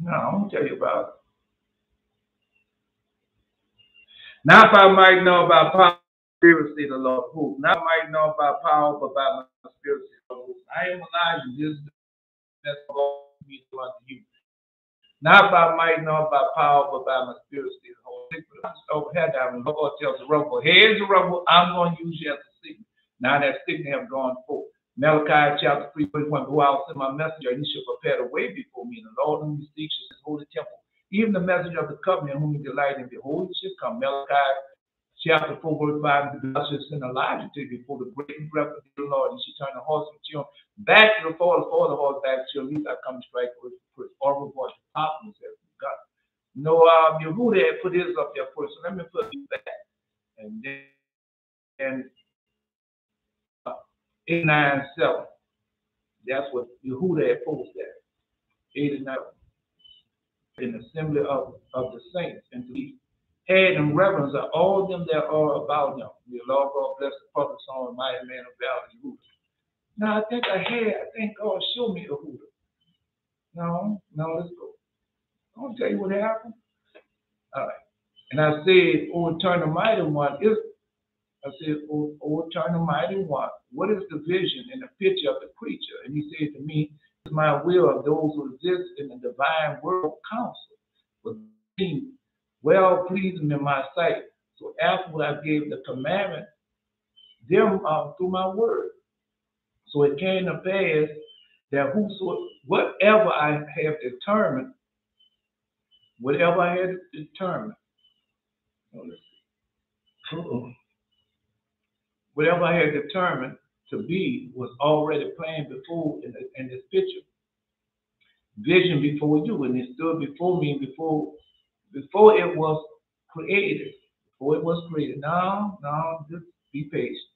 No, I'm going to tell you about it. Now if I might know about power, spirit, say the Lord. Who? Now I might know about power, but by my spirit, say the Lord. I am Elijah. This is that's all me to unto you. Not by might, nor by power, but by my spirit, says the Holy Spirit. Over head down, the Lord tells the rubble, here's the rubble, I'm going to use you as a signal. Now that signal have gone forth. Malachi chapter 3, verse 1, go out, send my messenger, and he shall prepare the way before me, and the Lord whom he seeks is his holy temple. Even the messenger of the covenant whom he delight in, behold, he shall come. Malachi chapter 4, verse 5, God shall send Elijah to you before the great breath of the Lord, and she turn the horse and children back to the forward, the horse back to at least I come strike with or voice. Optimus has God. No, Yehuda had put his up there first, so let me put it back. And then 897. That's what Yehuda had posted there. 89. An assembly of the saints, and to be had in reverence of all them that are about him. May the Lord God bless the public song, mighty man of valor, Yehuda. Now I think God showed me Yehuda. No, let's go. I'm going to tell you what happened. All right. And I said, O eternal mighty one, O eternal mighty one, what is the vision and the picture of the creature? And he said to me, it's my will of those who exist in the divine world council, but being well pleasing in my sight. So afterward I gave the commandment them through my word. So it came to pass that whatever I have determined, whatever I had determined to be was already planned before in this picture, vision before you, and it stood before me before it was created. Before it was created. No, just be patient.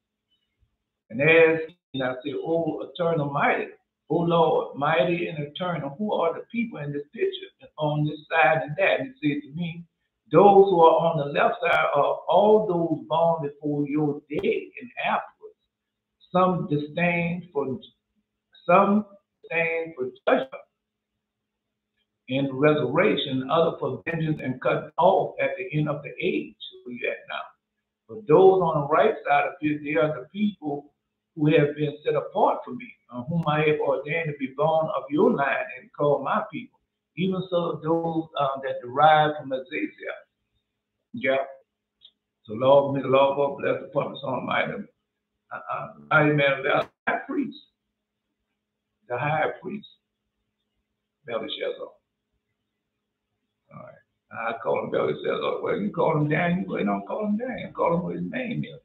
And I said, O eternal mighty, O Lord, mighty and eternal, who are the people in this picture and on this side and that? And he said to me, those who are on the left side are all those born before your day and afterwards. Some disdain for judgment and resurrection, other for vengeance and cut off at the end of the age. Where you at now? But those on the right side of it, they are the people who have been set apart for me, whom I have ordained to be born of your line and called my people. Even so, those that derive from Azazel. Yeah. So Lord, may the Lord God bless the promise on mighty man of the high priest. The high priest, Belshazzar. All right. I call him Belshazzar. Well, you call him Daniel. Well, you don't call him Daniel. Call him what his name is.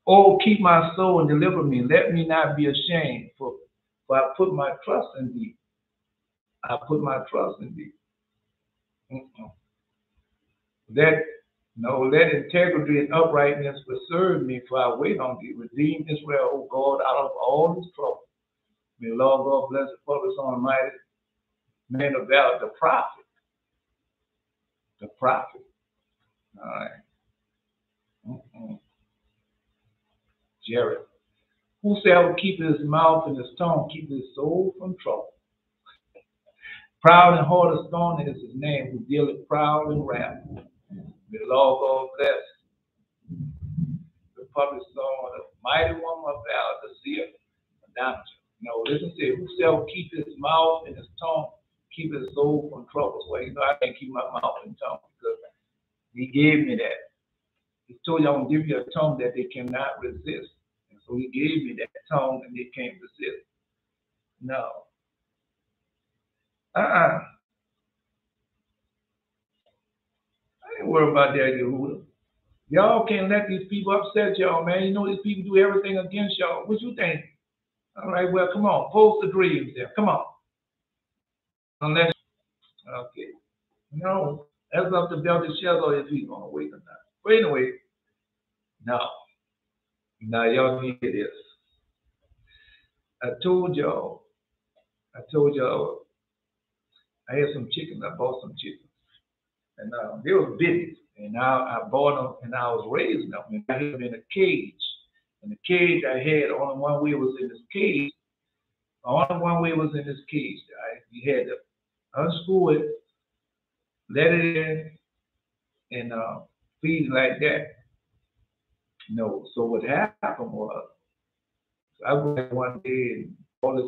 Oh, keep my soul and deliver me. Let me not be ashamed, for I put my trust in thee. I put my trust in thee. Let integrity and uprightness preserve me, for I wait on thee. Redeem Israel, O God, out of all his trouble. May the Lord God bless the public on mighty man of valor, the prophet. The prophet. All right. Jared. Whosoever keepeth his mouth and his tongue, keep his soul from trouble. Proud and hard of stone is his name, who dealeth proud and wrath. May the Lord God bless the public song of the mighty woman of valor, the seer, Adonijah. No, listen to it. Whosoever keep his mouth and his tongue, keep his soul from trouble. Well, I can't keep my mouth and tongue because he gave me that. He told you I'm going to give you a tongue that they cannot resist. And so he gave me that tongue and they can't resist. No. I ain't worried about that, Yehuda. Y'all can't let these people upset y'all, man. You know these people do everything against y'all. What you think? All right, well, come on. Post the dreams there. Come on. Unless, okay. No, that's up to Belshazzar if he's going to wait or not. But anyway, no. Now, y'all need this. I told y'all, I had some chickens. I bought some chickens. And they were big. And I bought them and I was raising them. And I had them in a cage. And the cage I had, only one way was in this cage. Only one way was in this cage. You had unscrew it, let it in, and feed it like that. No. So what happened was, I went one day and all this,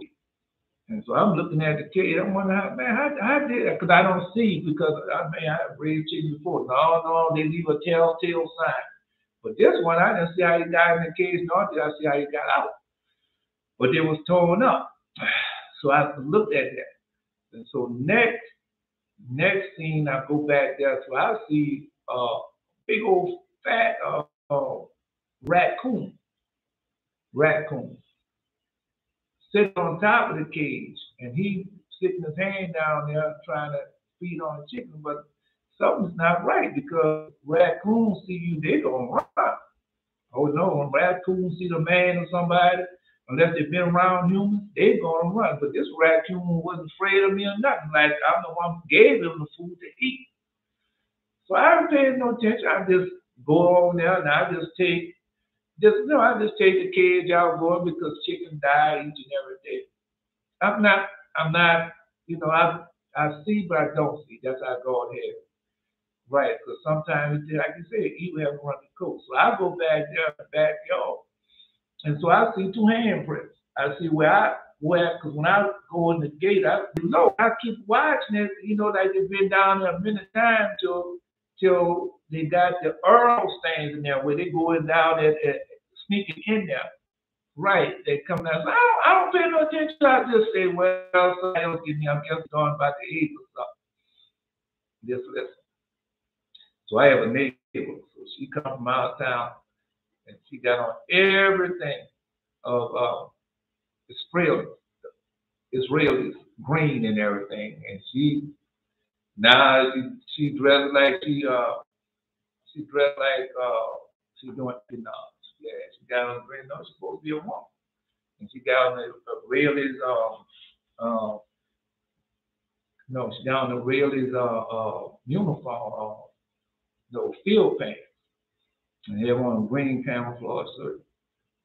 and so I'm looking at the cage. I'm wondering, how did that? Because I don't see, because I've raised chickens before. No, they leave a telltale sign. But this one, I didn't see how he got in the cage, nor did I see how he got out. But it was torn up. So I looked at that. And so next scene, I go back there, so I see a big old fat raccoon sitting on top of the cage, and he sticking his hand down there trying to feed on the chicken, but something's not right, because raccoons see you, they gonna run. Oh no, when raccoons see the man or somebody, unless they've been around humans, they gonna run. But this raccoon wasn't afraid of me or nothing. Like, I'm the one who gave him the food to eat. So I don't pay no attention. I just go on there and I just take the cage out going, because chickens die each and every day. I'm not, I see but I don't see. That's how God has it. Right, because sometimes, like you said, evil have run the coast. So I go back there in the backyard, and so I see two handprints. I see because when I go in the gate, I keep watching it, like they've been down there many times till they got the earl stains in there, where they go in down there, sneaking in there. Right, they come down. I don't pay no attention. I just say, well, somebody else give me, I'm just going about the age or something. Just listen. So I have a neighbor, so she come from out of town, and she got on everything of Israelis, green and everything, and she dressed like she doing yeah, she got on green. No, she's supposed to be a woman, and she got on the Israelis no, she got on the Israelis uniform, no field pants. And they were on green camouflage shirt.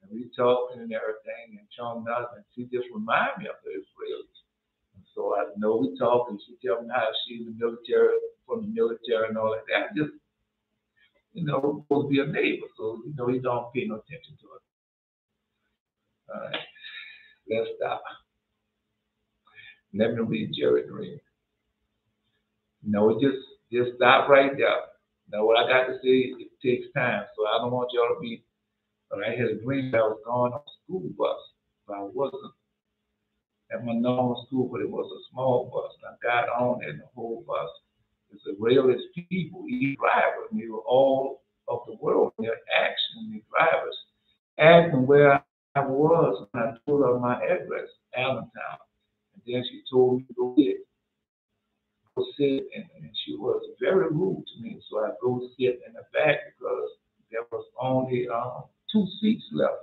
And we talking and everything and showing us, and she just reminded me of the Israelis. And so I know we talk, and she tell me how she's from the military and all that. That just, supposed to be a neighbor, so you don't pay no attention to it. All right, let's stop. Let me read Jerry Dream. Just stop right there. Now what I got to say, it takes time, so I don't want y'all to be. But I had a dream that I was going on a school bus, but I wasn't at my normal school, but it was a small bus. And I got on it, and the whole bus, it's the realest people, each driver, and they were all of the world. They're asking the drivers, asking where I was, and I told her my address, Allentown. And then she told me to go sit, and she was very rude to me. So I go sit in the back, because there was only 2 seats left.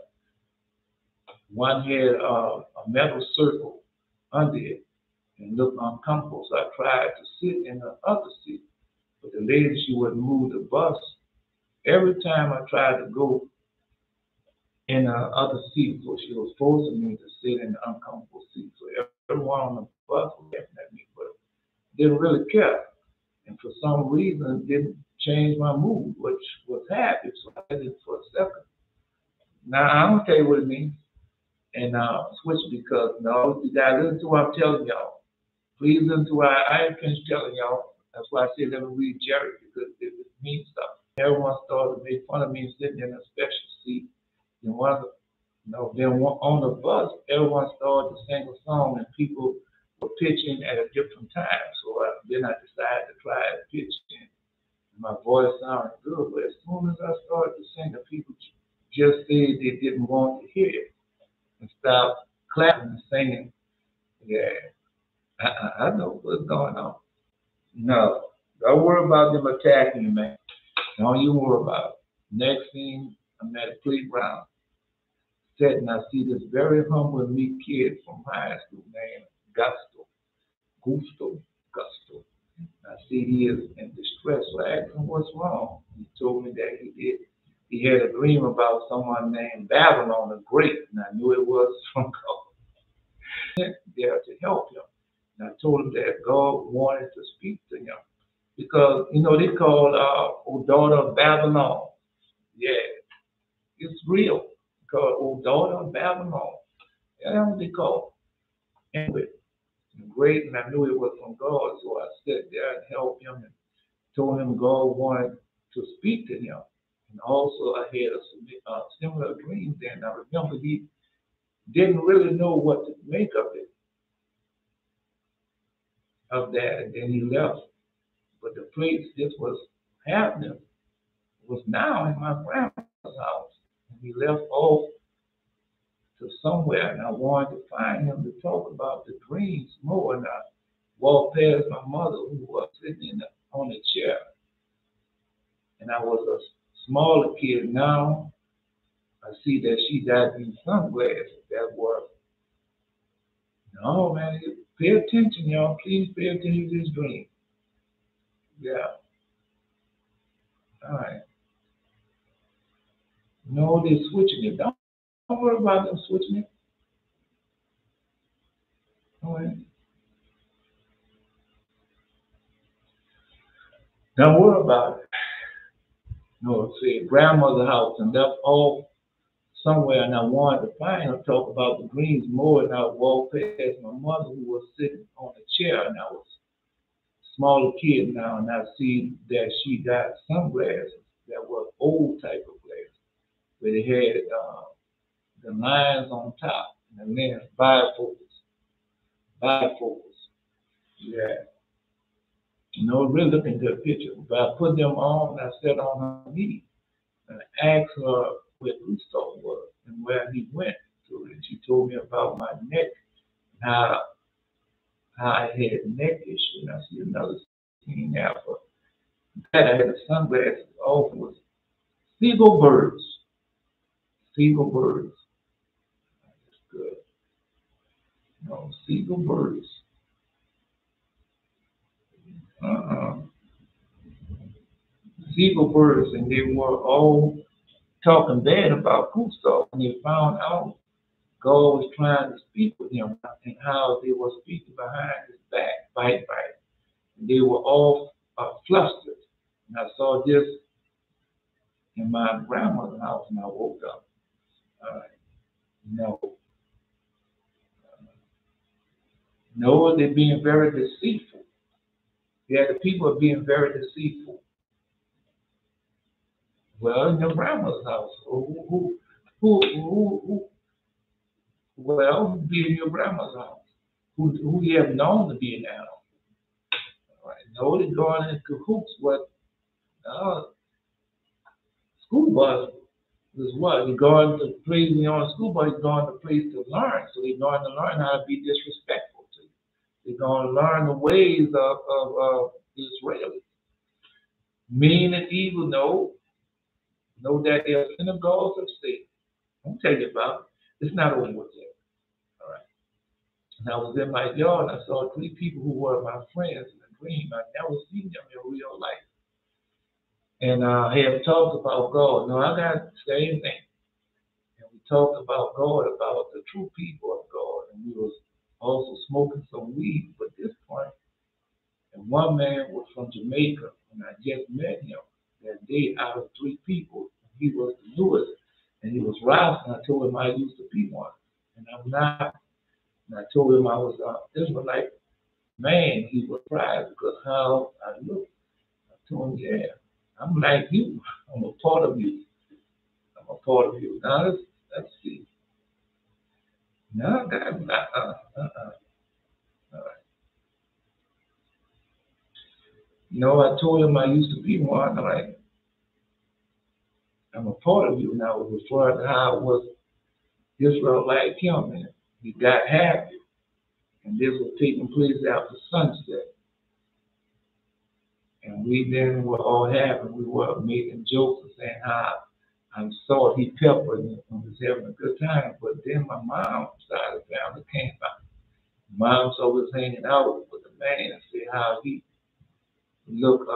One had a metal circle under it and looked uncomfortable. So I tried to sit in the other seat, but the lady, she wouldn't move the bus. Every time I tried to go in the other seat, so she was forcing me to sit in the uncomfortable seat. So everyone on the bus was laughing at me, but didn't really care. And for some reason, it didn't change my mood, which was happy. So I did it for a second. Now, I'm going to tell you what it means. And switch, because you got to listen to what I'm telling y'all. Please listen to what I ain't finished telling y'all. That's why I say let me read Jerry, because it means stuff. Everyone started to make fun of me sitting in a special seat. And then on the bus, everyone started to sing a song, and people were pitching at a different time. So then I decided to try to pitch in. My voice sounded good, but as soon as I started to sing, the people just said they didn't want to hear it and stopped clapping and singing. Yeah, I know what's going on. No, don't worry about them attacking you, man. Don't you worry about it. Next thing, I'm at a playground, sitting. I see this very humble and meek kid from high school named Gusto. I see he is in distress. So I asked him, what's wrong? He told me that he had a dream about someone named Babylon the Great, and I knew it was from God. There to help him. And I told him that God wanted to speak to him because they call "O daughter of Babylon." Yeah, it's real. Because "O daughter of Babylon." Yeah, that's what they call. Anyway, great, and I knew it was from God, so I sat there and helped him and told him God wanted to speak to him. And also, I had a similar dream then. I remember he didn't really know what to make of that, and then he left. But the place this was happening was now in my grandmother's house. And he left off to somewhere, and I wanted to find him to talk about the dreams more. And I walked past my mother, who was sitting on a chair, and I was a smaller kid. Now I see that she got these sunglasses that were, no man, pay attention, y'all. Please pay attention to this dream. Yeah, all right. No, they're switching it. Don't worry about them switching it. All right. Don't worry about it. No, see, grandmother's house, and that's all somewhere. And I wanted to find her, talk about the greens more. And I walked past my mother, who was sitting on a chair, and I was a smaller kid now, and I see that she got sunglasses that were old type of glasses, where they had the lines on top, and then bifocals. Yeah. Really looking at the picture. But I put them on, and I sat on her knee, and I asked her where Gustav was and where he went to. And she told me about my neck, how how I had neck issue. And I see another scene now. But that I had the sunglasses off. It was seagull birds. Seagull birds. That's good. No, seagull birds. Uh-uh. Seagull birds, and they were all talking bad about Gustav. And they found out God was trying to speak with him and how they were speaking behind his back, bite. And they were all flustered. And I saw this in my grandmother's house when I woke up. Uh, no, no, they're being very deceitful. Yeah, the people are being very deceitful. Well, in your grandmother's house, who well, who be in your grandmother's house? Who you have known to be in that house? All right, no, they're going in cahoots with uh, school bus is what? They're going to place me on school bus, they're going to place to learn. So they're going to learn how to be disrespectful to you. They're going to learn the ways of the Israelis. Mean and evil, no. Know that they are synagogues of Satan. I'll tell you about it. It's not over with yet. All right. And I was in my yard and I saw three people who were my friends in a dream. I never seen them in real life. And I have talked about God. No, I got the same thing. And we talked about God, about the true people of God. And we was also smoking some weed at this point. And one man was from Jamaica, and I just met him that day out of three people. He was the newest, and he was Ross, and I told him I used to be one. And I'm not. And I told him I was Israelite. Man, he was surprised because how I look. I told him, yeah, I'm like you. I'm a part of you. I'm a part of you. Now let's see. No, that uh. I told him I used to be one. I'm a part of you. And I was referring to how I was Israel like him, and he got happy. And this was taking place after sunset. And we then were all happy. We were making jokes and saying how I'm sorry he peppered me and was having a good time. But then my mom's side of the family came out. Mom's always hanging out with the man and say how he look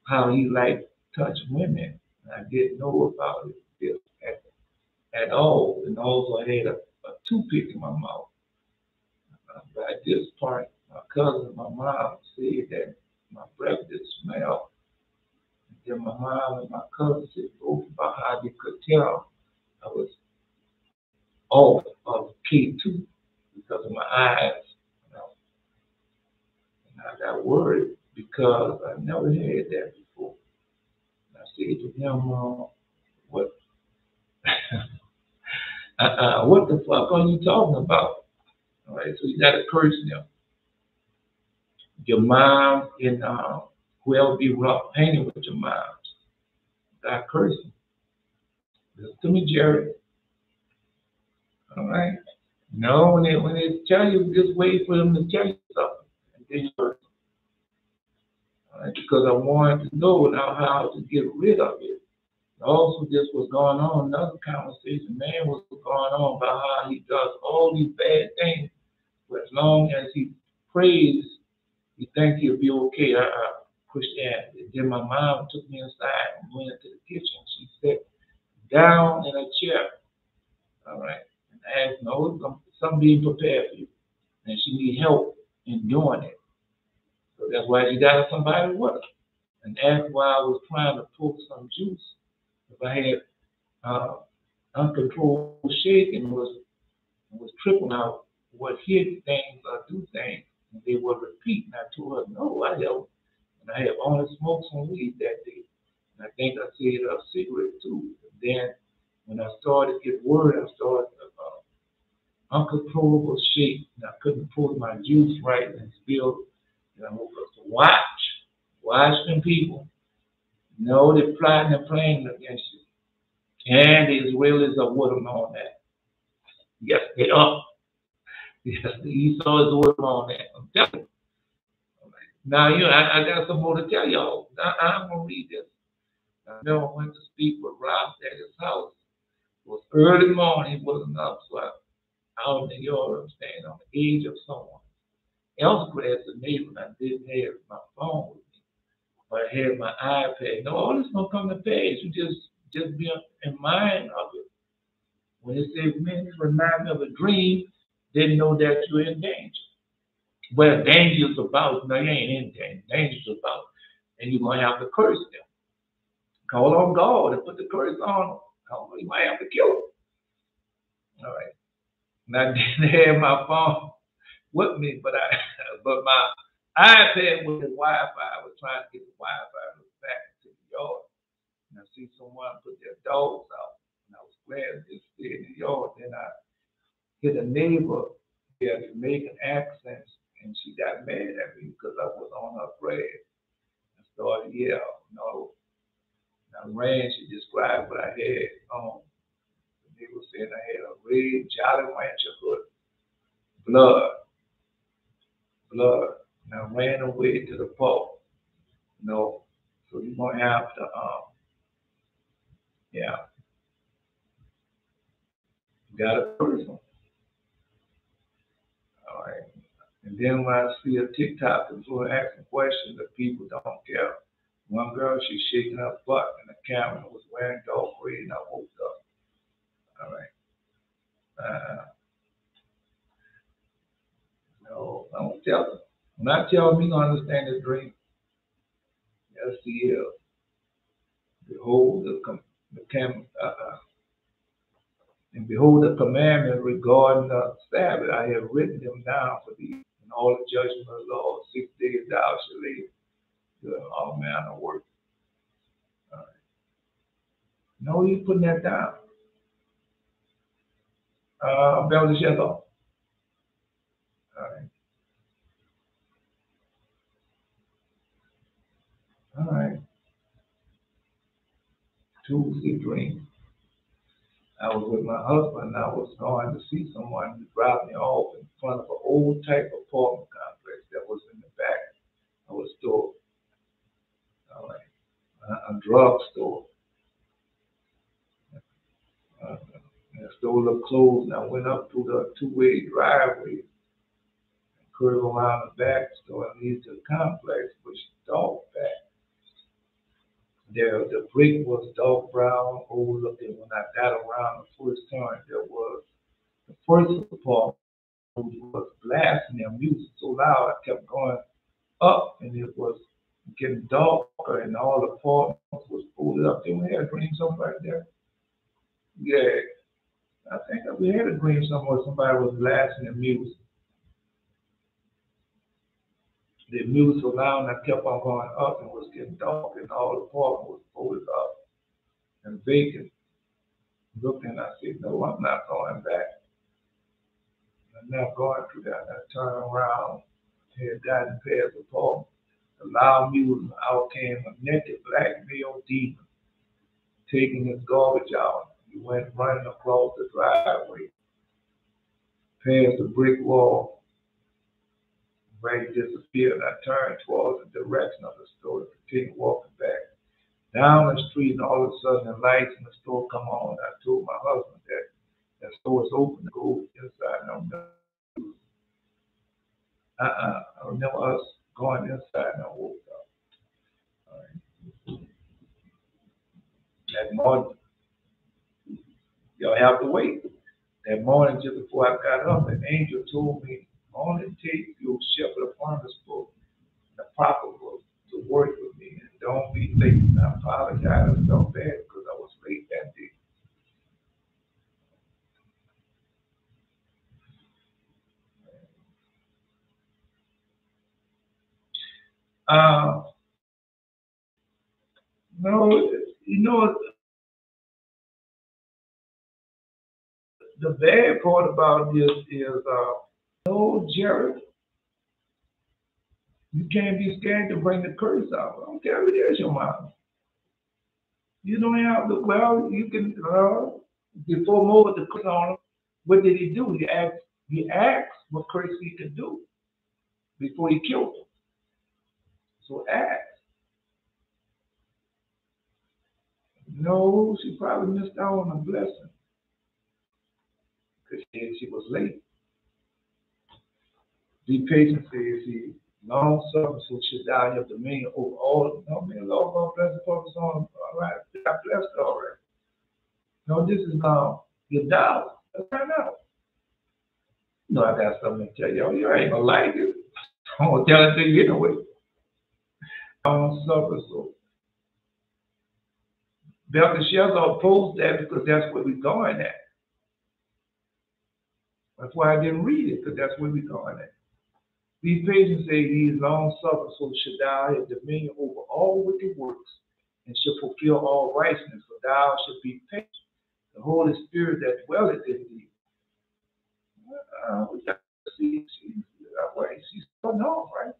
how he liked touch women. And I didn't know about it this at all. And also I had a toothpick in my mouth. But at this part, my cousin, my mom said that my breath did smell. And then my mom and my cousin said both about how they could tell I was off of K2 because of my eyes. You know, and I got worried because I never had that before. And I said to him, what, what the fuck are you talking about? All right, so you got to curse them. Your mom and whoever be rough hanging with your mom, got cursing. Listen to me, Jerry. All right. No, when they tell you, just wait for them to tell you something, and then you curse. All right, because I wanted to know now how to get rid of it. Also, this was going on, another conversation, man, was going on about how he does all these bad things, but as long as he prays, he thinks he'll be okay. Christianity. Then my mom took me inside and went into the kitchen. She sat down in a chair, all right, and asked, no, something being prepared for you. And she need help in doing it. So that's why she got somebody with her. And asked why I was trying to pull some juice. If I had uncontrolled shaking was tripping out, would hit things or do things, and they would repeat. And I told her, no, I don't. And I had only smoked some weed that day. And I think I said a cigarette too. And then when I started to get worried, I started uncontrollable shake. And I couldn't pull my juice right and spilled. And I woke up to watch them people. No, they're plotting and playing against you. And the Israelis are with them on that. Yes, they are. Yes, the Esau is with them on that. I'm telling you. Now, I got some more to tell y'all. I'm going to read this. I remember I went to speak with Rob at his house. It was early morning. He wasn't up, so I out in the yard, I'm standing on the edge of someone else's grass, a neighbor, and I didn't have my phone with me. But I had my iPad. No, all this going to come to pass. You just be in mind of it. When it says, man, this reminds me of a dream, didn't know that you're in danger. Well, danger is about, no, you ain't in danger. Danger is about, and you're going to have to curse them. Call on God and put the curse on them. You might have to kill them. All right. And I didn't have my phone with me, but my iPad with the Wi-Fi. I was trying to get the Wi-Fi back to the yard. And I see someone put their dogs out. And I was glad to just stay in the yard. Then I hit a neighbor there Jamaican accents, and she got mad at me because I was on her grass. I started yelling, no. And I ran. She described what I had on. The neighbor said I had a red Jolly Rancher hood. Blood. And I ran away to the park. No. So you're going to have to, yeah. You got a person. All right. And then when I see a TikTok that's going to asking questions that people don't care. One girl, she's shaking her butt, and the camera was wearing dog gray, and I woke up. All right. No, I don't tell them. When I tell them, you don't understand the dream. Yes, he is. Behold and behold the commandment regarding the Sabbath. I have written them down for thee in all the judgment of the Lord. 6 days thou shalt labor, doing all manner of work. All right. No, you putting that down. Beverly Sheffield. All right. All right. Tuesday dream. I was with my husband and I was going to see someone who dropped me off in front of an old type apartment complex that was in the back of a store. All right. A drug store. And the store looked closed and I went up through the two-way driveway and curved around the back store and lead to the complex, which is dark back. There, the brick was dark brown, old looking. When I got around the first turn, there was the first apartment was blasting their music so loud. I kept going up, and it was getting darker, and all the apartments was folded up. Then we had a dream something right there. Yeah, I think that we had a dream somewhere somebody was blasting their music. The music was loud, and I kept on going up, and it was getting dark, and all the apartment was folded up and vacant. Looked, and I said, "No, I'm not going back. I'm not going through that." I turned around, had gotten past the apartment. The loud music, out came a naked black male demon, taking his garbage out. He went running across the driveway, past the brick wall, where he disappeared. I turned towards the direction of the store and continued walking back down the street, and all of a sudden the lights in the store come on. I told my husband that the store is open to go inside. And I remember us going inside, and I woke up. All right. That morning, y'all have to wait. That morning, just before I got up, an angel told me, "Only take your shepherd upon this book, the proper book, to work with me, and don't be late." And I apologize. I felt bad because I was late that day. Uh, no, you know, the bad part about this is, no, Jared, you can't be scared to bring the curse out. I don't care if it is your mom. You don't have to, well, you can, before Moses the curse on him, what did he do? He asked what curse he could do before he killed him. So ask. No, she probably missed out on a blessing because she was late. Be patient, says he. Long suffering, so should die of dominion over all. No, man, Lord God bless the purpose on. All right, I blessed her already. No, this is now your dollar. Let's find out. No, I got something to tell y'all. You ain't gonna like it. I'm gonna tell it to you anyway. Long suffering, so Belteshazzar opposed that because that's where we're going at. That's why I didn't read it, because that's where we're going at. These pages say he is long suffering, so shall thou have dominion over all wicked works, and shall fulfill all righteousness, for thou shalt be patient. The Holy Spirit that dwelleth in thee. We got to see, she's starting off, right?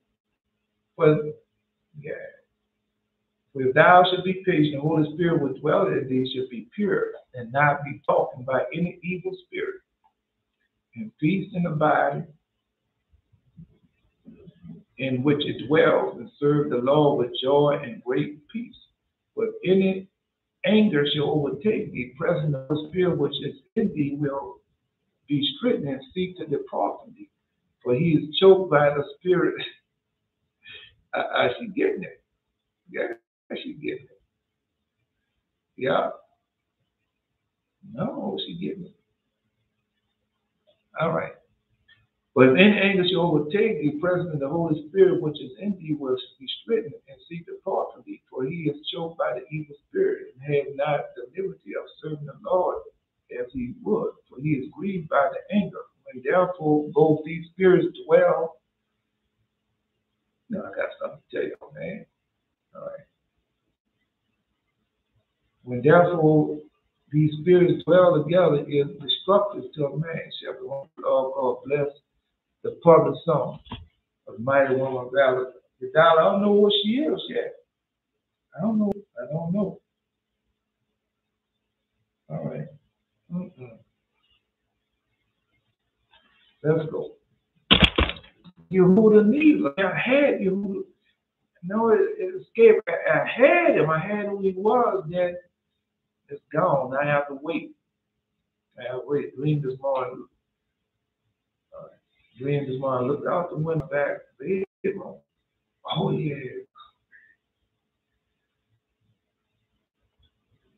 But, yeah. For if thou shalt be patient, the Holy Spirit will dwell in thee, shall be pure, and not be talking by any evil spirit, and feast and abide in which it dwells, and serve the Lord with joy and great peace. But any anger shall overtake thee, present the Holy Spirit which is in thee will be stricken and seek to depart from thee. For he is choked by the Spirit. I should get it. Yeah, I should get it. Yeah. No, she getting it. All right. But if any anger shall overtake thee, present the Holy Spirit which is in thee will be stricken and seek to depart from thee. For he is choked by the evil spirit, and have not the liberty of serving the Lord as he would. For he is grieved by the anger. When therefore both these spirits dwell, now I got something to tell you, man. All right. When therefore these spirits dwell together, it is destructive to a man. Shall the one of God bless the public song of mighty woman of valor. The dollar, I don't know what she is yet. I don't know. I don't know. All right. Let's go. Yehuda Needle. I had Yehuda. No, it escaped. I had him. I had who he was. Then it's gone. I have to wait. I have to wait. Dream this morning. All right. Dream this morning. Look out the window back. Bedroom. Oh, yeah.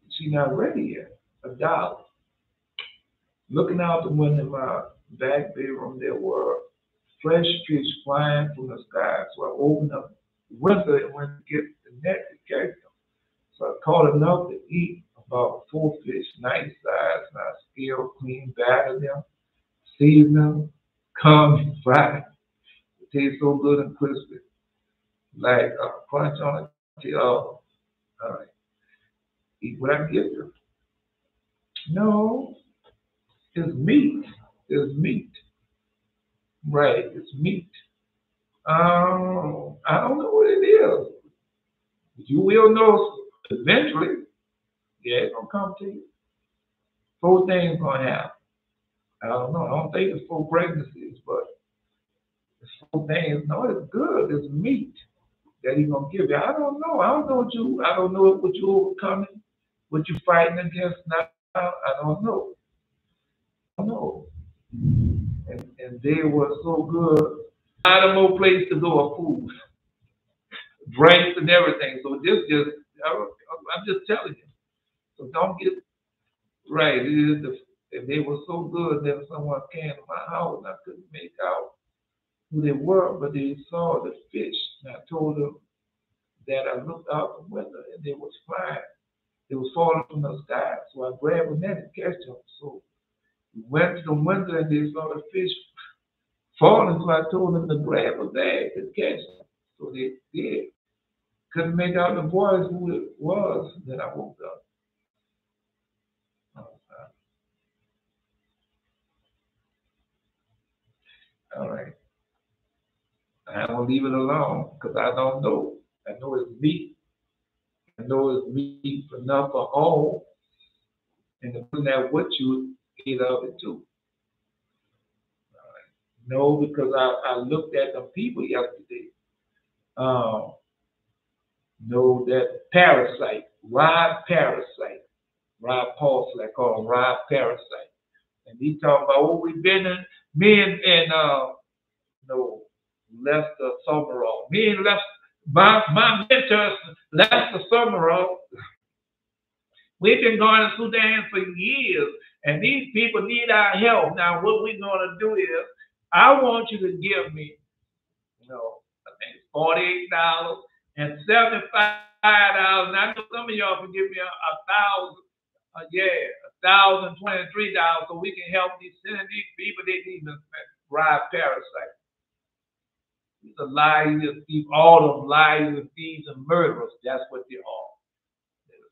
She's not ready yet. A dollar. Looking out the window of my back bedroom, there were fresh fish flying from the sky. So I opened up the window and went to get the net to catch them. So I caught enough to eat, about 4 fish, nice size, and I scaled, clean, battered them, seasoned them, come and fried. It tastes so good and crispy, like crunch on it. All right, eat what I give you. No, it's meat. It's meat. Right, it's meat. I don't know what it is. You will know eventually. Yeah, it's gonna come to you. 4 things gonna happen. I don't know. I don't think it's 4 pregnancies, but it's 4 things. No, it's good. It's meat that he's gonna give you. I don't know. I don't know what you. I don't know what you overcoming, what you fighting against now. I don't know. I don't know. And they were so good. Not a more place to go of food, drinks, and everything. So this just. I'm just telling you. So don't get right. It is and they were so good that someone came to my house and I couldn't make out who they were, but they saw the fish. And I told them that I looked out the window and they was flying. They was falling from the sky. So I grabbed a net and catch them. So we went to the window and they saw the fish falling. So I told them to grab a bag and catch them. So they did. Couldn't make out the voice who it was. Then I woke up. All right. I'm gonna leave it alone because I don't know. I know it's meat. I know it's meat enough for all, and depending that what you eat of it too. No, because I looked at them people yesterday. Um, know that parasite, Rob Paulson, I call him Rob Parasite, and he talking about what we've been in. Me and no Lester Summerall. Me and Lester, my mentor Lester Summerall. We've been going to Sudan for years, and these people need our help. Now, what we're going to do is, I want you to give me, I think it's $48 and $75. And I know some of y'all can give me a thousand, $1,023, so we can help send these people. They need to drive parasites. These are liars, thieves, all of them liars, thieves, and murderers. That's what they are.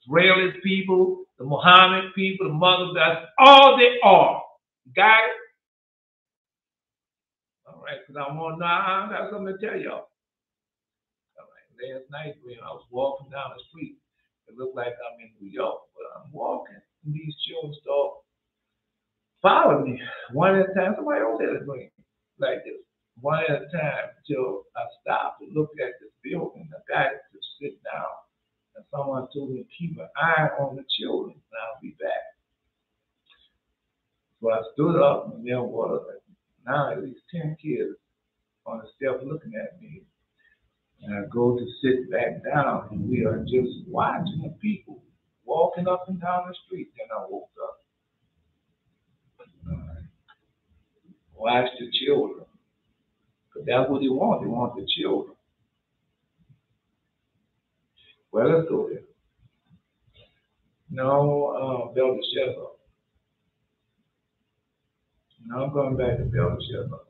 Israeli people, the Mohammed people, the Muslims, that's all they are. Got it? All right, because I want to know, I got something to tell y'all. All right, last night when I was walking down the street, it looked like I'm in New York, but I'm walking, and these children start following me one at a time. Somebody else had a dream like this, one at a time, until I stopped to look at this building. The guy just sit down. And someone told me to keep an eye on the children, and I'll be back. So I stood up, and there was now at least 10 kids on the step looking at me. And I go to sit back down, and we are just watching the people walking up and down the street. Then I woke up. Watch the children. Because that's what they want. They want the children. Well, let's go there. No, Belteshazzar. No, I'm going back to Belteshazzar.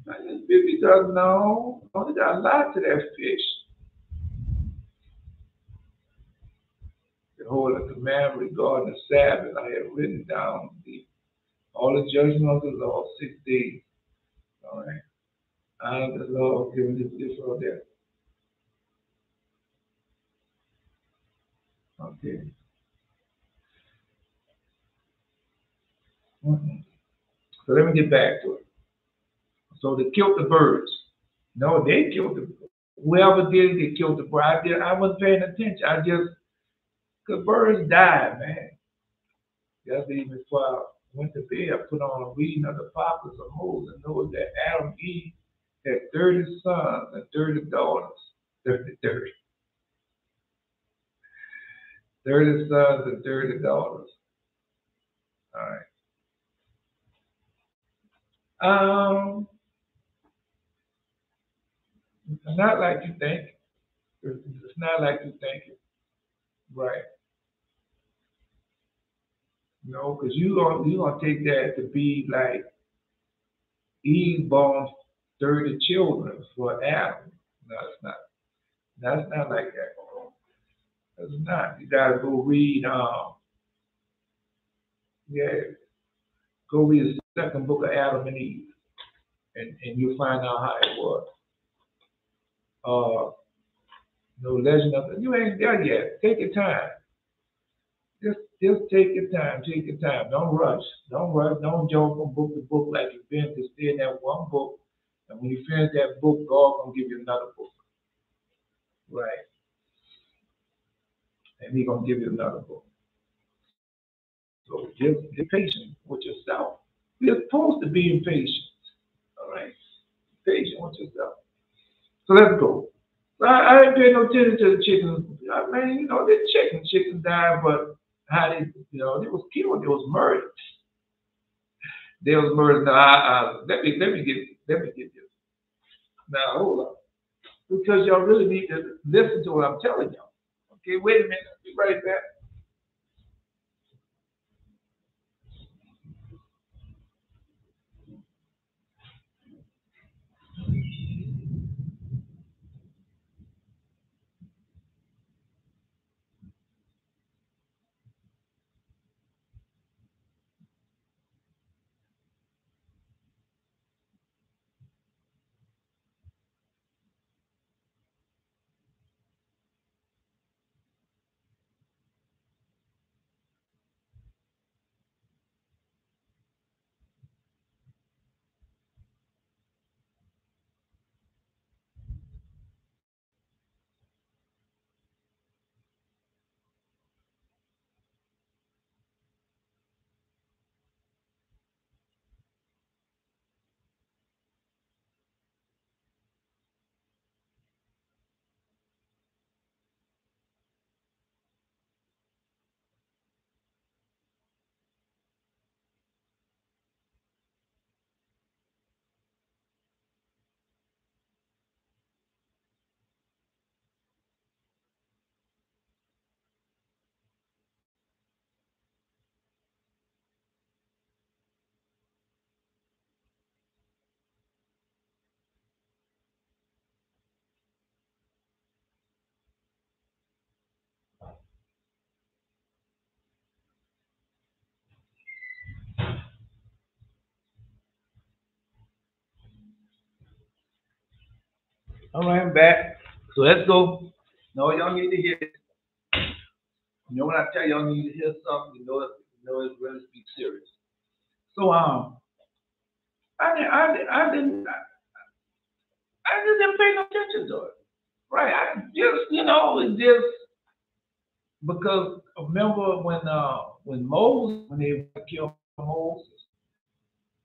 I just because no, only got a lot to that fish. The whole command regarding the Sabbath, I have written down all the judgment of the Lord, 6 days. All right. Honor the Lord, giving this or that. Okay. Mm-hmm. So let me get back to it. So they killed the birds. No, they killed the whoever did it, they killed the bird. I wasn't paying attention. Because birds died, man. That's even before I went to bed. I put on a reading of the prophets of Moses and know that Adam and Eve had 30 sons and 30 daughters. 30, 30. 30 sons and 30 daughters. All right. Um, not like you think. It's not like you think it. Right. No, because you gonna take that to be like Eve born 30 children for Adam. No, it's not. That's not like that. It's not. You gotta go read. Yeah, go read the second book of Adam and Eve, and you'll find out how it was. Uh, no legend of it. You ain't there yet. Take your time. Just take your time. Take your time. Don't rush. Don't rush. Don't jump from book to book like you've been to stay in that one book. And when you finish that book, God gonna give you another book. Right. And He gonna give you another book. So just be patient with yourself. You're supposed to be impatient. All right. Patient with yourself. So let's go. I ain't paying no attention to the chickens. I mean, the chickens died, but how they, they was killed, they was murdered. They was murdered. Now, let me get this. Now, hold on, because y'all really need to listen to what I'm telling y'all. Okay, wait a minute. Be right back. All right, I'm back. So let's go. No, y'all need to hear. When I tell y'all need to hear something, it really speaks serious. So I just didn't pay no attention to it. Right. I just, it's just because remember when Moses, when they killed Moses,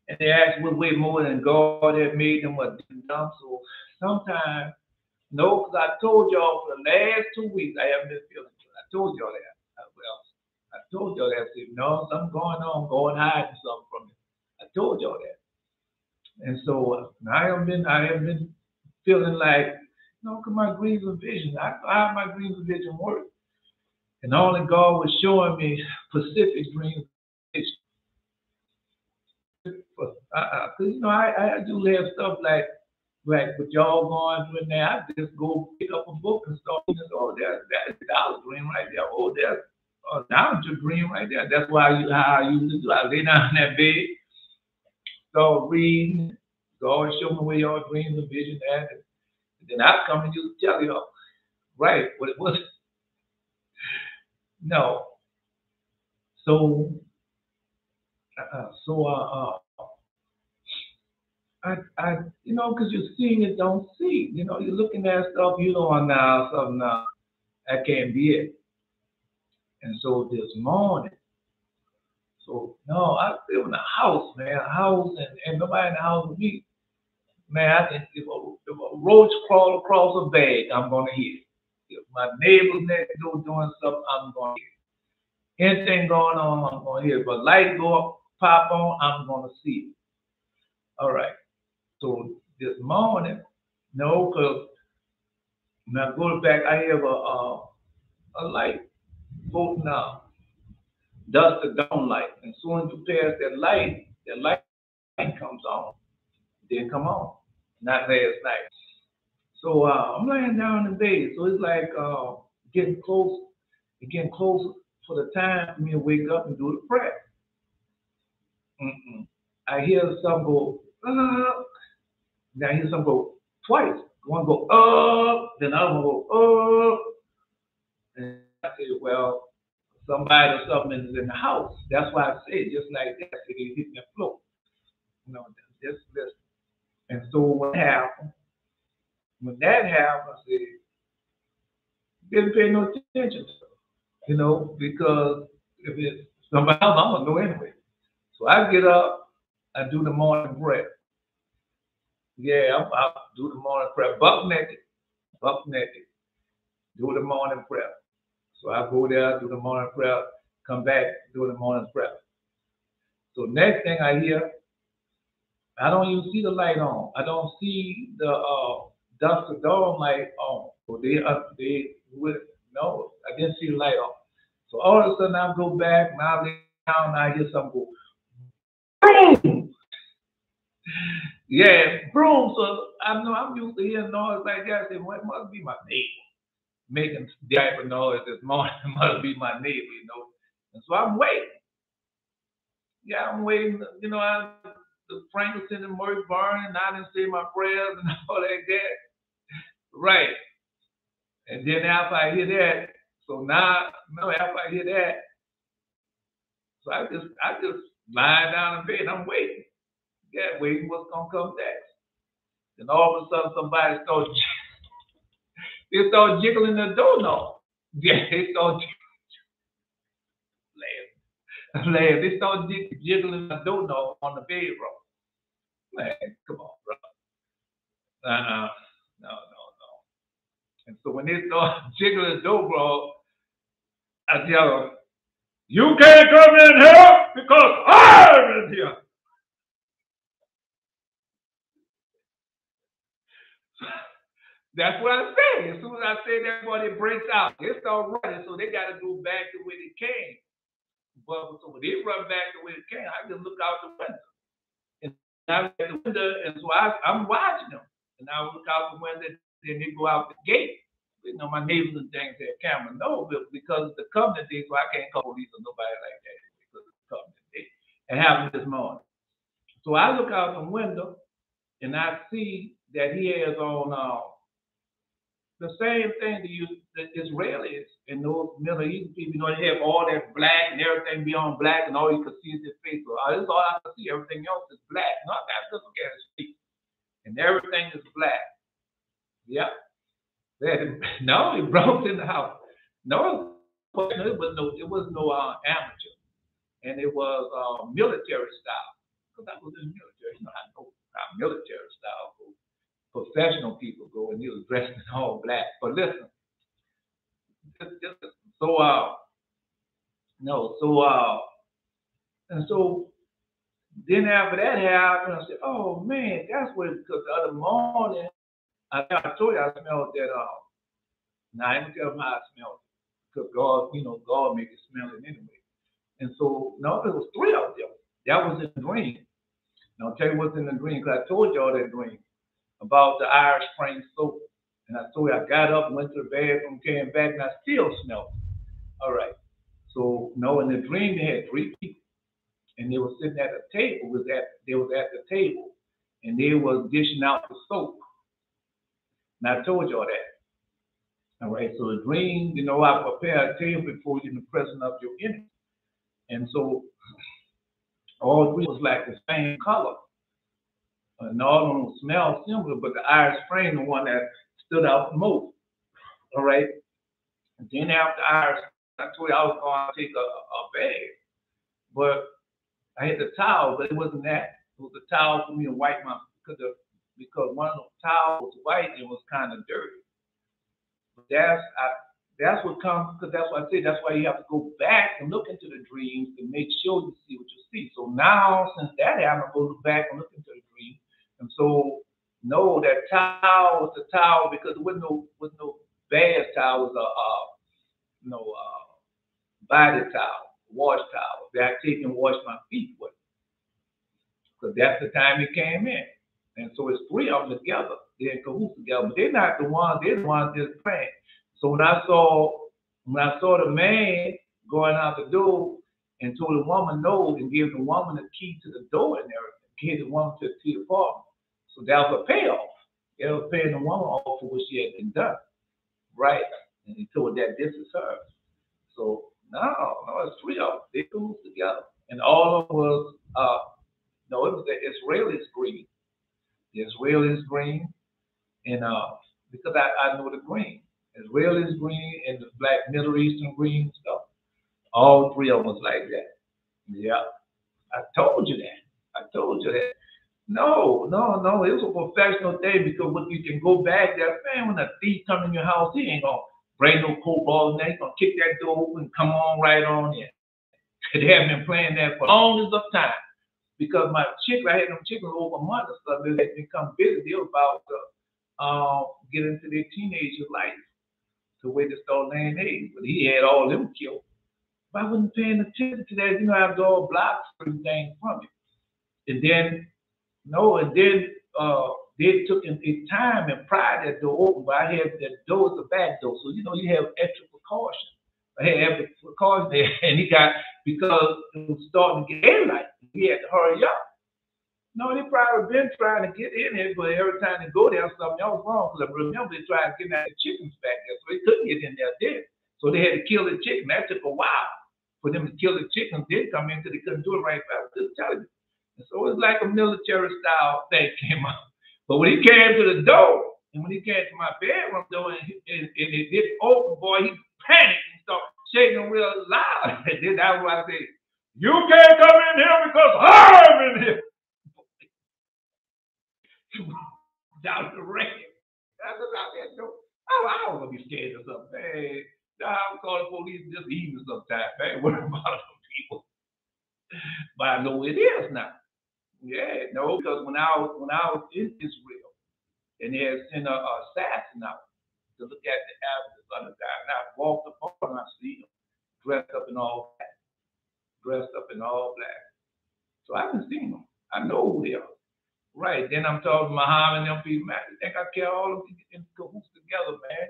and they asked what way more than God had made them a dumb. So sometimes, no, because I told y'all for the last 2 weeks I haven't been feeling good. I told y'all that. Well, I told y'all that. I said, no, something going on, going hiding something from me. I told y'all that. And so I have been feeling like, cause my dreams and vision. I know how my dreams and vision work. And only God was showing me specific dreams and vision. Cause I do have stuff like what y'all going through now. I just go pick up a book and start reading. Oh, that's a dollar dream right there. Oh, that's now your dream right there. That's how I usually do. I lay down in that bed, start reading. God show me where your dreams and vision at. And then I come and you tell you, right, what it was. No. So, because you're seeing it, don't see. You're looking at stuff you don't now, something now. That can't be it. And so this morning, so no, I live in a house, man, a house, and nobody in the house with me. Man, if a roach crawl across a bag, I'm gonna hear it. If my neighbors next door doing something, I'm gonna hear it. Anything going on, I'm gonna hear it. But light go up, pop on, I'm gonna see it. All right. So this morning, no, because when I go back, I have a light floating out, dust to dawn light. And soon as you pass that light comes on, then come on. Not last night. So I'm laying down in bed. So it's like getting close, getting closer for the time for me to wake up and do the prayer. Mm-mm. I hear some go, then I hear some go twice. One go then the other one go and I say, well, somebody or something is in the house. That's why I say just like that, it hit the floor. You know, just listen. And so what happened? When that happened, I said, didn't pay no attention to it, you know, because if it's somebody else, I'm gonna know anyway. So I get up, I do the morning prayer. Yeah, I do the morning prayer, buck naked, do the morning prayer. So I go there, do the morning prayer, come back, do the morning prayer. So next thing I hear, I don't even see the light on. I don't see the dusk to dawn light on. So they would no, I didn't see the light on. So all of a sudden I go back and I lay down and I hear something go boom. Yeah, boom. So I know I'm used to hearing noise like that. I said, well, it must be my neighbor making diaper noise this morning. It must be my neighbor, you know. And so I'm waiting. Yeah, I'm waiting. You know, the Franklin and Murray burning, and I didn't say my prayers and all like that. Right. And then after I hear that, so now, no, after I hear that, so I just lie down in bed. I'm waiting. Yeah, waiting what's gonna come next. And all of a sudden, somebody starts they start jiggling the doorknob. Yeah, they start laughing. They start jiggling the doorknob on the bedroom. Man, come on, bro. No, no, no. And so when they start jiggling the door, I tell them, you can't come in here because I'm in here. That's what I say. As soon as I say that, boy, it breaks out. They start running, so they got to go back to where they came. But so when they run back to where they came, I just look out the window. And I look at the window, and so I'm watching them. And I look out the window, then they go out the gate. You know, my neighbors and things have camera. No, but because it's the covenant day, so I can't call police or nobody like that because it's the covenant day. It happened this morning. So I look out the window, and I see that he has on the same thing the Israelis and those Middle Eastern people, you know, they have all that black and everything beyond black, and all you can see is his face. So this is all I can see. Everything else is black. No, I got to look at his face, and everything is black. Yep. No, he broke in the house. No, it was no amateur, and it was military style. Because I was in the military, you know, I know how military style goes. Professional people go, and he was dressed in all black. But listen, so no, so and so then after that happened, I said, oh man, that's what because the other morning I told you I smelled that now I didn't tell them how I smelled it. Because God, you know, God made it smell it anyway. And so no, there was three of them. That was in the dream. And I'll tell you what's in the dream, because I told y'all that dream about the Irish Spring soap. And I told you I got up, went to the bathroom, came back, and I still smelled it. All right. So no, in the dream they had three people, and they were sitting at a table. They was at the table, and they was dishing out the soap. And I told y'all that. All right. So the dream, you know, I prepare a table before you in the presence of your enemy. And so all three was like the same color. And all of them smelled similar, but the Irish Spring, the one that stood out the most. All right. And then after Irish, I told you I was going to take a bag, but I had the towel, but it wasn't that. It was a towel for me to wipe my because one of the towels was white and was kind of dirty. But That's what comes, because that's what I said. That's why you have to go back and look into the dreams to make sure you see what you see. So now, since that happened, I go back and look into the dream. And so, no, that towel was a towel because there was no bath towel. It was body towel, wash towel that I take and wash my feet with. Because that's the time it came in. And so it's three of them together. They're in cahoots together, but they're not the ones. They're the ones that's praying. So when I saw the man going out the door and told the woman no and gave the woman the key to the door and everything, gave the woman to the apartment. So that was a payoff. They were paying the woman off for what she had been done. Right. And he told that this is her. So no, it's three of them. They cahoots together. And all of them was no, it was the Israelis green. The Israelis green, and because I know the green. Israelis green and the black Middle Eastern green stuff. All three of them was like that. Yeah. I told you that. No. It was a professional thing because when you can go back there, man, when a thief come in your house, he ain't gonna bring no cobalt in there. He's gonna kick that door open and come on right on in. They have been playing that for longest of time. Because I had them chickens over a month or stuff, they let me come visit. They were about to get into their teenager life to where they start laying eggs. But he had all them killed. But I wasn't paying attention to that. I have to all block certain things from it. And then they took in time and pried that door open, but I had that door was the back door. So, you have extra precaution. I had extra precaution there, and because it was starting to get daylight, he had to hurry up. No, they probably been trying to get in there, but every time they go there, something else wrong. Because I remember they tried to get out the chickens back there, so they couldn't get in there then. So they had to kill the chicken. That took a while for them to kill the chickens. They come in because they couldn't do it right fast. Just telling you. And so it was like a military style thing came up. But when he came to the door, and when he came to my bedroom door, and it did open, boy, he panicked and started shaking real loud. And then that's why I said, "You can't come in here because I'm in here." Down the rain. I was out there. I was gonna be scared of something. Hey, I'm calling the police just evening sometime. Man, what about them people? But I know it is now. Yeah, no, because when I was in Israel, and they had sent a assassin out to look at the evidence on the guy, and I walked up and I see him dressed up in all black, So I haven't seen them. I know who they are. Right. Then I'm talking to Muhammad and them people, man. You think I care all of them in cahoots together, man?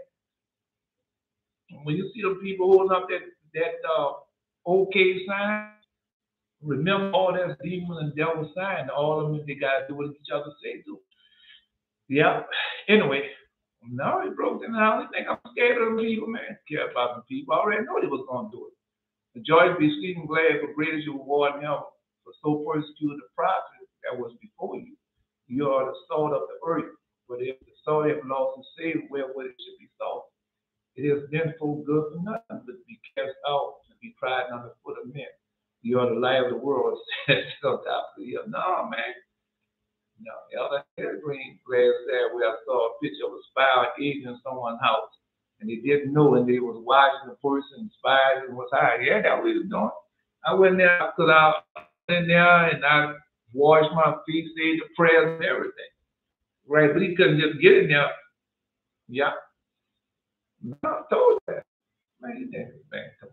When you see them people holding up that OK sign, remember all that demon and devil sign, all of them they gotta do what each other say do. Yeah. Anyway, no, he broke in the house. He think I'm scared of them people, man. Care about them people. I already know they was gonna do it. The joy be sweet and glad, for great is your reward in him, for so persecuted the prophet that was before you. You are the salt of the earth, but if the salt have lost its savor, wherewith it should be salt. It is then full good for nothing, but to be cast out and be tried under the foot of men. You are the light of the world, set on top of the hill. No, man. No, Elder Green glass there where I saw a picture of a spy agent in someone's house. And they didn't know, and they was watching the person, spies, and was hiding. Yeah, that's what he was doing. I went there because I went in there and I washed my feet, said the prayers and everything. Right, but he couldn't just get in there. Yeah. No, I told you that. Man, you didn't man. I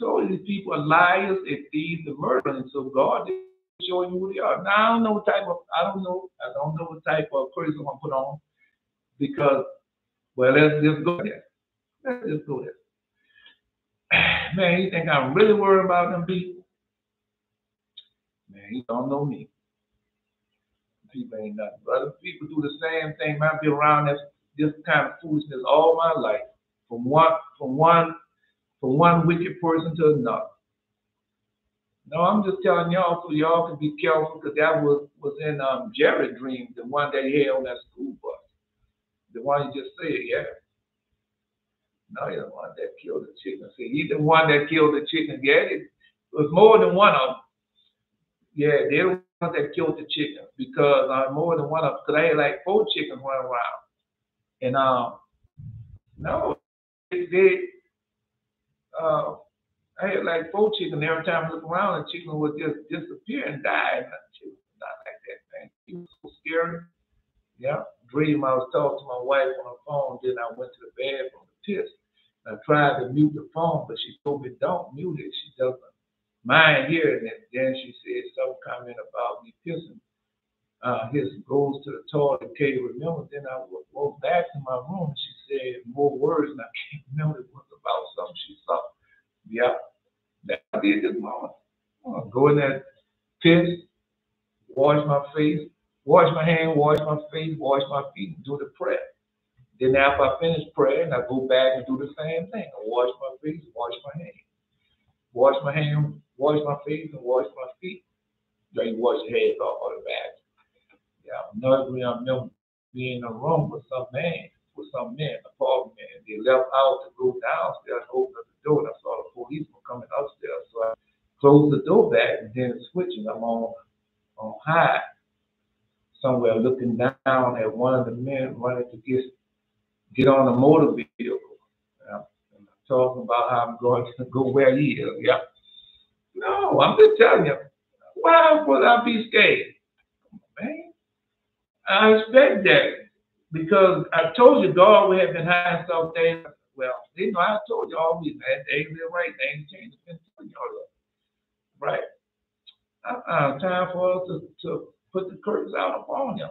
told you these people are liars, they thieves, and murderers. And so God is showing you who they are. Now I don't know what type of person I'm gonna put on because let's just go there. Let's just go there. Man, you think I'm really worried about them people? Man, you don't know me. People ain't nothing. Other people do the same thing. I've been around this kind of foolishness all my life. From one wicked person to another. No, I'm just telling y'all so y'all can be careful because that was in Jared's dream, the one that he had on that school bus. The one you just said, yeah. No, he's the one that killed the chicken. See, he's the one that killed the chicken. Yeah, it was more than one of them. Yeah, they're the ones that killed the chickens because more than one of them. Because I had like 4 chickens running around. And no, I had like 4 chickens. Every time I look around, the chicken would just disappear and die. And she was not like that thing. She was so scary. Yeah. Dream I was talking to my wife on the phone. Then I went to the bathroom to piss. I tried to mute the phone, but she told me don't mute it. She doesn't mind hearing it. Then she said some comment about me pissing. His goes to the toilet. Can't remember. Then I walked back to my room. She said more words, and I can't remember it was about something she saw. Yeah, that I did this morning. Go in there, piss, wash my face, wash my hand, wash my face, wash my feet, and do the prayer. Then after I finish praying, I go back and do the same thing. I wash my face, wash my hand, wash my face, and wash my feet. Then you wash your head off on the back. Yeah, another thing I remember being in a room with some men, a party man. They left out to go downstairs, open up the door, and I saw the policeman coming upstairs. So I closed the door back and then switching. I'm on high somewhere looking down at one of the men running to get on a motor vehicle. Yeah. And I'm talking about how I'm going to go where he is. Yeah. No, I'm just telling you. Why would I be scared? Man, I expect that because I told you God would have been hiding something. Well, you know, I told you all week, man, they ain't been right, they ain't changed. Been telling y'all that. Right. Time for us to put the curtains out upon them.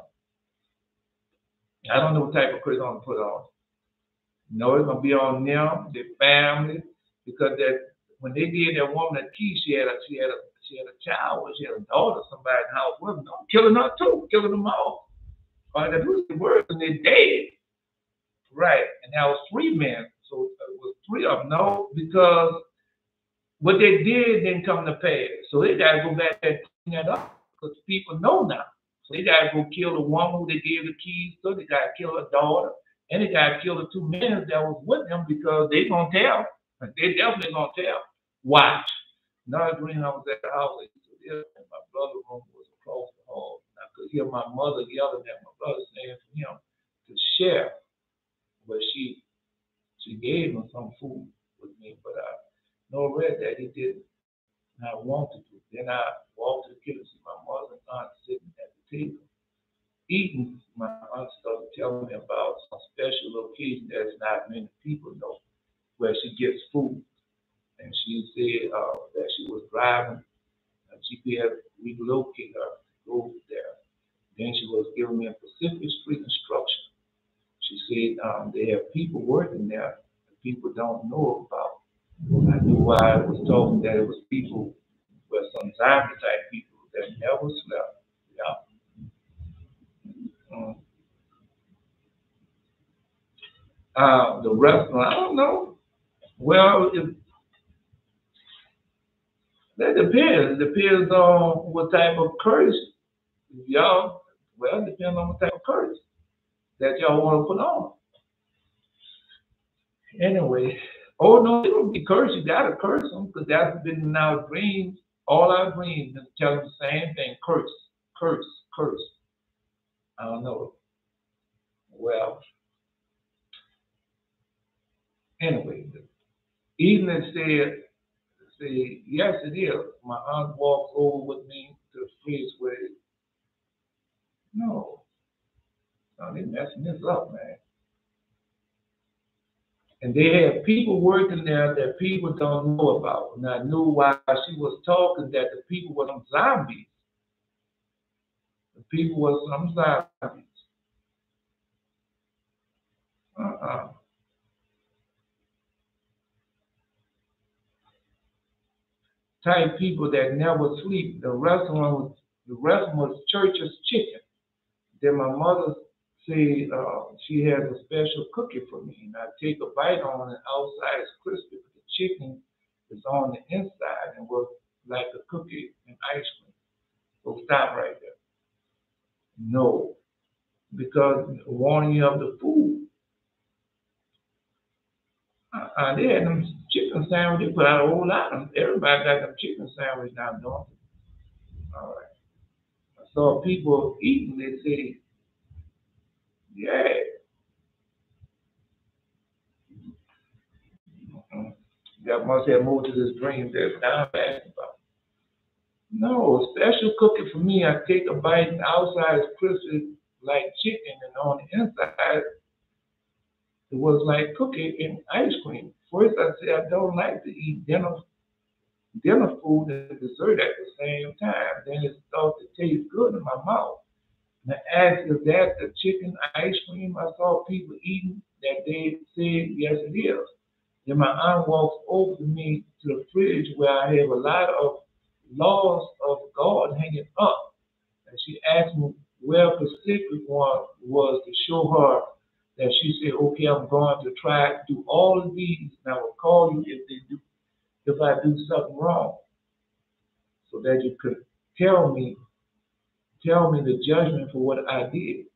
I don't know what type of curtains I'm gonna put on. No, it's gonna be on them, their family, because that when they gave that woman a key, she had a child, or she had a daughter, somebody in the house with them. I'm killing her too, killing them all. All they do is the words and they're dead. Right. And that was 3 men. So it was 3 of them. No, because what they did didn't come to pass. So they gotta go back and clean that up. Because people know now. So they gotta go kill the woman who they gave the keys to, they gotta kill her daughter, and they gotta kill the 2 men that was with them because they gonna tell. They definitely gonna tell. Watch. Another dream I was at the house and my brother's room was across the hall. And I could hear my mother yelling at my brother saying for him to share. But she gave him some food with me, but I no read that he didn't. And I wanted to. Then I walked to the kitchen, see my mother and aunt sitting at the table eating. My aunt started telling me about some special location that's not many people know where she gets food. And she said that she was driving and GPS relocate her to go there. Then she was giving me a Pacific Street instruction. She said they have people working there that people don't know about. I knew why I was talking that it was people, well, some zombie type people that never slept. Yeah. Mm. The restaurant, I don't know. Well, that depends. It depends on what type of curse y'all. Well, it depends on what type of curse that y'all want to put on. Anyway, oh no, it don't be cursed. You gotta curse them because that's been in our dreams. All our dreams and tell them the same thing: curse, curse, curse. I don't know. Well, anyway, even it said, yes, it is. My aunt walks over with me to the fridge where, no, no, they messing this up, man. And they had people working there that people don't know about. And I knew why she was talking that the people were some zombies. The people were some zombies. Uh-uh. Type people that never sleep. The rest was church's chicken. Then my mother said she has a special cookie for me, and I take a bite on it. Outside is crispy, but the chicken is on the inside and was like a cookie and ice cream. So stop right there. No, because warning you of the food. They had them chicken sandwich. They put out a whole lot of them. Everybody got them chicken sandwich now, don't they? All right. I saw people eating. They say, "Yeah, That must have Moses' dreams that I'm asking about. No, special cooking for me. I take a bite and the outside is crispy like chicken, and on the inside it was like cookie and ice cream. First, I said I don't like to eat dinner food and dessert at the same time. Then it started to taste good in my mouth. And I asked, is that the chicken ice cream I saw people eating? That they said, yes, it is. Then my aunt walks over to me to the fridge where I have a lot of laws of God hanging up. And she asked me where Pacific one was to show her that she said, okay, I'm going to try to do all of these, and I will call you if I do something wrong, so that you could tell me the judgment for what I did.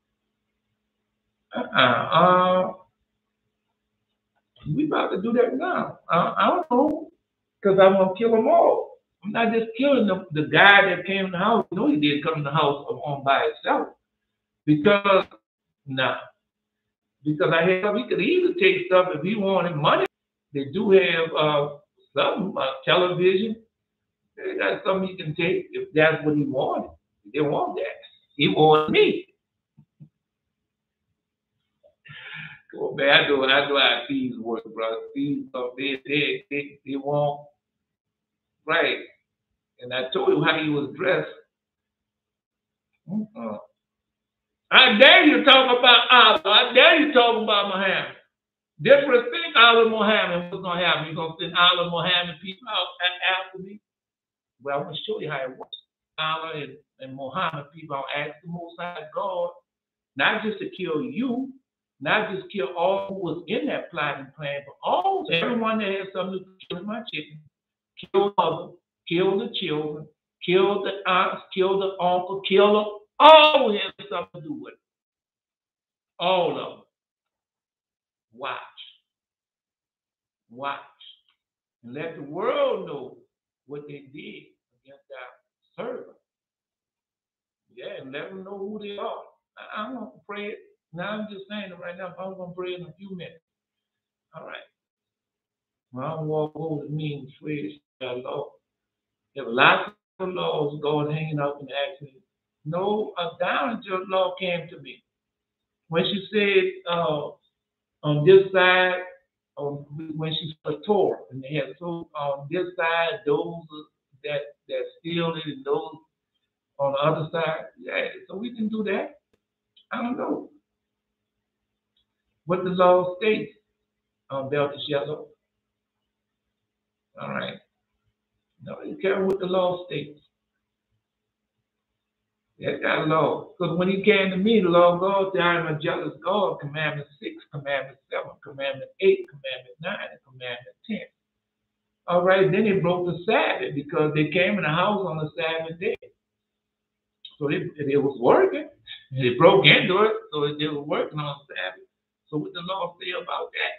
We about to do that now. I don't know, because I'm going to kill them all. I'm not just killing the guy that came in the house. No, he did come in the house on by himself. Because I have, he could easily take stuff if he wanted money. They do have some television. They got something he can take if that's what he wanted. He didn't want that. He wanted me. Come on, man, I know how thieves work, bro. Thieves, they want, right. And I told him how he was dressed. I dare you talk about Allah. I dare you talk about Muhammad. Different thing Allah Muhammad was going to happen. You're going to send Allah Muhammad people out after me? Well, I'm going to show you how it works. Allah and Muhammad people ask the Most High God, not just to kill you, not just kill all who was in that plotting plan, but everyone that has something to kill my chicken, kill the mother, kill the children, kill the aunts, kill the uncle, kill them, all who have something to do with it. All of them. Watch. And let the world know what they did against our servant. Yeah, and let them know who they are. I'm going to pray it. Now I'm just saying it right now. I'm going to pray in a few minutes. All right. Well, I'm going to walk over to me and pray our Lord. There were lots of laws going hanging up and asking. No, a dowager law came to me. When she said on this side, when she said Torah, and they had so on this side, those that steal it, and those on the other side. Yeah, so we can do that. I don't know what the law states on Belteshazzar. All right. No, you care what the law states. That got a law. Because when he came to me, the law of God said, I am a jealous God. Commandment 6, Commandment 7, Commandment 8, Commandment 9, and Commandment 10. All right, then they broke the Sabbath because they came in the house on the Sabbath day. So it was working. They broke into it, so they were working on the Sabbath. So what the law say about that?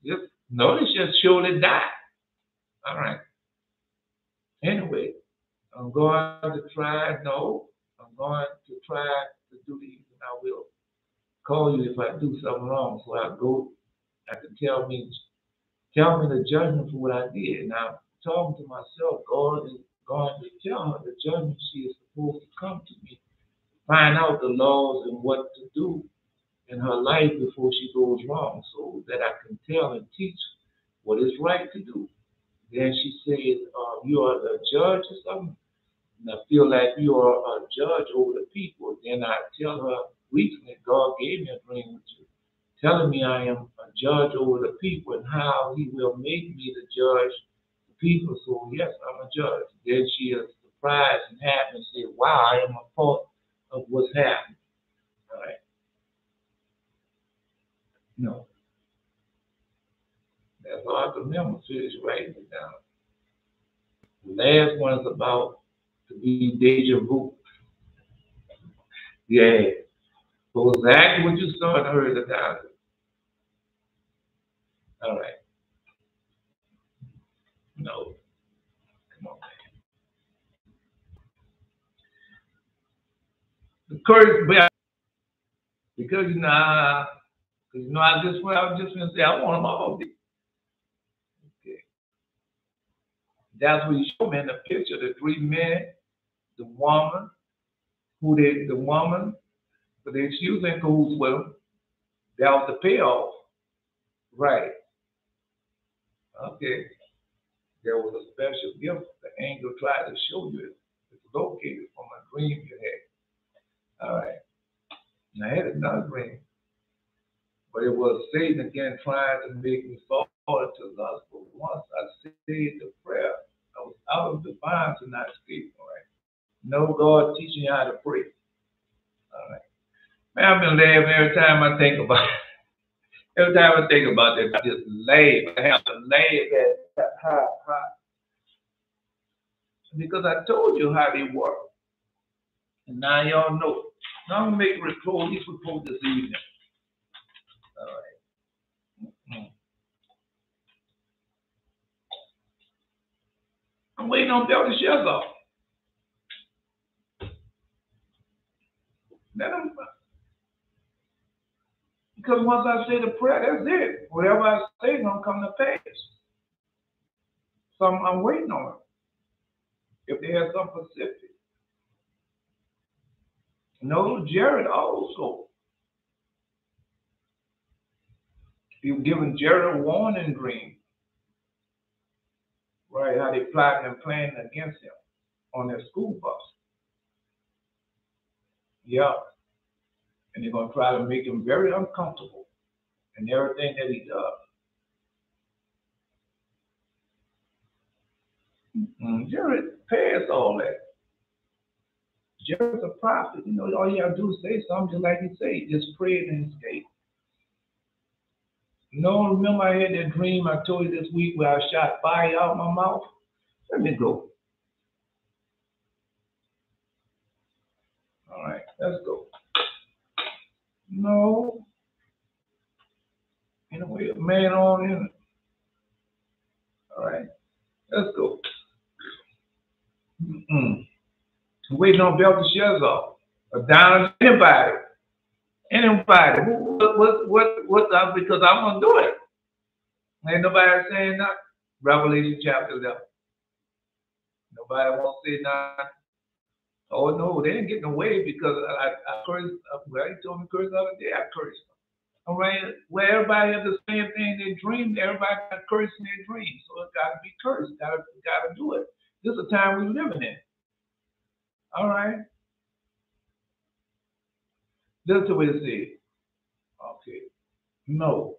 Just notice, just surely die. All right. Anyway, I'm going to try to do these, and I will call you if I do something wrong. So I can tell me the judgment for what I did. Now, talking to myself, God is going to tell her the judgment she is supposed to come to me, find out the laws and what to do in her life before she goes wrong, so that I can tell and teach what is right to do. Then she says, you are the judge or something? And I feel like you are a judge over the people. Then I tell her recently, God gave me a dream with you, telling me I am a judge over the people and how he will make me the judge the people. So yes, I'm a judge. Then she is surprised and happy and said, wow, I am a part of what's happening. All right. No. That's all I can remember. Finish writing it down. The last one is about to be deja vu. Yeah. So exactly what you saw and heard about it. All right. No. Come on. The curse, because I was just going to say, I want them all. That's what he showed me in the picture. The three men, the woman, the woman, but she was in cahoots with him. That was the payoff. Right. Okay. There was a special gift the angel tried to show you. It's located from a dream you had. All right. And I had another dream. But it was Satan again trying to make me fall into lust. But once I said the prayer, I was out of the bonds and not escape. All right. No God teaching you how to pray. All right. Man, I've been laughing every time I think about it. Every time I think about it, I just laugh. I have to laugh at how. Because I told you how they work. And now y'all know. Now I'm going to make these reports this evening. All right. Mm-hmm. I'm waiting on Bill to shut off. Because once I say the prayer, that's it. Whatever I say is going to come to pass. So I'm waiting on it. If they have something specific. No, Jared also. He was giving Jared a warning dream. Right, how they plotting and planning against him on their school bus. Yeah. And they're going to try to make him very uncomfortable in everything that he does. Jared passed all that. Jared's a prophet. You know, all you have to do is say something just like he said. Just pray and escape. No, remember I had that dream I told you this week where I shot fire out my mouth? Let me go. All right, let's go. No. Anyway, a man on in it. All right, let's go. Waiting on Belteshazzar. Down anybody. Anybody. What, because I'm going to do it. Ain't nobody saying nothing. Revelation chapter 11. Nobody won't say nothing. Oh, no, they ain't getting away because I cursed. Well, he told me curse the other day. I cursed them. All right? Where everybody has the same thing they dream, everybody got cursed in their dreams. So it's got to be cursed. Got to do it. This is the time we're living in. All right? That's the way to say it. Okay. No.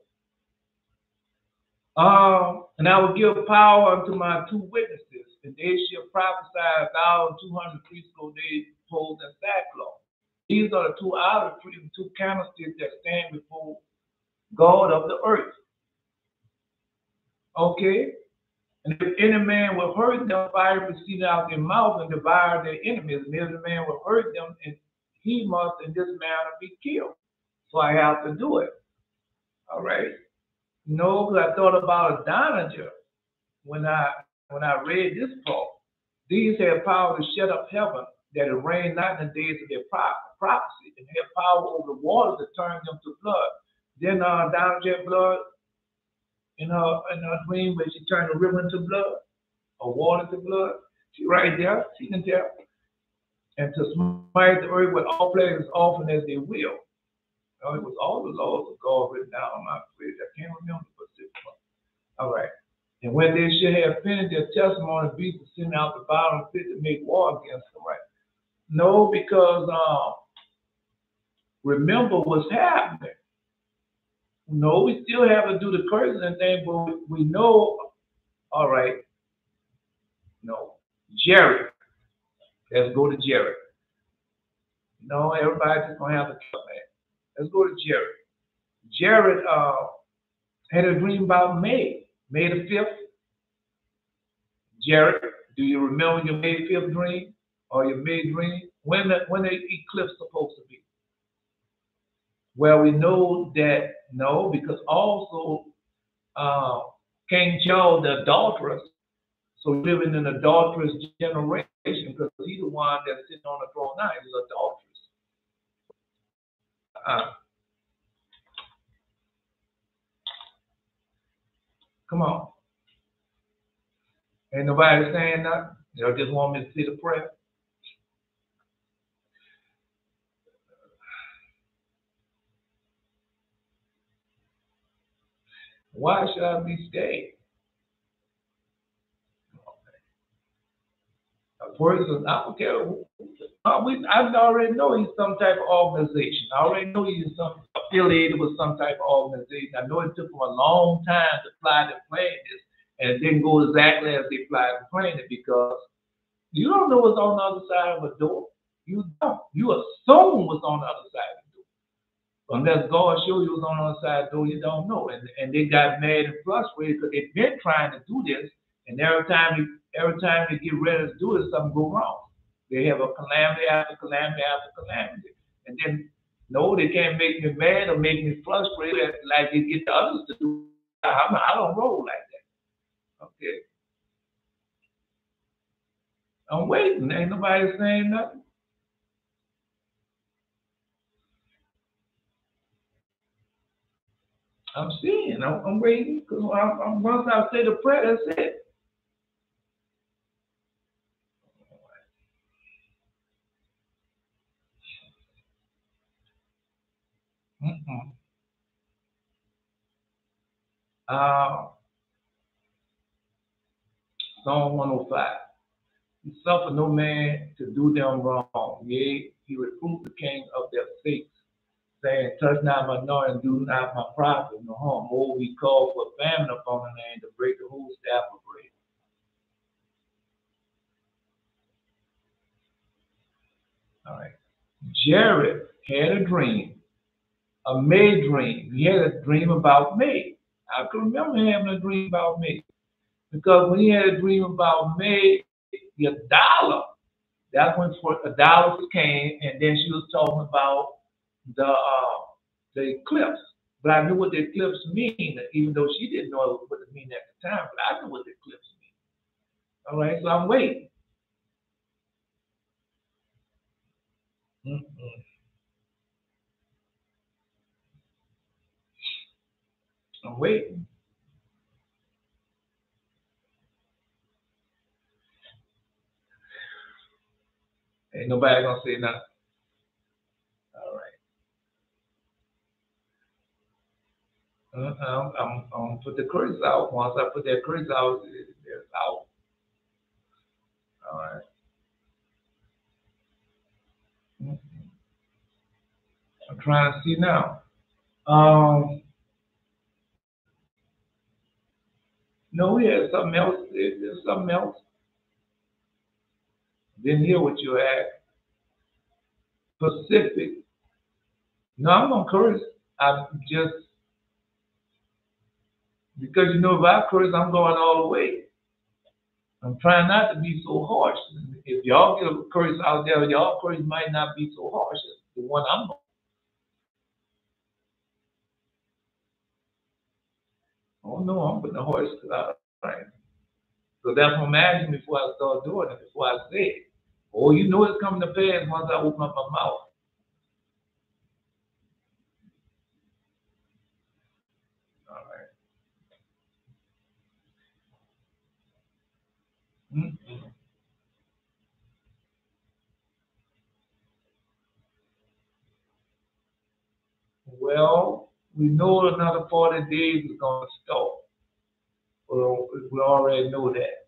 And I will give power unto my two witnesses, and they shall prophesy 1,200 preschool days poles and sackcloth. These are the two outer trees, two candlesticks that stand before God of the earth. Okay? And if any man will hurt them, fire proceed out of their mouth and devour their enemies. And if any man will hurt them, and he must in this manner be killed. So I have to do it. All right? No, because I thought about Adonijah when I read this part. These have power to shut up heaven, that it rain not in the days of their prophecy, and have power over the waters to turn them to blood. Then Adonijah blood in her dream where she turned the river into blood, or water to blood. She right there, she can tell. And to smite the earth with all plagues as often as they will. No, it was all the laws of God written down on my fridge. I can't remember the specific one. All right. And when they should have finished their testimony, beast to send out the bottom pit to make war against them, right? No, because remember what's happening. No, we still have to do the curses and things, but we know, all right. No. Jared. Let's go to Jared. No, everybody's just going to have a cut, man. Let's go to Jared. Jared had a dream about May the 5th. Jared, do you remember your May 5th dream or your May dream? When the eclipse supposed to be? Well, we know that no, because also King Joe, the adulteress, so living in an adulterous generation, because he's the one that's sitting on the throne now, he's adulterous. Come on. Ain't nobody saying nothing. Y'all just want me to see the prayer. Why should I be scared? A person, I don't care. I already know he's some type of organization. I already know he's some affiliated with some type of organization. I know it took him a long time to fly and plan this, and it didn't go exactly as they planned and planned it because you don't know what's on the other side of a door. You don't. You assume what's on the other side of the door. Unless God shows you what's on the other side of the door, you don't know. And they got mad and frustrated because they've been trying to do this, and every time they get ready to do it, something go wrong. They have a calamity after calamity after calamity. And then no, they can't make me mad or make me frustrated like they get the others to do. I don't roll like that. Okay. I'm waiting. Ain't nobody saying nothing. I'm seeing. I'm waiting because once I say the prayer, that's it. Mm-mm. Uh, Psalm 105. He suffered no man to do them wrong. Yea, he reproved the king of their sakes, saying, touch not my anointing and do not my prophet no harm. Oh, we call for famine upon the land to break the whole staff of bread. All right. Jared had a dream, a May dream. He had a dream about May. I can remember having a dream about May. Because when he had a dream about May, the dollar, that's when a dollar came, and then she was talking about the uh, the eclipse. But I knew what the eclipse mean, even though she didn't know what it mean at the time. But I knew what the eclipse mean. All right, so I'm waiting. Mm-mm. I'm waiting. Ain't nobody gonna say nothing. All right. I'm gonna put the curse out. Once I put that curse out, it's out. All right. Mm. I'm trying to see now. No, we had something else. There's something else. Didn't hear what you had. Pacific. No, I'm gonna curse. I'm just because if I curse, I'm going all the way. I'm trying not to be so harsh. If y'all get a curse out there, y'all curse might not be so harsh as the one I'm going. Oh no, I'm putting the horse out. Right. So that's what I'm asking before I start doing it, before I say it. Oh, you know it's coming to pass once I open up my mouth. All right. Mm-mm. Well, we know another 40 days is going to start. Well, we already know that.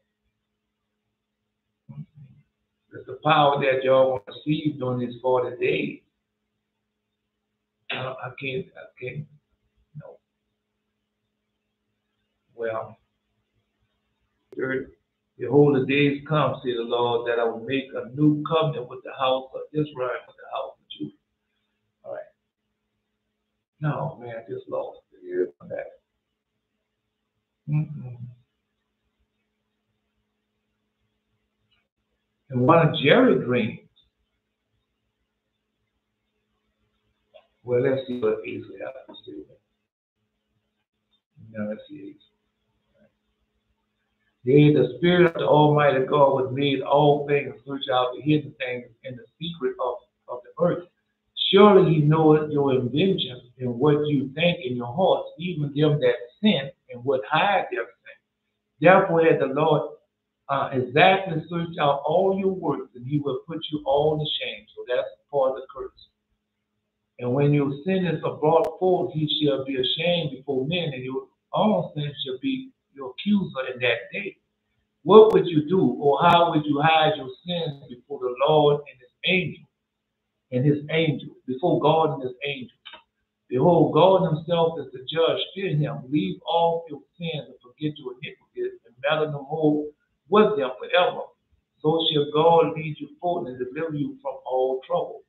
It's the power that y'all want to receive during these 40 days. I can't, no. Well, behold, the days come, say the Lord, that I will make a new covenant with the house of Israel and with the house of Judah. All right. No, man, I just lost it. Here's that. Mm-mm. And one of Jerry's dreams, well, let's see what Asa has to say. Now, let's see. Yea, the Spirit of the Almighty God was made all things, search out the hidden things in the secret of the earth. Surely he knoweth your inventions and what you think in your hearts, even them that sin and would hide their sin. Therefore had the Lord exactly search out all your works, and he will put you all to shame. So that's part of the curse. And when your sins are brought forth, he shall be ashamed before men, and your own sin shall be your accuser in that day. What would you do, or how would you hide your sins before the Lord and his angel, before God and his angel? Behold, God himself is the judge. Fear him. Leave all your sins and forget your iniquities, and meddle no more with them forever. So shall God lead you forth and deliver you from all trouble.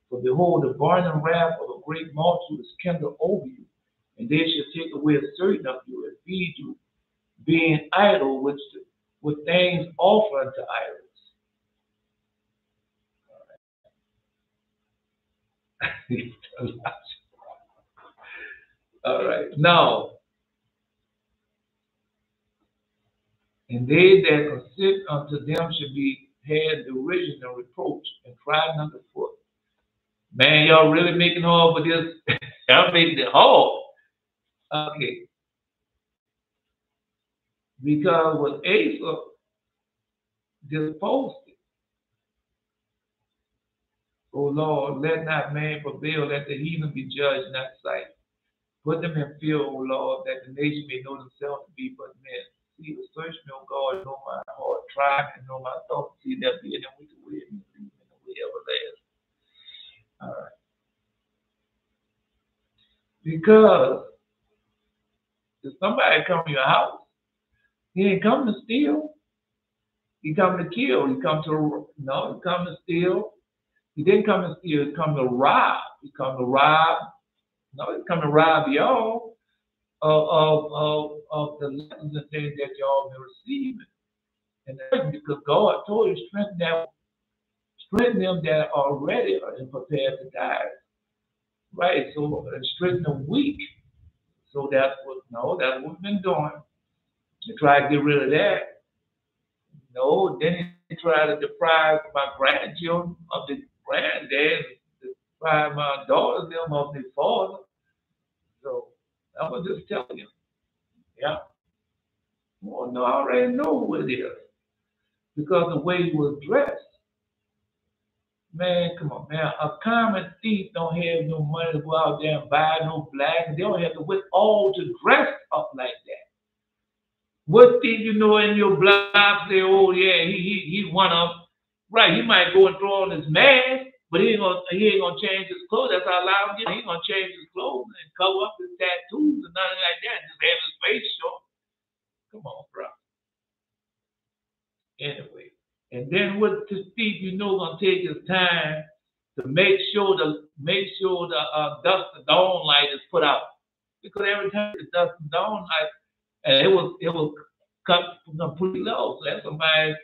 For behold, the burning wrath of a great multitude is kindled over you, and they shall take away a certain of you and feed you, being idle with things offered to idols. All right. Now, and they that consent unto them should be had derision and reproach and trodden underfoot. Man, y'all really making hard for this. Y'all making it hard. Okay. Because what Asa disposed it, O Lord, let not man prevail, let the heathen be judged in thy sight. Put them in fear, O Lord, that the nation may know themselves to be but men. See, search me, O God, know my heart, try me, and know my thoughts. See, there be in them wicked way, and lead me in the way everlasting. All right. Because if somebody come to your house, he ain't come to steal. He come to kill. He come to steal. He didn't come to steal. He come to rob. He come to rob. No, he come to rob y'all of the lessons and things that y'all been receiving. And that's because God told you strengthen them that are ready and prepared to die. Right. So strengthen the weak. So that's what we've been doing. To try to get rid of that. No, then he tried to deprive my grandchildren of the granddad, deprive my daughters them of their father. So I was just telling you. Yeah. Well, no, I already know who it is. Because the way he was dressed. Man, come on, man. A common thief don't have no money to go out there and buy no black. They don't have to wait all to dress up like that. What did you know in your block say, oh yeah, he one of them. Right, he might go and throw on his mask, but he ain't gonna change his clothes. That's how loud he ain't gonna change his clothes and cover up his tattoos and nothing like that. Just have his face show. Come on, bro. Anyway. And then what the thief gonna take his time to make sure the dusk and dawn light is put out. Because every time the dusk and dawn light, and it was cut completely off. So that somebody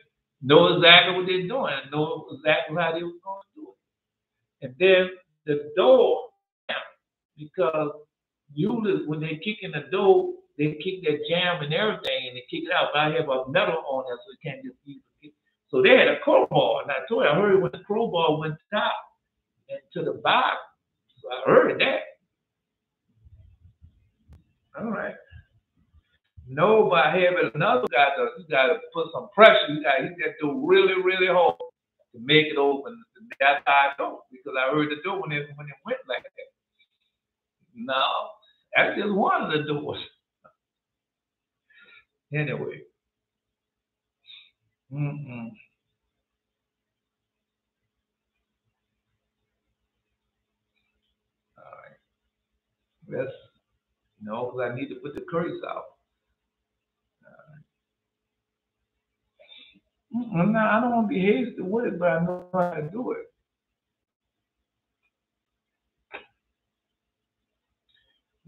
know exactly what they're doing, know exactly how they was going to do it. And then the door, because usually when they kick in the door, they kick that jam and everything, and they kick it out. But I have a metal on there, so it can't just easily kick. So they had a crowbar, and I told you, I heard when the crowbar went top and to the bottom. So I heard that. All right. No, by having another guy, you got to put some pressure. You got to hit that door really, really hard to make it open. That's how I know, because I heard the door when it went like that. No, that's just one of the doors. Anyway. Mm-mm. All right. Let's, because I need to put the curse out. No, I don't want to be hasty with it, but I know how to do it.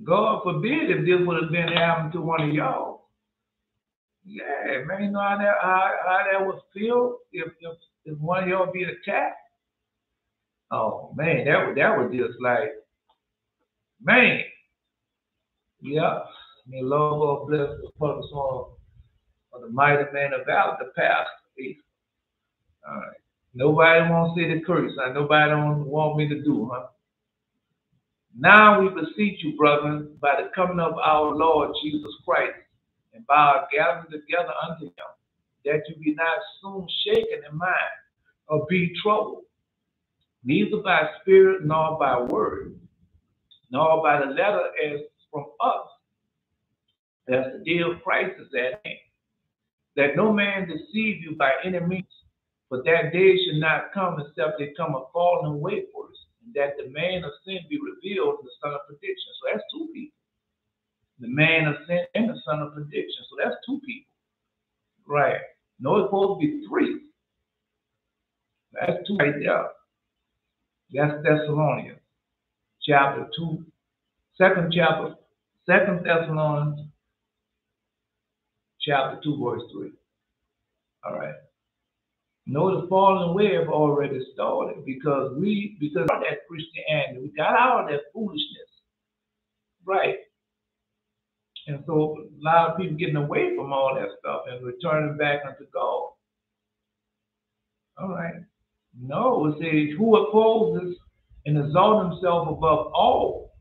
God forbid if this would have been happening to one of y'all. Yeah, man, you know how that would feel if one of y'all be attacked. Oh man, that was just like, man, yeah. May Lord bless the purpose of the mighty man of valor, the pastor. All right. Nobody wants to say the curse. Nobody don't want me to do, huh? Now we beseech you, brethren, by the coming of our Lord Jesus Christ, and by our gathering together unto him, that you be not soon shaken in mind, or be troubled, neither by spirit nor by word, nor by the letter as from us, as the day of Christ is at hand. That no man deceive you by any means, for that day should not come except they come a falling away first, and that the man of sin be revealed, the son of perdition. So that's two people. The man of sin and the son of perdition. So that's two people. Right. No, it's supposed to be three. That's two right there. That's Thessalonians chapter 2, second chapter, 2 Thessalonians chapter 2, verse 3. All right. No, the falling away have already started because of that Christianity, we got out of that foolishness. Right. And so a lot of people getting away from all that stuff and returning back unto God. All right. No, it says, who opposes and exalt himself above all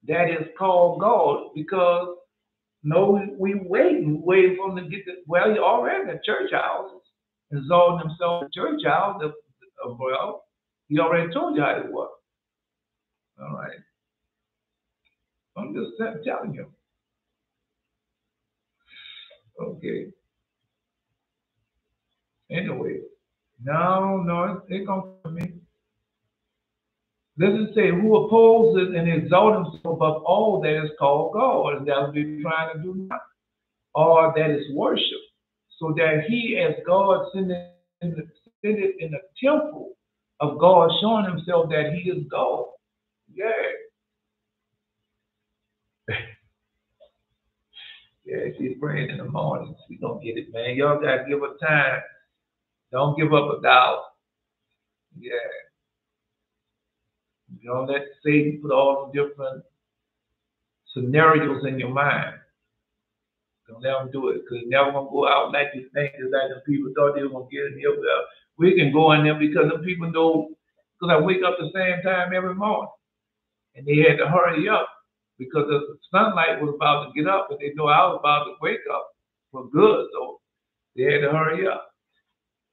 that is called God, because no, we waiting for them to get well, you're already in the church houses, exalting himself in the church house. Well, he already told you how it was. All right. I'm just telling you. Okay. Anyway, no, it comes from me. Doesn't say who opposes and exalts himself above all that is called God, and that's what we're trying to do now, or that is worship, so that he, as God, seated in the temple of God, showing himself that he is God. Yeah. Yeah, she's praying in the morning. She gonna get it, man. Y'all gotta give her time. Don't give up a doubt. Yeah. You don't let Satan put all the different scenarios in your mind. Don't let them do it, because you're never gonna go out like you think. It's like the people thought they were gonna get in here. Well, we can go in there because the people know. Because I wake up the same time every morning, and they had to hurry up because the sunlight was about to get up, and they know I was about to wake up for good, so they had to hurry up.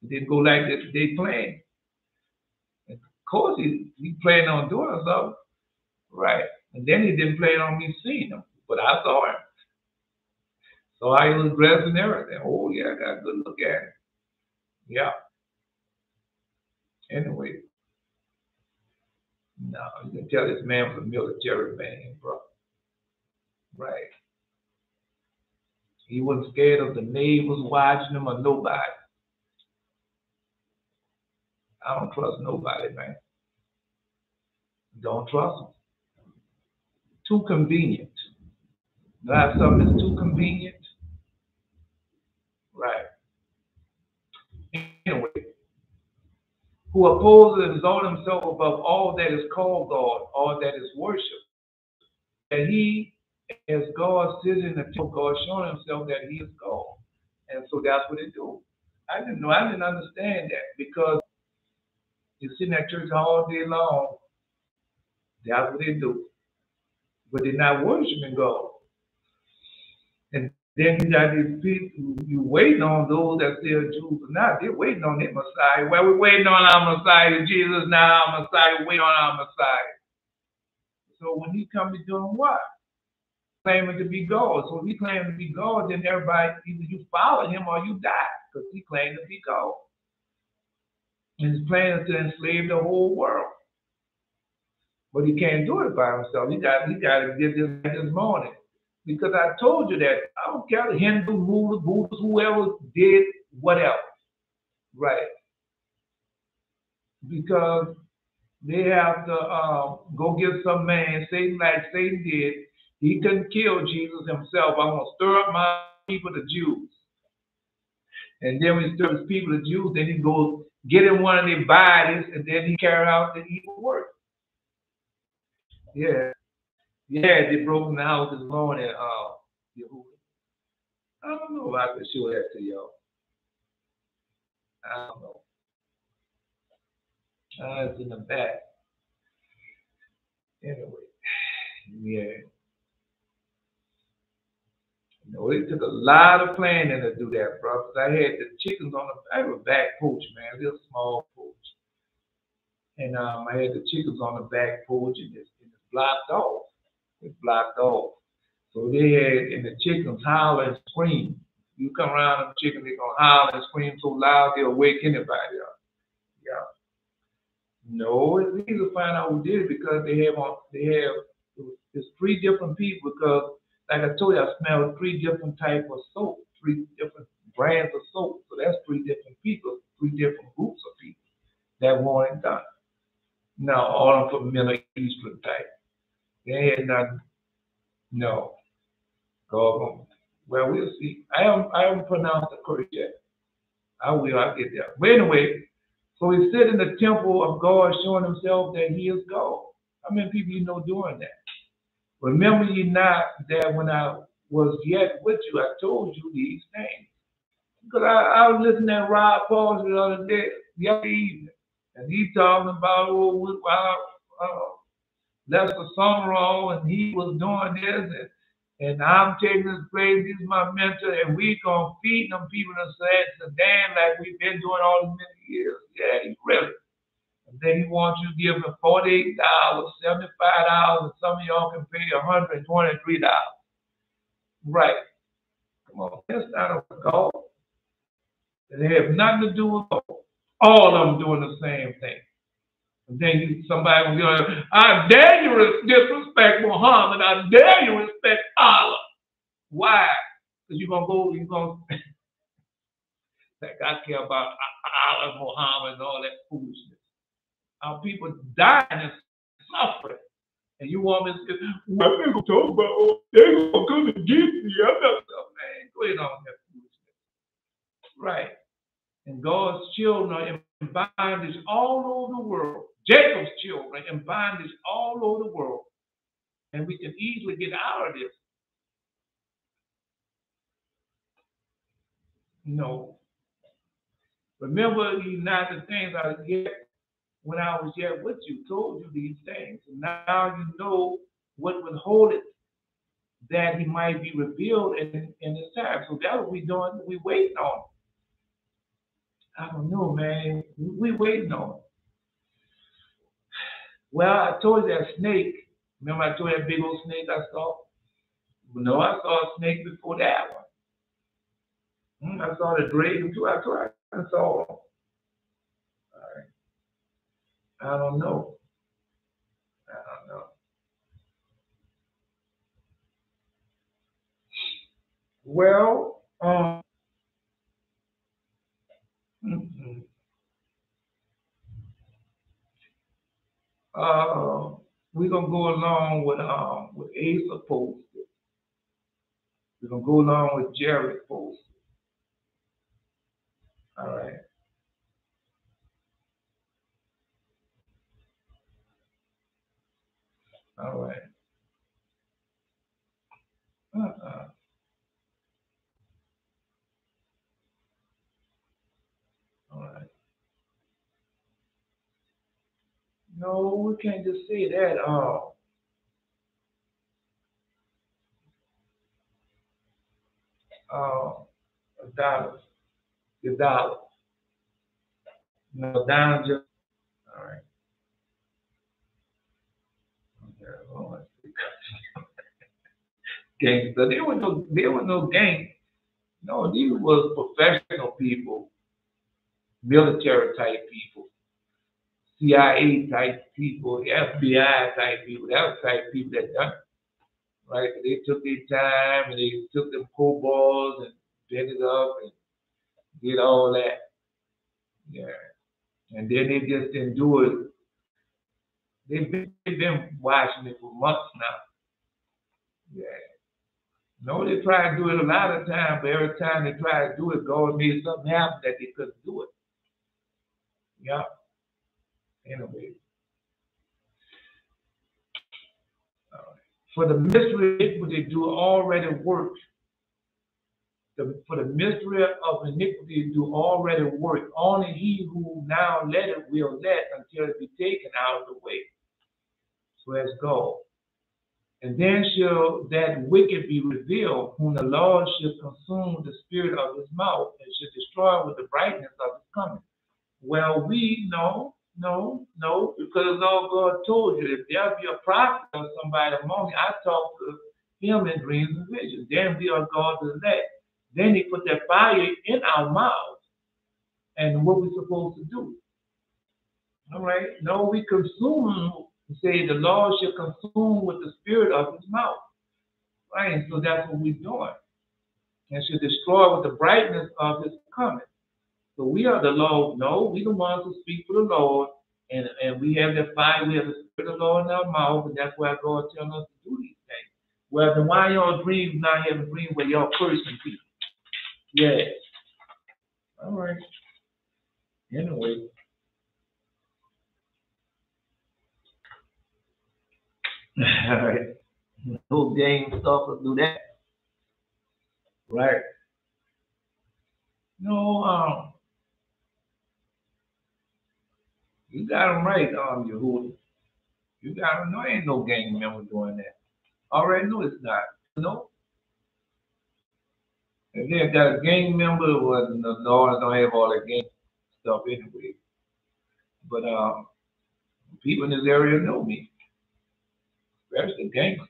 It didn't go like they planned. And of course, he planned on doing something, right? And then he didn't plan on me seeing him, but I saw him. So I was dressed and everything. Oh yeah, I got a good look at him. Yeah. Anyway, no, you can tell this man was a military man, bro. Right. He wasn't scared of the neighbors watching him or nobody. I don't trust nobody, man. Don't trust them. Too convenient. You have something that's too convenient. Right. Anyway, who opposes and exalts himself above all that is called God, all that is worship. And he, as God, sitting in the temple of God, showing himself that he is God. And so that's what they do. I didn't understand that, because you sit in that church all day long. That's what they do. But they're not worshiping God. And then you got these people, you waiting on those that say are Jews or not. They're waiting on their Messiah. Well, we're waiting on our Messiah. Jesus now our Messiah. Wait on our Messiah. So when he comes, he's doing what? Claiming to be God. So if he claims to be God, then everybody, either you follow him or you die, because he claimed to be God. And his plan is to enslave the whole world. But he can't do it by himself. He got to get this morning. Because I told you that I don't care the Hindu, Buddhists, whoever did whatever. Right. Because they have to go get some man, Satan, like Satan did. He couldn't kill Jesus himself. I'm going to stir up my people, the Jews. And then when he stirs people, the Jews, then he goes get in one of their bodies, and then he carry out the evil work. Yeah. Yeah, they broke in the house this morning. I don't know if I can show that to y'all. I don't know. It's in the back. Anyway, yeah. No, it took a lot of planning to do that, bro. Because I had the chickens on the, I have a back porch, man, real small porch. And I had the chickens on the back porch, and it's blocked off. It's blocked off. So they had, and the chickens holler and scream. You come around them chickens, they're going to holler and scream so loud they'll wake anybody up. Yeah. No, it's easy to find out who did it because it's three different people because, like I told you, I smelled three different types of soap, three different brands of soap. So that's three different people, three different groups of people that want it done. Now, all of them from Middle Eastern type. They had nothing. No. Go home. Well, we'll see. I haven't pronounced the curse yet. I will. I'll get there. But anyway, so he sit in the temple of God, showing himself that he is God. How many people you know doing that? Remember ye not that when I was yet with you, I told you these things. Because I was listening to Rob Paul the other day, the other evening, and he talking about Lester Summerall, and he was doing this, and I'm taking this praise. This is my mentor, and we gonna feed them people in Sudan like we've been doing all these many years. Yeah, he really. And then he wants you to give him $48, $75, and some of y'all can pay $123. Right. Come on, that's not a God. They have nothing to do with God. All of them doing the same thing. And then somebody will be like, I dare you disrespect Muhammad. I dare you respect Allah. Why? Because you're going to like, I care about Allah, Muhammad, and all that foolishness. Our people dying and suffering. And you want me to say, well, I'm going to talk about, they're going to come and get me. I'm not, man, go ahead on that foolishness. Right. And God's children are in bondage all over the world. Jacob's children in bondage all over the world. And we can easily get out of this. No. Remember ye not the things I yet when I was yet with you, told you these things. And now you know what would hold it, that he might be revealed in this time. So that's what we're doing. We waiting on. I don't know, man. We waiting on. Well, I told you that snake. Remember I told you that big old snake I saw? No, I saw a snake before that one. I saw the dragon too. I saw them. All right. I don't know. Well, we're gonna go along with Asa posted. We're gonna go along with Jared posted. All right. All right. All right. No, we can't just say that. $1. The dollar. No, down just. All right. Okay. Gangster. There was no gang. No, these was professional people, military type people, CIA type people, FBI type people. That was type people that done it. Right? They took their time and they took them pool balls and bent it up and did all that. Yeah. And then they just didn't do it. They've been watching it for months now. Yeah. No, they try to do it a lot of times, but every time they try to do it, God made something happen that they couldn't do it. Yeah. Anyway. For the mystery of iniquity do already work. For the mystery of iniquity do already work. Only he who now let it will let until it be taken out of the way. So let's go. And then shall that wicked be revealed, whom the Lord shall consume with the spirit of his mouth, and shall destroy with the brightness of his coming. Well, we know, no, because Lord God told you, if there be a prophet or somebody among you, I talk to him in dreams and visions. Then we are God's elect. Then he put that fire in our mouths. And what we supposed to do? All right. No, we consume, say the Lord shall consume with the spirit of his mouth. Right. And so that's what we're doing. And shall destroy with the brightness of his coming. So we are the Lord. No, we the ones who speak for the Lord. And we have that fire, we have the spirit of the Lord in our mouth, and that's why God tells us to do these things. Well, then why y'all dreams not having dreams where y'all cursing people? Yes. All right. Anyway. All right. No game stuff will do that. Right. No, you got them right, Yehuda. You got them. No, ain't no gang member doing that. Already know it's not. No. If they got a gang member, well, the Lord don't have all that gang stuff anyway. But people in this area know me. Especially gangsters.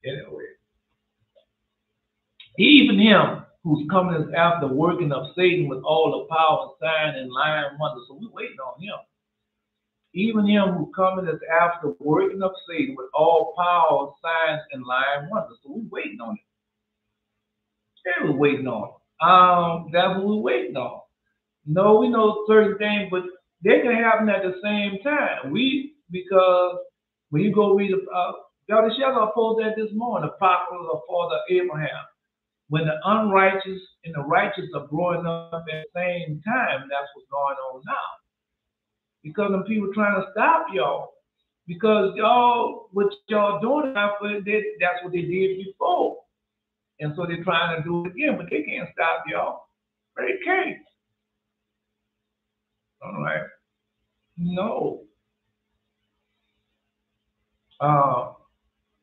Anyway. Even him who's coming is after working of Satan with all the power and sign and lying wonders. So we're waiting on him. Even him who coming is after working of Satan with all power, signs, and lying wonders. So we're waiting on it. Yeah, we're waiting on it. That's what we're waiting on. No, we know certain things, but they can happen at the same time. Because when you go read, Dr. Shella posted that this morning, the popular father Abraham. When the unrighteous and the righteous are growing up at the same time, that's what's going on now. Because them people trying to stop y'all. Because y'all, what y'all doing after that's what they did before. And so they're trying to do it again, but they can't stop y'all. They can't. All right. No.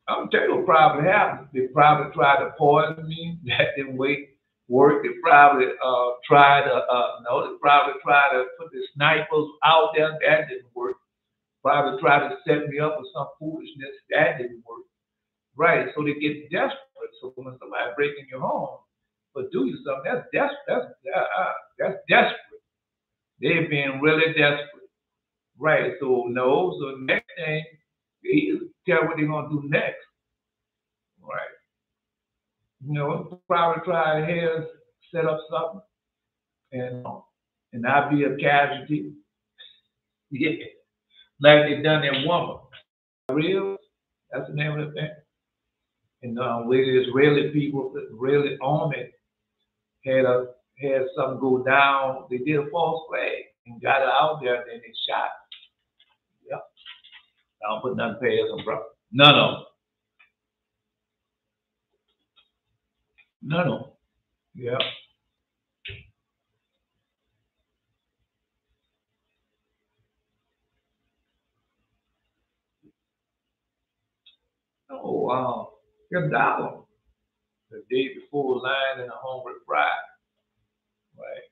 I'm telling you what probably happened. They probably tried to poison me. That didn't work. They probably tried to, they probably tried to put the snipers out there. That didn't work. Probably tried to set me up with some foolishness. That didn't work. Right. So they get desperate. So when somebody breaks in your home but do you something, that's desperate. That's desperate. They're being really desperate. Right. So no. So next thing, you tell what they're gonna do next. Right. Probably try to set up something and not be a casualty. Yeah. Like they done that woman. Real, that's the name of the thing. And where the Israeli people, the Israeli army had something go down. They did a false flag and got it out there, and then they shot. Yep. I don't put nothing past them, bro. None of them. None of them. Yeah. Oh, wow. Your dollar. The day before, lying in a hungry bride. Right.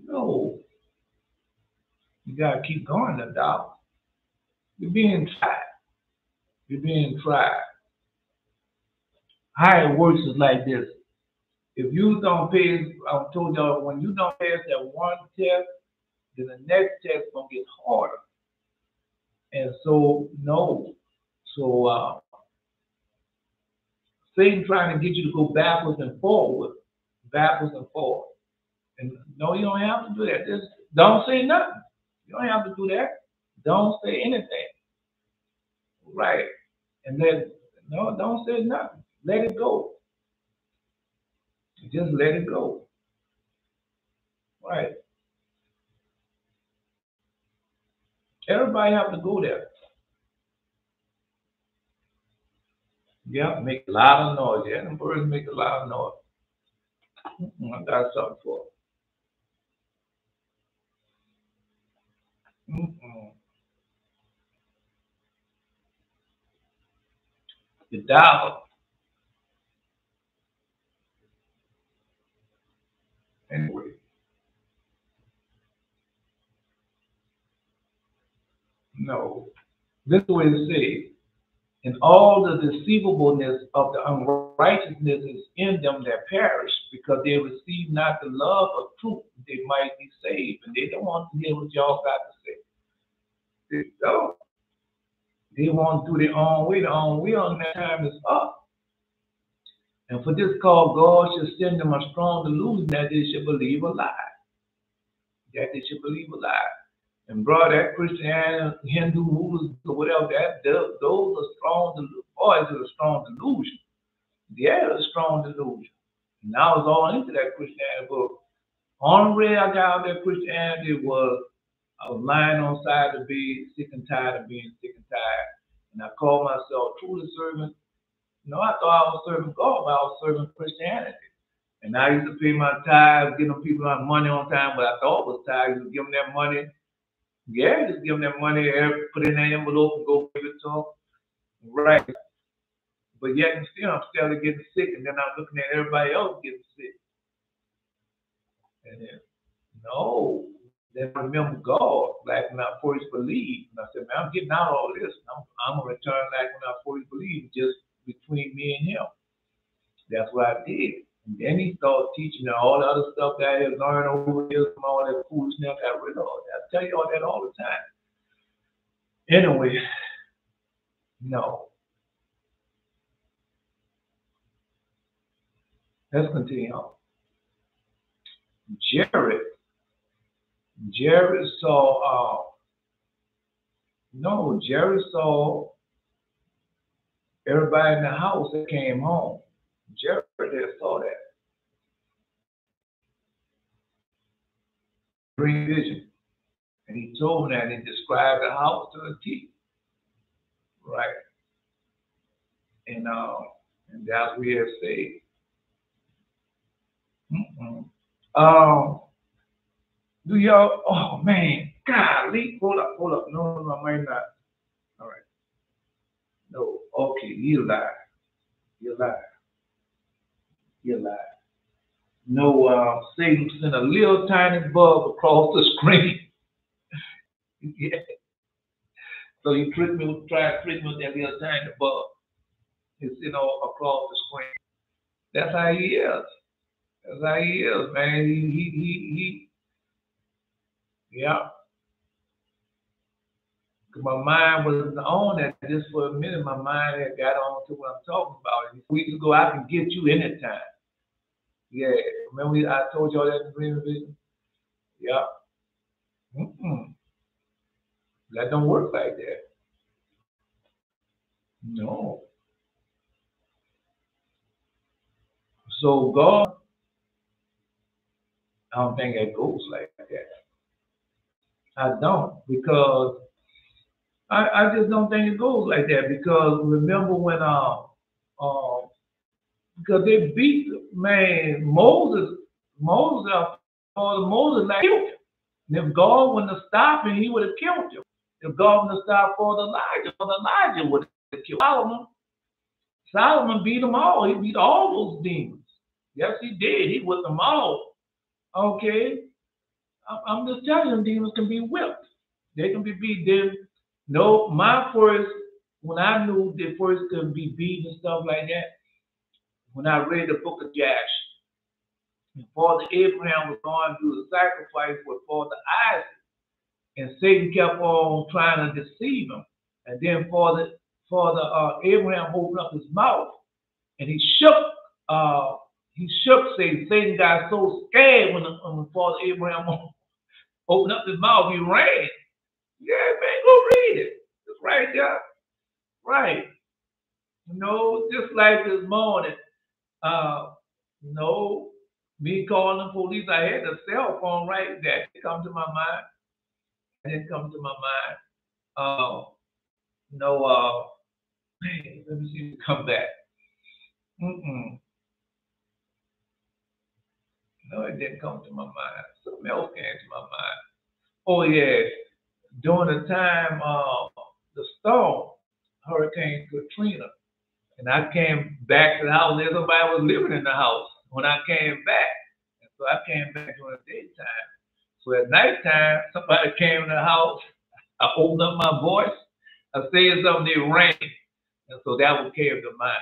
No. You gotta keep going, the dollar. You're being tried. You're being tried. How it works is like this. If you don't pay, I told y'all, when you don't pass that one test, then the next test gonna get harder. And so, no. So, Satan trying to get you to go backwards and forward, backwards and forward. And no, you don't have to do that. Just don't say nothing. You don't have to do that. Don't say anything. Right. And then, no, don't say nothing. Let it go. Just let it go. Right. Everybody have to go there. Yeah, make a lot of noise. Yeah, them birds make a lot of noise. I got something for it. Mm-mm. The devil. Anyway, no. This is what it says. And all the deceivableness of the unrighteousness is in them that perish, because they receive not the love of truth, they might be saved. And they don't want to hear what y'all got to say. They don't. They want to do their own way. Their own will, and that time is up. And for this cause, God shall send them a strong delusion that they should believe a lie. That they should believe a lie. And bro, that Christianity, Hindu rulers, or whatever, those are strong delusions. Boys are a strong delusion. Yeah, a strong delusion. And I was all into that Christianity book. Only way I got out of that Christianity was I was lying on side of the bed, sick and tired of being sick and tired. And I called myself truly serving. I thought I was serving God, but I was serving Christianity. And I used to pay my tithes, give them people my money on time, but I thought it was tithes. You give them that money. Yeah, just give them that money, put it in an envelope and go give it to them. Right. But yet and still, I'm still getting sick, and then I'm looking at everybody else getting sick. And then, no, then I remember God, like when I first believed. And I said, man, I'm getting out of all this. I'm going to return like when I first believed, just between me and him. That's what I did. And then he started teaching me all the other stuff that I had learned over the years from all that foolishness. I got rid of all that. I tell you all that all the time. Anyway, no. Let's continue on. Jared saw everybody in the house that came home. Jared there saw that. Dream vision. And he told me that, and he described the house to a T. Right. And that's where it stayed. Do y'all, oh man, golly, hold up. No, I might not. All right. No, okay, you lie. No, Satan sent a little tiny bug across the screen. Yeah. So he tried to trick me with that little tiny bug. It's, across the screen. That's how he is. That's how he is, man. He yeah. My mind was on that just for a minute. My mind had got on to what I'm talking about. Weeks ago, I can get you anytime. Yeah. Remember I told y'all that in the dream vision? Yeah. That don't work like that. No. So God, I don't think it goes like that. I don't, because I just don't think it goes like that. Because remember when because they beat Moses like killed him. And if God wouldn't have stopped him, he would have killed him. If God wouldn't have stopped for Elijah would have killed Solomon. Solomon beat them all. He beat all those demons. Yes, he did. He whipped them all. Okay. I'm just telling you, demons can be whipped. They can be beat. No, when I knew they first could be beat and stuff like that, when I read the book of Josh, and Father Abraham was going to do the sacrifice with Father Isaac, and Satan kept on trying to deceive him. And then Father Abraham opened up his mouth, and he shook Satan. Satan got so scared when Father Abraham opened up his mouth, he ran. Yeah, man, go read it. It's right there. Right. Just like this morning, me calling the police, I had a cell phone right there. It come to my mind. Man, let me see if it come back. No, it didn't come to my mind. Something else came to my mind. Oh, yeah. during the time of the storm, Hurricane Katrina. And I came back to the house. Everybody was living in the house when I came back. And so I came back during the daytime. So at nighttime, somebody came in the house. I opened up my voice. I said something, they rang. And so that would came to mind.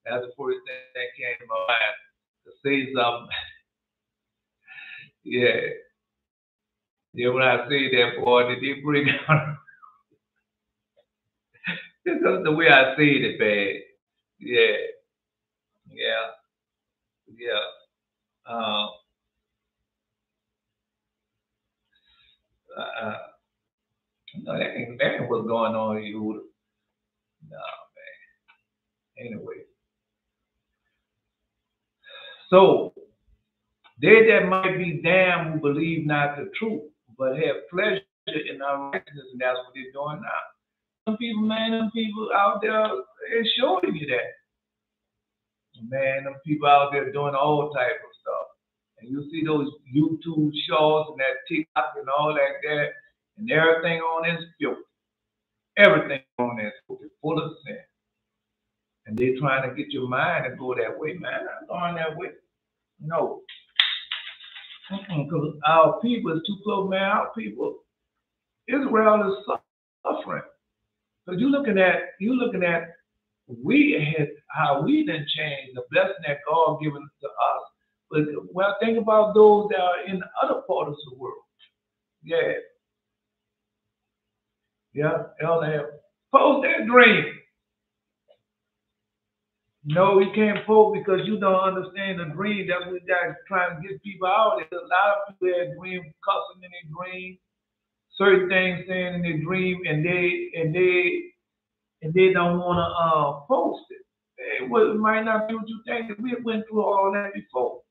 That's the first thing that came to my mind. To say something. Yeah. Yeah, when I say that, boy, did they bring out because the way I say it, bad. Yeah, yeah, yeah. Uh, no, that ain't what's going on in you. No, man. Anyway, so they that might be damned who believe not the truth, but have pleasure in unrighteousness, and that's what they're doing now. Some people, man, them people out there, they're showing you that. Man, them people out there doing all type of stuff. And you see those YouTube shorts and that TikTok and all that, and everything on this filthy. Everything on this filthy, full of sin. And they trying to get your mind to go that way, man. I'm going that way. No. Because our people is too close, man. Our people, Israel is suffering. Because you're looking at how we done changed, the blessing that God given to us. But well, think about those that are in other parts of the world. Yeah. Yeah. They'll have post their dream. No, we can't post because you don't understand the dream. That's what they're trying to get people out. There's a lot of people that dream cussing in their dream, certain things saying in their dream, and they don't want to post it. Well, it might not be what you think. We went through all that before.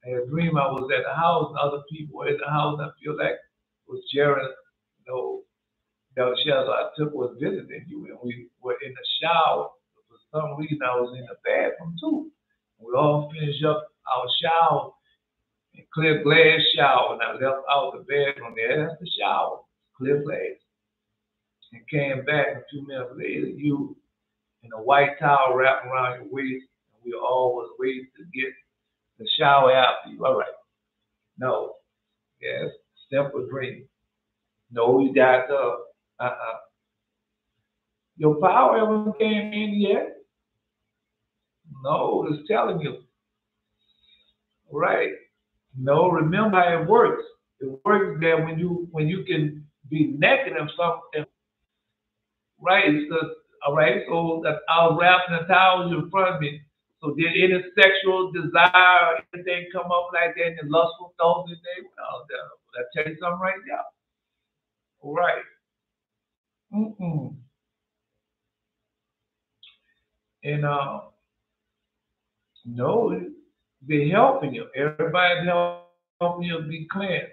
I had a dream I was at the house and other people were at the house. I feel like it was Jared, the shelter I took was visiting you, and we were in the shower. For some reason, I was in the bathroom too. We all finished up our shower, a clear glass shower, and I left out the bedroom there. That's the shower, clear glass. And came back a few minutes later, you in a white towel wrapped around your waist, and we all was waiting to get the shower after you. All right. No. Yes. Simple dream. No, you got your power haven't came in yet. No, it's telling you. Right. No, remember how it works. It works that when you can be naked of something, right? So, all right, so that I was wrapping the towel in front of me. So did any sexual desire or anything come up like that, any lustful thoughts in there? Well, I tell you something right now. All right. Mm-mm. And no, they're helping you. Everybody's helping you be cleansed.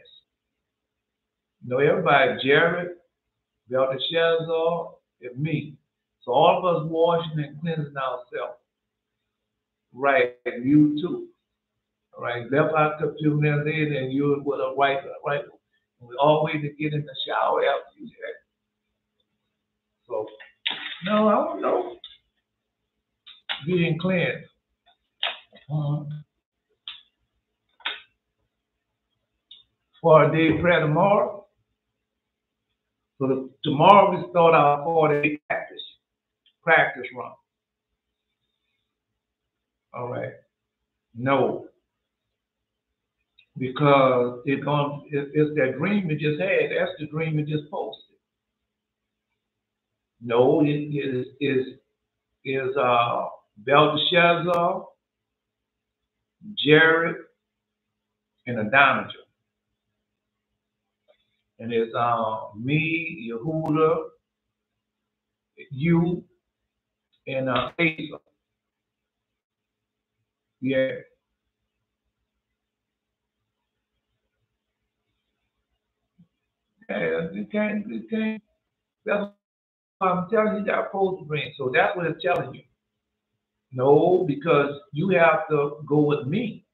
No, everybody, Jared, Belteshazzar, and me. So all of us washing and cleansing ourselves. Right, and you too. All right, left out a few minutes in and you with a right. We always to get in the shower after you that. So no, I don't know. Being cleansed. For a day prayer tomorrow. So tomorrow we start our 4-day practice run. All right. No. Because it's that dream you just had. That's the dream you just posted. No, it is Belteshazzar, Jared, and Adonijah. And it's me, Yehuda, you, and Asa. Yeah. Yeah, you can't. That's what I'm telling you, that post dream. So that's what it's telling you. No, because you have to go with me.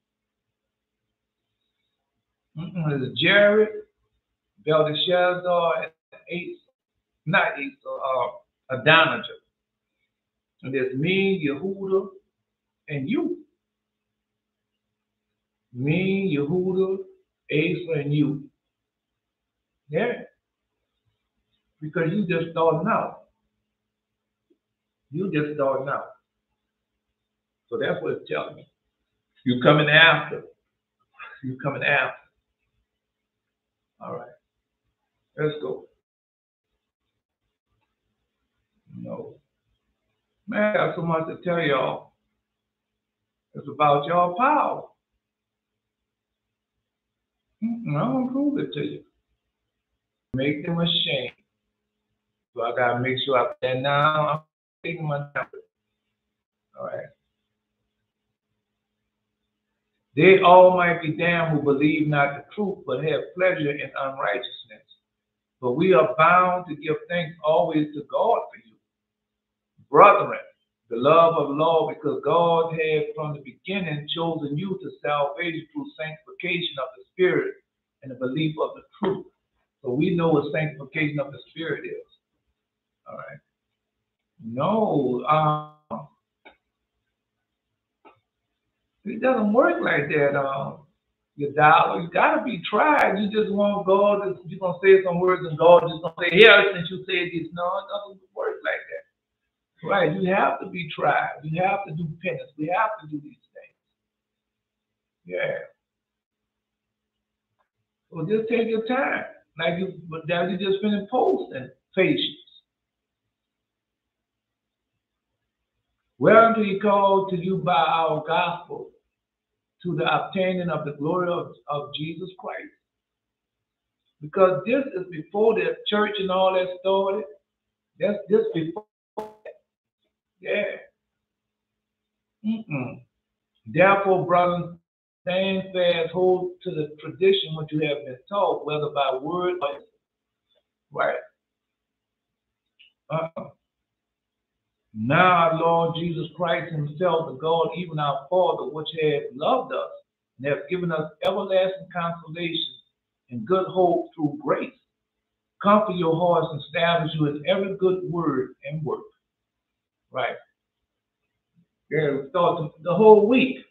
It's Jared, Belteshazzar and Ace, not Ace, Adonijah. And there's me, Yehuda, and you. Me, Yehuda, Asa, and you. Yeah. Because you just starting out. You just starting out. So that's what it's telling me. You coming after. You coming after. All right. Let's go. No. Man, I got so much to tell y'all. It's about y'all power. I'm going to prove it to you. Make them ashamed. So I got to make sure I stand now. I'm taking my time. All right. They all might be damned who believe not the truth, but have pleasure in unrighteousness. But we are bound to give thanks always to God for you, brethren, the love of the Lord, because God had from the beginning chosen you to salvation through sanctification of the Spirit and the belief of the truth. So we know what sanctification of the Spirit is. All right. No, it doesn't work like that. You gotta be tried. You just want God. You're gonna say some words, and God just gonna say, "Yeah, since you said this." No, it doesn't work like that. Right? You have to be tried. You have to do penance. We have to do these things. Yeah. Well, just take your time. Like but now you just finished posting patience. Whereunto he called to you by our gospel, to the obtaining of the glory of Jesus Christ. Because this is before the church and all that started. That's just before that. Yeah. Therefore, brothers, stand fast, hold to the tradition which you have been taught, whether by word or right. Now our Lord Jesus Christ himself, the God, even our Father, which has loved us and has given us everlasting consolation and good hope through grace, comfort your hearts and establish you in every good word and work. Right. Yeah, we start the whole week.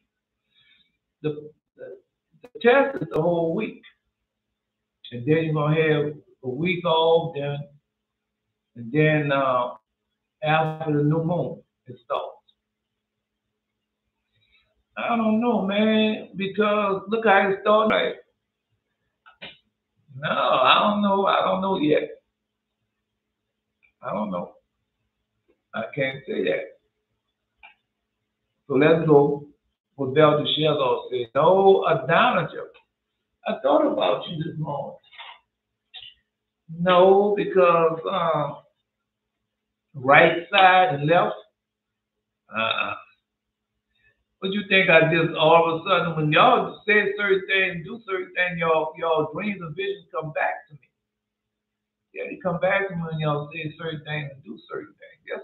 The test is the whole week. And then you're going to have a week off, and then after the new moon, it starts. I don't know, man, because look how it started. Right? No, I don't know. I don't know yet. I don't know. I can't say that. So let's go what Belteshazzar said. No, Adonijah. I thought about you this morning. No, because right side and left. What you think I just all of a sudden when y'all say certain things, do certain things, y'all dreams and visions come back to me. Yeah, they come back to me when y'all say certain things and do certain things. Yes.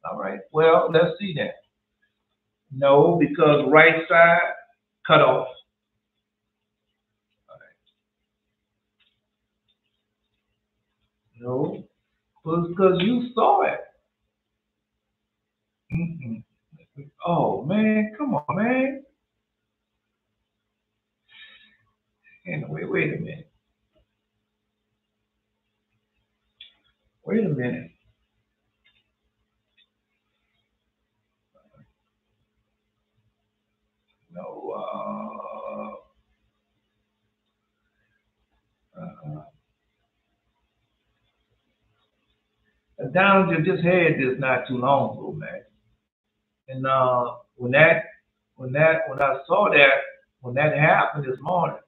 All right. Well, let's see that. No, because right side cut off. All right. No, because you saw it. Oh man, come on, man. Anyway, wait a minute. Wait a minute. No. Down just had this not too long ago, man. And when I saw that, when that happened this morning,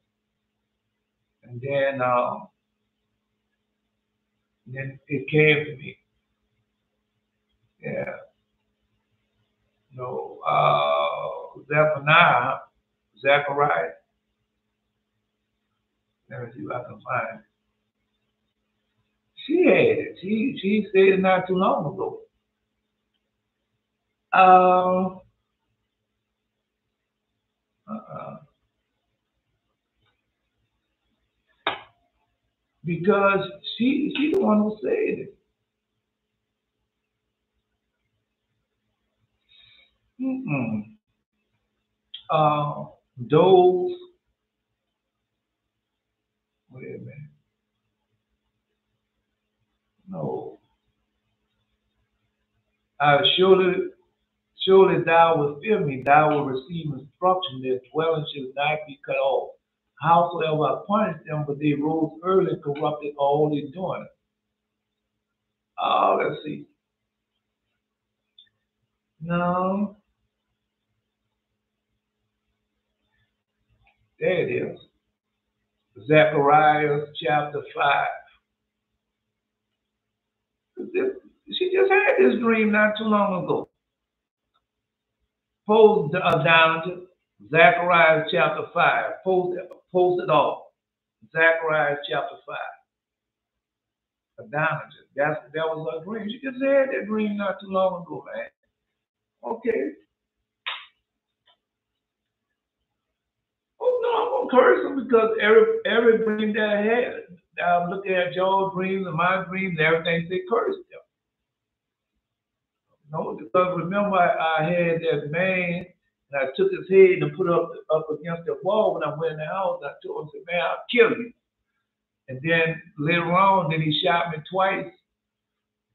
and then it came to me. Yeah. No, Zechariah. Let me see if I can find it. She had it. She said it not too long ago. Uh, uh, because she the one who said it. Mm-mm. Those, wait a minute, no. Surely thou wilt fear me, thou wilt receive instruction, their dwelling shall not be cut off. Howsoever I punished them, but they rose early and corrupted all their doing. Oh, let's see. No, there it is. Zechariah chapter 5. She just had this dream not too long ago. Post down to Zechariah chapter 5. Post it off. Zechariah chapter 5. Adonijah. That was her dream. She just had that dream not too long ago, man. Okay. Oh no, I'm gonna curse him because every dream that I had, I'm looking at y'all's dreams and my dreams, and everything say curse them. No, because remember I had that man and I took his head and put it up against the wall when I went in the house. I told him, man, I'll kill you. And then later on, then he shot me twice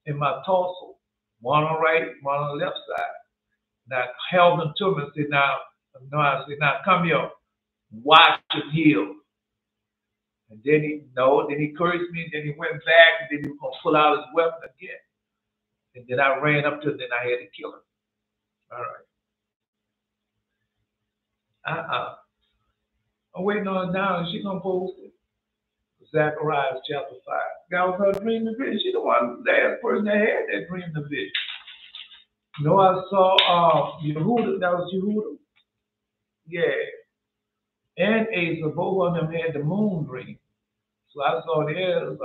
in my torso, one on the right, one on the left side. And I held him to me and said, I said, now come here, watch him heal. And then he cursed me, and then he went back, and then he was gonna pull out his weapon again. And then I ran up to him, and I had to kill him. All right. I'm waiting on her now, and she's gonna post it. Zechariah chapter 5. That was her dream and vision. She's the one, the last person that had that dream and vision. I saw Yehuda, that was Yehuda. Yeah. And Asa, both of them had the moon dream. So I saw theirs,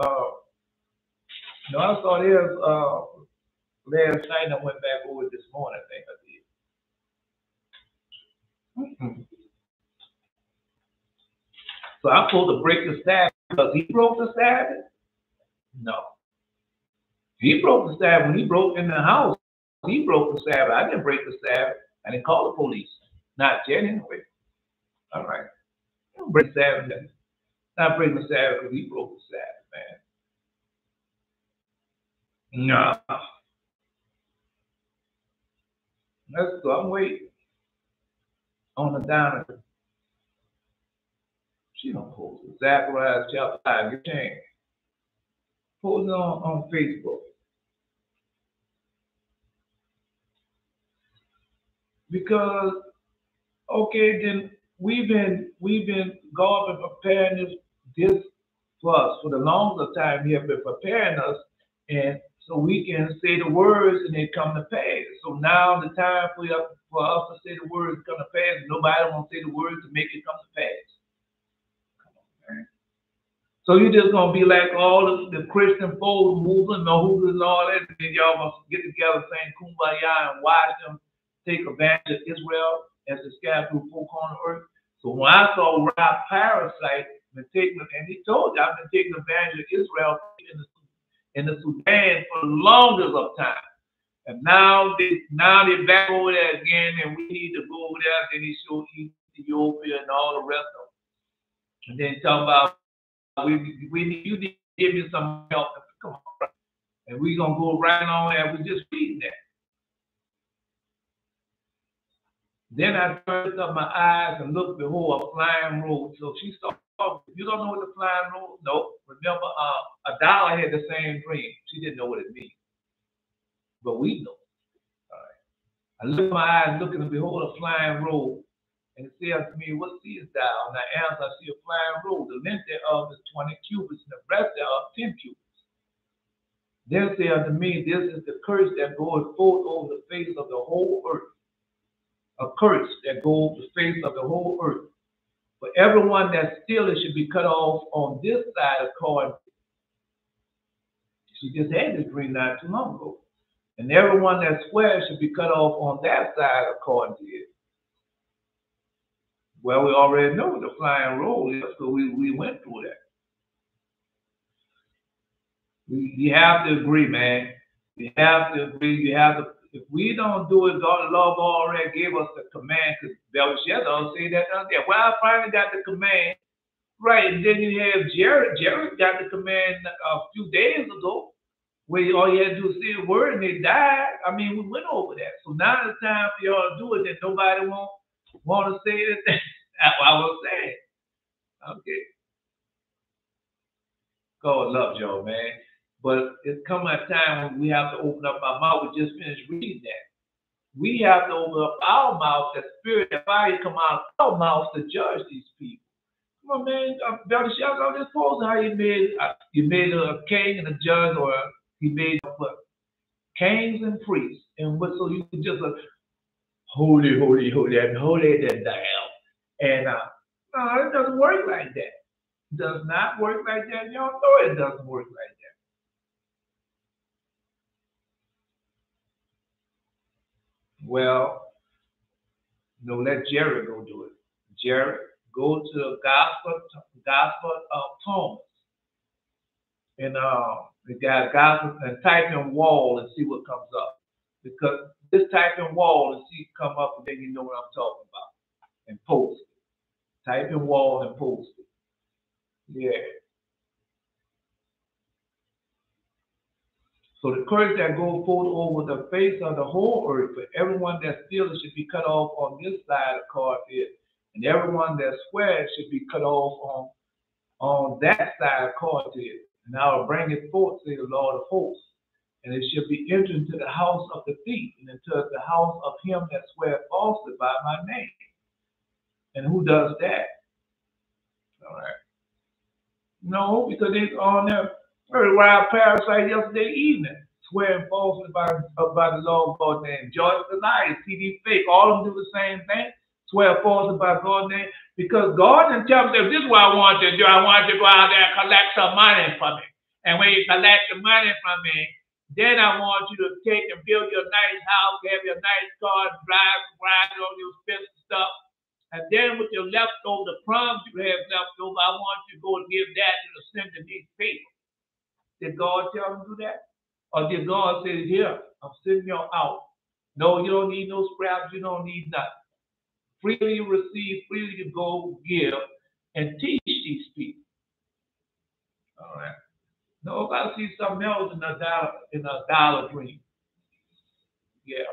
last night, and I went back over it this morning, I think I did. Mm-hmm. So I'm supposed to break the Sabbath because he broke the Sabbath? No. He broke the Sabbath when he broke in the house. He broke the Sabbath. I didn't break the Sabbath. I didn't call the police. Not yet anyway. All right. I don't break the Sabbath. Not breaking the Sabbath because he broke the Sabbath, man. No. Let's go. I'm waiting on the downer. She don't post it. Zechariah chapter 5. Get changed. Post it on Facebook. Because okay, then we've been God been preparing this for us for the longest time. He has been preparing us, and so we can say the words and they come to pass. So now the time for us to say the words come to pass. Nobody wants to say the words to make it come to pass. So you're just gonna be like all the Christian folks moving, and all that, and then y'all gonna get together saying kumbaya and watch them take advantage of Israel as the scattering folk on the earth. So when I saw Rob Parasite and he told you I've been taking advantage of Israel in the Sudan for the longest of time. And now they're back over there again, and we need to go over there. Then he showed Ethiopia and all the rest of them. And then talking about you need to give me some help. Come on, and we're gonna go right on there. We're just reading that. Then I turned up my eyes and looked, behold, a flying road. So she started. You don't know what the flying road? No. Remember, Adala had the same dream. She didn't know what it means, but we know. All right. I lift my eyes, looking, and behold, a flying road. And it said to me, what seest thou? And I answered, I see a flying road. The length thereof is 20 cubits, and the breadth thereof 10 cubits. Then said unto me, this is the curse that goeth forth over the face of the whole earth. A curse that goes over the face of the whole earth. For everyone that stealeth should be cut off on this side according. She just had this dream not too long ago. And everyone that swears should be cut off on that side according to it. Well, we already know what the flying road is, so we went through that. You have to agree, man. You have to agree. You have to. If we don't do it, God, the Lord already gave us the command. Because Belshazzar say that down there. Well, I finally got the command. Right, and then you have Jared. Jared got the command a few days ago, where all you had to do is say a word and they died. I mean, we went over that. So now it's time for y'all to do it. That nobody want to say it. That's what I was saying. Okay, God loves y'all, man. But it's come a time when we have to open up our mouth. We just finished reading that. We have to open up our mouth, that spirit, that fire come out of our mouth to judge these people. Come on, man. Belshazzar, just pose how you made a king and a judge, or he made what? Kings and priests. And what? So you can just holy, holy, holy, and holy that down. And no, it doesn't work like that. It does not work like that. Y'all know it doesn't work like that. Well, let Jared go do it. Jared, go to the gospel of Thomas, and the guy gospel and type in wall and see what comes up. Because just type in wall and see it come up, and then you know what I'm talking about. And post it. Type in wall and post it. Yeah. So the curse that goes forth over the face of the whole earth, for everyone that steals should be cut off on this side of Carthage, and everyone that swears should be cut off on that side of Carthage. And I will bring it forth, say the Lord of hosts, and it shall be entered into the house of the thief, and into the house of him that swear falsely by my name. And who does that? All right. No, because it's on there. Heard wild parasite yesterday evening, swearing falsely by the Lord God's name. Joyce the liar, CD fake, all of them do the same thing. Swear falsely by God's name. Because God didn't tell them, this is what I want you to do. I want you to go out there and collect some money from me. And when you collect the money from me, then I want you to take and build your nice house, have your nice car, drive around all your expensive stuff. And then with your leftover, the crumbs you have left over, I want you to go and give that to the sender these people. Did God tell them to do that? Or did God say, here, I'm sending you out. No, you don't need no scraps. You don't need nothing. Freely you receive, freely you go give, and teach these people. All right. No, if I see something else in a dollar dream. Yeah.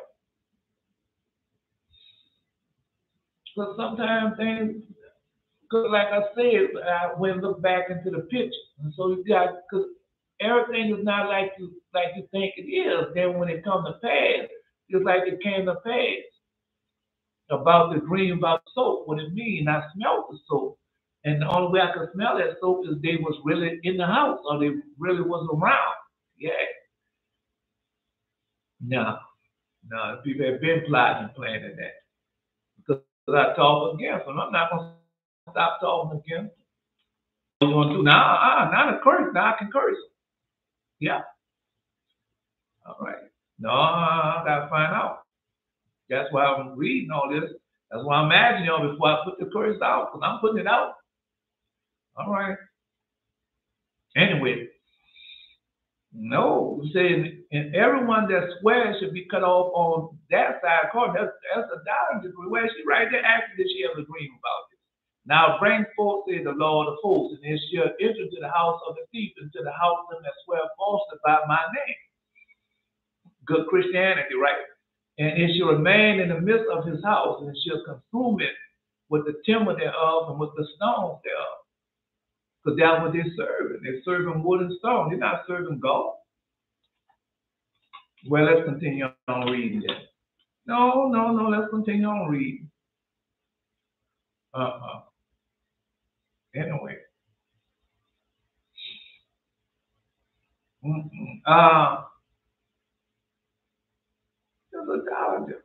Because sometimes things, because like I said, I went and look back into the picture. And so you got, because everything is not like you think it is. Then when it comes to pass, it's like it came to pass. About the dream about the soap, what it means. I smelled the soap. And the only way I could smell that soap is they was really in the house or they really was around. Yeah. No, people have been plotting and planning that. Because I talk against them. I'm not going to stop talking against them. What you want to do now? Not a curse. Now I can curse. Yeah. All right. No, I got to find out. That's why I'm reading all this. That's why I'm asking y'all before I put the curse out, because I'm putting it out. All right. Anyway, no, you say, and everyone that swears should be cut off on that side. That's a dollar degree. Where she right there asking that she have a dream about this. Now bring forth, say the Lord of hosts, and it shall enter to the house of the thief, into the house of them that swear falsely by my name. Good Christianity, right? And it shall remain in the midst of his house, and it shall consume it with the timber thereof and with the stones thereof. Because that's what they're serving. They're serving wood and stone. They're not serving God. Well, let's continue on reading this. No, let's continue on reading. Anyway. There's a dollar there.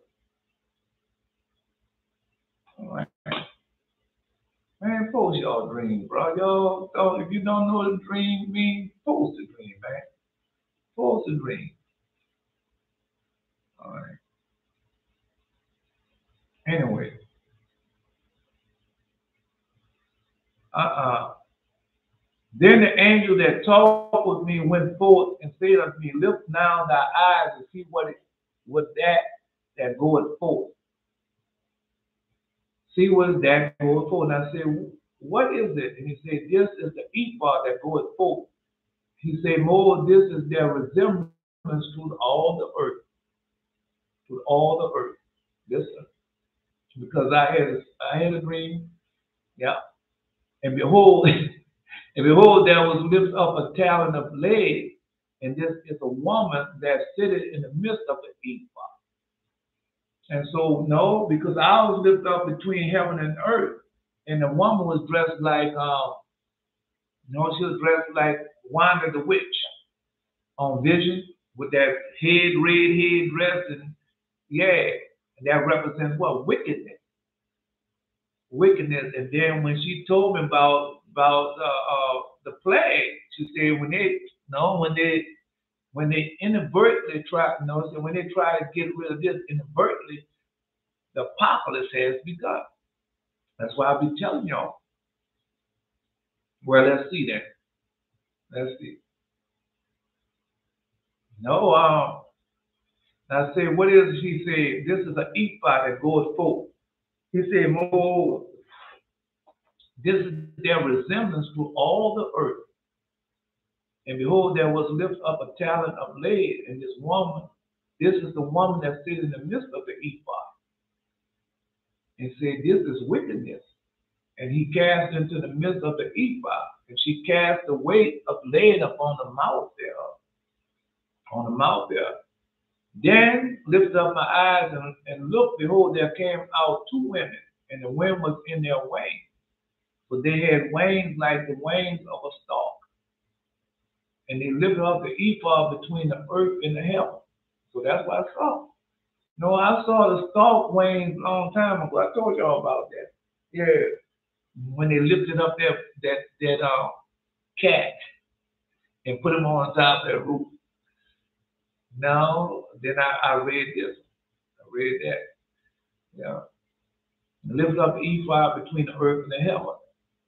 All right. Man, post y'all dream, bro. Y'all, if you don't know what a dream means, post a dream, man. Post a dream. All right. Anyway. Then the angel that talked with me went forth and said unto me, Lift now thy eyes and see what that goeth forth. See what is that goeth forth. And I said, what is it? And he said, this is the ephod that goeth forth. He said, More, this is their resemblance to all the earth. To all the earth. Listen. Because I had a dream. Yeah. And behold, there was lifted up a talent of lead, and this is a woman that sitteth in the midst of the ephod. And so, no, because I was lifted up between heaven and earth, and the woman was dressed like, she was dressed like Wanda the witch on Vision with that red head dress, and yeah, and that represents what? Wickedness. Wickedness. And then when she told me about the plague, she said when they inadvertently try, when they try to get rid of this inadvertently, the apocalypse has begun. That's why I be telling y'all. Well, let's see that. Let's see. No, I said, what is it? She said, this is an ephod that goes forth. He said, More, this is their resemblance to all the earth. And behold, there was lifted up a talent of lead, and this is the woman that sits in the midst of the ephod. And said, this is wickedness. And he cast into the midst of the ephod, and she cast the weight of lead upon the mouth thereof. On the mouth thereof. Then lifted up my eyes and looked, behold, there came out two women, and the wind was in their wings. But they had wings like the wings of a stork. And they lifted up the ephod between the earth and the heaven. So that's what I saw. No, I saw the stork wings a long time ago. I told y'all about that. Yeah. When they lifted up that cat and put him on top of that roof. No, then I read this. I read that. Yeah. And lifted up the ephod between the earth and the heaven,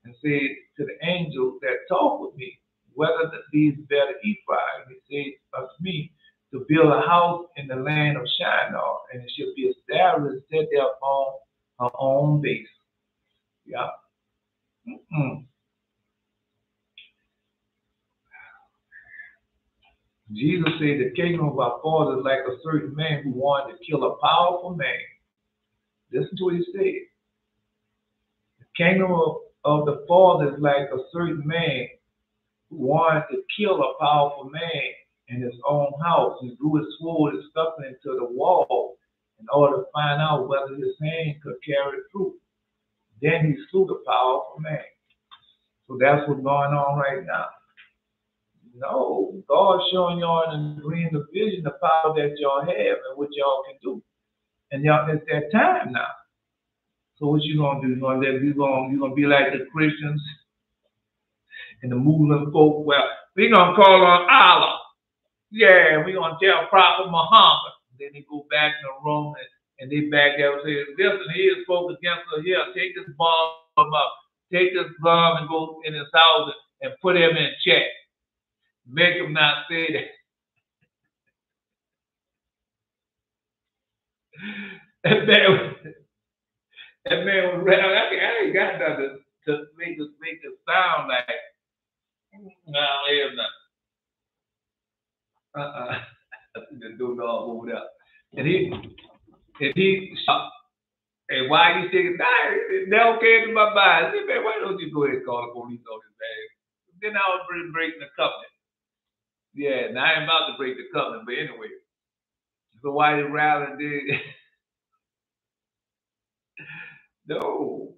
and said to the angel that talked with me, whether these bear the ephod. And he said unto me, to build a house in the land of Shinar, and it shall be established, set there upon her own base. Yeah. Jesus said the kingdom of our Father is like a certain man who wanted to kill a powerful man. Listen to what he said. The kingdom of the Father is like a certain man who wanted to kill a powerful man in his own house. He drew his sword and stuck it into the wall in order to find out whether his hand could carry it through. Then he slew the powerful man. So that's what's going on right now. No, God's showing y'all in the dream, the vision, the power that y'all have and what y'all can do. And y'all, it's that time now. So what you gonna do? You gonna be like the Christians and the Muslim folk? Well, we gonna call on Allah. Yeah, we gonna tell Prophet Muhammad. Then they go back in the room and they back there and say, listen, he is spoke against us here. Take this bomb up. Take this bomb and go in his house and put him in check. Make him not say that. That man was right. I ain't got nothing to make it sound like. No, I have nothing. The dude over there. And he and why you think they don't care to my mind? I said, man, why don't you go ahead and call the police on this man? Then I was breaking the covenant. Yeah, now I ain't about to break the covenant, but anyway. So why did Rowland did? No.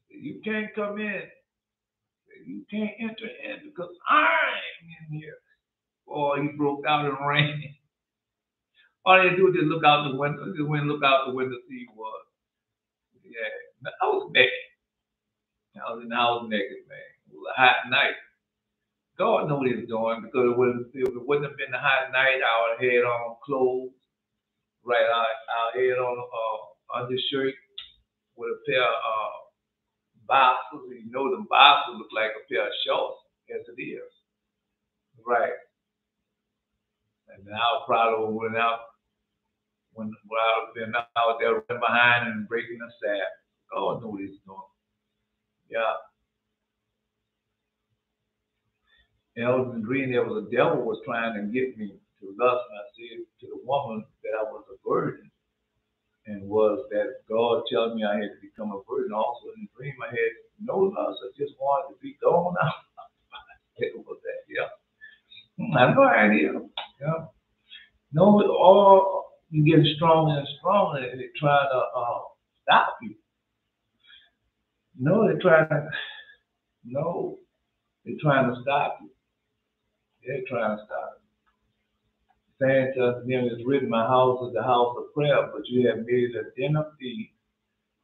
You can't come in. You can't enter in because I'm in here. Or he broke out in rain. All they do is just look out the window. Just went look out the window, see who was. Yeah, I was naked. I was in the house naked, man. It was a hot night. God knew what he was doing because if it wouldn't have been a hot night, I would have had on clothes. Right, I had on undershirt with a pair of boxers. You know, them boxers look like a pair of shorts, as it is. Right. And then I probably went out when I've been out there running behind and breaking the staff. Oh, I know what he's doing. Yeah. And I was in dream there was a devil was trying to get me to lust. And I said to the woman that I was a virgin, and was that God telling me I had to become a virgin. Also in the dream I had no lust. I just wanted to be gone out. It was that, yeah. I have no idea. Yeah. No, all you get stronger and stronger, and they try to stop you. No, they're trying to stop you. They're trying to stop you. Saying to us, them is written, my house is the house of prayer, but you have made it a den of thieves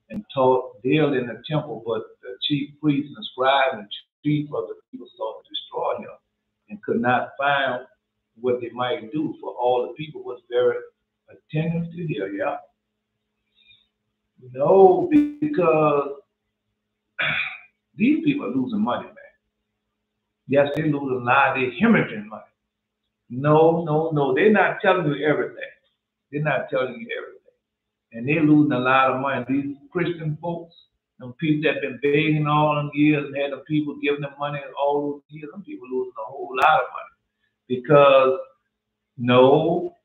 and taught daily in the temple, but the chief priests and scribes and chief of the people sought to destroy him and could not find what they might do, for all the people was very attentive to hear. Yeah. No, because these people are losing money, man. Yes, they lose a lot. They're hemorrhaging money. No. They're not telling you everything. They're not telling you everything. And they're losing a lot of money. These Christian folks, them people that have been begging all them years and had them people giving them money all those years, them people losing a whole lot of money. Because, no,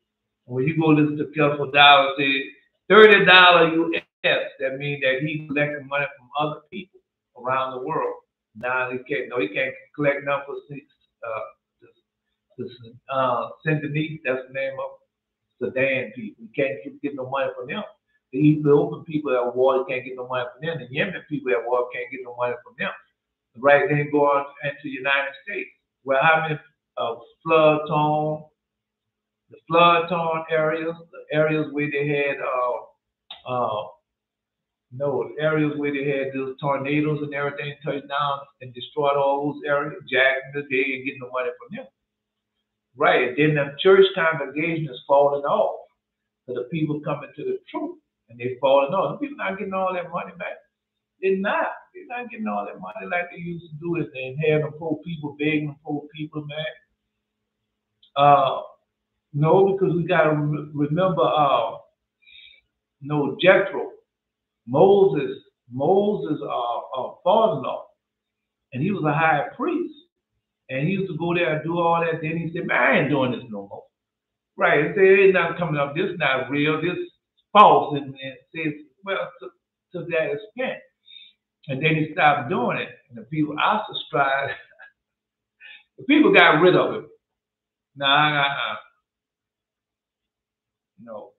when you go listen to Kelso Dollar say $30 US, that means that he's collecting money from other people around the world. Now he can't collect nothing for Sentinese, that's the name of Sudan people. He can't get no money from them. The Ethiopian people at war can't get no money from them. The Yemen people at war can't get no money from them. Right then go on into the United States. Well, how many flood-torn areas, the areas where they had areas where they had those tornadoes and everything touched down and destroyed all those areas. Jacksonville, they ain't getting no money from them. Right. And then the church congregation is falling off. So the people coming to the truth and they falling off. The people not getting all that money back. They're not. They're not getting all that money like they used to do it and have the poor people begging the poor people, man. No, because we got to remember, Jethro, Moses' father-in-law, and he was a high priest, and he used to go there and do all that. Then he said, "Man, I ain't doing this no more." Right? He said, "It's not coming up. This is not real. This is false." And says, well, to that extent. And then he stopped doing it, and the people ostracized. The people got rid of him. No,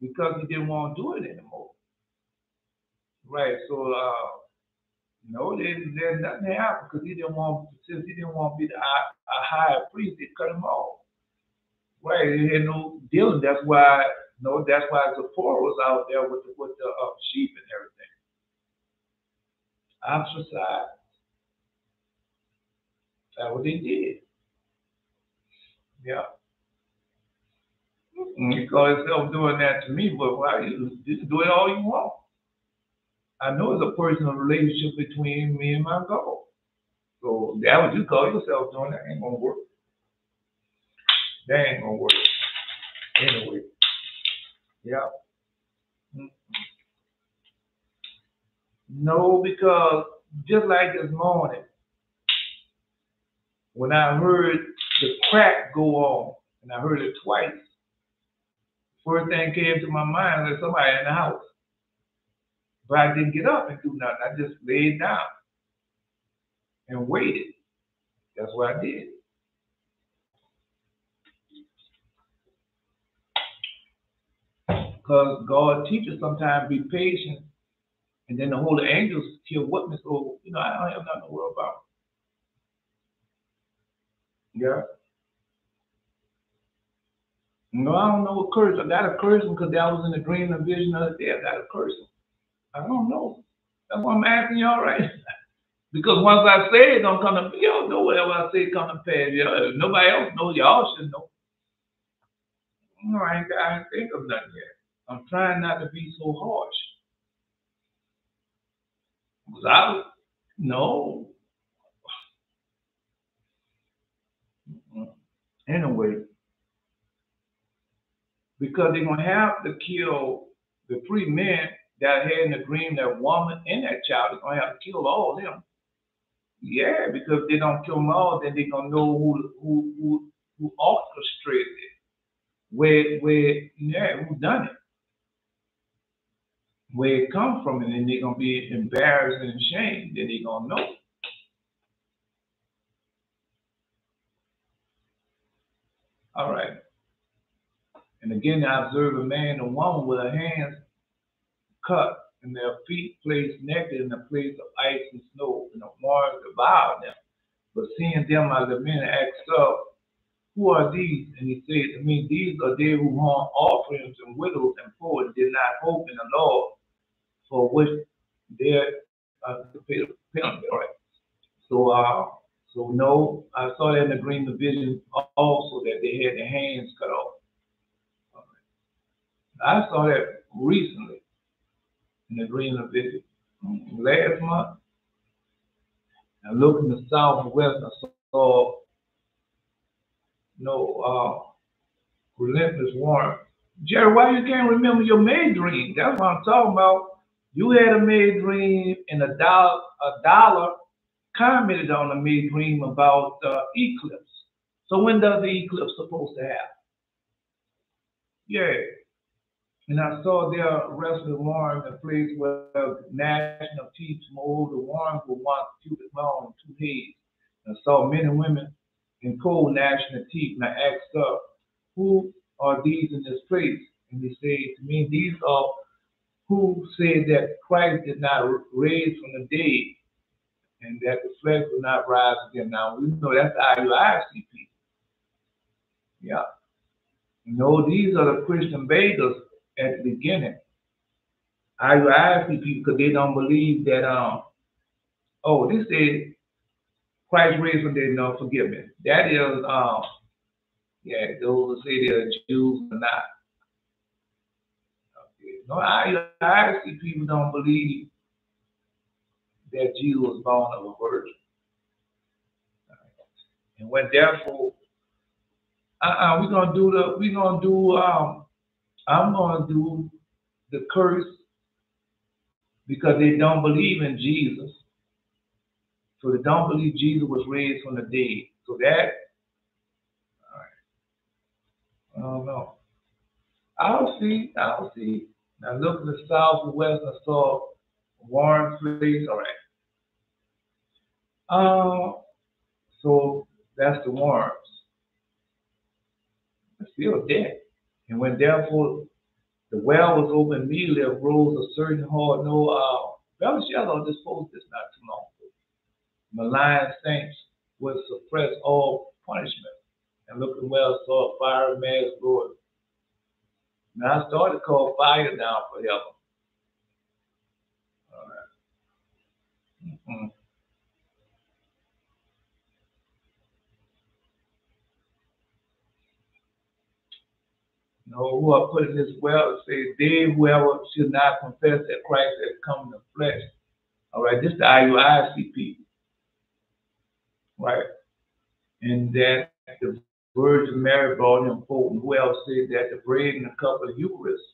because he didn't want to do it anymore. Right? So, no, there's nothing happened because since he didn't want to be a high priest, they cut him off. Right? They had no dealing. That's why Zipporah was out there with the sheep and everything. Ostracized. That's what they did. Yeah. You call yourself doing that to me, but why you do it all you want? I know it's a personal relationship between me and my God. So that what you call yourself doing, that ain't gonna work. That ain't gonna work. Anyway. Yeah. No, because just like this morning, when I heard the crack go on, and I heard it twice, first thing came to my mind was somebody in the house. But I didn't get up and do nothing. I just laid down and waited. That's what I did. Because God teaches sometimes be patient, and then the holy angels he'll witness. So, I don't have nothing to worry about. Yeah. No, I don't know what curse. I got to curse him because that was in the dream and vision of the day. I got to curse him. I don't know. That's why I'm asking y'all right. Because once I say it, don't come to y'all know whatever I say come to pass. If nobody else knows, y'all should know. No, I ain't think of nothing yet. I'm trying not to be so harsh. Was no. Anyway, because they're gonna have to kill the three men that had an agreement, that woman and that child. They're gonna have to kill all of them. Yeah, because if they don't kill them all, then they're gonna know who orchestrated it, who done it, where it come from, and then they're gonna be embarrassed and ashamed. Then they're gonna know. All right. And again, I observed a man and woman with their hands cut and their feet placed naked in a place of ice and snow, and the waters devoured them. But seeing them, I lamented and asked up, who are these? And he said to me, these are they who harm offerings and widows and poor, and did not hope in the Lord, for which they to pay the penalty. All right. So, no, I saw that in the dream of vision also, that they had their hands cut off. I saw that recently in the dream of vision. Last month, I looked in the south and west, I saw relentless warmth. Jerry, why you can't remember your May dream? That's what I'm talking about. You had a May dream, and a dollar commented on a May dream about eclipse. So when does the eclipse supposed to happen? Yeah. And I saw there resting worms, a place where gnashing of teeth mold. The worms were once cubit long and two heads. And I saw men and women in cold gnashing of teeth. And I asked up, who are these in this place? And they said to me, these are who said that Christ did not raise from the dead, and that the flesh will not rise again. Now we know that's IUIC people. Yeah. These are the Christian beggars at the beginning. IUIC people, because they don't believe that this is Christ raised from the dead. No, forgive me. That is those who say they're Jews or not. Okay. No, IUIC people don't believe that Jesus was born of a virgin. And when therefore I'm gonna do the curse, because they don't believe in Jesus. So they don't believe Jesus was raised from the dead. So that, all right, I don't know. I'll see. Now look to the south and west, I saw Warren place. All right. So that's the worms. It's still dead. And when therefore the well was opened, immediately arose a certain horde. Brother Shallow just posted this not too long ago. Malign saints would suppress all punishment. And look at well, saw a fire mass Lord. Now I started to call fire down forever. All right. Mm-hmm. Who are put in this well, say they whoever should not confess that Christ has come in the flesh. All right, this is the IUIC people, right? And that the Virgin Mary brought him forth. And who else said that the bread and the cup of the Eucharist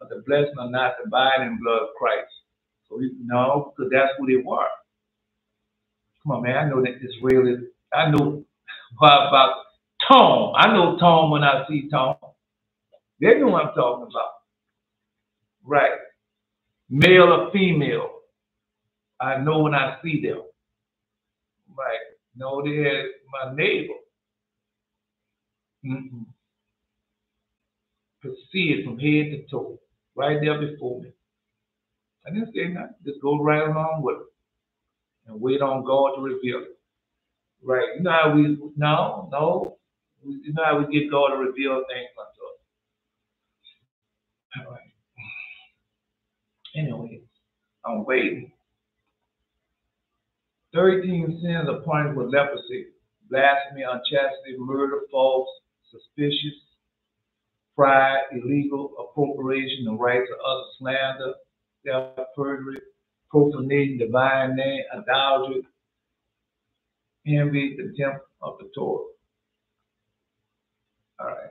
of the blessing are not the body and blood of Christ? So no, because that's who they were. Come on, man. I know that Israeli. I know about Tom. I know Tom when I see Tom. They know what I'm talking about. Right. Male or female. I know when I see them. Right. No, they're my neighbor. Mm-hmm. Could see it from head to toe. Right there before me. I didn't say nothing. Just go right along with it. And wait on God to reveal it. Right. You know how you know how we get God to reveal things unto us. All right. Anyway, I'm waiting. 13 sins appointed with leprosy: blasphemy, unchastity, murder, false, suspicious, pride, illegal appropriation of rights of others, slander, theft, perjury, profanating divine name, idolatry, envy, contempt of the Torah. All right.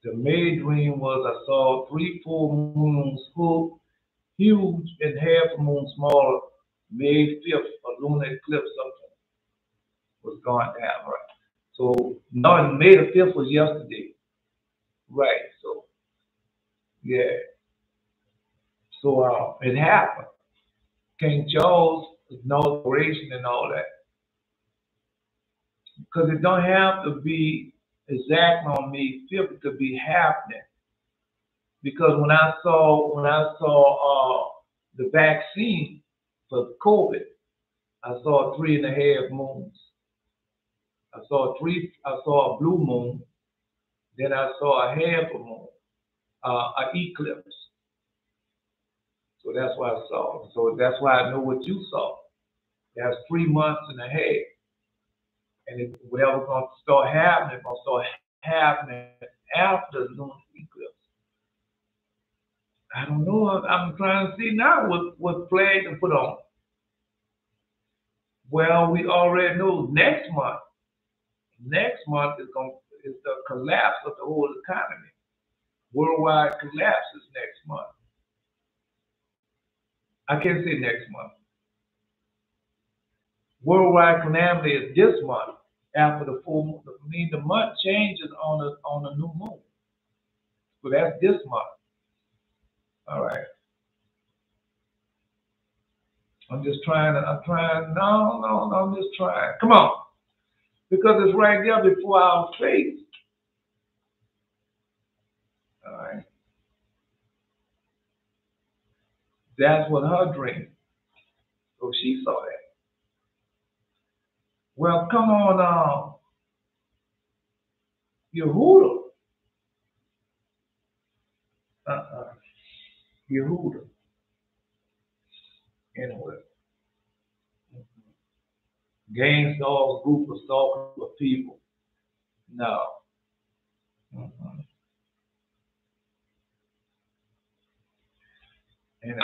The May dream was I saw 3 full moons, huge and half a moon smaller. May 5th, a lunar eclipse something was going down. Right. So no, May the 5th was yesterday. Right. So yeah. So it happened. King Charles inauguration and all that. Because it don't have to be exact on May 5th, it could be happening. Because when I saw the vaccine for COVID, I saw 3.5 moons. I saw a blue moon, then I saw a half a moon, an eclipse. So that's what I saw. So that's why I know what you saw. That's 3 months and a half. And if whatever's going to start happening, it's going to start happening after the lunar eclipse. I don't know. I'm trying to see now what flag to put on. Well, we already know next month. Next month is the collapse of the whole economy. Worldwide collapse is next month. I can't say next month. Worldwide calamity is this month after the full moon. I mean, the month changes on a new moon. So that's this month. All right. I'm just trying. No, I'm just trying. Come on. Because it's right there before our face. All right. That's what her dream. So she saw that. Well, come on, Yehuda. Yehuda. Anyway. Gang stalks, group of stalkers of people. No. Anyway.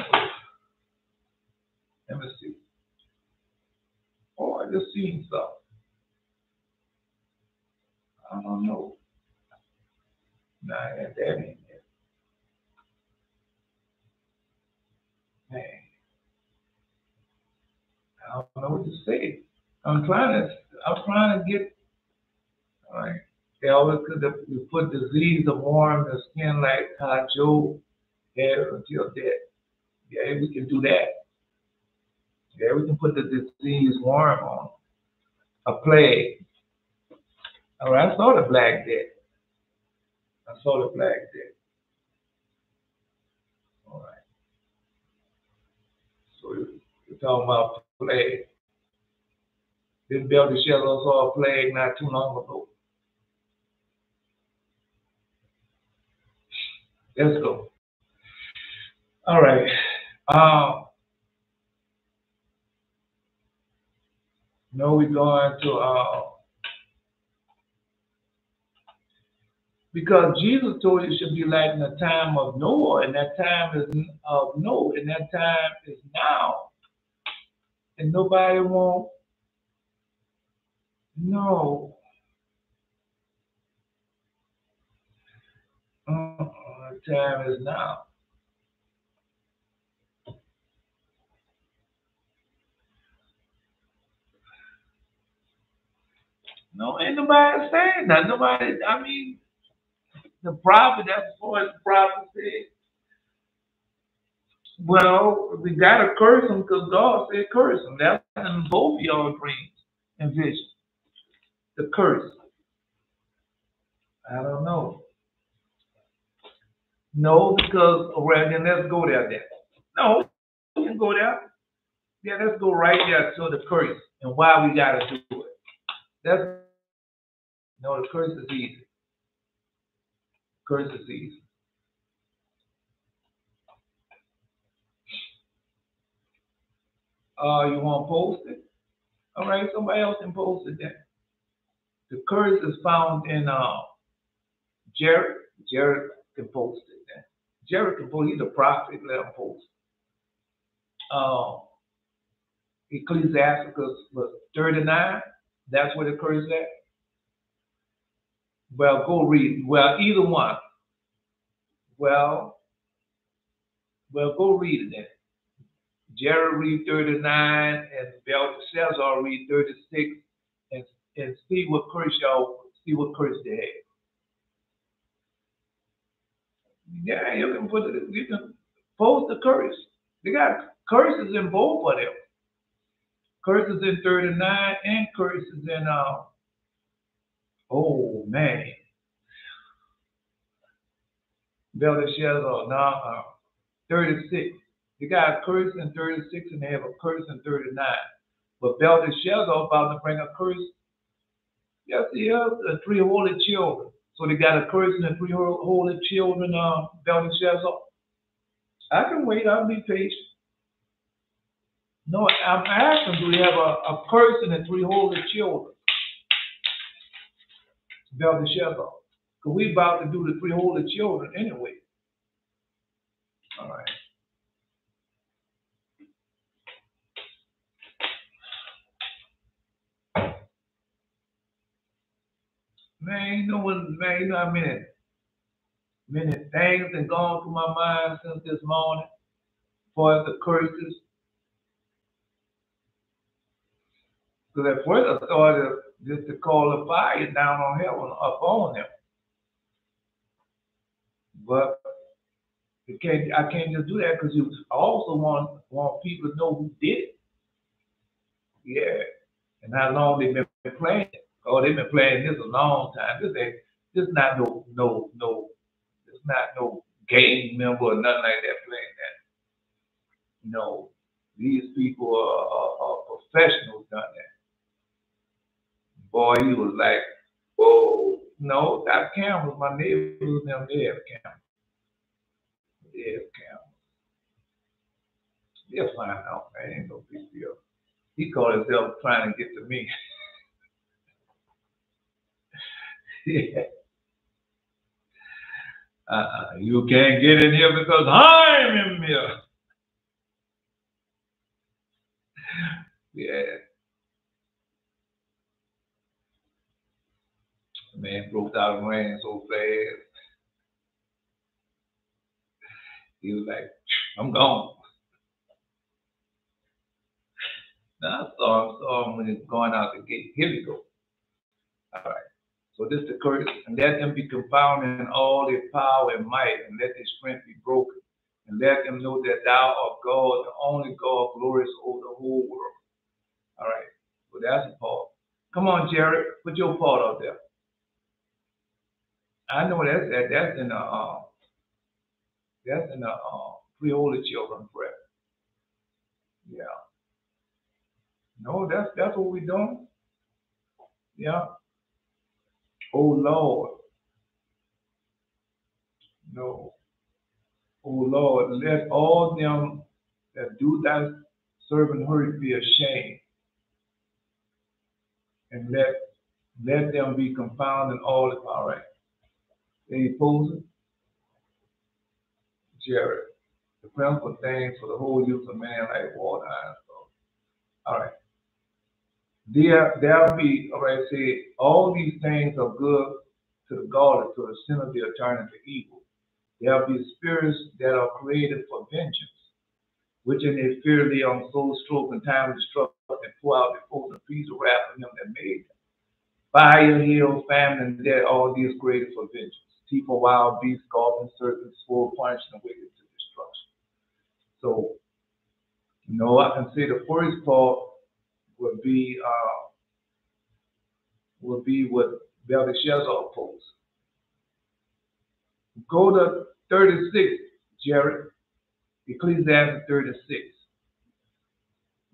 Let me see. Oh, I just seen something. I don't know. Nah, that ain't it. Man. I don't know what to say. I'm trying to get, all right. They always could put disease of warm the skin like how Job had until death. Yeah, we can do that. Yeah, we can put the disease worm on a plague. All right, I saw the black death. All right. So you're talking about plague. This Belteshazzar saw a plague not too long ago. Let's go. All right. No, we're going to because Jesus told you it should be like in the time of Noah, and that time is of Noah, and that time is now. And nobody won't know. The time is now. No, ain't nobody saying that. Nobody, I mean, the prophet, that's what the prophet said. Well, we got to curse them because God said curse them. That's in both y'all dreams and visions. The curse. I don't know. No, because, well, then let's go there then. No, we can go there. Yeah, let's go right there to the curse and why we got to do it. That's, no, the curse is easy. Curse is easy. You want to post it? All right, somebody else can post it then. The curse is found in Jared. Jared can post it then. Jared can post. He's a prophet. Let him post. uh, Ecclesiasticus was 39. That's what it occurs at. Well, go read. Well, either one. Well, go read it then. Jerry read 39 and Belshazzar read 36 and see what curse they have. Yeah, you can post the curse. They got curses in both of them. Curses in 39 and curses in oh man. Belshazzar, no, 36. They got a curse in 36 and they have a curse in 39. But Belshazzar about to bring a curse. Yes, he has the three holy children. So they got a curse in the three holy children, Belshazzar. I can wait, I'll be patient. No, I'm asking, do we have a curse in the three holy children? Belshazzar. Because we about to do the three holy children anyway. All right. Man, you know how many things have gone through my mind since this morning for the curses. Because at first I started just to call the fire down on heaven upon them. But I can't just do that because you also want people to know who did it. Yeah. And how long they've been playing it. Oh, they've been playing this a long time. This not no it's not no gang member or nothing like that playing that. No. These people are professionals done that. Boy, he was like, oh no, that cameras, my neighbors them they have cameras. They have cameras. They'll find out, man. Ain't no big deal. He called himself trying to get to me. Yeah. You can't get in here because I'm in here. Yeah. Man broke out and ran so fast. He was like, I'm gone. Now I saw him when he was going out the gate. Here we go. All right. So this is the curse, and let them be confounded in all their power and might, and let their strength be broken. And let them know that thou art God, the only God, glorious over the whole world. All right. So that's the part. Come on, Jared, put your part out there. I know that's in the three holy children prayer. Yeah. No, that's what we're doing. Yeah. Oh Lord. No. Oh Lord, let all them that do thy servant hurt be ashamed. And let them be confounded in all the all right. Any posing? Jared. The principal things for the whole use of man like water and stuff. All right. There'll be, all right, say, all these things are good to the godly, to the sinner they are turning to evil. There'll be spirits that are created for vengeance, which in their fear they on soul stroke and time of destruction and pour out their foes and piece of wrath on them that made them. Fire, hail, famine, and death, all these created for vengeance. Teeth for wild beasts, scorpions, serpents, sword, punishing, and wicked to destruction. So, I can say the first part would be what Belshazzar posed. Go to 36, Jared. Ecclesiastes 36.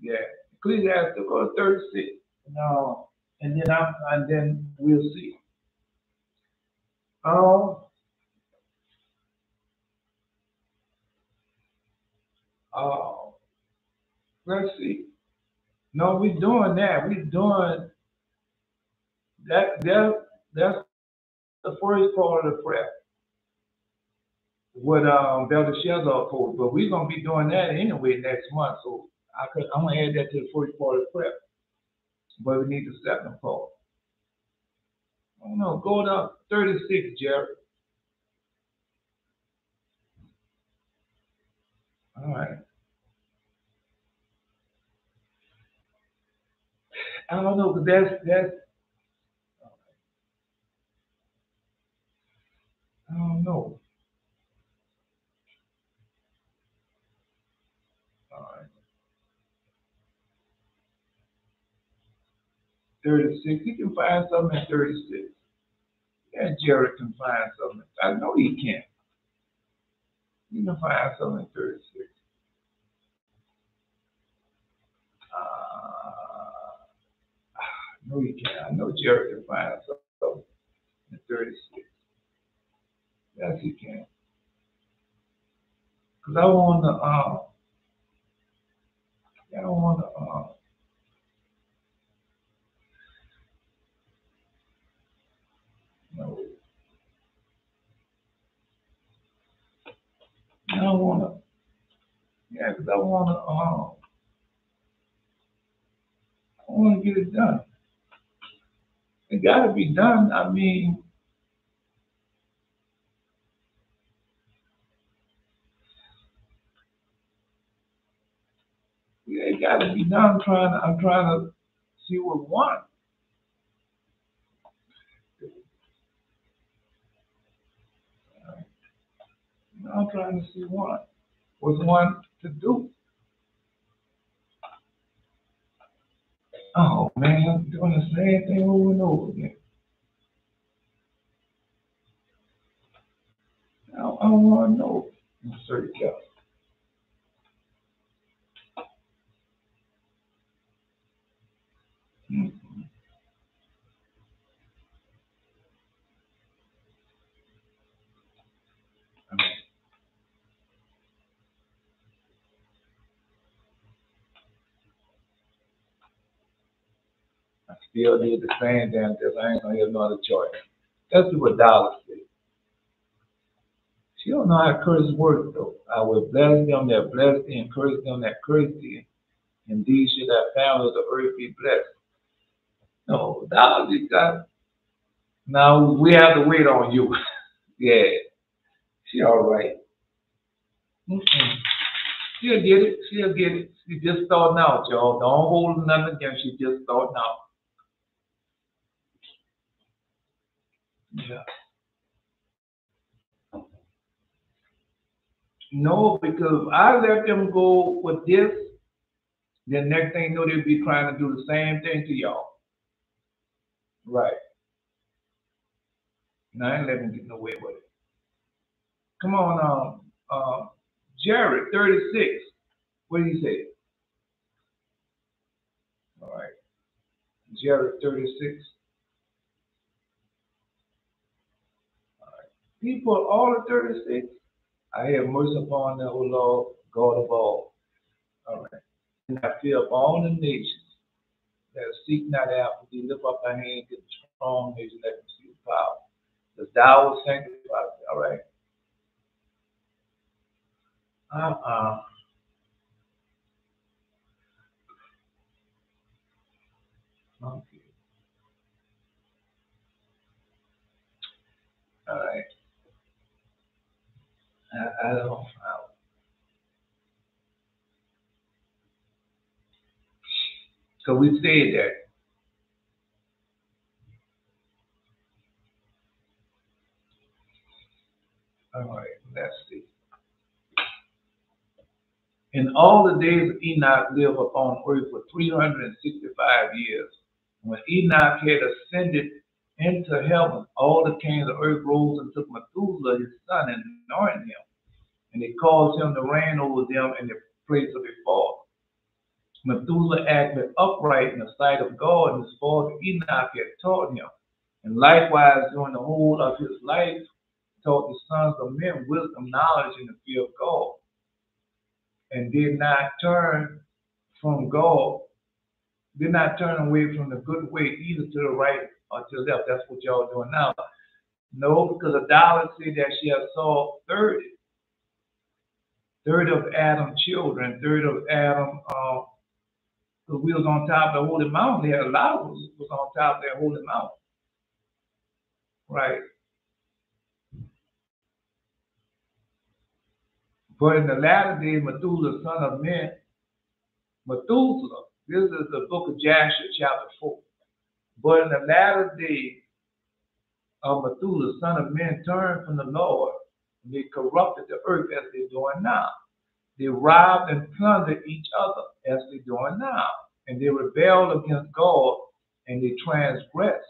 Yeah, Ecclesiastes. Go to 36. No, and then we'll see. Let's see. No, we're doing that. We're doing that. That's the first part of the prayer. what Belshazzar posted, but we're gonna be doing that anyway next month. So I'm gonna add that to the first part of prep. But we need the second part. I don't know. Go to 36, Jared. All right. I don't know, because that's I don't know. All right. 36. He can find something in 36. Yeah, Jared can find something. I know he can. He can find something in 36. I know he can. I know Jared can find something in 36. Yes, he can. Because I want to, I don't want to, no, I don't want to, yeah, because I want to get it done. It got to be done. I mean, yeah, it got to be done. I'm trying to see what one. I'm trying to see one. What's one to do? Oh man, I'm doing the same thing over and over again. I want to know. Insert it. Mm-hmm. I still did the same damn thing. I ain't gonna have no other choice. That's what Dollar said. She don't know how curse works though. I will bless them that bless thee and curse them that curse thee. Indeed should that family of the earth be blessed. No, Dollar just got now we have to wait on you. Yeah, she all right. Mm-mm. She'll get it. She'll get it. She just starting out, y'all. Don't hold nothing against. She just starting out. Yeah. No, because I let them go with this, then next thing you know, they'll be trying to do the same thing to y'all. Right. And I ain't letting them get away with it. Come on, Jared, 36. What do you say? All right. Jared, 36. People, all the 36. I have mercy upon them, O Lord, God of all right. And I fear of all the nations that seek not after thee, lift up thy hand to the strong nation that can see the power. Because thou will sanctify thee, all right? Uh-uh. Okay. All right. I don't. So we said that. All right. Let's see. In all the days of Enoch lived upon earth for 365 years. When Enoch had ascended into heaven, all the kings of earth rose and took Methuselah his son and anointed him. And they caused him to reign over them in the place of their father. Methuselah acted upright in the sight of God, and his father Enoch had taught him. And likewise, during the whole of his life, taught the sons of men wisdom, knowledge, and the fear of God, and did not turn from God, did not turn away from the good way, either to the right or to the left. That's what y'all doing now. No, because a dollar said that she has saw 30. third of Adam's children, third of Adam, because we was on top of the holy mountain. There, a lot of us was on top of that holy mountain, right? But in the latter days, Methuselah, son of men, Methuselah, this is the book of Joshua, chapter 4. But in the latter days of Methuselah, son of men, turned from the Lord, and they corrupted the earth as they're doing now. They robbed and plundered each other as they're doing now. And they rebelled against God and they transgressed.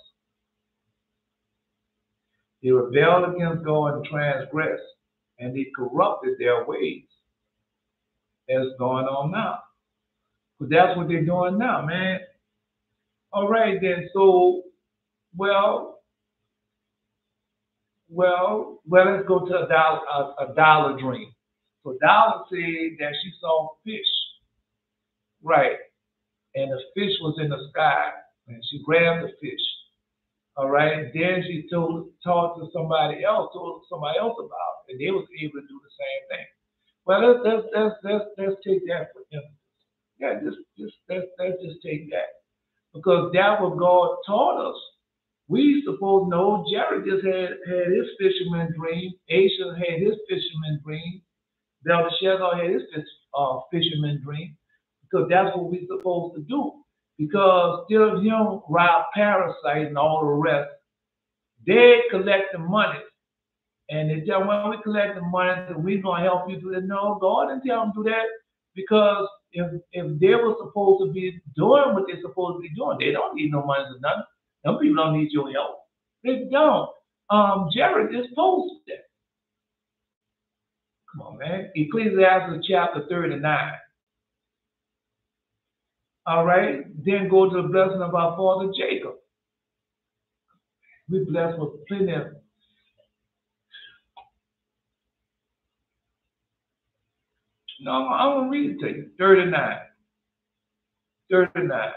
They rebelled against God and transgressed. And they corrupted their ways as going on now. But that's what they're doing now, man. All right, then. So, well, let's go to a dollar dream. So Dollar said that she saw fish, right? And the fish was in the sky, and she grabbed the fish. All right. Then she told somebody else about it, and they was able to do the same thing. Well, let's take that for instance. Yeah, let's just take that because that's what God taught us. We supposed to know Jerry just had his fisherman dream. Asa had his fisherman dream. Belshazzar had his fisherman dream because that's what we're supposed to do. Because still of him rob parasites and all the rest, they collect the money. And they tell them, when we collect the money, we're going to help you do that. No, God didn't tell them to do that because if they were supposed to be doing what they're supposed to be doing, they don't need no money for nothing. Some people don't need your help. They don't. Jared just posted that. Come on, man. Ecclesiastes chapter 39. All right. Then go to the blessing of our father Jacob. We blessed with plenty of. No, I'm going to read it to you. 39.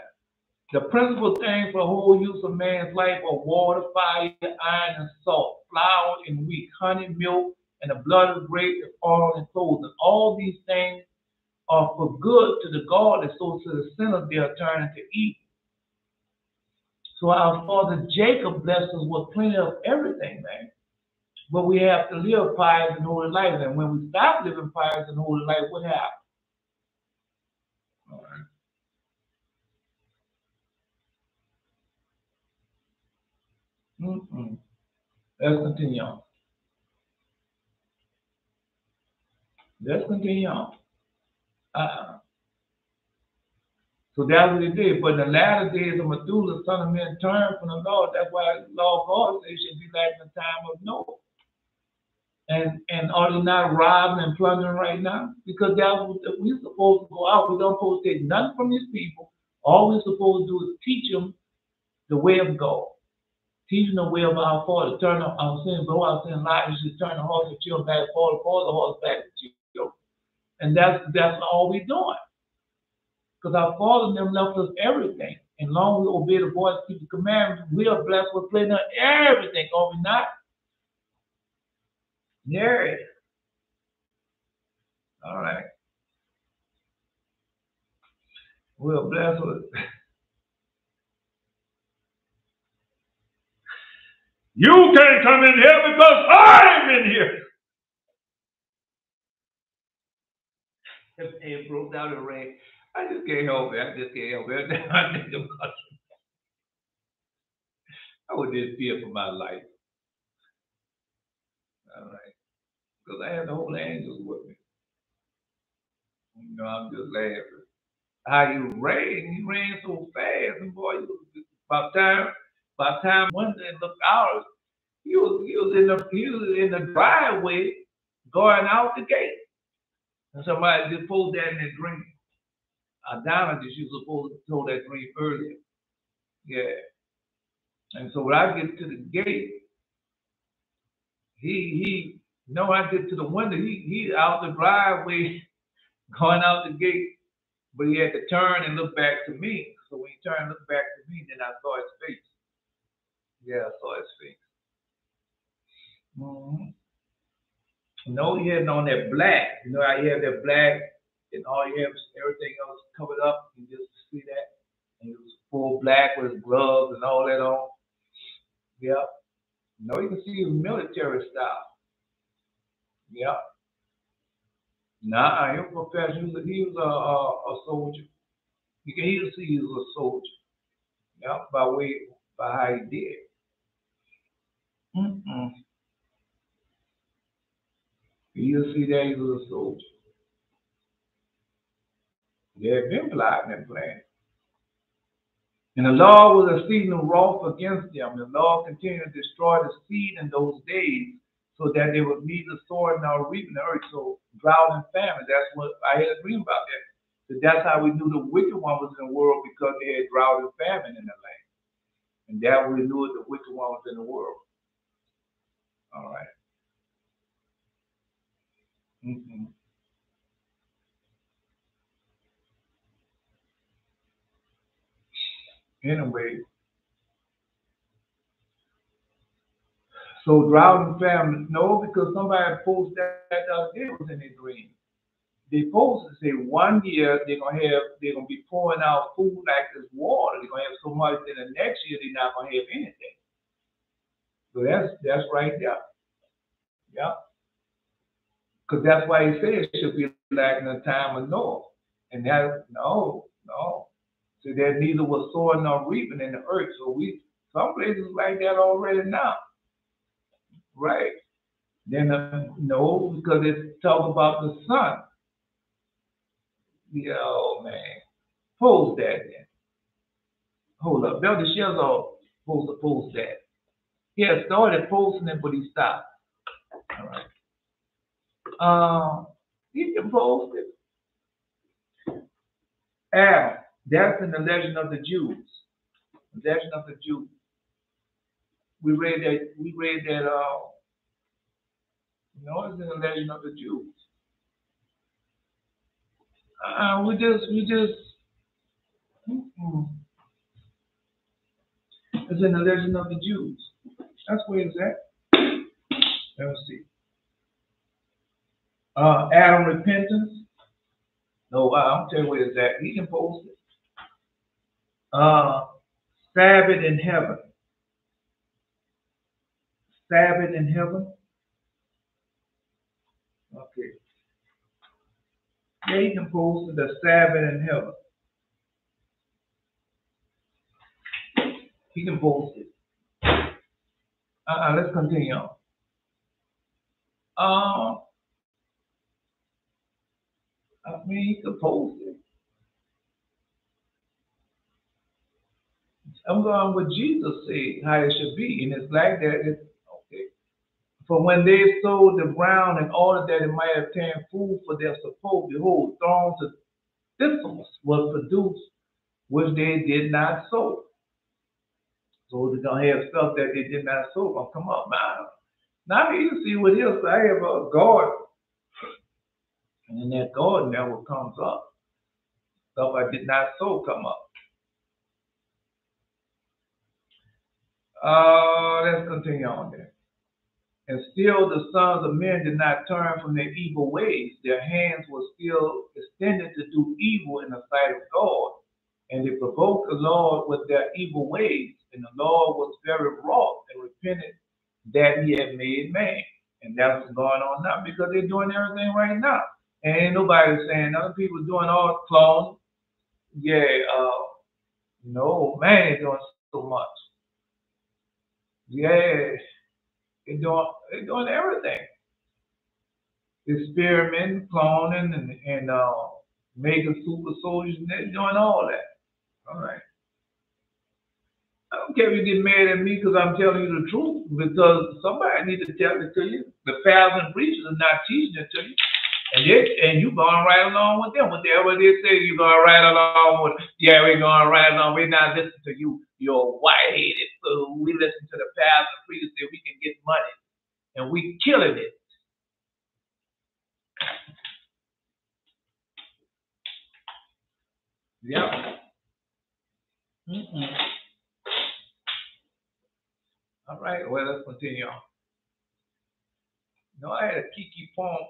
The principal thing for the whole use of man's life are water, fire, iron, and salt, flour and wheat, honey, milk, and the blood of grape, and oil and clothing. All these things are for good to the godly, so to the sinners they are turned into evil. So our father Jacob blessed us with plenty of everything, man. But we have to live pious and holy life. And when we stop living pious and holy life, what happens? All right. Let's continue on. So that's what he did. But in the latter days of Methuselah, son of men, turned from the Lord. That's why the law of God says it should be like in the time of Noah. And are they not robbing and plundering right now? Because that's what we're supposed to go out. We don't supposed to take nothing from these people. All we're supposed to do is teach them the way of God. Teach them the way of our Father. Turn our sin, go out sin, lie. You should turn the horse and children back, fall the horse back to children. And that's all we're doing. Because our Father never left us everything. And long we obey the voice, keep the commandments, we are blessed with plenty of everything, are we not? Yeah. All right. We're blessed with. You can't come in here because I'm in here. It broke down in rain. I just can't help it. I think about it. I would just fear for my life. All right. Because I had the whole angels with me. You know, I'm just laughing. How you ran? You ran so fast, and boy, by the time one day looked out, he was in the driveway going out the gate. And somebody just pulled that in their dream. Donna just was supposed to told that dream earlier. Yeah. And so when I get to the gate, I get to the window, he out the driveway going out the gate, but he had to turn and look back to me. So when he turned and looked back to me, then I saw his face. Yeah, I saw his face. No, he had on that black. You know, I had that black, and all he had was everything else covered up. You just see that, and he was full black with his gloves and all that on. Yep. No, you can see his military style. Yep. Nah, he was a professional. He was a soldier. You can even see he was a soldier. Yep, by how he did. Mm-mm. You'll see that he was a soldier. They had been plotting and planning. And the Lord was exceeding wroth against them. The Lord continued to destroy the seed in those days so that they would neither sow nor reap in the earth. So drought and famine, that's what I had a dream about that. So that's how we knew the wicked one was in the world because they had drought and famine in the land. And that we knew the wicked one was in the world. All right. Mm-hmm. Anyway, so drought and famine, no, because somebody posted that the other day was in their dream. They supposed to say 1 year they're gonna be pouring out food like this water. They're gonna have so much, then the next year they're not gonna have anything. So that's right there. Yeah. Because that's why he said it should be like in the time of Noah. And that no. So that neither was sowing nor reaping in the earth. So we some places like that already now. Right. Then no, because it's talk about the sun. Yeah, oh man. Pose that then. Hold up. Elder Shizzo supposed to post that. He had started posting it, but he stopped. All right. He can post it. Adam. That's in the legend of the Jews. The legend of the Jews. We read that. We read that. It's in the legend of the Jews. We just. Mm-mm. It's in the legend of the Jews. That's where it's at. Let's see. Adam repentance. No, I'll tell you where it's at. He can post it. Uh, Sabbath in heaven. Sabbath in heaven. Okay. Yeah, he can post it. The Sabbath in heaven. He can post it. Let's continue on. Uh, I mean, he can post it. I'm going with Jesus said how it should be, and it's like that. It's okay. For when they sowed the ground in order that it might obtain food for their support, behold, thorns of thistles was produced, which they did not sow. So they're gonna have stuff that they did not sow gonna come up. Now you see what else I have a garden, and in that garden never comes up. Stuff I did not sow come up. Let's continue on there. And still the sons of men did not turn from their evil ways. Their hands were still extended to do evil in the sight of God. And they provoked the Lord with their evil ways. And the Lord was very wroth and repented that he had made man. And that's what's going on now because they're doing everything right now. And ain't nobody saying other people doing all clones. Yeah, no, man, they're doing so much. Yeah, they're doing everything. Experimenting, cloning, and making super soldiers, and they're doing all that. All right. I don't care if you get mad at me because I'm telling you the truth, because somebody needs to tell it to you. The pastors and preachers are not teaching it to you. And you going right along with them. Whatever they say, you going right along with. Yeah, we're going right along. We're not listening to you. You're white-headed fool. We listen to the pastors and preachers say we can get money, and we killing it. Yeah. Mm-mm. All right. Well, let's continue on. No, I had a Kiki Palmer.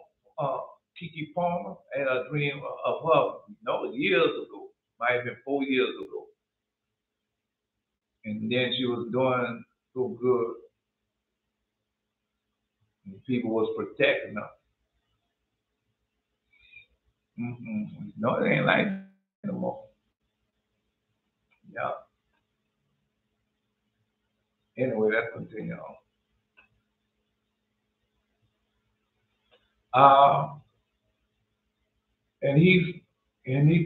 I had a dream of her. No, years ago. Might have been 4 years ago. And then she was doing so good, and people was protecting her. No, it ain't like that no more. Yeah. Anyway, let's continue on. Uh, and he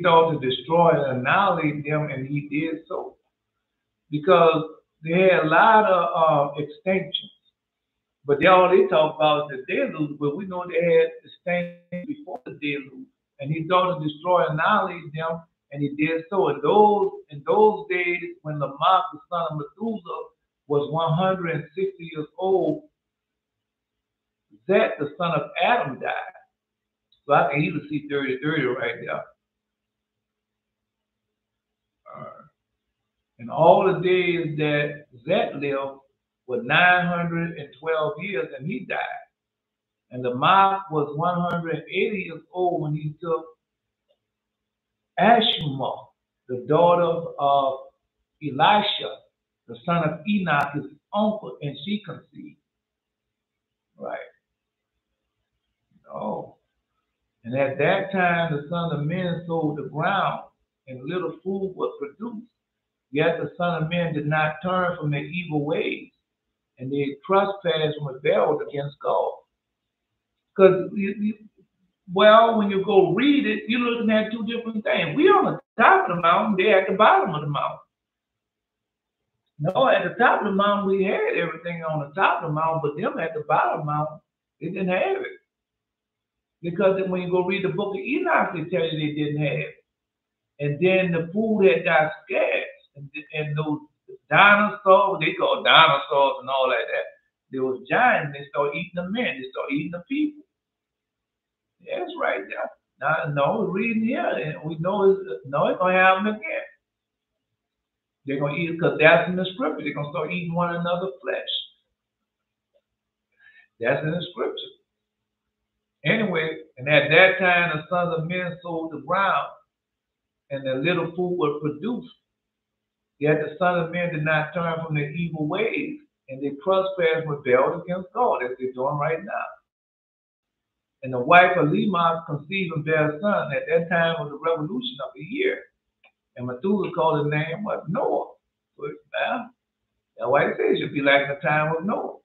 thought to destroy and annihilate them, and he did so because they had a lot of extinctions. But they talk about the deluge, but we know they had extinctions before the deluge, and he thought to destroy and annihilate them, and he did so. In those days, when Lamech, the son of Methuselah, was 160 years old, Zet, the son of Adam, died. So I can even see 30 right there. And all the days that Zet lived were 912 years, and he died. And Lamech was 180 years old when he took Ashima, the daughter of Elisha, the son of Enoch, his uncle, and she conceived. Right. Oh. And at that time, the Son of Men sowed the ground, and little food was produced. Yet the Son of Men did not turn from their evil ways, and they trespassed and rebelled against God. Because, well, when you go read it, you're looking at two different things. We on the top of the mountain, they at the bottom of the mountain. No, at the top of the mountain, we had everything on the top of the mountain, but them at the bottom of the mountain, they didn't have it. Because when you go read the book of Enoch, they tell you they didn't have it. And then the food had got scarce. And those dinosaurs, they call dinosaurs and all like that. There was giants, they start eating the men, they start eating the people. Yeah, that's right there. Now, no, we're reading here, and we know it's going to happen again. They're going to eat it because that's in the scripture. They're going to start eating one another's flesh. That's in the scripture. Anyway, and at that time, the sons of men sowed the ground, and the little food was produced. Yet the Son of Men did not turn from their evil ways, and they trespassed and rebelled against God, as they're doing right now. And the wife of Lamech conceived and bare a son. At that time was the revolution of the year. And Methuselah called his name what? Noah. So that's why it says it should be like the time of Noah.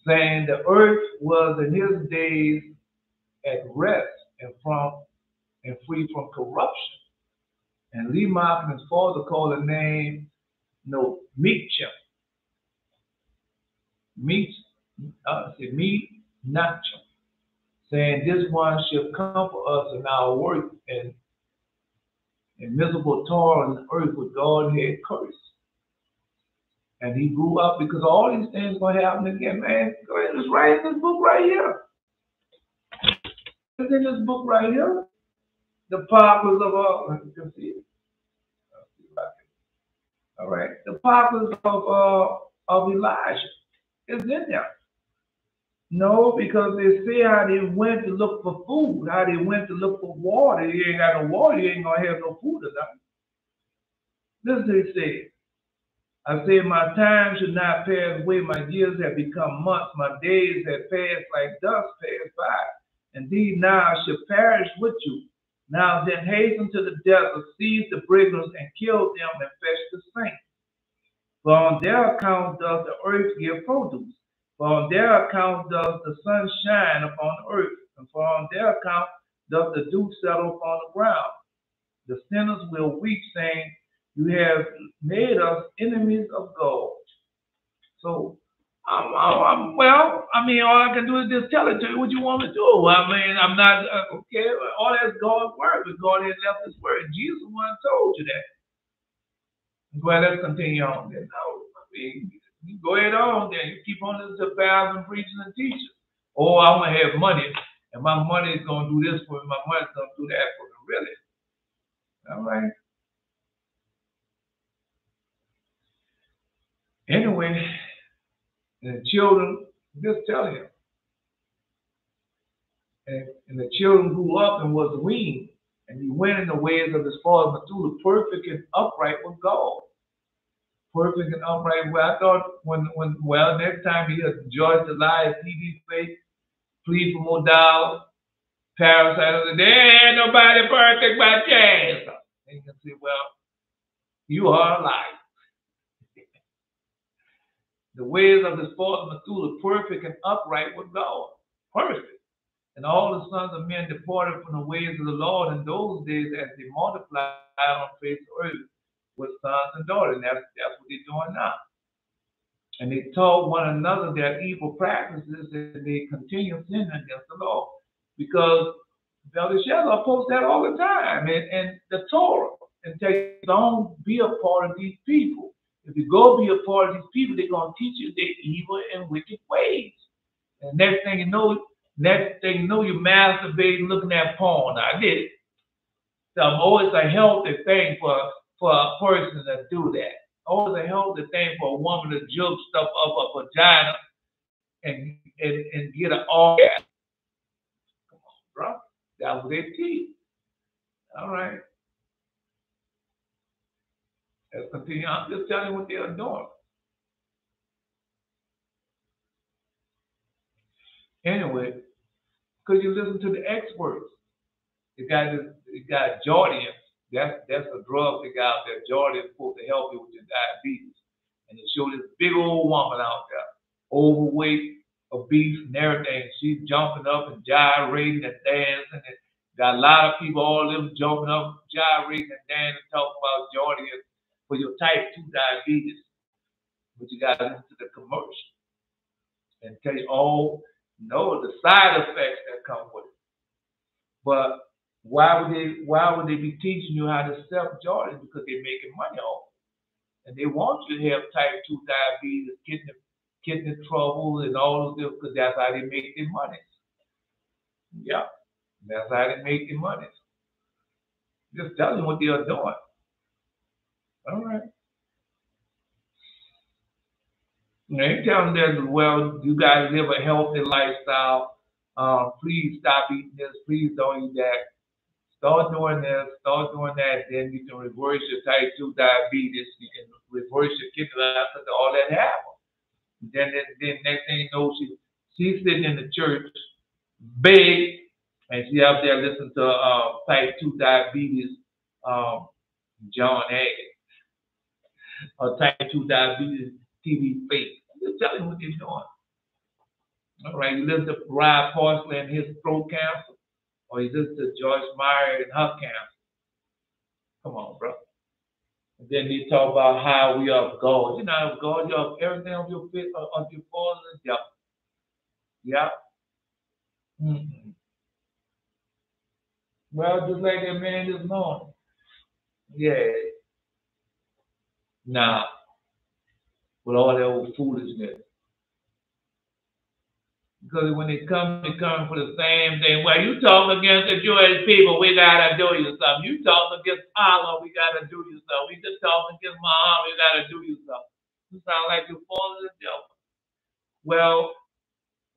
Saying the earth was in his days at rest and free from corruption. And Lamech and his father called the name Mecham. Mecham, saying this one shall comfort us in our work and miserable toil on the earth with God had cursed. And he grew up because all these things going to happen again, man. Go ahead, it's right in this book right here. It's in this book right here. The populace of you can see it. All right, the populace of Elijah is in there. No, because they say how they went to look for food, how they went to look for water. You ain't got no water, you ain't gonna have no food or nothing. Listen, he said, I said, my time should not pass away, my years have become months, my days have passed like dust passed by. Indeed, now I shall perish with you. Now then hasten to the desert, seize the brigands, and kill them, and fetch the saints. For on their account does the earth give produce. For on their account does the sun shine upon the earth. And for on their account does the dew settle upon the ground. The sinners will weep, saying, you have made us enemies of God. So, well, I mean, all I can do is just tell it to you what you want to do. I mean, I'm not, okay, all that's God's word, but God has left his word. Jesus one told you that. Well, let's continue on then. No, I mean, you go ahead on then. You keep on listening to pastors and preachers and teachers. Oh, I want to have money, and my money is going to do this for me. My money is going to do that for me. Really? All right. Anyway, the children, just tell him. And the children grew up and was weaned, and he went in the ways of his father Methuselah, perfect and upright with God. Perfect and upright. Well, I thought well, next time he George July, TV face, plead for more dollars, parasite, there ain't nobody perfect but Jesus. And you can say, well, you are alive. The ways of his father Methuselah, perfect and upright with God. Perfect. And all the sons of men departed from the ways of the Lord in those days as they multiplied on the face of the earth with sons and daughters. And that's what they're doing now. And they taught one another their evil practices, and they continue sinning against the Lord. Because Belshazzar posts that all the time and the Torah. And tell you, don't be a part of these people. If you go be a part of these people, they're going to teach you their evil and wicked ways. And next thing you know, you're masturbating, looking at porn. I did it. So it's always a healthy thing for a person to do that. Always a healthy thing for a woman to jug stuff up her vagina and get an orgasm. Come on, bro. That's what they teach. All right. Let's continue. I'm just telling you what they are doing. Anyway, because you listen to the experts. You got Jordan. That's a drug they got out there. Jordan is supposed to help you with your diabetes. And they show this big old woman out there, overweight, obese, and everything. She's jumping up and gyrating and dancing. And got a lot of people, all of them jumping up, gyrating and dancing, talking about Jordan for your type 2 diabetes. But you got to listen to the commercial and tell you all, the side effects that come with it. But why would they be teaching you how to sell Jordan? Because they're making money off it. And they want you to have type 2 diabetes, kidney trouble, and all of this, because that's how they make their money. Yeah, that's how they make their money. Just tell them what they are doing. All right. You tell them that, well, you got to live a healthy lifestyle. Please stop eating this. Please don't eat that. Start doing this. Start doing that. Then you can reverse your type 2 diabetes. You can reverse your kidney disease. All that happens. Then next thing you know, she's sitting in the church, big, and she out there listening to type 2 diabetes, John Haggard, or type 2 diabetes TV face. Just tell him what they're doing. All right, you listen to Ryan Parsley and his throat cancer, or you listen to Joyce Meyer and her cancer. Come on, bro. And then they talk about how we are of God. You're not of God. You're of everything of your father and devil. Yeah. Mm-hmm. Well, just like that man this morning. Yeah. Nah. With all that old foolishness. Because when they come for the same thing. Well, you talking against the Jewish people, we gotta do you something. You talking against Allah, we gotta do you something. We just talking against Muhammad, we gotta do you something. You sound like you're falling the devil.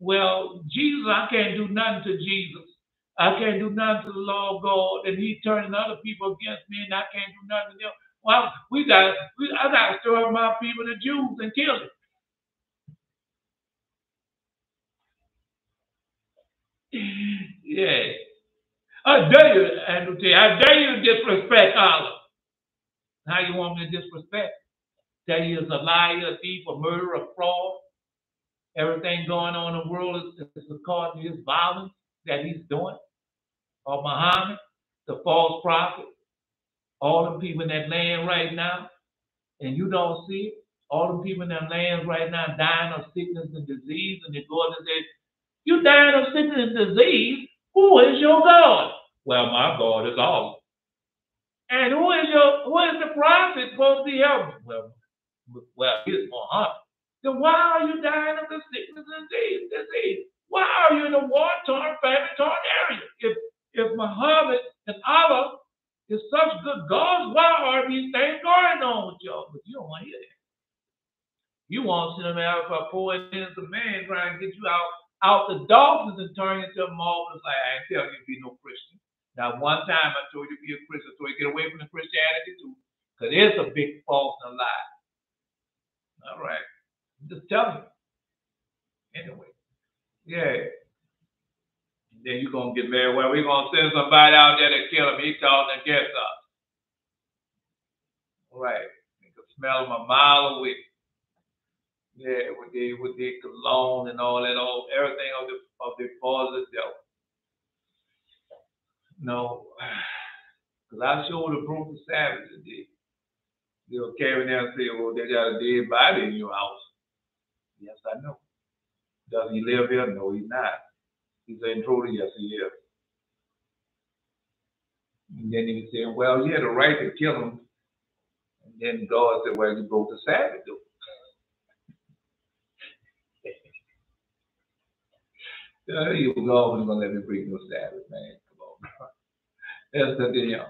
Well, Jesus, I can't do nothing to Jesus. I can't do nothing to the Lord God, and He turning other people against me, and I can't do nothing to them. Well, I gotta stir up my people, the Jews, and kill them. Yeah. I dare you, Andrew T. I dare you to disrespect Allah. How you want me to disrespect? Tell you he's a liar, a thief, a murderer, a fraud. Everything going on in the world is according to his violence that he's doing. Or Muhammad, the false prophet. All the people in that land right now, and you don't see it. All the people in that land right now dying of sickness and disease, and they go up and say, you dying of sickness and disease? Who is your God? Well, my God is Allah. And who is the prophet supposed to be helping? Well, he's Muhammad. Then why are you dying of the sickness and disease? Why are you in a war-torn, famine-torn area? If Muhammad and Allah is such good gods, why are these things going on with y'all? But you don't want to hear that. You want to sit there for 4 minutes a man trying to get you out the darkness and turn you into a marvelous light. I ain't telling you to be no Christian. Now, one time I told you to be a Christian, so you get away from the Christianity too, because it's a big false and a lie. All right. I'm just telling you. Anyway. Yeah. And then you're going to get married. Well, we're going to send somebody out there to kill him. He talking against us. All right. You can smell him a mile away. Yeah, with their cologne and all that, everything of the father devil. No, because I showed the brutal savages did. They'll carry there and say, "Oh, they got a dead body in your house." Yes, I know. Does he live here? No, he's not. He's an intruder. Yes, he is. And then he said, "Well, you had a right to kill him." And then God said, "Well, you broke the Sabbath, though." You God was gonna let me break no Sabbath, man. Come on, that's continue.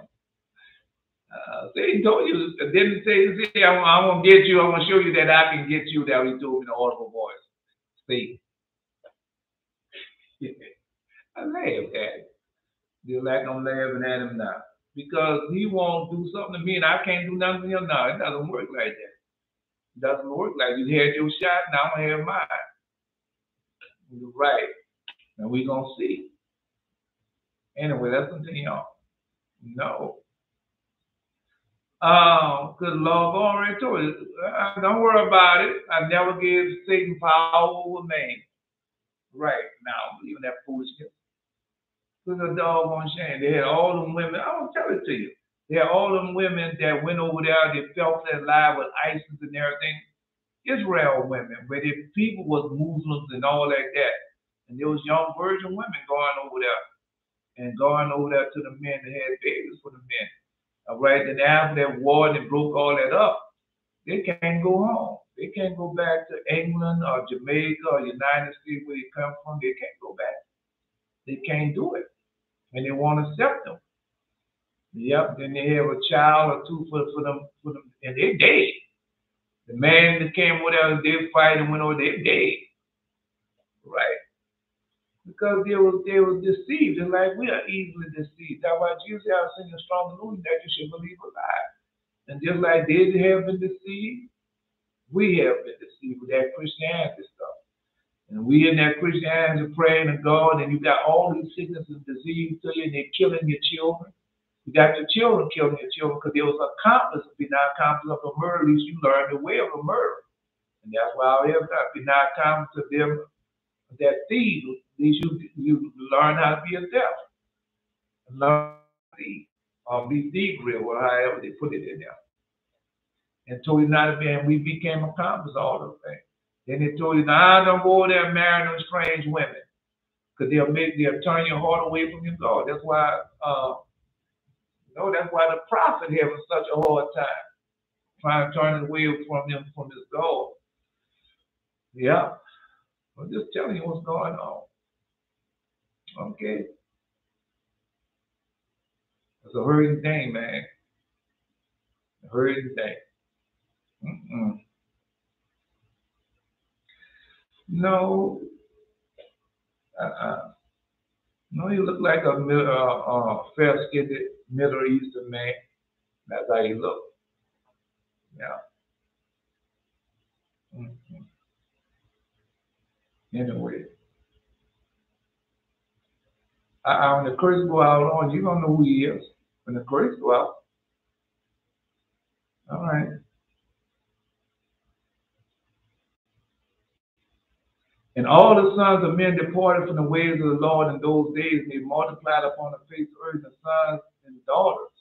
He told you, didn't say, I'm gonna get you. I'm gonna show you that I can get you. That he told me in an audible voice. See, I laughed at him. Just like I'm laughing at him now, because he won't do something to me, and I can't do nothing to him now. It doesn't work like that. It doesn't work like you had your shot. Now I'm gonna have mine. You're right. And we're gonna see. Anyway, let's continue on. No. Because Lord already told you, don't worry about it. I never gave Satan power over man. Right now, even that foolishness. Because a doggone shame. They had all them women. I won't tell it to you. They had all them women that went over there. They felt that lie with ISIS and everything. Israel women, where the people was Muslims and all like that. And there was young virgin women going over there and going over there to the men that had babies for the men. All right, and after that war, they broke all that up. They can't go home. They can't go back to England or Jamaica or United States where they come from. They can't go back. They can't do it. And they won't accept them. Yep, then they have a child or two for them, and they're dead. The man that came with us, they fight and went over, they're dead. Right? Because they were deceived, and like we are easily deceived. That's why Jesus has seen a strong illusion that you should believe a lie. And just like they have been deceived, we have been deceived with that Christianity stuff. And we in that Christianity praying to God, and you got all these sickness and disease to you, and they're killing your children. You got your children killing your children because there was accomplice. If you're not accomplice of a murder, at least you learn the way of a murder. And that's why I have got. If you're not accomplice of them that thief, at least you learn how to be a thief. Learn to thief. Or be thievery, or however they put it in there. And told you not to be, and we became accomplice all those things. Then they told you, nah, don't go over there and marry those strange women. Because they'll turn your heart away from your God. That's why that's why the prophet having such a hard time trying to turn it away from him, from his God. Yeah. I'm just telling you what's going on. Okay. It's a hurting thing, man. A hurting thing. No. No, you look like a fair-skinned Middle Eastern man. That's how you look. Yeah. Anyway. When the curse go out on you, don't know who he is. When the curse go out. All right. And all the sons of men departed from the ways of the Lord in those days, and they multiplied upon the face of earth the sons and daughters.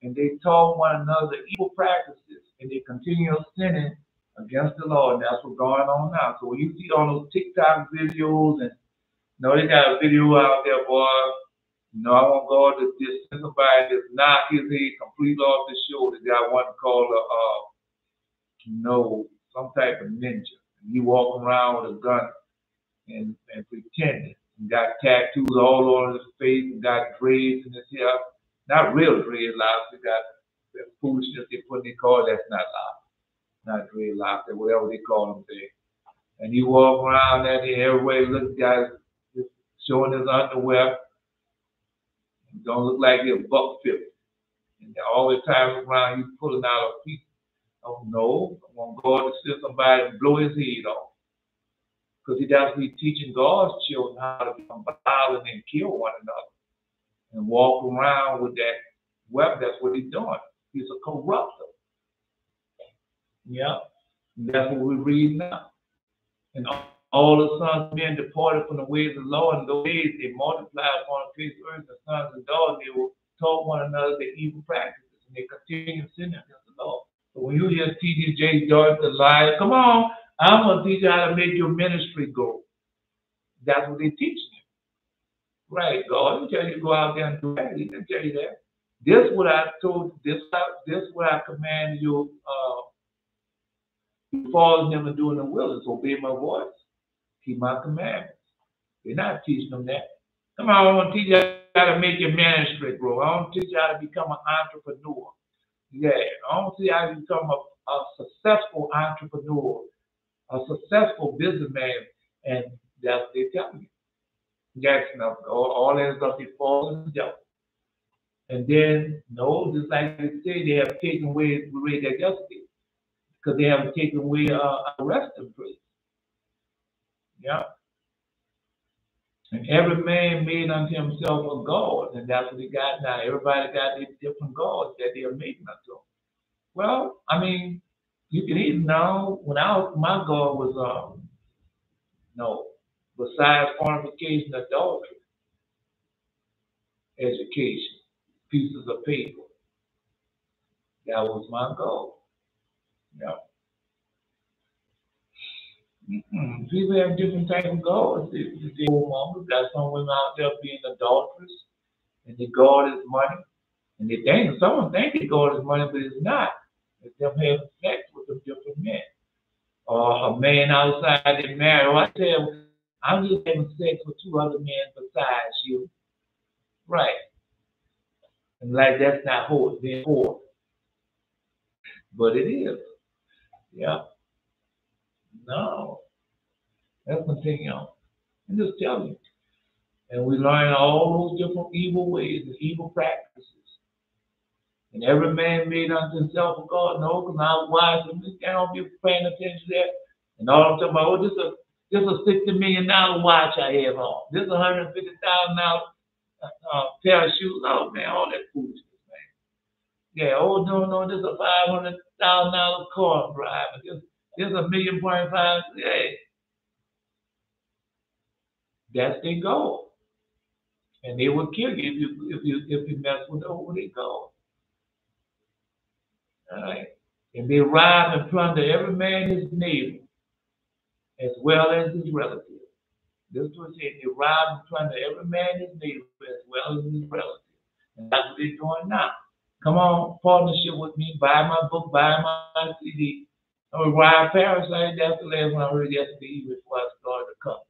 And they taught one another evil practices, and they continued sinning against the Lord. And that's what's going on now. So when you see all those TikTok videos, and they got a video out there, boy. I want God to just send somebody that's knock his head completely off the shoulder. They got one called some type of ninja. And he walking around with a gun and pretending. And got tattoos all over his face and got dreads in his hair. Not real dreadlocks. They got that foolishness they call that's not locks. Not dreadlocks, whatever they call them there. And he walk around that and everybody look at him, showing his underwear. He don't look like he's $1.50. And all the time around, he's pulling out a piece. Oh no, I'm gonna go out and see somebody and blow his head off. Because he doesn't be teaching God's children how to become violent and kill one another and walk around with that weapon. That's what he's doing. He's a corrupter. Yeah. And that's what we read now. And all the sons of men departed from the ways of the Lord, and those days they multiplied upon the face of earth. The sons and daughters, they will taught one another their evil practices, and they continue sinning against the Lord. So when you hear T.D. J. George the liar, come on, I'm going to teach you how to make your ministry grow. That's what they teach you. Right, God didn't tell you to go out there and do that. He didn't tell you that. This is what I told you. This is what I command you. Follow them and doing the will is obey my voice, keep my commandments. They're not teaching them that. Come on, I want to teach you how to make your ministry grow. I want to teach you how to become an entrepreneur. Yeah, I want to teach you how to become a successful entrepreneur, a successful businessman, and that's what they tell you. That's enough. All that stuff they fall in the devil. And then, no, just like they say, they have taken away, we read that yesterday, because they haven't taken away a resting place. Yeah. And every man made unto himself a god, and that's what he got now. Everybody got these different gods that they are making unto them. Well, I mean, you can even know when my God was no, besides fornication, adultery, education, pieces of paper. That was my goal. Yeah. People have different types of goals. They got some women out there being adulterous, and they God is money. And they think someone think they God is money, but it's not. It's them having sex with a different men. Or a man outside they married. Or I tell I'm just having sex with 2 other men besides you. Right. And like that's not being whore. But it is. Yeah. No. Let's continue on. I'm just telling you. And we learn all those different evil ways and evil practices. And every man made unto himself a God. No, because I was wise. I don't be paying attention to that. And all I'm talking about, this is a $60 million watch I have on. This is $150,000 pair of shoes. Oh man, all that foolishness, man. Yeah, no, this is a $500,000 car I'm driving. This is $1.5 million. Hey, that's their goal. And they will kill you if you mess with over their goal. All right. And they rob and plunder every man his neighbor as well as his relative. This is what it says. They rob and plunder every man his neighbor as well as his relative. And that's what they're doing now. Come on, partnership with me. Buy my book, buy my CD. I'm going to ride Parasite. That's the last one I heard yesterday before I started to come.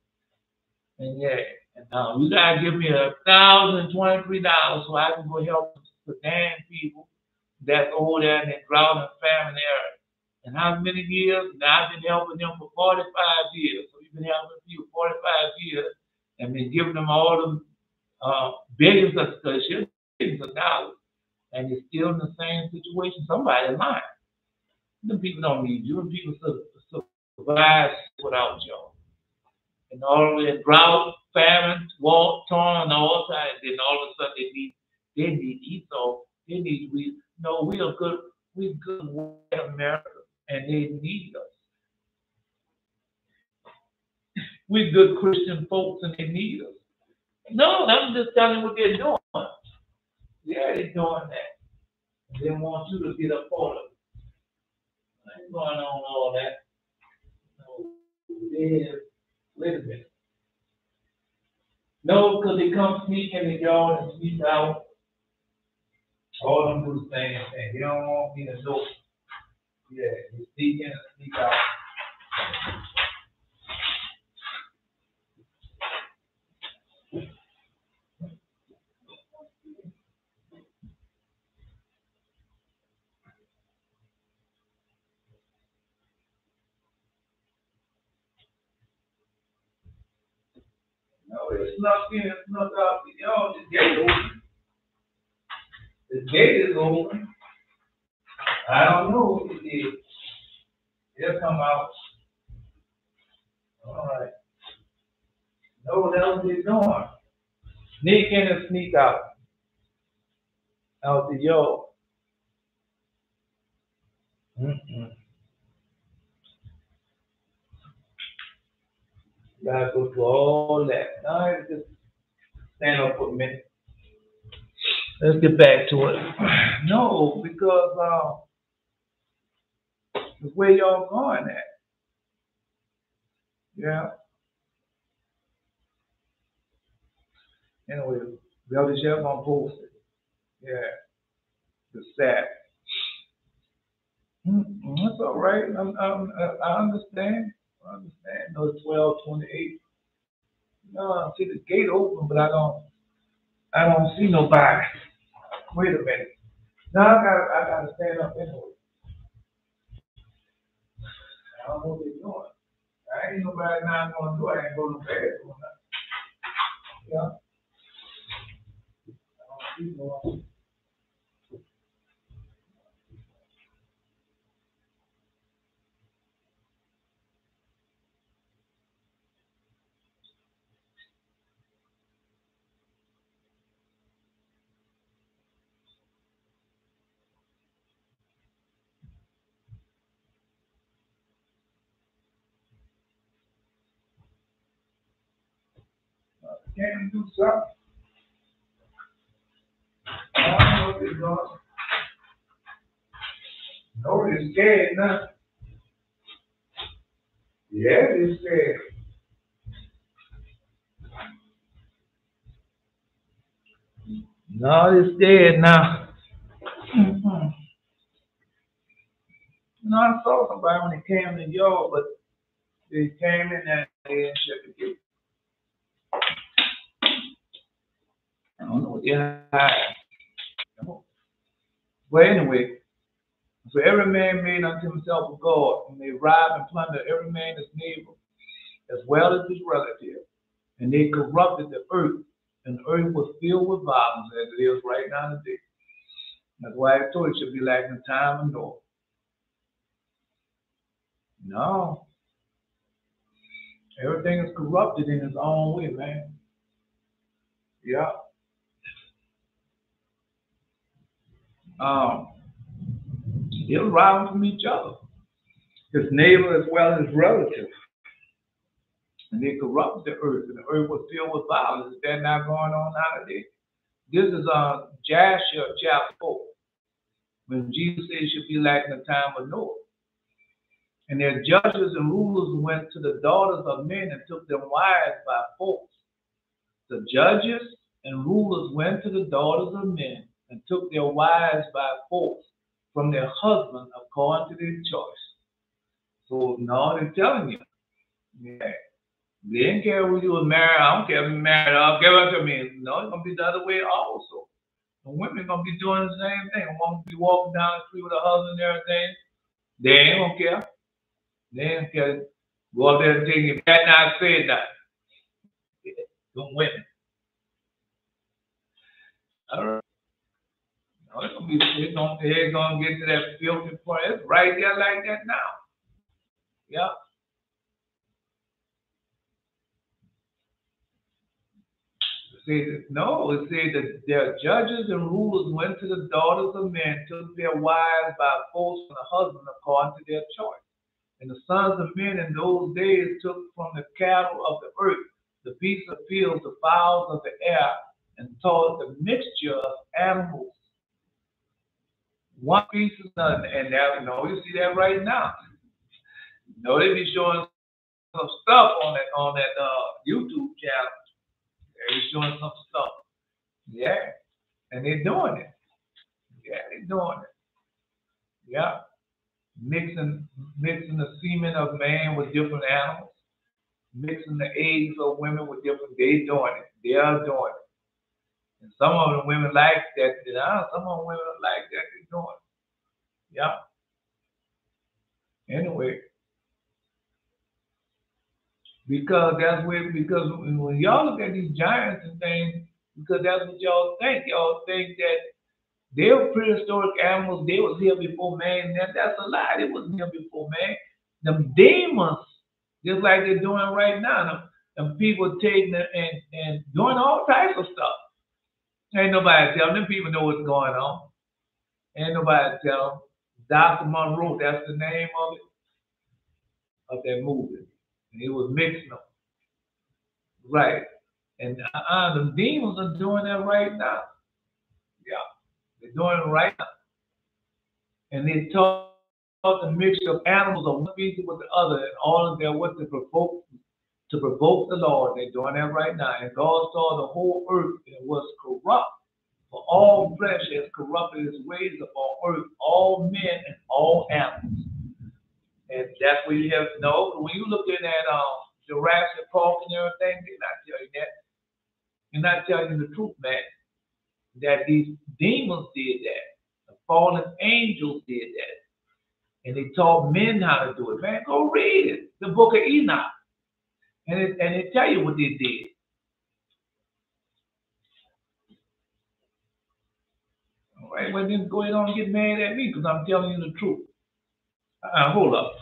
And yeah, and now you got to give me $1,023 so I can go help the damn people that's over there in that drought and famine area. And how many years? Now I've been helping them for 45 years. So you've been helping people 45 years and been giving them all them billions of dollars. And you're still in the same situation. Somebody's lying. Them people don't need you. And people survive without y'all. And all of that drought, famine, war, torn, and all that, and then all of a sudden they need to eat. So they need we are good in America, and they need us. We're good Christian folks, and they need us. No, I'm just telling you what they're doing. Yeah, they're doing that. They want you to get a part of it. I ain't going on all that. No, wait a minute. No, because they come sneak in the yard and sneak out. All them do the same thing. They don't want me to know. Yeah, they sneak in and sneak out. it snuck in and snuck out. Y'all, this gate open. This gate is open. I don't know what it is. It'll come out. All right. Know what else they're doing. Sneak in and sneak out. Out the yard. Gotta go through all that. All right, just stand up for a minute. Let's get back to it. No, because the way y'all going at. Yeah. Anyway, Belly Chef gonna post it. Yeah. The stat. That's all right. I understand. I understand. No, 12:28. No, I see the gate open, but I don't see nobody. Wait a minute. Now I gotta stand up anyway. I don't know what they're doing. I ain't nobody now gonna do it. I ain't going to bed doing nothing. Yeah. I don't see no one. Can't do something. I don't know what they're doing. Nobody's scared now. Yeah, they're scared. No, they're scared now. No, I saw somebody when they came in the yard, but they came in there and shut the gate. I don't know what they're hiding. But anyway, so every man made unto himself a god, and they robbed and plundered every man his neighbor, as well as his relative. And they corrupted the earth, and the earth was filled with violence, as it is right now today. That's why I told you it should be like in the time of Noah. No, everything is corrupted in its own way, man. Yeah. They were robbing from each other, his neighbor as well as his relative. And they corrupted the earth, and the earth was filled with violence. Is that not going on nowadays? This is Joshua chapter 4, when Jesus said it should be like in the time of Noah. And their judges and rulers went to the daughters of men and took them wives by force. The judges and rulers went to the daughters of men and took their wives by force from their husbands according to their choice. So now they're telling you, yeah, they didn't care who you were married. I don't care if you're married. I'll give it to me. No, it's gonna be the other way also. The women gonna be doing the same thing. A woman be walking down the street with her husband and everything. They ain't gonna care. They ain't care. Go up there and take you. Better not say that. Them women. All right. No, it's gonna be. They're gonna get to that filthy point. It's right there like that now. Yeah. No, it said that their judges and rulers went to the daughters of men, took their wives by force from the husband according to their choice. And the sons of men in those days took from the cattle of the earth, the beasts of the field, the fowls of the air, and taught the mixture of animals. One piece of nothing, and that, you see that right now. They be showing some stuff on that YouTube channel. They're showing some stuff. Yeah. And they're doing it. Yeah, they're doing it. Yeah. Mixing the semen of man with different animals. Mixing the eggs of women with different, they doing it. They are doing it. And some of the women like that. Some of the women like that. They're doing it. Yeah. Anyway. Because that's where, because when y'all look at these giants and things, because that's what y'all think. Y'all think that they were prehistoric animals. They was here before man. That's a lie. They wasn't here before man. Them demons, just like they're doing right now. Them people taking and doing all types of stuff. Ain't nobody telling them. People know what's going on. Ain't nobody tell them. Dr. Monroe, that's the name of that movie. And it was mixing them. Right. And the demons are doing that right now. Yeah. They're doing it right now. And they taught the mixture of animals of one species with the other, and all of them what to provoke the Lord. They're doing that right now. And God saw the whole earth and it was corrupt. For all flesh has corrupted its ways upon earth, all men and all animals. And that's what you have to know. When you look in at Jurassic Park and everything, they're not telling you that. They're not telling you the truth, man. That these demons did that. The fallen angels did that. And they taught men how to do it. Man, go read it. The book of Enoch. And it tell you what they did. All right, well then go ahead on and get mad at me because I'm telling you the truth. Hold up.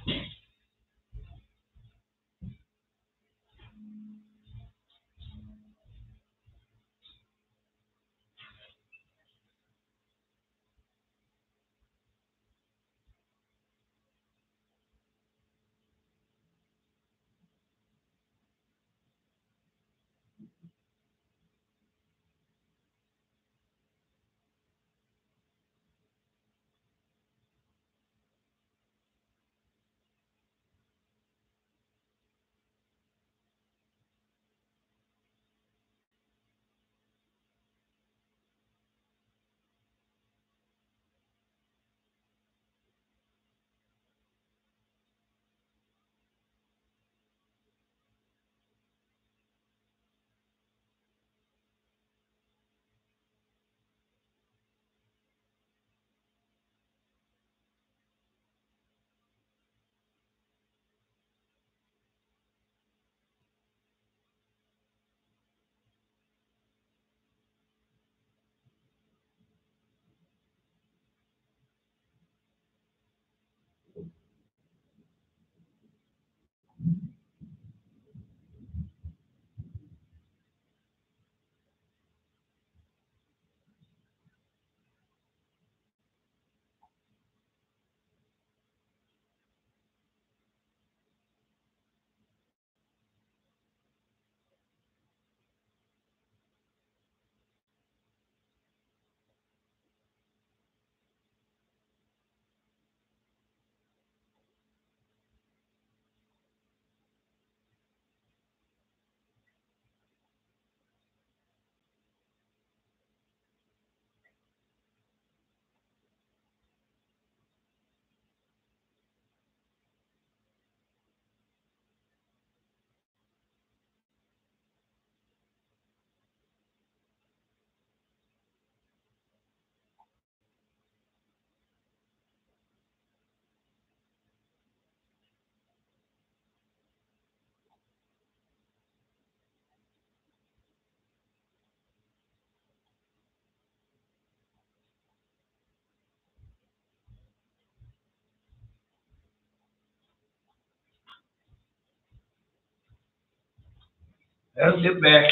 Let's get back.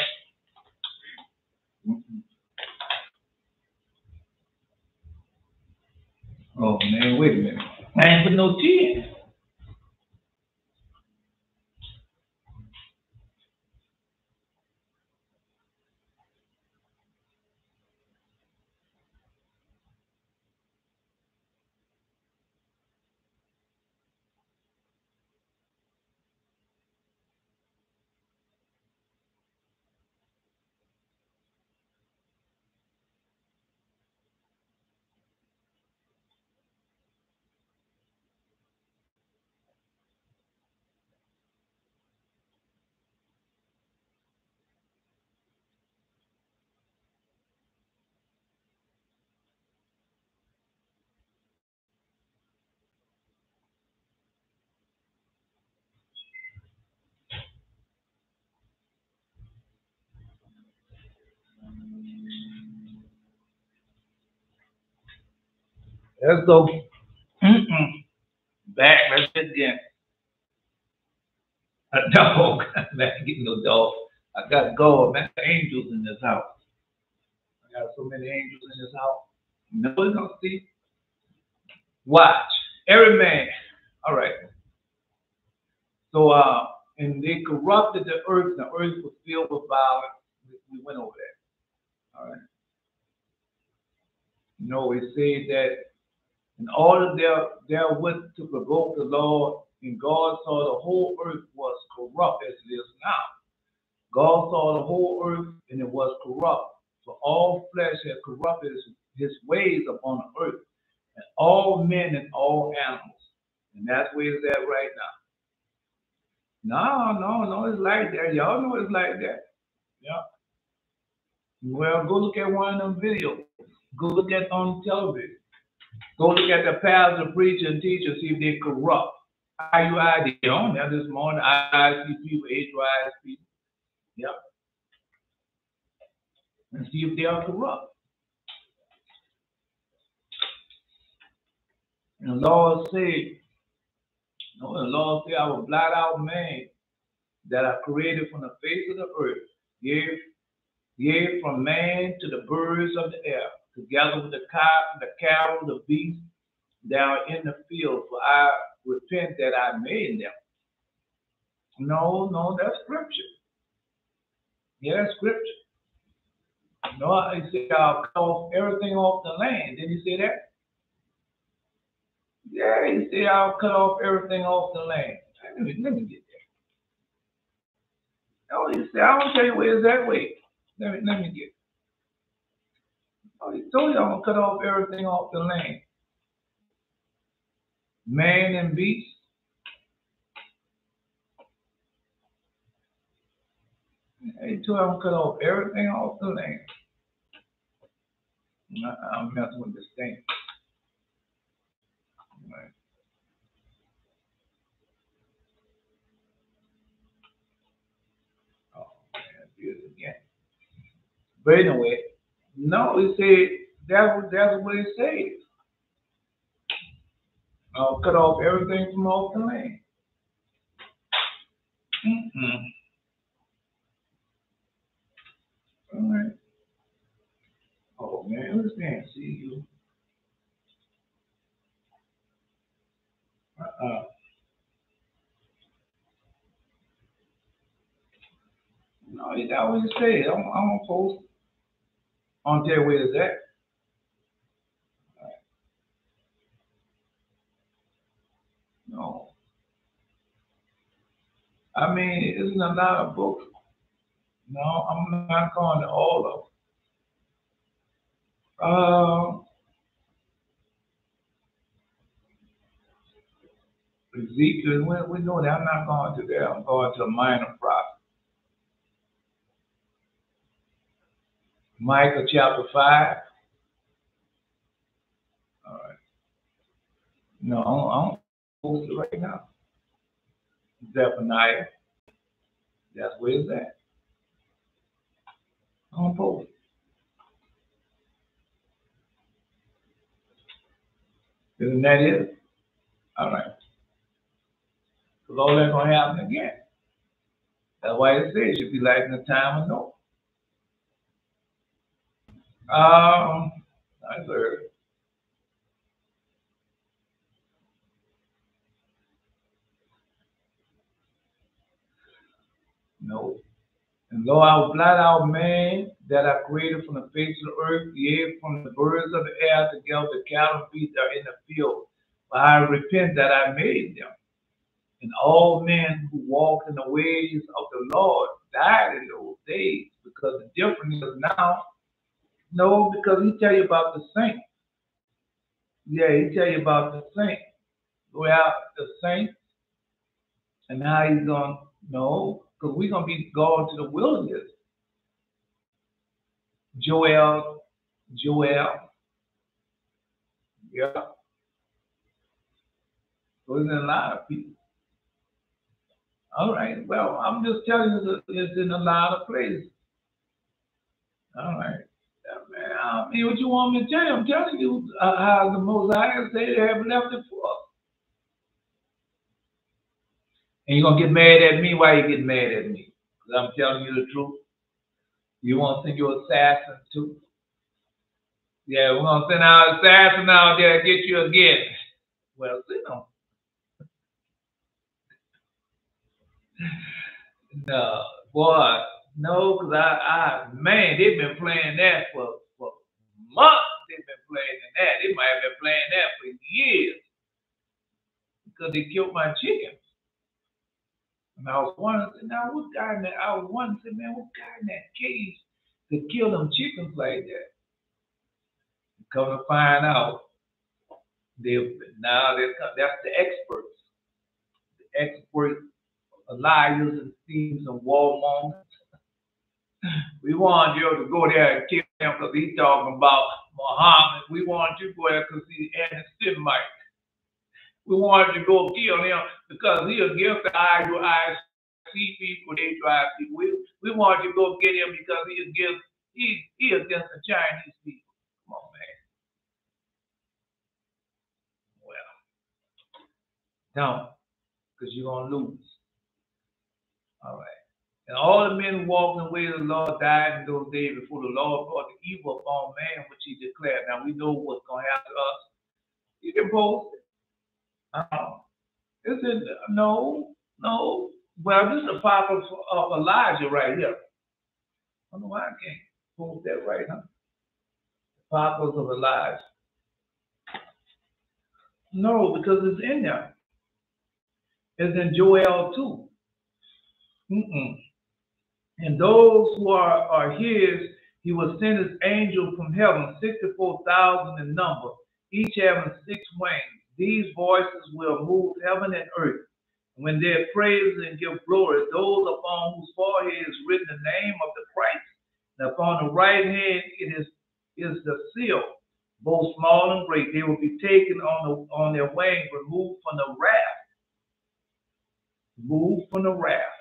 Oh man, wait a minute. I ain't put no tea in. Let's go. Back. Let's get again. A dog. Man, get no dog. I got God, man. Angels in this house. I got so many angels in this house. Nobody's gonna see. Watch. Every man. All right. So and they corrupted the earth. The earth was filled with violence. We went over that. All right. No, it said that in order therewith to provoke the Lord, and God saw the whole earth was corrupt as it is now. God saw the whole earth, and it was corrupt. For all flesh had corrupted his ways upon the earth, and all men and all animals. And that's where it's at right now. No, it's like that. Y'all know it's like that. Yeah. Well, go look at one of them videos. Go look at on television. Go look at the pastors, preachers, and teachers, see if they're corrupt. IUI, they on there this morning. IIC people, HYS people. Yep. And see if they are corrupt. And the Lord said, I will blot out man that I created from the face of the earth. Yea, from man to the birds of the air, together with the cattle, the beasts that are in the field, for I repent that I made them. No, that's scripture. Yeah, that's scripture. No, he said I'll cut off everything off the land. Didn't he say that? Yeah, he said I'll cut off everything off the land. Let me get there. Oh, he said, I don't tell you where it's that way. Let me get it. Oh, he told you I'm gonna cut off everything off the land. Man and beast. He told you I'm gonna cut off everything off the land. I'm messing with this thing. Right. Oh man, do it again. But anyway, no, he said that's what he said. I'll cut off everything from off the land. All right. Oh man, understand? See you. No, that's what he said. I'm gonna post on there where it's at. Right. No. I mean, isn't a lot of books. No, I'm not going to all of them. Ezekiel, we know that. I'm not going to there. I'm going to a minor prophet. Micah chapter 5. All right. No, I'm post it right now. Zephaniah. That's where it's at. I'm post it. Isn't that it? All right. Because all that's going to happen again. That's why it says it should be like in the time of Noah. I heard. No. And lo, I will blot out man that I created from the face of the earth, yea, from the birds of the air, together the cattle and beasts that are in the field. But I repent that I made them. And all men who walk in the ways of the Lord died in those days, because the difference is now. No, because he tell you about the saints. Yeah, he tell you about the saints. Go out the saints and how he's going to know, because we're going to be going to the wilderness. Joel. Yeah. So there's a lot of people. All right. Well, I'm just telling you that it's in a lot of places. All right. Yeah, I mean, what you want me to tell you? I'm telling you how the Most High say they have left it for us. And you're going to get mad at me? Why you get mad at me? Because I'm telling you the truth. You want to send your assassin too? Yeah, we're going to send our assassin out there to get you again. Well, send them. No, boy, no, because man, they've been playing that for months. They've been playing that. They might have been playing that for years because they killed my chickens. And I was wondering, now what guy in that? I was wondering, man, what guy in that cage to kill them chickens like that? Come to find out, that's the experts, the expert liars and thieves and warmongers. We want you to go there and kill him because he's talking about Muhammad. We want you to go there because he's anti-Semite. We want you to go kill him because he against the eye to eye, see people, they drive people. We want you to go get him because he against the Chinese people. Come on, man. Well, don't, because you're going to lose. All right. And all the men who walked in the way of the Lord died in those days before the Lord brought the evil upon man, which he declared. Now we know what's going to happen to us. You can post it. Is it? No. Well, this is the pop of Elijah right here. I don't know why I can't post that right, huh? The poppers of Elijah. No, because it's in there. It's in Joel 2. And those who are his, he will send his angel from heaven, 64,000 in number, each having 6 wings. These voices will move heaven and earth. When they praise and give glory, those upon whose forehead is written the name of the Christ, and upon the right hand it is the seal, both small and great. They will be taken on their wings, removed from the wrath. Moved from the wrath.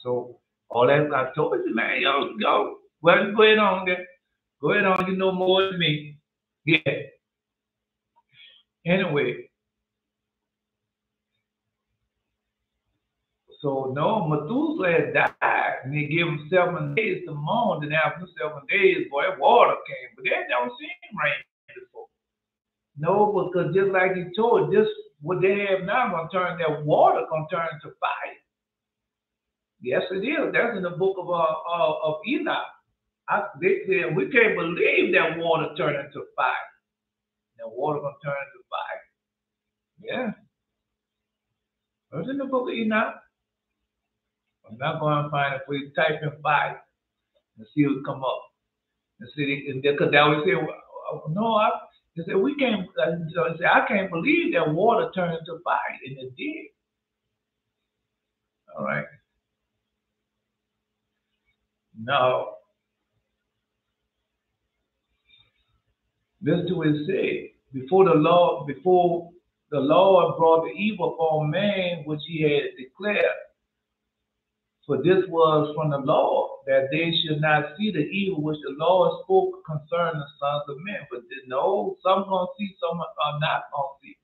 So all that I told you, man, yo, well, go ahead on there. Go ahead on, you know more than me. Yeah. Anyway. So no, Methuselah had died, and they gave him 7 days to mourn, and after 7 days, boy, water came. But they had never seen rain before. No, because just like he told, this what they have now gonna turn that water to fire. Yes, it is. That's in the book of Enoch. They said we can't believe that water turned into fire. That water gonna turn into fire. Yeah. It's in the book of Enoch. I'm not going to find it for you. Type in fire and see what come up. And see, because they always say, no, they say we can't. They say I can't believe that water turned into fire, and it did. All right. No. Listen to what it said. Before the Lord brought the evil upon man, which he had declared. For this was from the Lord, that they should not see the evil which the Lord spoke concerning the sons of men. But no, some going to see, some are not going to see.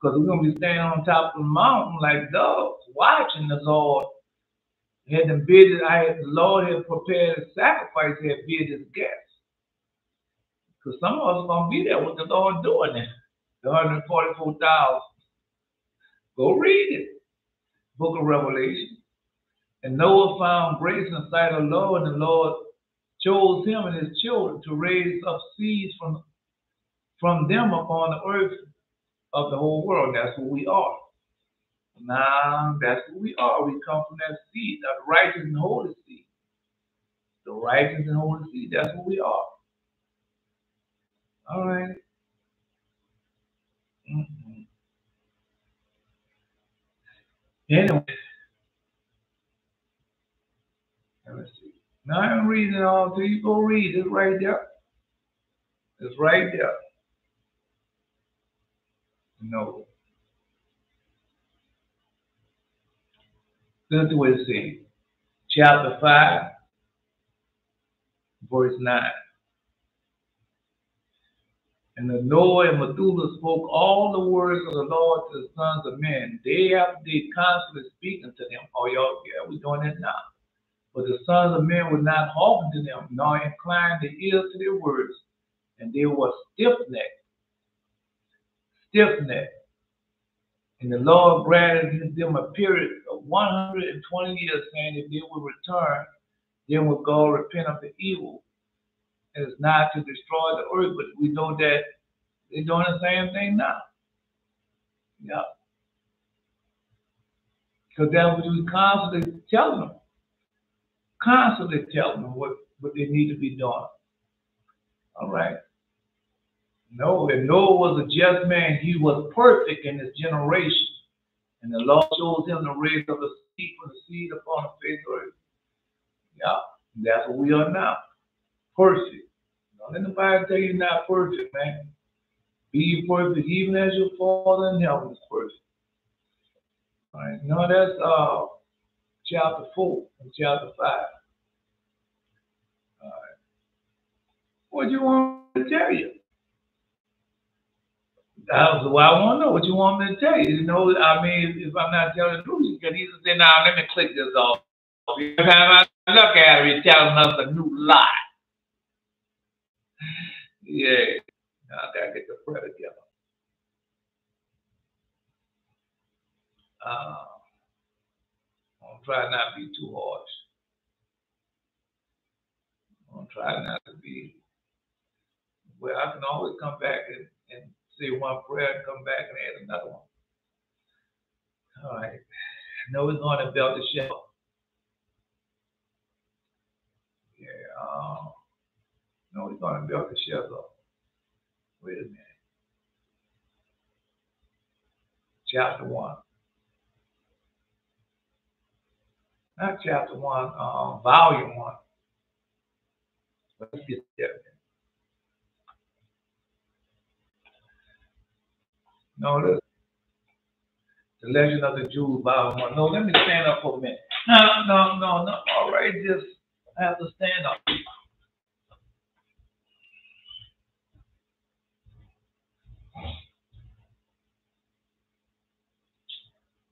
Because we're going to be standing on top of the mountain like doves, watching the Lord. The Lord had prepared a sacrifice, he had bid his guests. Because some of us are going to be there with the Lord doing it. The 144,000. Go read it. Book of Revelation. And Noah found grace in the sight of the Lord, and the Lord chose him and his children to raise up seeds from them upon the earth of the whole world. That's what we are. Now, that's what we are. We come from that seed, that righteous and holy seed. The righteous and holy seed, that's what we are. All right. Anyway. Let's see. Now I'm reading it all to you. Go read it right there. It's right there. No. Listen to what it says. Chapter 5, verse 9. And the Noah and Methuselah spoke all the words of the Lord to the sons of men. Day after day, constantly speaking to them. Oh, y'all, yeah, we're doing it now. But the sons of men would not hearken to them, nor incline their ears to their words. And they were stiff-necked, stiff-necked. And the Lord granted them a period of 120 years, saying if they would return, then would God repent of the evil. And it's not to destroy the earth, but we know that they're doing the same thing now. Yeah. Because that's what we constantly telling them. Constantly telling them what they need to be doing. All right. Noah, and Noah was a just man. He was perfect in his generation. And the Lord chose him to raise up a seed for the seed upon the face of the earth. Yeah. That's what we are now. Perfect. Don't let nobody tell you you're not perfect, man. Be perfect even as your Father in heaven is perfect. All right. No, that's chapter 4 and chapter 5. All right. What do you want me to tell you? That's why I want to know what you want me to tell you. You know, I mean, if I'm not telling the truth, you can easily say, now let me click this off. Every time I look at it, you're telling us a new lie. Yeah. Now I got to get the prayer together. I'm trying not to be too harsh. I'm trying not to be. Well, I can always come back and say one prayer and come back and add another one. All right. No, we're going to build the shelf. Yeah. No, we're going to build the shelf up. Wait a minute. Chapter 1. Not chapter 1, volume 1. Let's get there. No, listen. The Legend of the Jews, volume 1. No, let me stand up for a minute. No. All right, just have to stand up.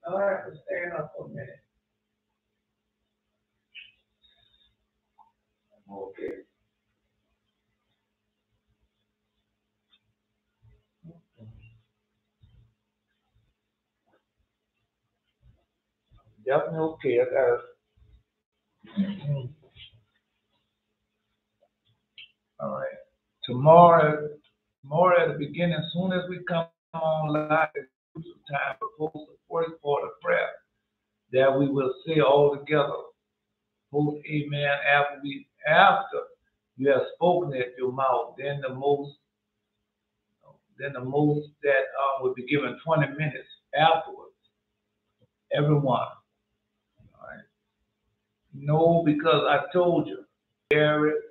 All right, have to stand up for a minute. Okay. Definitely okay. I got it. All right. Tomorrow at the beginning, as soon as we come on live, it's time to post the first part of prayer that we will say all together. Post amen after you have spoken at your mouth, then the most that will be given 20 minutes afterwards. Everyone. All right. No, because I told you, Jared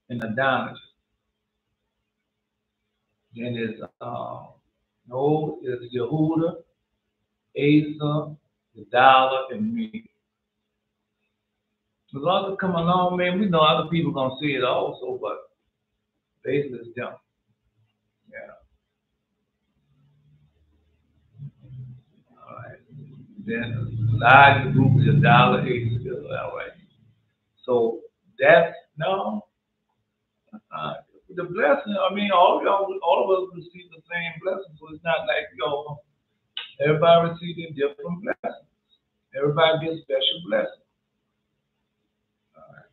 and the Adonijah. Then it's no, it's Yehuda, Asa, the dollar, and me. As others come along, man, we know other people gonna see it also, but basically it's them. Yeah. All right. Then the larger group is a dollar, Asa. All right. So that's no. The blessing. I mean, all of us receive the same blessing. So it's not like everybody receives a different blessing. Everybody gets special blessing. All right.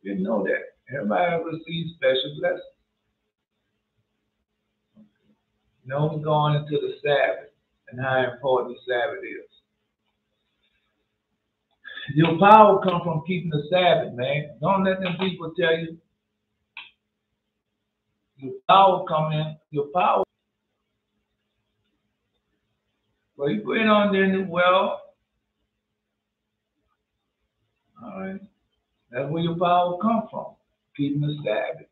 Didn't know that. Everybody receives special blessings. Now we're going into the Sabbath and how important the Sabbath is. Your power comes from keeping the Sabbath, man. Don't let them people tell you. Your power come in. Your power. Well, you put it on there. Well, all right. That's where your power comes from. Keeping the Sabbath.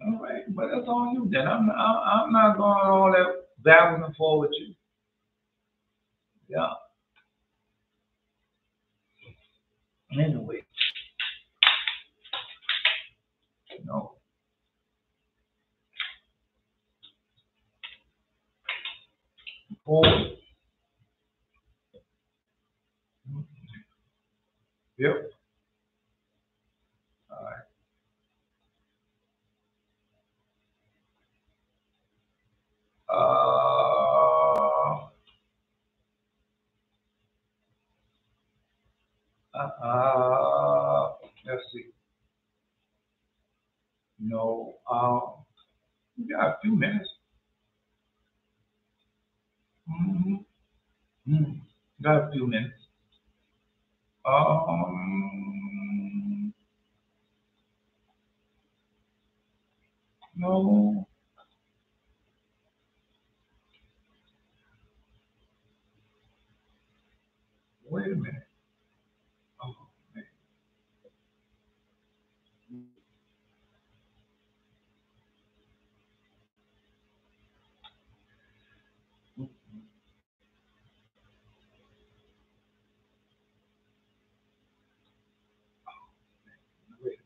All right, but that's on you then. I'm not going all that backwards and forward with you. Yeah. Anyway, no. Oh, yep. All right. Let's see. No. We got a few minutes. Mm-hmm. Mm-hmm. Got a few minutes. No. Wait a minute. Oh, man. Wait.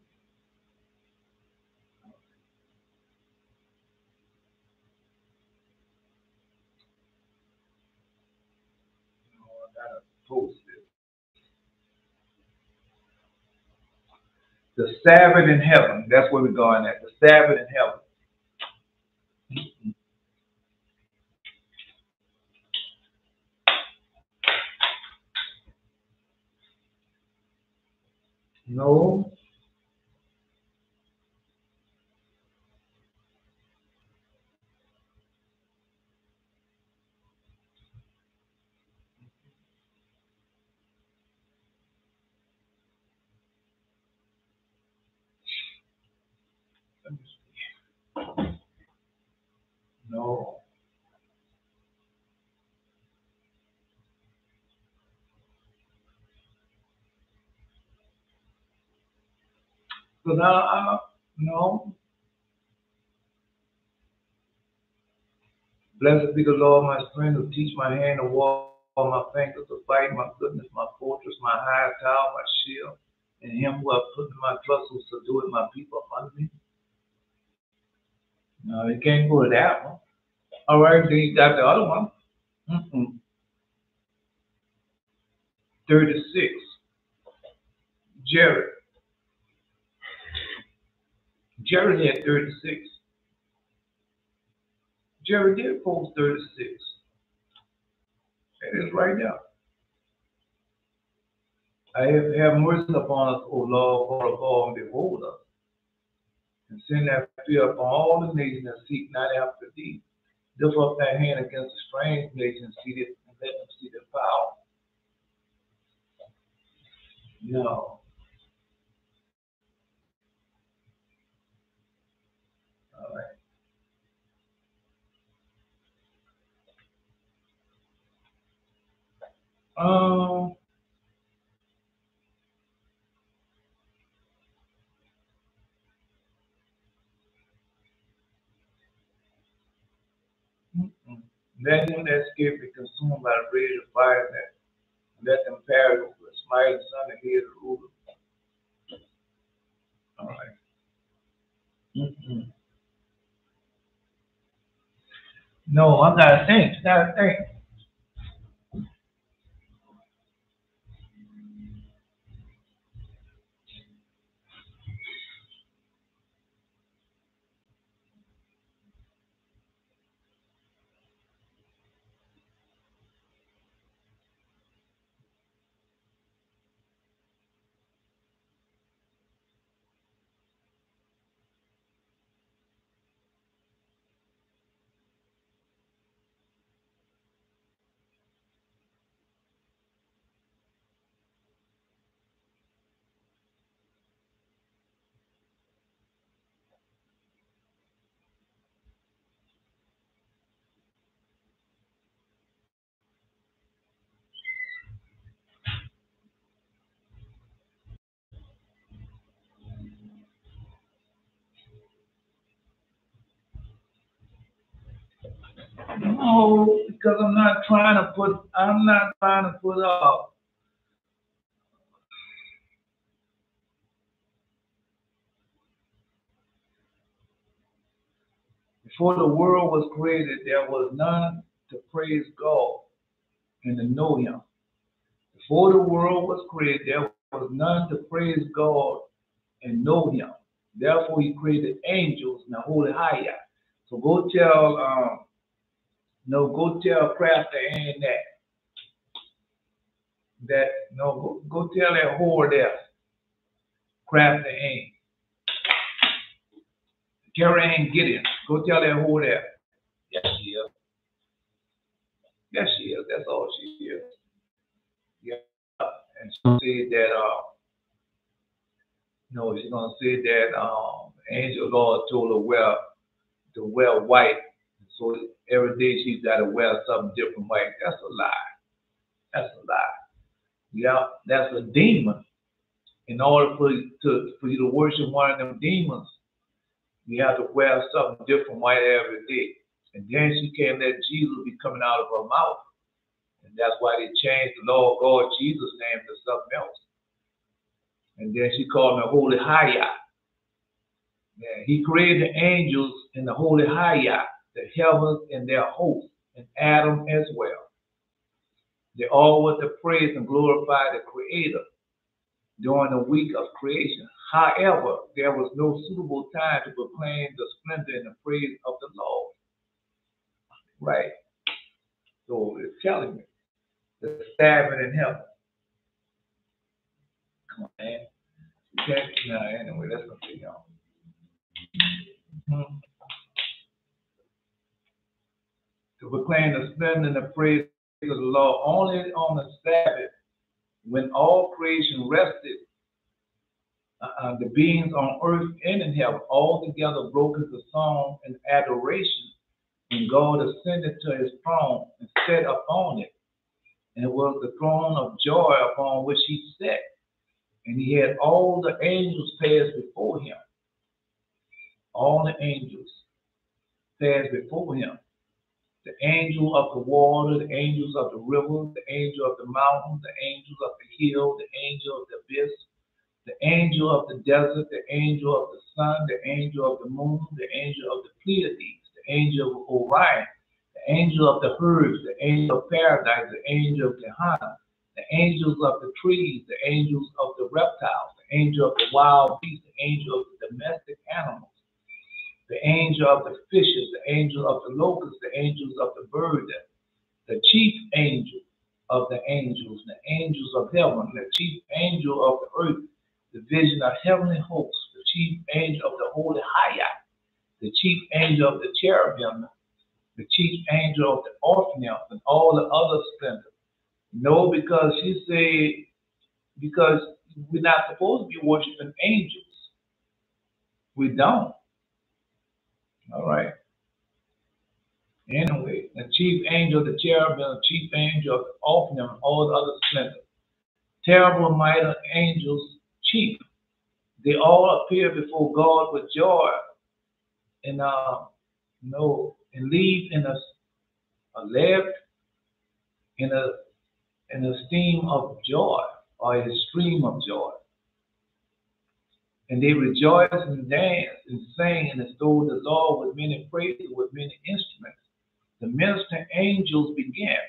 No, I gotta post this. The Sabbath in heaven. That's where we're going at. The Sabbath in heaven. No. Let me see. No. So now, no. Blessed be the Lord, my strength, who teach my hand to war, my fingers to fight, my goodness, my fortress, my high tower, my shield, and him who I put in my trust who subdued my people under me. No, you can't go to that one. All right, then you got the other one. 36. Jared. Jared had 36. Jared did post 36. It is right now. I have mercy upon us, O Lord, God of all, and behold us, and send that fear upon all the nations that seek not after thee. Lift up thy hand against the strange nations seated, and let them see the power. No. All right. Um, Let him that escape be consumed by the rage of fire, and let them perish with the smiting sun and hear the ruler. All right. Mm-mm. No, I'm not a saint. Not a saint. No. because I'm not trying to put before the world was created, there was none to praise God and to know him. Before the world was created, there was none to praise God and know him. Therefore, he created angels in the holy high. So go tell Crafty and go tell that whore there, Crafty Ann. Carrie Ann Gideon. Go tell that whore there. Yes, she is. Yes, she is. That's all she is. Yeah. And she said that she's gonna say that angel Lord told her to wear white. So every day she's got to wear something different white. That's a lie. That's a lie. Yeah, that's a demon. In order for you to worship one of them demons, you have to wear something different white every day. And then she can't let Jesus be coming out of her mouth. And that's why they changed the Lord God Jesus' name to something else. And then she called him the Holy Hayah. Yeah, he created the angels in the Holy Hayah, the heavens and their hosts, and Adam as well. They all were to praise and glorify the Creator during the week of creation. However, there was no suitable time to proclaim the splendor and the praise of the Lord. Right? So it's telling me the Sabbath in heaven. Come on, man. Anyway, let's continue on. To proclaim the splendor and the praise of the Lord only on the Sabbath, when all creation rested, the beings on earth and in heaven all together broke into song and adoration, and God ascended to his throne and sat upon it. And it was the throne of joy upon which he sat. And he had all the angels pass before him. All the angels passed before him. The angel of the water, the angels of the river, the angel of the mountain, the angels of the hill, the angel of the abyss, the angel of the desert, the angel of the sun, the angel of the moon, the angel of the Pleiades, the angel of Orion, the angel of the herds, the angel of paradise, the angel of Gehenna, the angels of the trees, the angels of the reptiles, the angel of the wild beasts, the angel of the domestic animals, the angel of the fishes, the angel of the locusts, the angels of the birds, the chief angel of the angels, the angels of heaven, the chief angel of the earth, the vision of heavenly hosts, the chief angel of the holy Hayah, the chief angel of the cherubim, the chief angel of the orphanage, and all the other splendor. No, because she said, because we're not supposed to be worshiping angels. We don't. All right. Anyway, the chief angel of the cherubim, the chief angel of the orphanage, and all the other splendor. Terrible mighty angels, chief. They all appear before God with joy and and leave in a left in an esteem of joy or a stream of joy. And they rejoice and dance and sing and extol the Lord with many praises, with many instruments. The ministering angels began,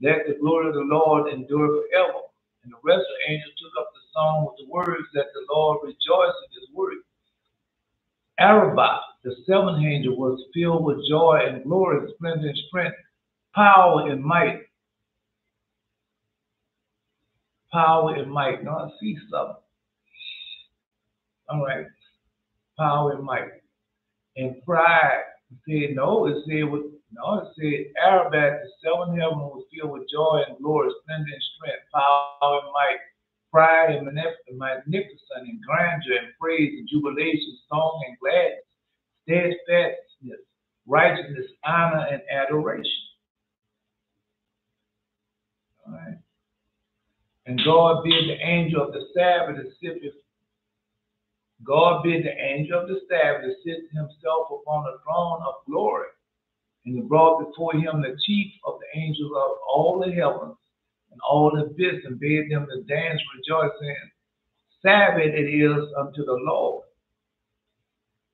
let the glory of the Lord endure forever. And the rest of the angels took up the song with the words, let the Lord rejoice in his word. Arabah, the seventh angel, was filled with joy and glory, splendor and strength, power and might. Power and might. Now I see something. All right. Power and might. And pride. It said Arabah, the seventh heaven, was filled with joy and glory, splendor and strength, power and might, pride and magnificence and grandeur and praise and jubilation, song and gladness, steadfastness, righteousness, honor, and adoration. All right. And God bid the angel of the Sabbath to sit himself upon the throne of glory And he brought before him the chief of the angels of all the heavens and all the beasts, and bade them to dance, rejoicing. Sabbath it is unto the Lord.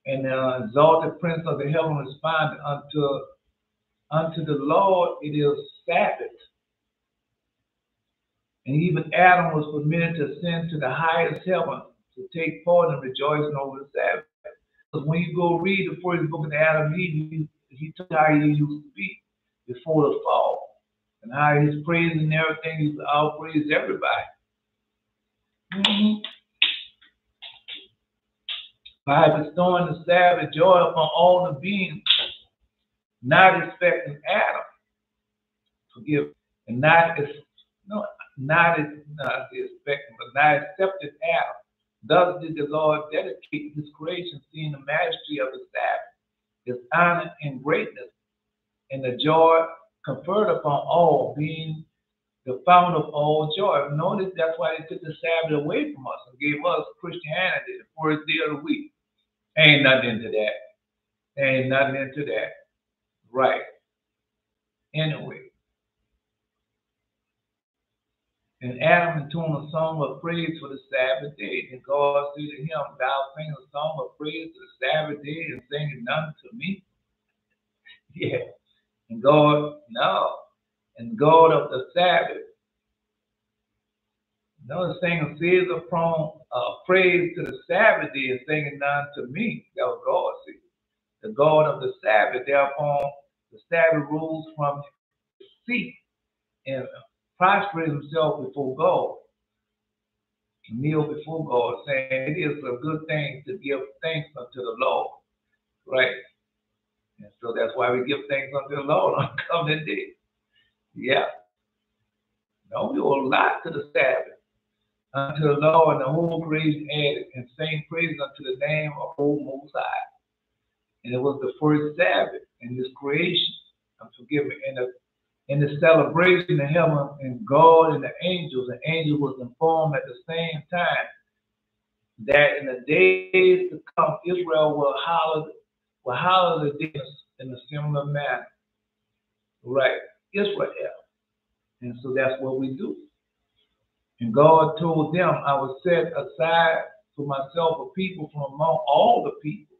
And the exalted prince of the heaven responded, unto the Lord it is Sabbath. And even Adam was permitted to ascend to the highest heaven to take part in rejoicing over the Sabbath. Because when you go read the first book of Adam and Eve, he told how he used to be before the fall, and how his praise and everything, he outpraised everybody. By bestowing the Sabbath joy upon all the beings, not expecting Adam, forgive, and not expecting, but not accepted Adam. Thus did the Lord dedicate his creation, seeing the majesty of the Sabbath, his honor and greatness, and the joy conferred upon all, being the fount of all joy. Notice that's why they took the Sabbath away from us and gave us Christianity, the first day of the week. Ain't nothing into that. Ain't nothing into that. Right. Anyway. And Adam intoned a song of praise for the Sabbath day. And God said to him, thou sing a song of praise to the Sabbath day and sing none to me? Yeah. And God, no. And God of the Sabbath. No, singing says upon praise to the Sabbath day and singing none to me. That was God said. The God of the Sabbath. Thereupon the Sabbath rose from his seat and prostrated himself before God. Kneel before God, saying it is a good thing to give thanks unto the Lord. Right? And so that's why we give thanks unto the Lord on covenant day. Yeah. No, we owe a lot to the Sabbath. Unto the Lord, and the whole creation added, and sing praise unto the name of the Most High. And it was the first Sabbath in this creation. I'm forgiven. In the celebration of heaven and God and the angels was informed at the same time that in the days to come, Israel will hallow the days in a similar manner. Right, Israel. And so that's what we do. And God told them, I will set aside for myself a people from among all the peoples.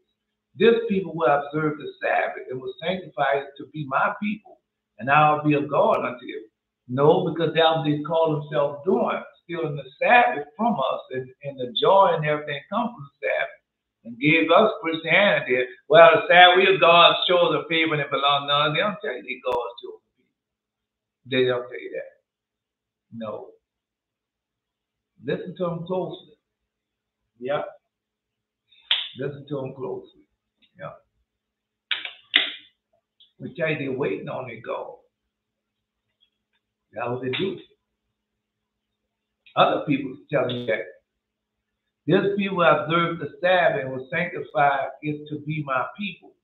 This people will observe the Sabbath and will sanctify it to be my people, and I'll be a God unto you. No, because that's what they call themselves doing, stealing the Sabbath from us, and the joy and everything comes from the Sabbath, and gave us Christianity. Well, the Sabbath, we are God's chosen people and it belongs to none. They don't tell you they're God's chosen people. They don't tell you that. No. Listen to them closely. Yeah. Listen to them closely. Yeah. We tell you they're waiting on their God. That's what they do. Other people tell you that. This people observe the Sabbath and will sanctify it to be my people,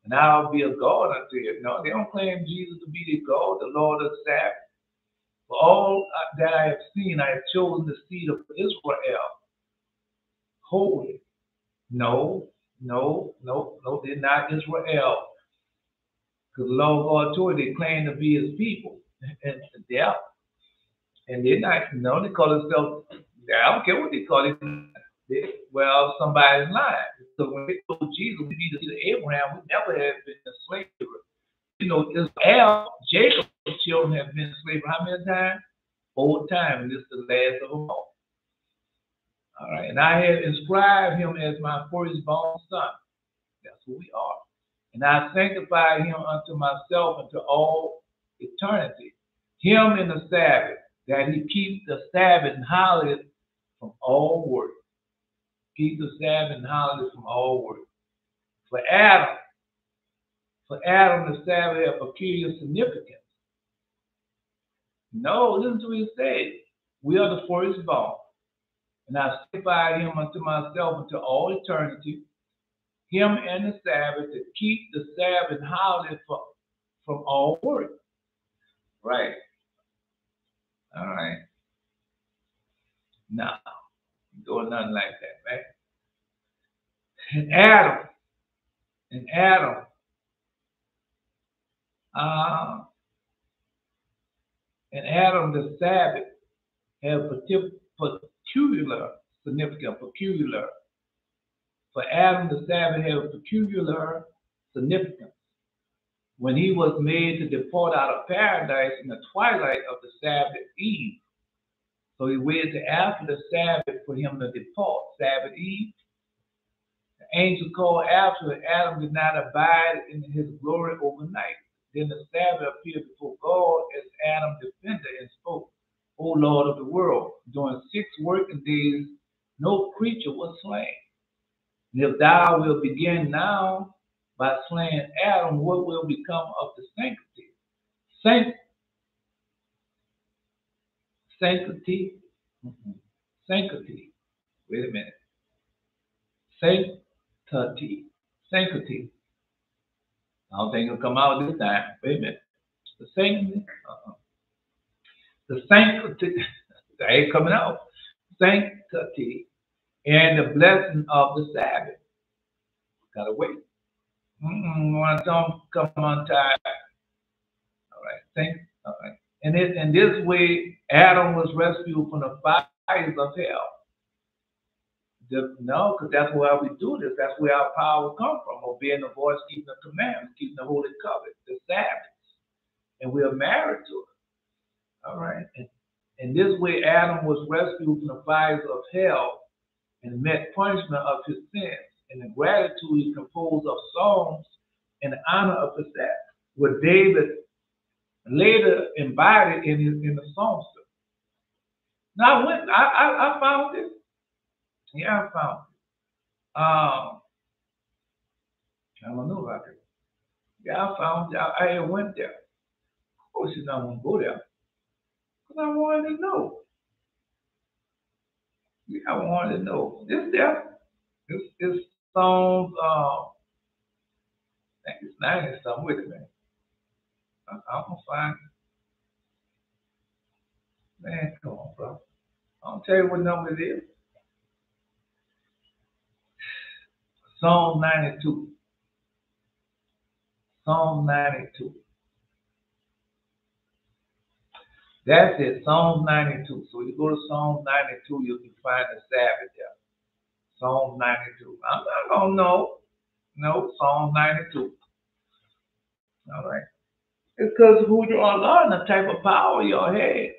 and I'll be a God unto you. No, they don't claim Jesus to be their God, the Lord of the Sabbath. For all that I have seen, I have chosen the seed of Israel holy. No, they're not Israel. Because the Lord God told you they claim to be his people. And they're not, they call themselves, I don't care what they call it. Well, somebody's lying. So when they told Jesus we need to see Abraham, we never have been in slavery. Israel, Jacob's children have been in slavery how many times? 4 times, and this is the last of them all. All right, and I have inscribed him as my firstborn son. That's who we are. And I sanctify him unto myself unto all eternity. Him in the Sabbath, that he keep the Sabbath and holiday from all work. Keep the Sabbath and holiday from all work. For Adam, the Sabbath had peculiar significance. No, listen to what he said. We are the firstborn. And I sanctify him unto myself unto all eternity. Him and the Sabbath, to keep the Sabbath and holiday from all work. Right. All right. No, doing nothing like that, right? And Adam And Adam, the Sabbath, had peculiar significance. Peculiar. For Adam, the Sabbath had a peculiar significance. When he was made to depart out of paradise in the twilight of the Sabbath eve. So he waited after the Sabbath for him to depart. Sabbath eve. The angel called after, and Adam did not abide in his glory overnight. Then the Sabbath appeared before God as Adam defended and spoke, O Lord of the world, during 6 working days no creature was slain. And if thou wilt begin now by slaying Adam, what will become of the sanctity? Sanctity. Sanctity. Wait a minute. Sanctity. Sanctity. I don't think it'll come out this time. Wait a minute. The sanctity. The sanctity. That ain't coming out. Sanctity and the blessing of the Sabbath. Gotta wait. One don't come on time. All right. All right. And in this way, Adam was rescued from the fires of hell. No, because that's why we do this. That's where our power comes from. Obeying the voice, keeping the commandments, keeping the holy covenant, the Sabbath. And we are married to it. All right. And this way, Adam was rescued from the fires of hell and met punishment of his sins. And in gratitude, he composed of songs in honor of the Sabbath, what David later embodied in the songster. Now, I found it. Yeah, I found it. I don't know about it. Yeah, I found it. I went there. Of course, you don't want to go there. Because I wanted to know. Yeah, I wanted to know. It's there. It's songs, I think it's 90 something. Wait a minute. I'm going to find it. Man, come on, bro. I'll tell you what number it is. Psalm 92. Psalm 92. That's it, Psalm 92. So you go to Psalm 92, you can find the Sabbath there. Psalm 92. I'm not going to know. No, Psalm 92. All right. It's because who you are and the type of power you had.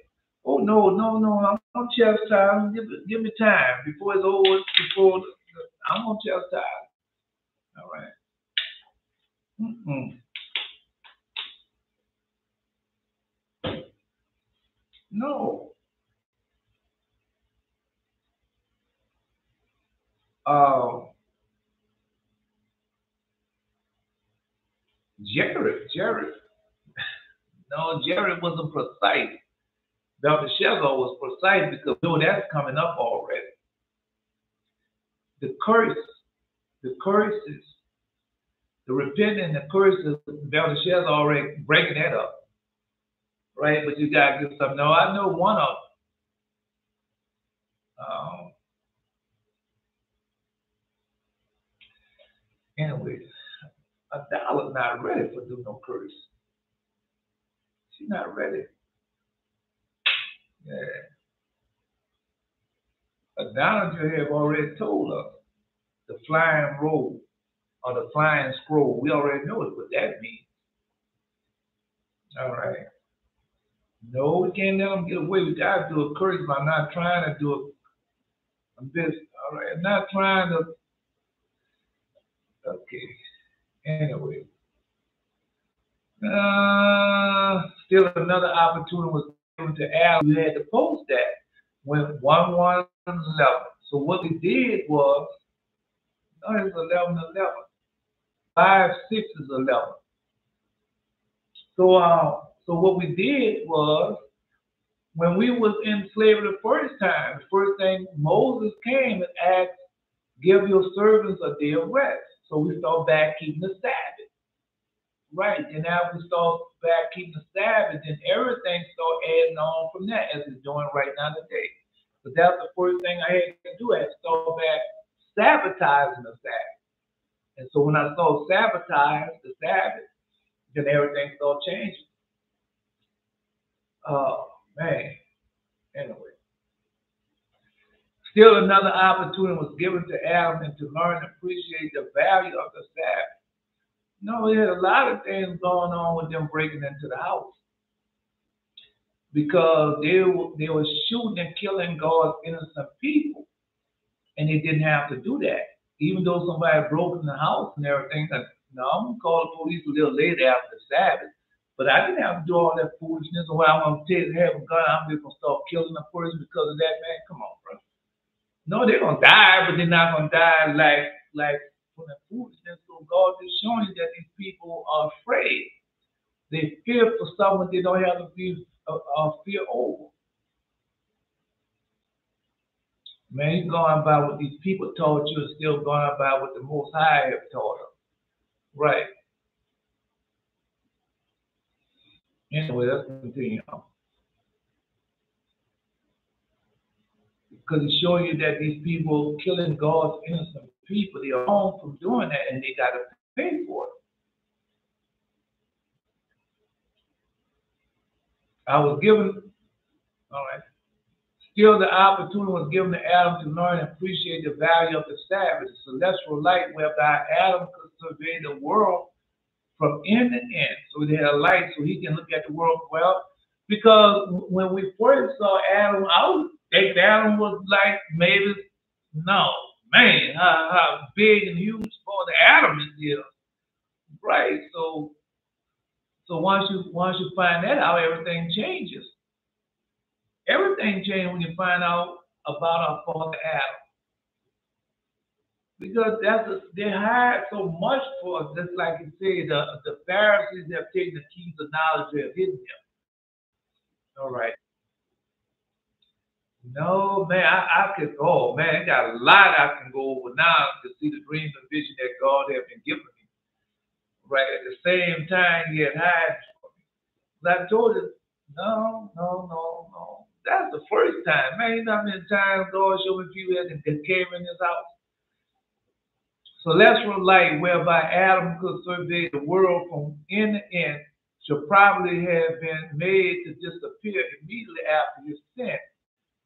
Oh, no. I'm chastised. Give me time. Before it's over, I'm going to chastise. All right. No. Jared. No, Jared wasn't precise. Belshazzar was precise because that's coming up already. The curses, the repenting, the curses, Belshazzar already breaking that up. Right? But you got to get something. No, I know one of them. Anyways, Adala's not ready for doing no curse. She's not ready. Yeah. Adonijah have already told us the flying roll or the flying scroll. We already know what that means. All right. No, we can't let them get away. We got to do a curse by not trying to do it. All right. I'm not trying to. Okay. Anyway. Still another opportunity was given to Adam. We had to post that when 1-1-11. So what we did was, it's 11-11. 5-6 is 11. So what we did was, when we was in slavery the first time, the first thing Moses came and asked, give your servants a day of rest. So we start back keeping the Sabbath. Right, and now we start back keeping the Sabbath, and everything start adding on from that as it's doing right now today. But that's the first thing I had to do. I had to start back sabotaging the Sabbath. And so when I saw sabotage the Sabbath, Then everything started changing. Oh, man. Anyway. Still another opportunity was given to Adam and to learn and appreciate the value of the Sabbath. No, there had a lot of things going on with them breaking into the house because they were shooting and killing God's innocent people, and they didn't have to do that. Even though somebody broke in the house and everything, no, I'm gonna call the police a little later after the Sabbath. But I didn't have to do all that foolishness. Or I'm gonna have a gun. I'm just gonna start killing a person because of that, man. Come on, bro. No, they're gonna die, but they're not gonna die like from the foolishness. So God is showing you that these people are afraid. They fear for someone they don't have to be fear over. Man, you're going by what these people taught you and still going by what the Most High have taught them. Right. Anyway, let's continue on. Because it's showing you that these people killing God's innocent people, they are wrong from doing that and they got to pay for it. I was given, all right. Still, the opportunity was given to Adam to learn and appreciate the value of the Sabbath, the celestial light whereby Adam could survey the world from end to end. So he had a light so he can look at the world well. Because when we first saw Adam, I was thinking Adam was like maybe, no, man, how big and huge for the Adam is here. Right. So once you find that out, everything changes. Everything changed when you find out about our father Adam. Because they hide so much for us, just like you say, the Pharisees have taken the keys of knowledge and have hidden them. All right. No, man, I could, oh man, I got a lot I can go over now to see the dreams and vision that God has been giving me. Right. At the same time, he had hide from me. But I told him, no. That's the first time. Man, you know how many times God showed me people that came in his house. Celestial light whereby Adam could survey the world from end to end should probably have been made to disappear immediately after his sin.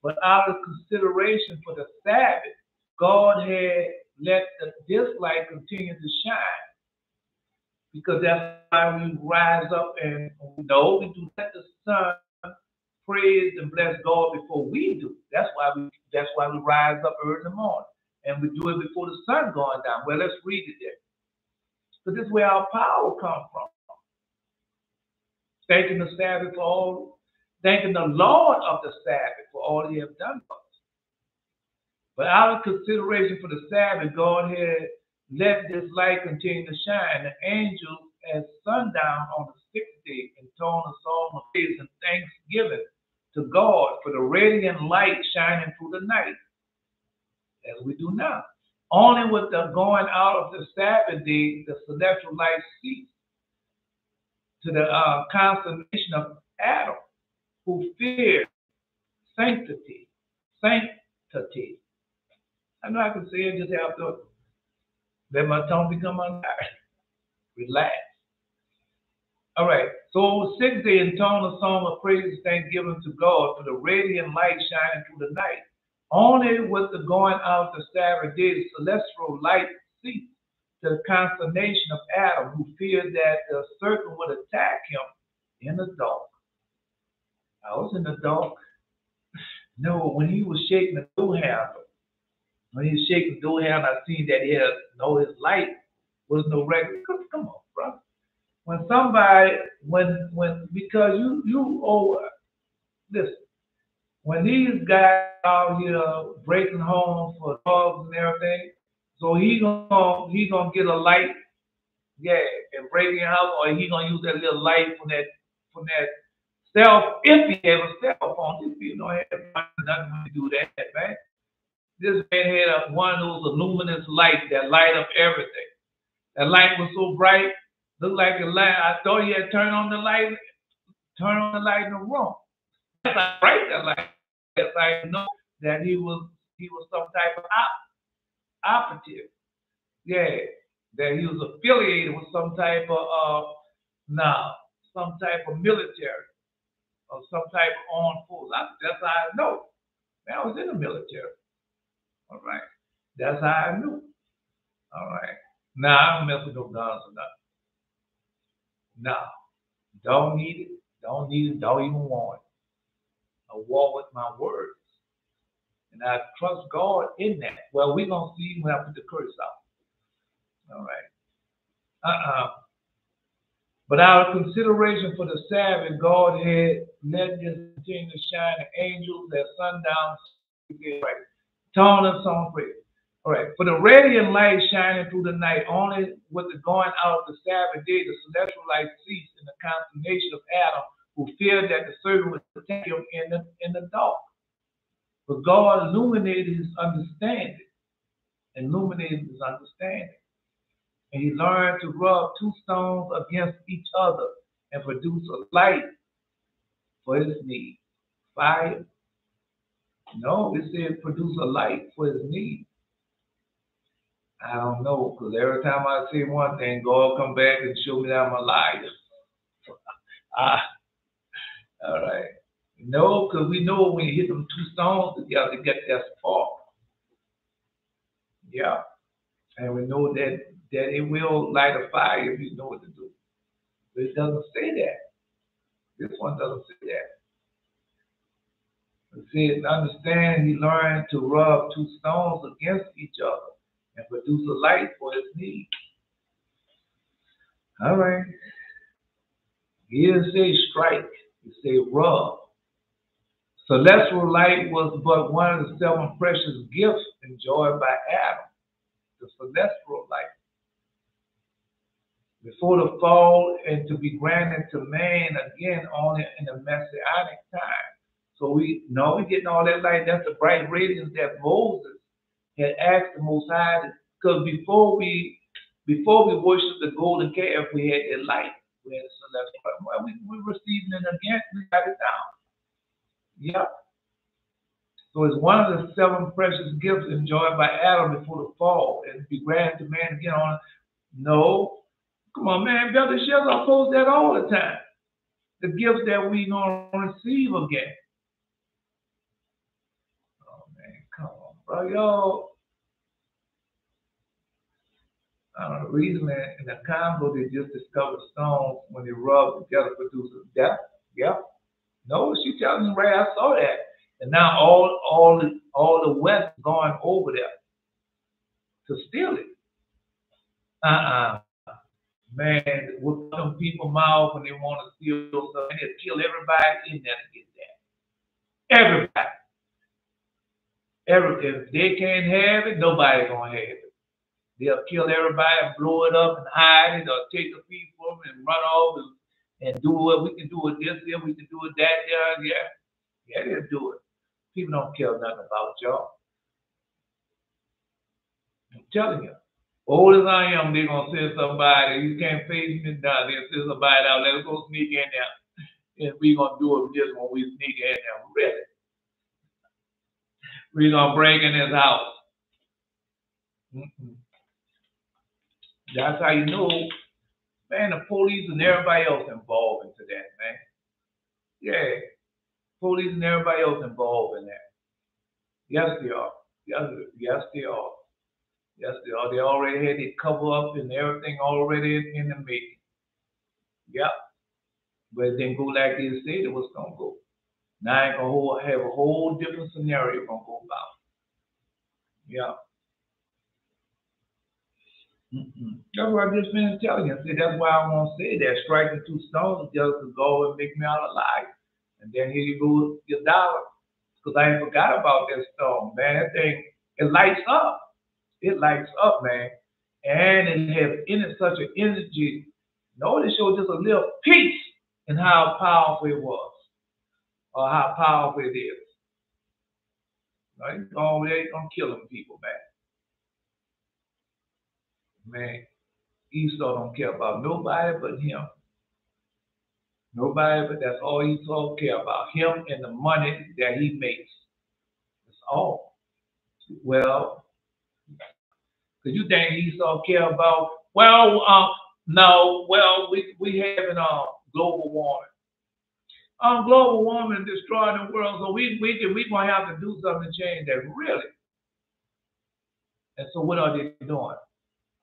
But out of consideration for the Sabbath, God had let this light continue to shine. Because that's why we rise up and we do let the sun praise and bless God before we do. That's why we rise up early in the morning. And we do it before the sun going down. Well, let's read it there. Because this is where our power comes from. Thanking the Sabbath for all, thanking the Lord of the Sabbath for all he has done for us. But out of consideration for the Sabbath, God had let this light continue to shine. The angels at sundown on the sixth day intoned a song of praise and thanksgiving to God for the radiant light shining through the night, as we do now. Only with the going out of the Sabbath day, the celestial light ceased to the consternation of Adam, who feared sanctity. I know I can say it, just have to let my tongue become untied. Relax. All right. So 6th day intoned a song of praise and thanksgiving to God for the radiant light shining through the night. Only with the going out of the Sabbath day, the celestial light ceased to the consternation of Adam, who feared that the serpent would attack him in the dark. I was in the dark. No, when he was shaking the door handle, when he was shaking the door handle, I seen that he had his light was no regular. Come on, bro. When somebody, because you over, listen, when these guys out here breaking homes for dogs and everything, so he gonna get a light, and break in your house, or he gonna use that little light from that cell, if he has a cell phone. These people don't have nothing to do that, man. This man had one of those luminous lights that light up everything. That light was so bright, looked like a light. I thought he had turned on the light in the room. That's how bright that light. Yes, I know that he was some type of operative. Yeah, that he was affiliated with some type of Now, some type of military or some type of armed force. That's how I know. Man, I was in the military. All right. That's how I knew. All right. Now, I don't mess with no guns or nothing. No. Don't need it. Don't need it. Don't even want it. I walk with my words. And I trust God in that. Well, we're going to see when I put the curse out. All right. But out of consideration for the Sabbath, God had let this continue to shine the angels at sundown. Right. Tone and song praise. All right. For the radiant light shining through the night, only with the going out of the Sabbath day, the celestial light ceased in the condemnation of Adam, who feared that the serpent would attack him in the dark. But God illuminated his understanding. Illuminated his understanding. And he learned to rub two stones against each other and produce a light for his need. Fire? No, it said produce a light for his need. I don't know, because every time I say one thing, God come back and show me that I'm a liar. All right. No, because we know when you hit them two stones together, you get that spark. Yeah. And we know that it will light a fire if you know what to do. But it doesn't say that. This one doesn't say that. It says, understand, he learned to rub two stones against each other and produce a light for his need. All right. He didn't say strike. He said rub. Celestial light was but one of the 7 precious gifts enjoyed by Adam. The celestial light. Before the fall and to be granted to man again only in the messianic time. So we getting all that light. That's the bright radiance that Moses had asked the Most High. Because before we worshiped the golden calf, we had that light. We had the celestial light. We're receiving it again. We got it down. Yep. So it's one of the 7 precious gifts enjoyed by Adam before the fall and to be granted to man again on. No. Come on, man. Brother Shell post that all the time. The gifts that we gonna receive again. Oh man, come on, bro. Y'all. The reason in the Congo they just discovered stones when they rub together produces death. Yep. No, she telling me right. I saw that. And now all the West going over there to steal it. Man, with some people mouth when they want to steal stuff, and they'll kill everybody in there to get that. Everybody. If they can't have it, nobody gonna have it. They'll kill everybody and blow it up and hide it, or take a piece from it and run off and do what we can do with this here, we can do with that there, yeah, they'll do it. People don't care nothing about y'all. I'm telling you. Old as I am, they're going to send somebody. You can't face me down. They'll send somebody out. Let's go sneak in there. And we're going to do it this when we sneak in there. Really? We're going to break in his house. That's how you know, man, the police and everybody else involved into that, man. Yeah. Police and everybody else involved in that. Yes, they are. Yes, they are. Yes, they are. They already had it cover up and everything already in the making. Yep. But it didn't go like they said it was going to go. Now I ain't going to have a whole different scenario going to go about. Yeah. That's what I just finished telling you. See, that's why I want to say that. Striking 2 stones just to go and make me out alive. And then here you go, your dollar. Because I ain't forgot about that stone, man. That thing, it lights up. It lights up, man. And it has in it such an energy. Notice shows just a little piece in how powerful it was. Or how powerful it is. Right? Oh, they ain't gonna kill them people, man. Man, Esau don't care about nobody but him. Nobody but that's all Esau care about. Him and the money that he makes. That's all. Well, because you think Esau care about, No, well, we having global warming. Global warming destroying the world, so we gonna have to do something to change that, really. And so what are they doing?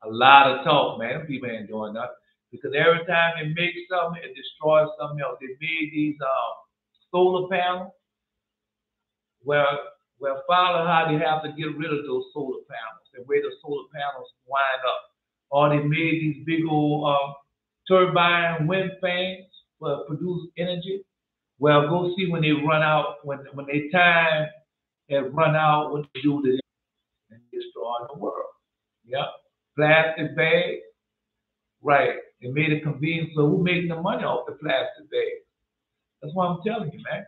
A lot of talk, man. People ain't doing nothing because every time they make something, it destroys something else. They made these solar panels. Well, follow how they have to get rid of those solar panels and where the solar panels wind up. Or they made these big old turbine wind fans for produce energy. Well, go see when they run out, when they time has run out, what they do to them and destroy the world. Yep. Plastic bags, right. They made it convenient. So who making the money off the plastic bags? That's what I'm telling you, man.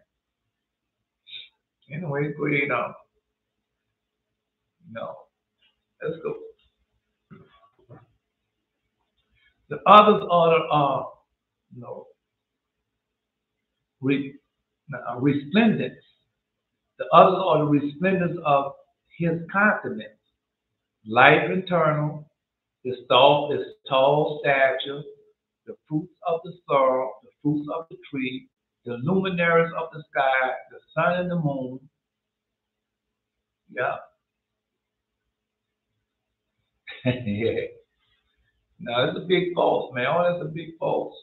Anyway, go ahead on. No. Let's go. The others are no resplendence. The others are the resplendence of his countenance, life eternal, his tall stature, the fruits of the soil, the fruits of the tree, the luminaries of the sky, the sun and the moon. Yeah. Yeah. No, it's a big false, man. Oh, that's a big false.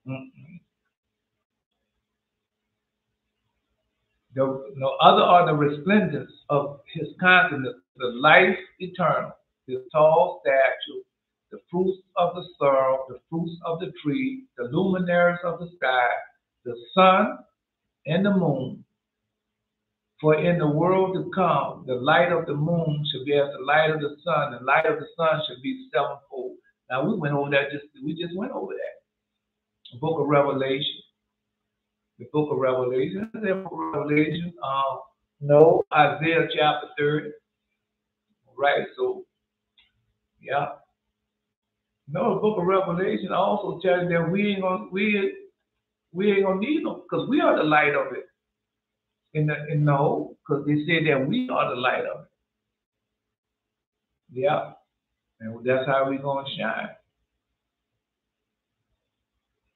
Mm-mm. No other are the resplendence of his countenance, the life eternal, his tall stature, the fruits of the soil, the fruits of the tree, the luminaries of the sky, the sun and the moon. For in the world to come, the light of the moon shall be as the light of the sun, and the light of the sun shall be sevenfold. Now we went over that we just went over that. The book of Revelation. The book of Revelation. The book of Revelation. No, Isaiah chapter 30. Right, so yeah. No, the book of Revelation also tells you that we ain't gonna need them because we are the light of it. No, because they say that we are the light of it. Yeah. And that's how we're gonna shine.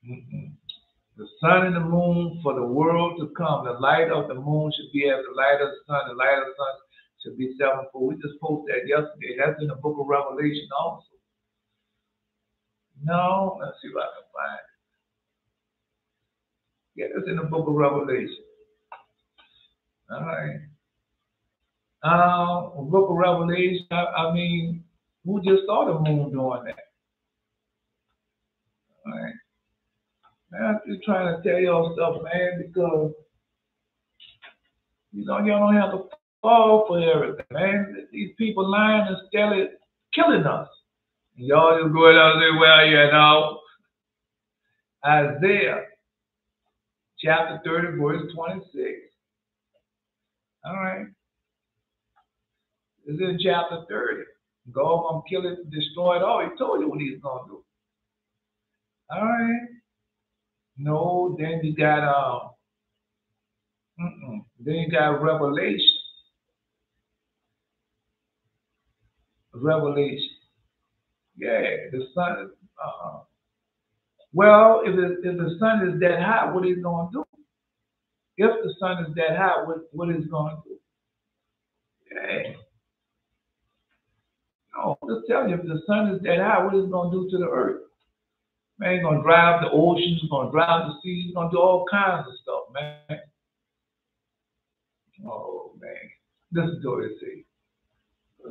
Mm-mm. The sun and the moon for the world to come. The light of the moon should be as the light of the sun. The light of the sun should be sevenfold. We just posted that yesterday. That's in the book of Revelation also. No, let's see if I can find it. Yeah, that's in the book of Revelation. All right. Book of Revelation. I mean, who just saw the moon doing that? All right. Man, I'm just trying to tell y'all stuff, man, because y'all don't have to fall for everything, man. These people lying and stealing, killing us. Y'all just going out and say, well, you know, Isaiah chapter 30, verse 26. All right. It's in chapter 30. God gonna kill it, destroy it all. He told you what he's gonna do. All right. No, then you got then you got Revelation. Revelation. Yeah, the sun. Well, if the sun is that high, what is going to do? If the sun is that high, what is going to do? Yeah. No, I'm just telling you, if the sun is that high, what is it going to do to the earth? Man, it's going to drive the oceans, it's going to drive the seas, it's going to do all kinds of stuff, man. Oh, man. Listen to what it says.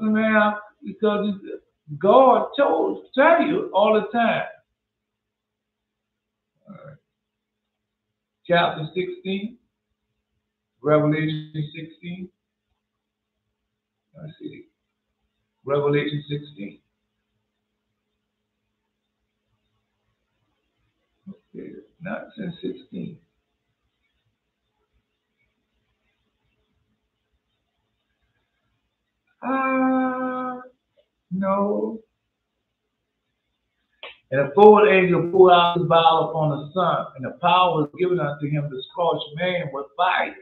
Man, because God tell you all the time. All right. Chapter 16, Revelation 16. Let's see. Revelation 16. Okay, not since 16. No. And the fourth angel poured out his vial upon the sun, and the power was given unto him to scorch man with fire.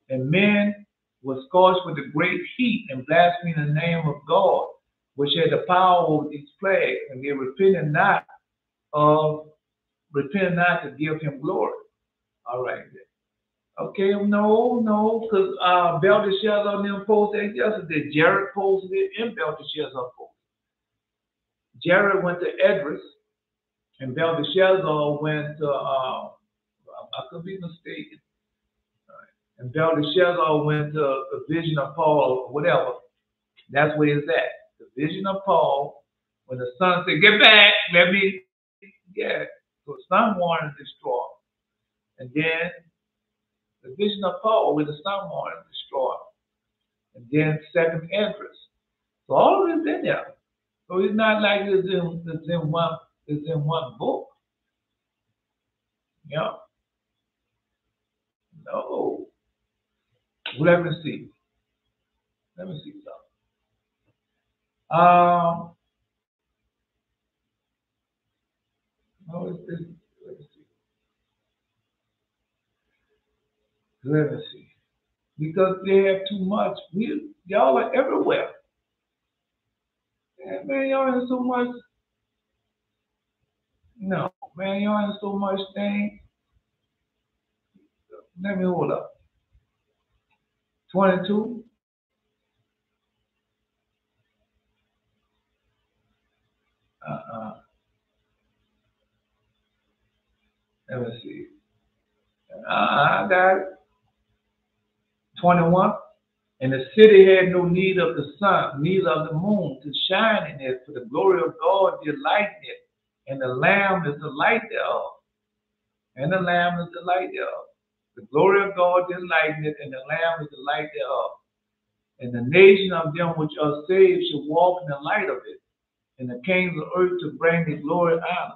And men were scorched with a great heat and blaspheming the name of God, which had the power over these plagues, and they repented not to give him glory. All right. Okay, no, because Belteshazzar and them posted it yesterday. Jared posted it and Belteshazzar posted it. Jared went to Edris, and Belteshazzar went to, I could be mistaken. And Belteshazzar went to the vision of Paul, or whatever. That's where it's at. The vision of Paul, when the son said, get back, let me get it. So the sun wanted to destroy. And then the vision of Paul, where the sun wanted to destroy. And then second Esdras. So all of this in there. So it's not like it's in one book. Yeah. No. Let me see something. No, let me see. Because they have too much. Y'all are everywhere. Yeah, man, y'all have so much. No, man, y'all have so much thing. Let me hold up. 22. Let me see. I got it. 21. And the city had no need of the sun, neither of the moon to shine in it, for the glory of God did lighten it, and the Lamb is the light thereof. And the Lamb is the light thereof. The glory of God did lighten it, and the Lamb is the light thereof. And the nation of them which are saved shall walk in the light of it, and the kings of earth to bring the glory and honor.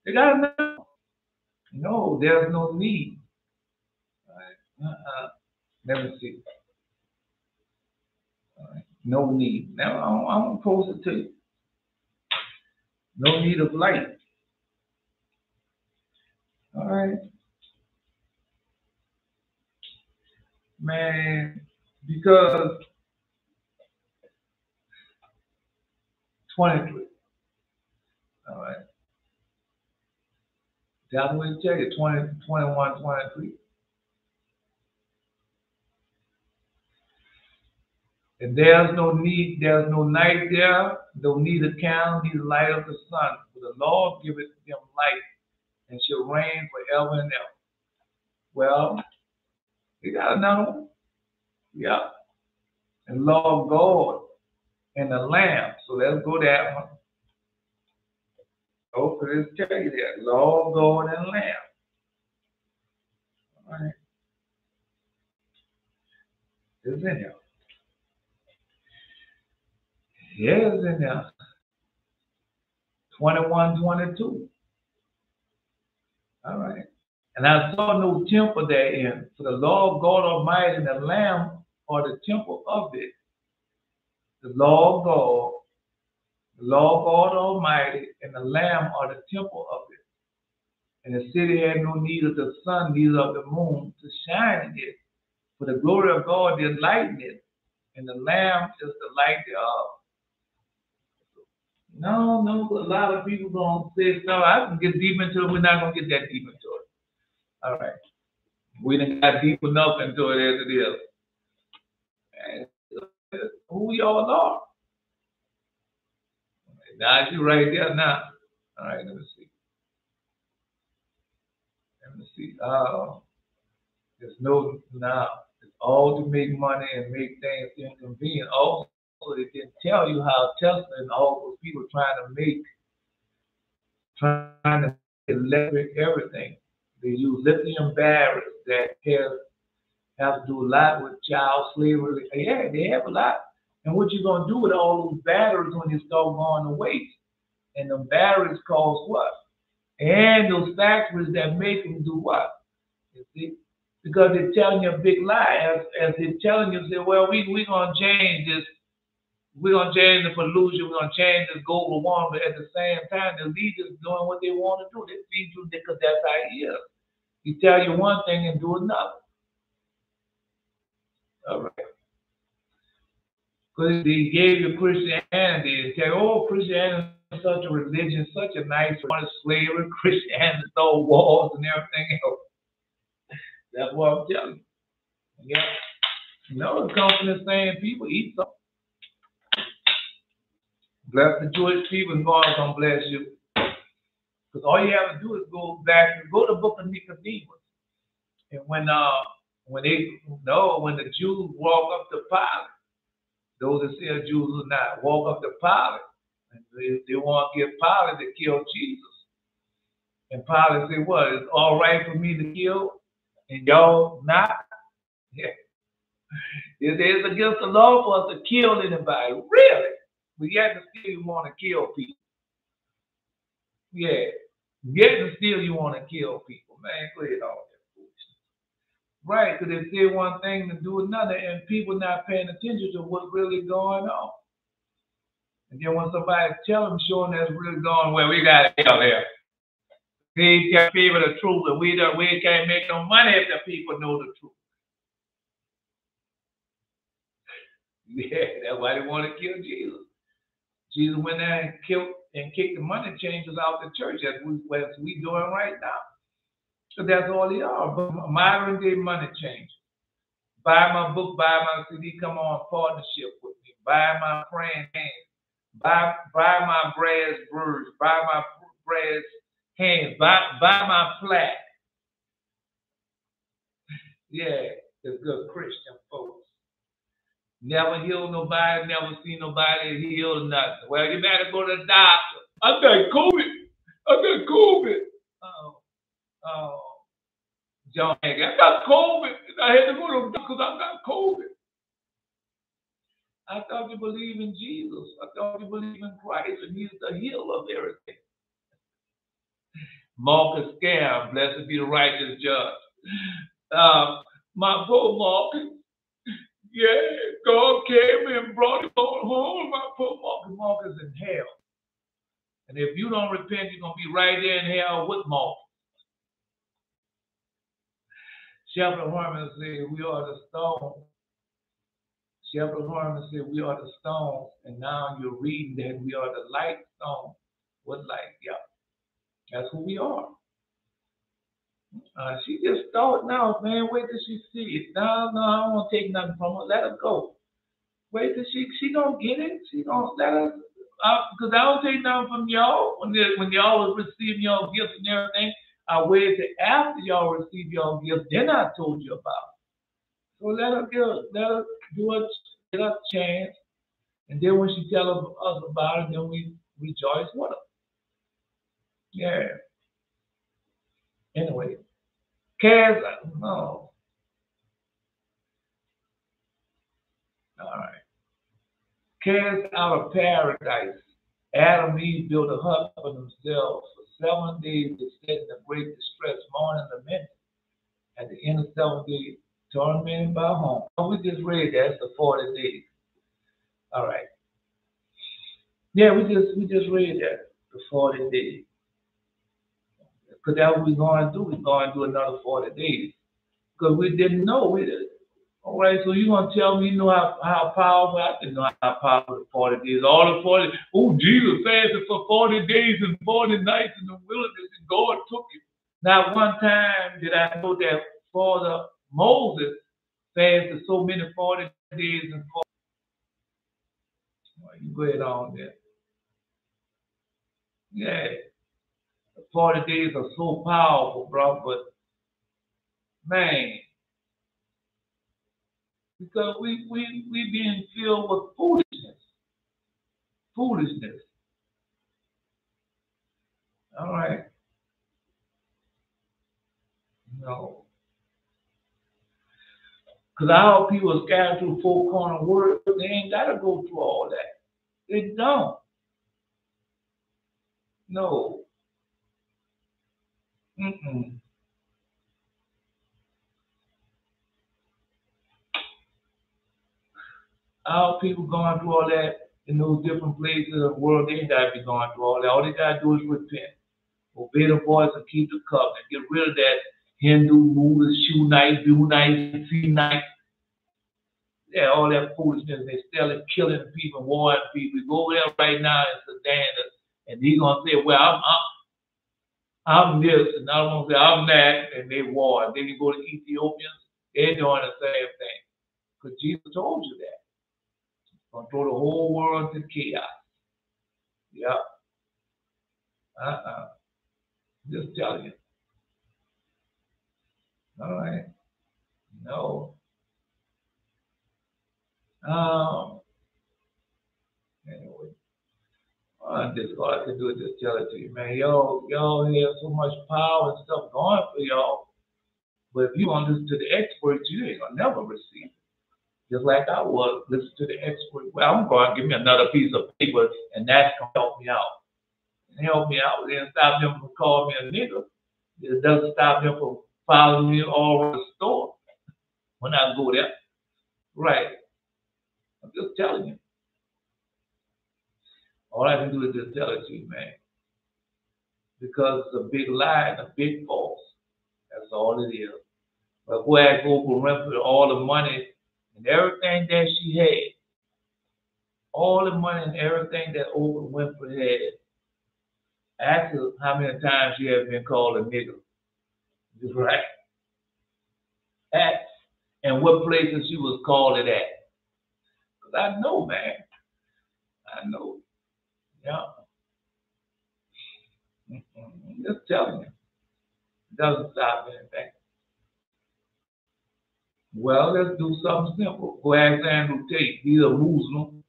They got to know. No, there's no need. Let me see. No need. Now I'm going to post it to you. No need of light. All right. Man, because 23. All right. That's what it tell you, 20, 21, 23. And there's no need, there's no night there, no need of candle, neither light of the sun. For the Lord giveth them light, and shall reign forever and ever. Well, you got another one? Yeah. And Lord God and the Lamb. So let's go that one. Oh, so let's tell you that. Lord God and Lamb. All right. It's in there. Yeah, it's in there. 21, 22. All right. And I saw no temple therein, for the Lord God Almighty and the Lamb are the temple of it. The Lord God Almighty and the Lamb are the temple of it. And the city had no need of the sun, neither of the moon to shine in it. For the glory of God did lighten it, and the Lamb is the light thereof. No, a lot of people gonna say stuff. I can get deep into it. We're not gonna get that deep into it. All right. We done got deep enough into it as it is. And who y'all are. Now you right there now. All right, let me see. There's no now. It's all to make money and make things inconvenient. Also, they didn't tell you how Tesla and all those people trying to electric everything. They use lithium batteries that have to do a lot with child slavery. Yeah, they have a lot. And what you gonna do with all those batteries when they start going to waste? And the batteries cause what? And those factories that make them do what? You see? Because they're telling you a big lie. As they're telling you, say, well, we're going to change this. We're going to change the pollution. We're going to change this global warming. But at the same time, the leaders doing what they want to do. They feed you because that's how it is. He tell you one thing and do another. All right. Because they gave you Christianity and say, oh, Christianity is such a religion, such a nice one of slavery, Christianity, no wars and everything else. That's what I'm telling you. Yeah. You know, it comes from the same people, eat something. Bless the Jewish people and God is going to bless you. Because all you have to do is go back and go to the book of Nicodemus. And when the Jews walk up to Pilate, those that say Jews or not, walk up to Pilate, and they want to get Pilate to kill Jesus. And Pilate said, what, it's all right for me to kill, and y'all not? Yeah. It is against the law for us to kill anybody, really. But yet and still you want to kill people. Yeah. Yet and still you want to kill people. Man, go ahead, all that foolishness. Right, because they say one thing and do another, and people not paying attention to what's really going on. And then when somebody tell them, showing that's really going, well, we got to tell them. We tell people the truth, and we can't make no money if the people know the truth. Yeah, that's why they want to kill Jesus. Jesus went there and killed and kicked the money changers out the church, as we doing right now. So that's all they are. But modern day money changers. Buy my book, buy my CD, come on partnership with me. Buy my praying hands. Buy my brass birds. Buy my brass hands. Buy my plaque. Yeah, it's good Christian folks. Never heal nobody, never see nobody heal nothing. Well, you better go to the doctor. I got COVID. Oh. John, I got COVID. I had to go to the doctor because I got COVID. I thought you believe in Jesus. I thought you believe in Christ, and He's the healer of everything. Marcus scam, blessed be the righteous judge. My poor Marcus. Yeah, God came and brought him home. My poor Marcus in hell. And if you don't repent, you're going to be right there in hell with Marcus. Shepherd Harmon said, we are the stones. Shepherd Harmon said, we are the stones. And now you're reading that we are the light stone. What light? Yeah. That's who we are. She just thought now, man, wait till she see it. No, I don't want to take nothing from her. Let her go. Wait till she don't get it. She don't let her. Because I don't take nothing from y'all. When y'all was receiving y'all gifts and everything, I waited till after y'all received y'all gifts. Then I told you about it. So let her do it, get her a chance. And then when she tell us about it, then we rejoice with her. Yeah. Anyway. Cast, no. All right. Cast out of paradise. Adam and Eve built a hut for themselves. For 7 days they sat in a great distress, mourning and lamenting. At the end of 7 days, tormented by hunger. We just read that. That's the 40 days. All right. Yeah, we just read that. The 40 days. Because that's what we're going to do. We're going to do another 40 days. Because we didn't know. All right, so you're going to tell me you know how powerful? I didn't know how powerful the 40 days. All the 40, Jesus fasted for 40 days and 40 nights in the wilderness, and God took him. Not one time did I know that Father Moses fasted so many 40 days and 40. Well, you go ahead on there. Yeah. 40 days are so powerful, bro, but man, because we being filled with foolishness. All right. No. Because our people are scattered through 4 corner words, they ain't got to go through all that. They don't. No. Our people going through all that in those different places of the world, they ain't got to be going through all that. All they got to do is repent. Obey the voice and keep the covenant. Get rid of that Hindu, Buddhist, shoe night, do night, see night. Yeah, all that foolishness. They still killing people, warring people. You go over there right now in Sudan, and he's gonna say, "Well, I'm this," and I'm gonna say, "I'm that," and they war. Then you go to Ethiopians, they're doing the same thing. Because Jesus told you that. He's gonna throw the whole world into chaos. Yep. Just telling you. All right. No. Anyway. Just all I can do is just tell it to you, man. Y'all have so much power and stuff going for y'all. But if you want to listen to the experts, you ain't gonna never receive it. Just like I was, listen to the experts. Well, I'm going to give me another piece of paper, and that's gonna help me out. Help me out. It didn't stop them from calling me a nigga. It doesn't stop them from following me all over the store when I go there. Right. I'm just telling you. All I can do is just tell it to you, man. Because it's a big lie and a big false. That's all it is. But go ask Oprah Winfrey all the money and everything that she had. All the money and everything that Oprah Winfrey had. Ask her how many times she has been called a nigger. Just right. Ask. And what places she was called it at. Because I know, man. I know. Yeah. I'm just telling you. It doesn't stop anything. Well, let's do something simple. Go ask Andrew Tate. He's a Muslim.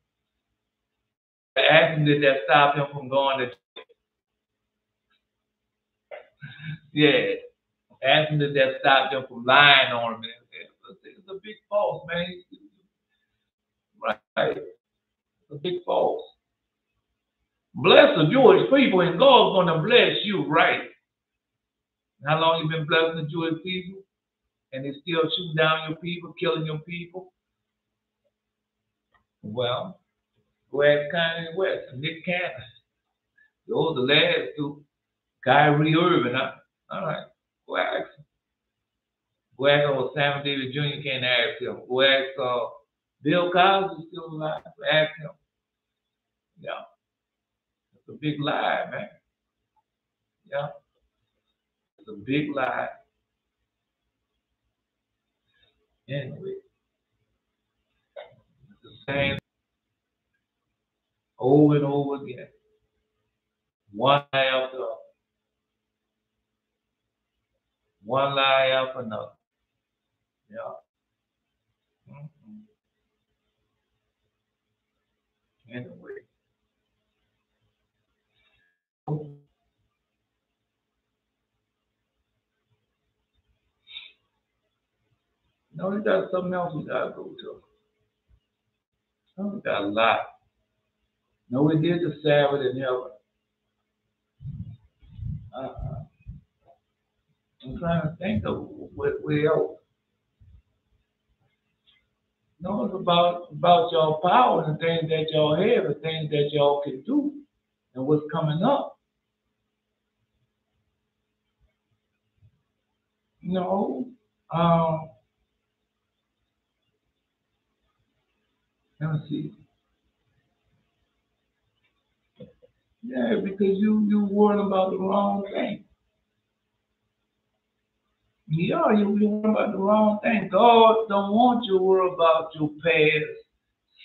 Ask him did that stop him from going to jail. Yeah. Ask him did that stop him from lying on him. It's a big false, man. Right. It's a big false. Bless the Jewish people, and God's going to bless you, right? How long you been blessing the Jewish people? And they still shooting down your people, killing your people? Well, go ask Kanye West and Nick Cannon. Those are the last two. Kyrie Irving, huh? All right. Go ask him. Go ask Samuel David Jr. Can't ask him. Go ask Bill Cosby still alive. Ask him. Yeah. It's a big lie, man. Yeah. It's a big lie. Anyway. It's the same over and over again. One lie after another. One lie after another. Yeah. Anyway. No, we got something else we gotta go to. No, we got a lot. No, we did the Sabbath in heaven. I'm trying to think of where else. No, it's about y'all power and things that y'all have and things that y'all can do and what's coming up. No. Let me see. Yeah, because you worrying about the wrong thing. Yeah, you worrying about the wrong thing. God don't want you to worry about your past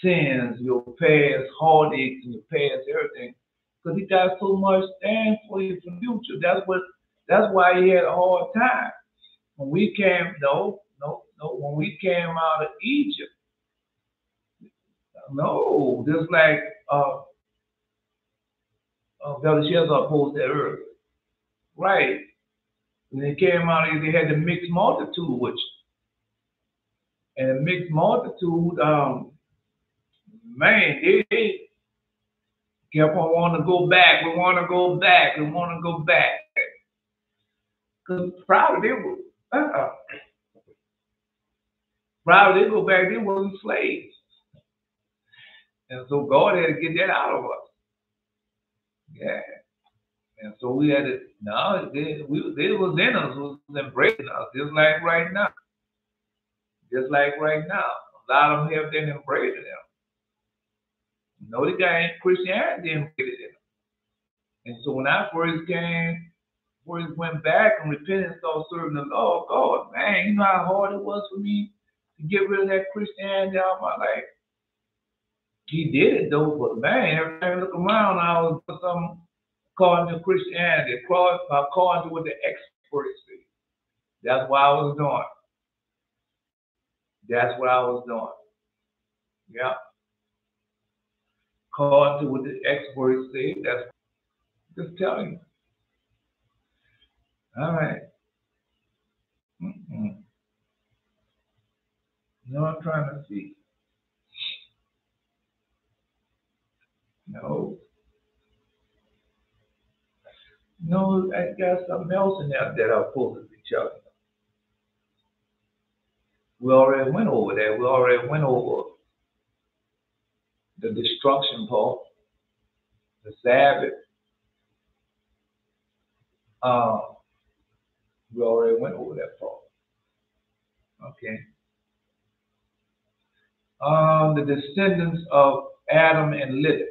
sins, your past heartaches, and your past everything. Because he got so much stand for you for the future. That's why he had a hard time. When we came, when we came out of Egypt, just like Belshazzar posted earlier. Right. When they came out, they had the mixed multitude with you. And the mixed multitude, man, they kept on wanting to go back. We want to go back. We want to go back. Because probably they were, probably they go back, they wasn't slaves. And so God had to get that out of us. Yeah. And so we had to, they was in us, was embracing us, just like right now. Just like right now. A lot of them have been embraced in them. No, the guy ain't Christianity embraced in them. And so when I first went back and repented and started serving the Lord, God, man, you know how hard it was for me to get rid of that Christianity out of my life. He did it though, but man, every time I look around, I was doing something according to Christianity, according to what the experts say. That's what I was doing. That's what I was doing. Yeah. According to what the experts say, that's just telling you. All right. No, I'm trying to see. No. No, I got something else in there that I'm supposed to be telling you. We already went over that. We already went over the destruction part, the Sabbath. We already went over that part. Okay. The descendants of Adam and Lilith.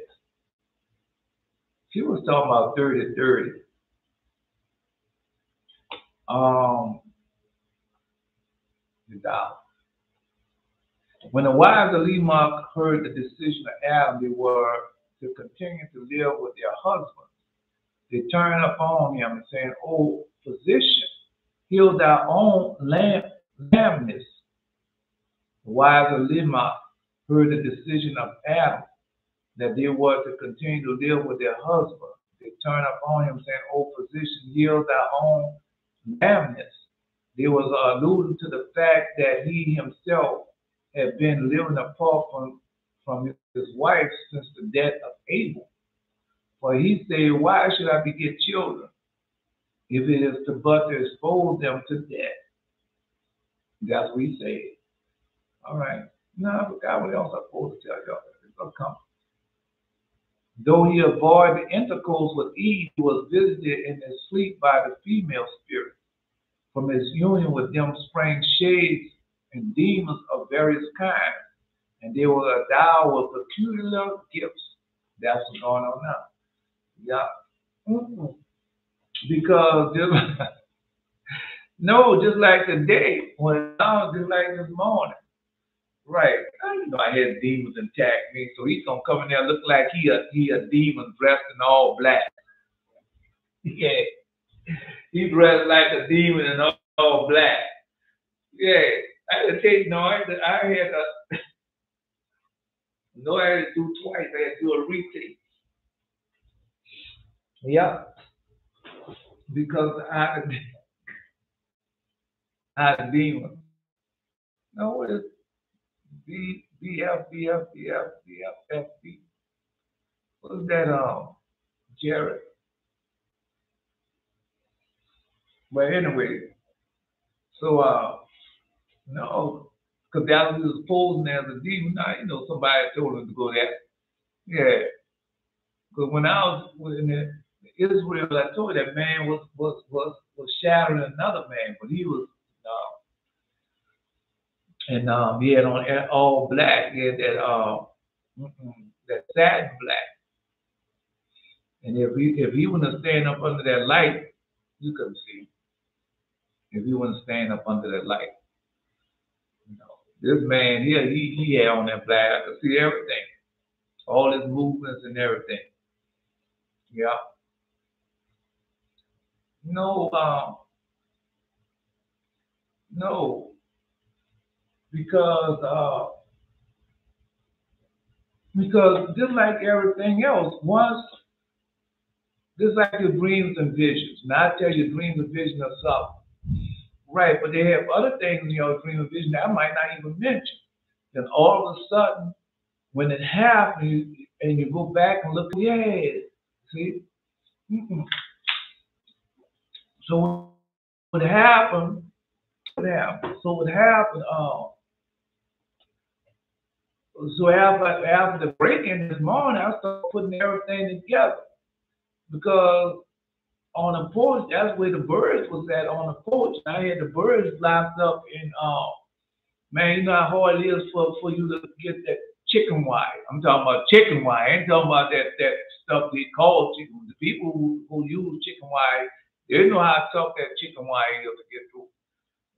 She was talking about dirty. When the wives of Lamech heard the decision of Adam, they were to continue to live with their husbands. They turned upon him and saying, "O physician, heal thy own lameness." The wives of Lamech heard the decision of Adam, that they were to continue to live with their husbands. They turned upon him saying, "O physician, heal thy own lameness." They was alluding to the fact that he himself had been living apart from his wife since the death of Abel. For he said, "Why should I beget children if it is but to expose them to death?" That's what he said. All right. Now I forgot what else I'm supposed to tell y'all. It's gonna come. Though he avoided intercourse with Eve, he was visited in his sleep by the female spirit. From his union with them sprang shades and demons of various kinds, and they were endowed with peculiar gifts. That's what's going on now. Yeah. Because just like today, just like this morning. Right. I had demons attack me, so he's gonna come in there look like he a demon dressed in all black. Yeah. He dressed like a demon in all black. Yeah. I had to tell you, I had to do twice. I had to do a retake. Yeah. Because I had a demon. No, it's BF. What's that, Jared? But anyway, so, no, because that was posing as a demon. Now, somebody told him to go there. Yeah. Because when I was in Israel, I told you that man was shadowing another man, but he was, and he had on all black. He had that satin black. And if he wouldn't stand up under that light, you couldn't see. If he wouldn't stand up under that light, this man here, he had on that black. I could see everything, all his movements and everything. Yeah. No, because just like everything else, just like your dreams and visions. Now I tell you, dreams and visions are something, right? But they have other things in your dream and vision that I might not even mention. Then all of a sudden, when it happens, and you go back and look, see. So what happened? So what happened? So after the break-in this morning, I started putting everything together because on the porch, that's where the birds was at on the porch. I had the birds locked up in Man, you know how hard it is for you to get that chicken wire. I'm talking about chicken wire. I ain't talking about that stuff they call chicken. The people who use chicken wire, they know how tough that chicken wire is to get through.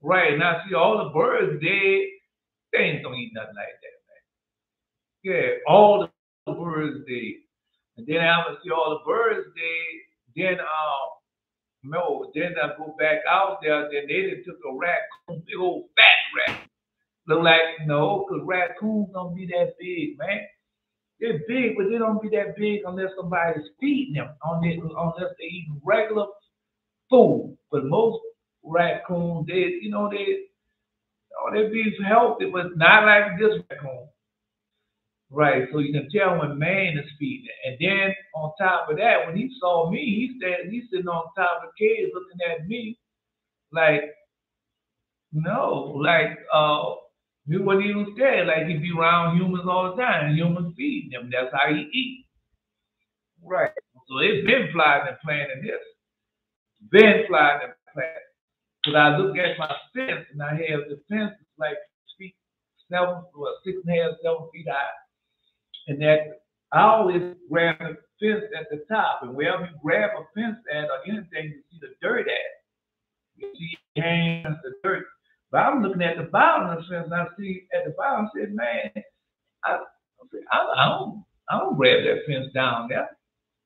Right. Now see all the birds they ain't gonna eat nothing like that, man. Yeah, all the birds dead. And then after see all the birds dead, then no, then I go back out there, then they done took a raccoon, big old fat rat. Look like no, because raccoons don't be that big, man. They're big, but they don't be that big unless somebody's feeding them, unless they eating regular food. But most raccoons, they be healthy, but not like this raccoon. Right, so you can tell when man is feeding it. And then on top of that, when he saw me, he's sitting on top of the cage looking at me like, no, like he wasn't even scared. Like he be around humans all the time. Humans feeding him. That's how he eat. Right. So it's been flying and playing in this. Been flying and playing. Because I look at my fence and I have the fence is like feet, 6.5, 7 feet high. And that I always grab the fence at the top. And wherever you grab a fence at or anything, you see the dirt at. You see hands, the dirt. But I'm looking at the bottom of the fence and I see at the bottom, I said, man, I, I don't grab that fence down there.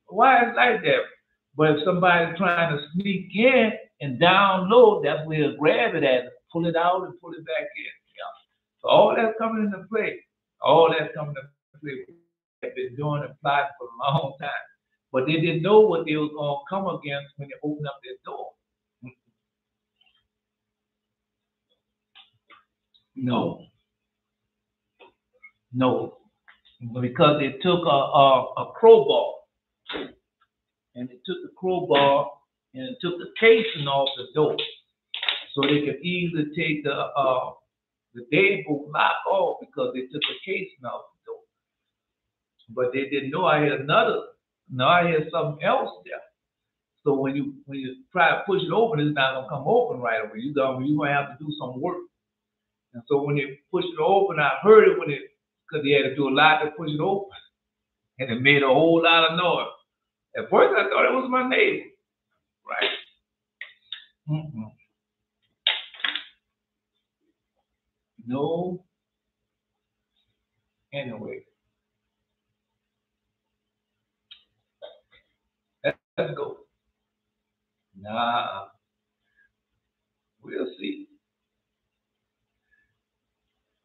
Why is it like that? But if somebody's trying to sneak in and down low, that's where you grab it at, pull it out and pull it back in. Yeah. So all that's coming into play. All that's coming into play. They've been doing and plotting for a long time. But they didn't know what they was going to come against when they opened up their door. No, no, because they took a crowbar and they took the crowbar and it took the casing off the door, so they could easily take the deadbolt lock off because they took the casing off the door. But they didn't know I had another. No, I had something else there. So when you try to push it open, it's not gonna come open right away. You're gonna have to do some work. And so when they pushed it open, I heard it because they had to do a lot to push it open, and it made a whole lot of noise. At first, I thought it was my neighbor, right? Mm-mm. No. Anyway, let's go. Nah, we'll see.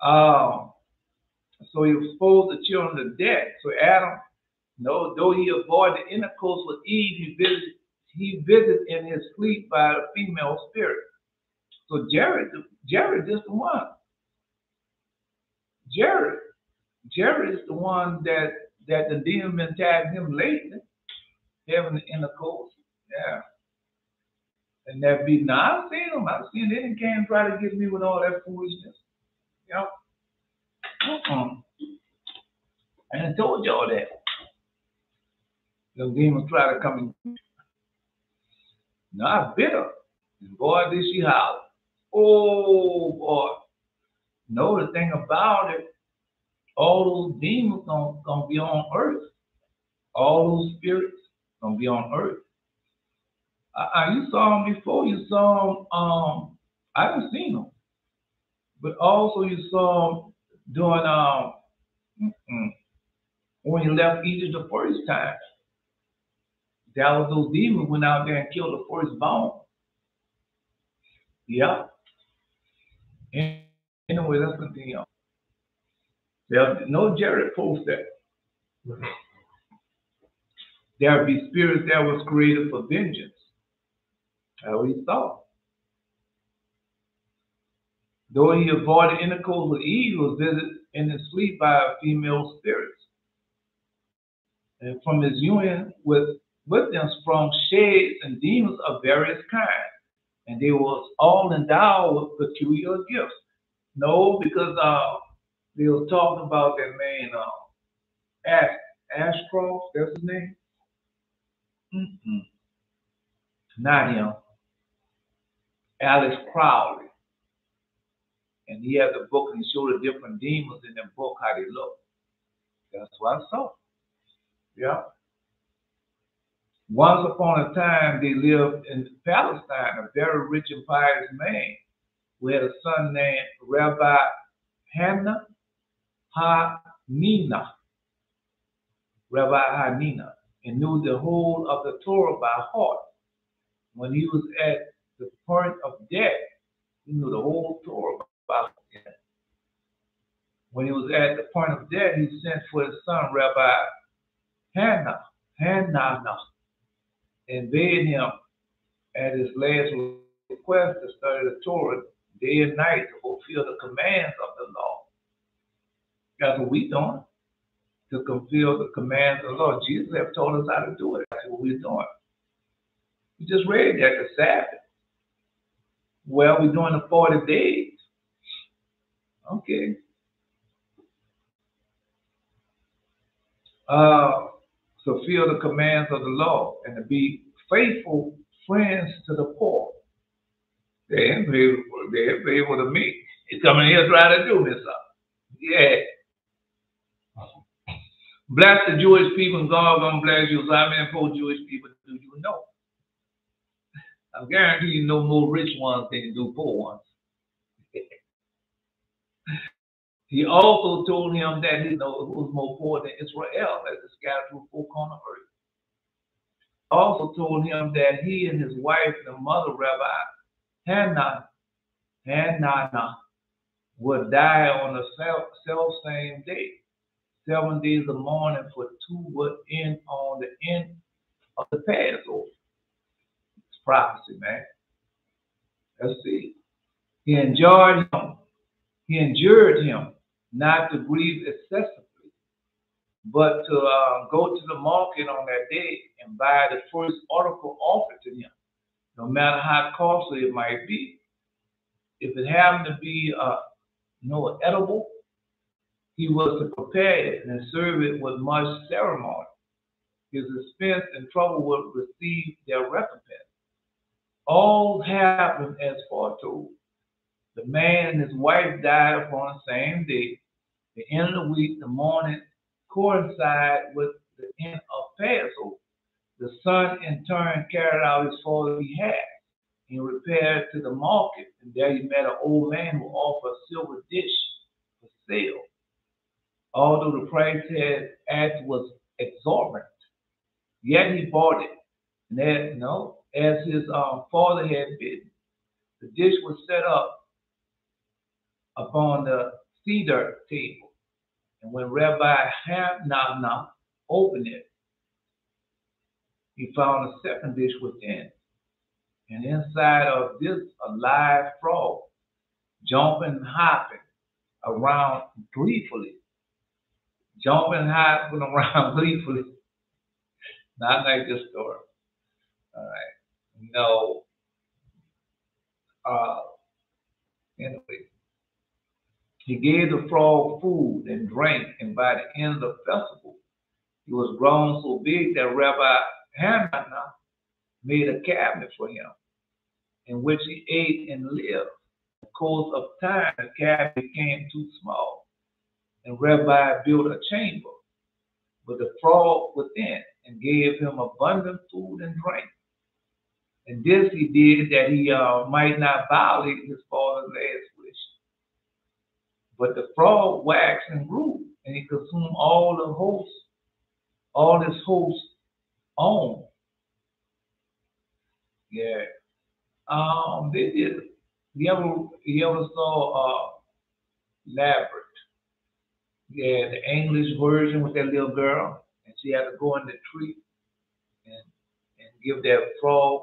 Um, so he exposed the children to death. So Adam, no, though he avoided intercourse with Eve, he visited in his sleep by a female spirit. So Jared is the one. Jared, Jared is the one that the demon been tagging him lately, having the intercourse. Yeah. And that be now I've seen them. I've seen they didn't came try to get me with all that foolishness. Yep. Uh-uh. And I told y'all that. The demons try to come in. No, I bit her. And boy, did she holler. Oh boy. No, the thing about it, all those demons gonna be on earth. All those spirits gonna be on earth. You saw them before. You saw them. I haven't seen them, but also you saw them doing when you left Egypt the first time. That was those demons went out there and killed the firstborn. Yeah. Anyway, let's continue. No Jared post that. There be spirits that was created for vengeance. That's what he saw. Though he avoided intercourse with Eve, he was visited in his sleep by female spirits. And from his union with them sprung shades and demons of various kinds. And they was all endowed with peculiar gifts. No, because they were talking about that man Ashcroft, that's his name. Mm-mm. Not him. Alice Crowley. And he had the book and he showed the different demons in the book how they look. That's what I saw. Yeah. Once upon a time, they lived in Palestine, a very rich and pious man who had a son named Rabbi Hanina, Rabbi Hanina, and knew the whole of the Torah by heart. When he was at the point of death, he knew the whole Torah by heart. When he was at the point of death, he sent for his son, Rabbi Hanina, and bade him at his last request to study the Torah day and night to fulfill the commands of the law. That's what we're doing, to fulfill the commands of the law. Jesus have told us how to do it. That's what we're doing. We just read that, the Sabbath. Well, we're doing the 40 days. Okay. Fulfill the commands of the law and to be faithful friends to the poor. They're faithful to me. He's coming here trying to do this stuff. Yeah. Bless the Jewish people and God gonna bless you. So how many poor Jewish people do you know? I guarantee you know more rich ones than you do poor ones. He also told him that he was more poor than Israel as it scattered through 4 corners of earth. Also told him that he and his wife, the mother Rabbi Hanina, would die on the self same day. 7 days of mourning for 2 would end on the end of the Passover. It's prophecy, man. Let's see. He endured him not to grieve excessively, but to go to the market on that day and buy the first article offered to him, no matter how costly it might be. If it happened to be edible, he was to prepare it and serve it with much ceremony. His expense and trouble would receive their recompense. All happened as foretold. The man and his wife died upon the same day. The end of the week, the morning coincided with the end of Passover. The son in turn carried out his father's behalf. He repaired to the market, and there he met an old man who offered a silver dish for sale. Although the price he had asked was exorbitant, yet he bought it. And as his father had bidden, the dish was set up upon the cedar table. And when Rabbi Hanina opened it, he found a second dish within. And inside of this, a live frog, jumping and hopping around gleefully. Jumping and hopping around gleefully. Not like this story. All right. No. Anyway. He gave the frog food and drink, and by the end of the festival, he was grown so big that Rabbi Hanina made a cabinet for him, in which he ate and lived. In the course of time, the cabinet became too small, and Rabbi built a chamber with the frog within, and gave him abundant food and drink. And this he did that he might not violate his father's last wish. But the frog waxed and grew, and he consumed all his host's own. Yeah. They did. You ever saw Labyrinth? Yeah, the English version with that little girl, and she had to go in the tree and give that frog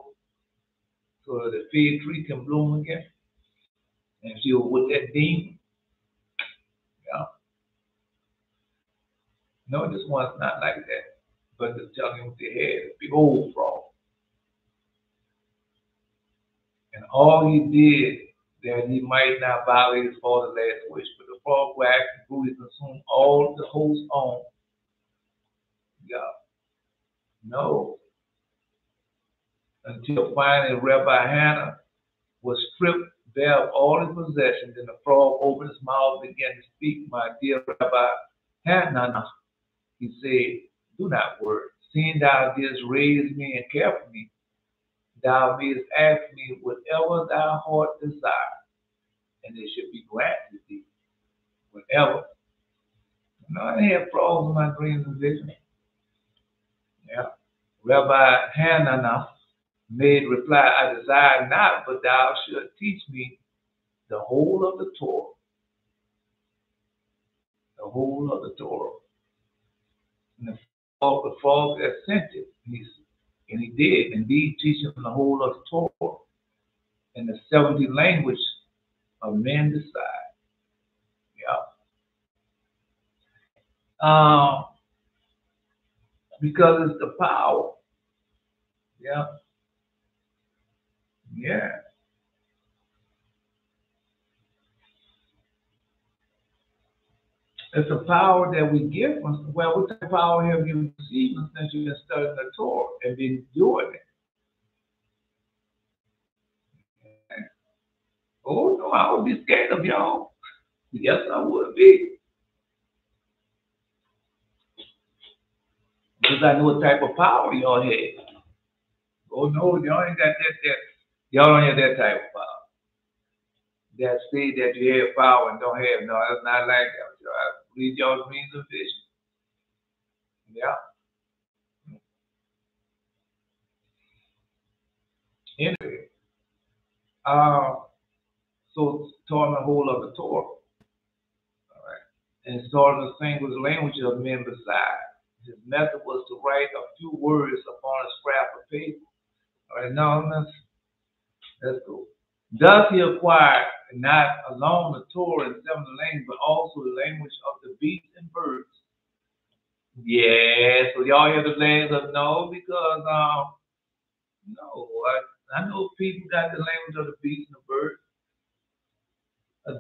so the fig tree can bloom again. And she was with that demon. Yeah. No, this one's not like that. But to tell him what they had, a big old frog. And all he did that he might not violate his father's last wish, but the frog waxed and grew, he consumed all the host's own. Yeah. No. Until finally Rabbi Hanina was stripped bear up all his possessions. And the frog opened his mouth and began to speak. My dear Rabbi Hananiah, he said, do not worry. Seeing thou didst raise me and care for me, thou mayest ask me whatever thy heart desire, and it should be granted thee. Whatever. I had frogs in my dreams and visions. Yeah. Rabbi Hananiah made reply, I desire not, but thou shalt teach me the whole of the Torah. The whole of the Torah. And the frog assented, and he did indeed teach him the whole of the Torah and the 70 language of men beside. Yeah. Because it's the power. Yeah. Yeah. It's a power that we get from, well, what type of power have you received since you've been studying the Torah and been doing it? Oh, no, I would be scared of y'all. Yes, I would be. Because I know what type of power y'all have. Oh, no, y'all ain't got that. Y'all don't have that type of power. That say that you have power and don't have. No, that's not like that. I read y'all's dreams and visions. Yeah. Anyway, so taught the whole of the Torah. All right. And started to sing with the language of men beside. His method was to write a few words upon a scrap of paper. All right, now let's go. Thus he acquired not alone the Torah in 7 languages, but also the language of the beasts and birds. Yeah, so y'all hear the language of no, because no, I know people got the language of the beasts and the birds.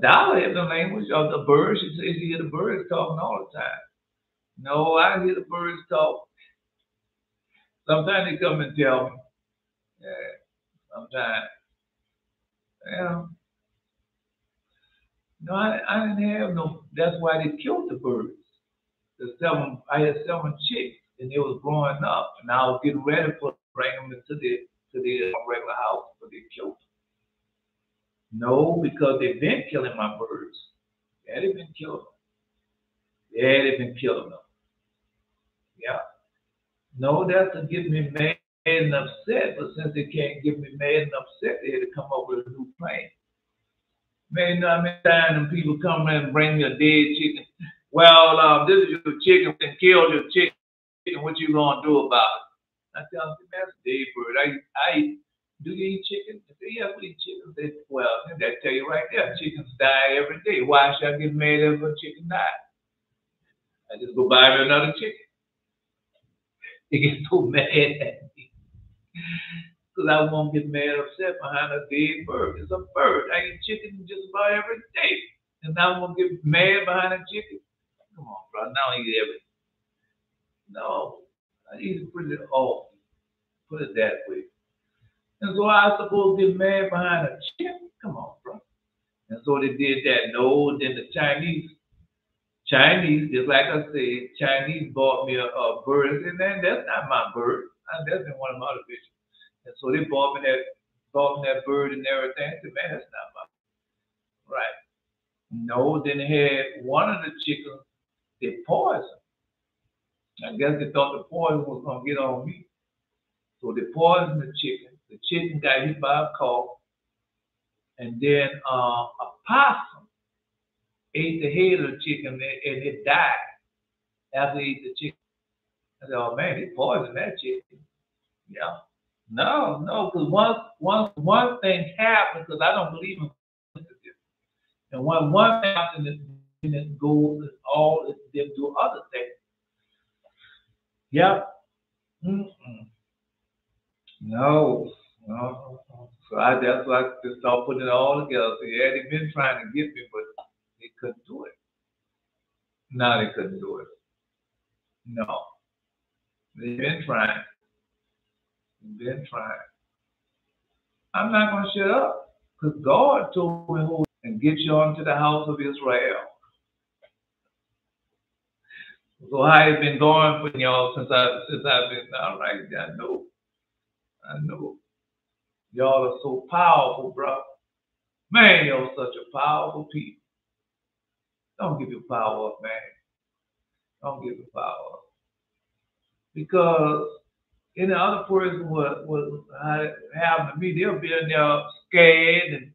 Thou has the language of the birds. She says you hear the birds talking all the time. No, I hear the birds talk. Sometimes they come and tell me. Yeah, sometimes. Yeah. No, I didn't have no. That's why they killed the birds. I had 7 chicks, and they was growing up, and I was getting ready to bring them into the regular house, but they killed them. No, because they've been killing my birds. Yeah, they've been killing them. Yeah, they've been killing them. Yeah. No, that's to get me mad and upset, but since they can't get me mad and upset, they had to come up with a new plan. Man, you know how many times them people come in and bring me a dead chicken? Well, this is your chicken and killed your chicken. What you gonna do about it? I tell them, that's a dead bird. I do you eat chicken? They say, yeah, we eat chicken. They say, well, that tell you right there, chickens die every day. Why should I get mad if a chicken dies? I just go buy me another chicken. They get so mad at me. Because I won't get mad upset behind a dead bird. It's a bird. I eat chicken just about every day. And now I'm going to get mad behind a chicken? Come on, bro. Now I eat everything. No. I eat it pretty often. Put it that way. And so I supposed to get mad behind a chicken? Come on, bro. And so they did that. No, then the Chinese, just like I said, Chinese bought me a bird. And then that's not my bird. That's been one of my other bitches. And so they bought me that bird and everything. I said, man, that's not my right. No, then they had one of the chickens, they poisoned. I guess they thought the poison was gonna get on me. So they poisoned the chicken. The chicken got hit by a cough. And then a possum ate the head of the chicken and it died after it ate the chicken. I said, oh man, they poisoned that chicken. Yeah. No, because once one thing happened, because I don't believe in coincidences. And when one thing happens, then it goes all them do other things. Yep. No. So that's why I just started putting it all together. So yeah, they've been trying to get me, but they couldn't do it. No, they couldn't do it. No. They've been trying. I'm not going to shut up. Because God told me who and get you onto the house of Israel. So how it's been going for y'all since I've been all right. I know. Y'all are so powerful, bro. Man, you're such a powerful people. Don't give your power up, man. Don't give your power up. Because any other person would happen to me, they'll be in there scared and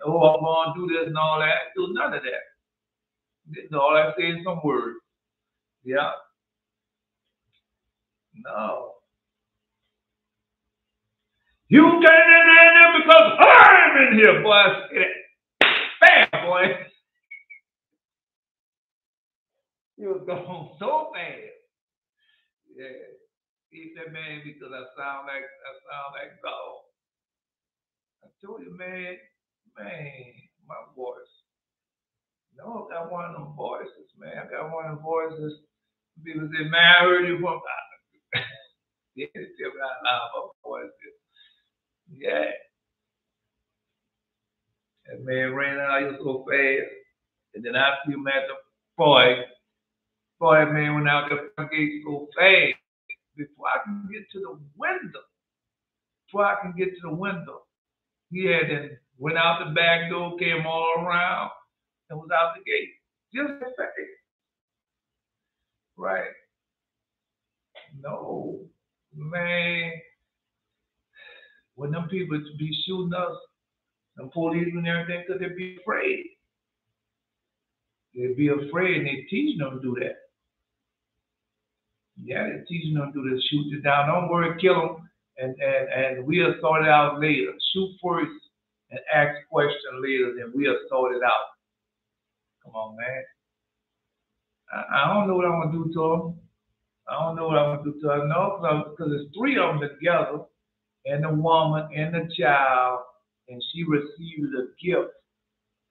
oh, I'm going to do this and all that. Do none of that. All I say is some words. Yeah. No. You came in there because I'm in here, boy. I say that. Bam, boy. You was going so fast. Yeah. Eat that man because I sound like God. I told you, man, my voice. No, I got one of them voices, man. I got one of them voices. People say, man, I heard you from yeah, they still got loud voices. Yeah. That man ran out here so fast. And then after you met the boy man went out the front gate so fast. Before I can get to the window, he had then went out the back door, came all around, and was out the gate. Just like that. Right. No. Man. When them people be shooting us, them police and everything, because they be afraid. They be afraid and they teaching them to do that. Yeah, they're teaching them to do this, shoot you down. Don't worry, kill them, and we'll sort it out later. Shoot first and ask questions later, then we'll sort it out. Come on, man. I don't know what I'm going to do to them. I don't know what I'm going to do to them. No, because there's three of them together, and the woman and the child, and she received a gift.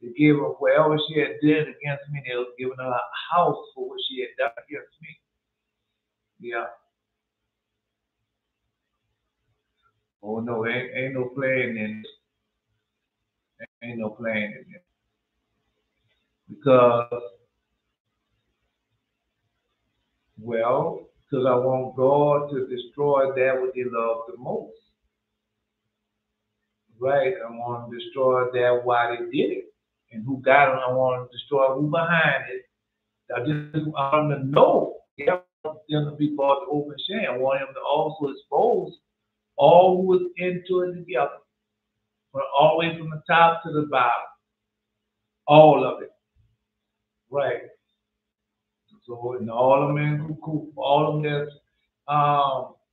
They gave her whatever she had did against me. They was giving her a house for what she had done against me. Yeah. Oh no, ain't no playing in it. Ain't no playing in it. Because I want God to destroy that which He loves the most. Right? I want to destroy that why they did it. And who got them, I want to destroy who behind it. I just want them to know. Yeah, I want them to be brought to open shame. I want them to also expose all who was into it together. From all the way from the top to the bottom. All of it. Right. So and all of them in cahoots, all of them that's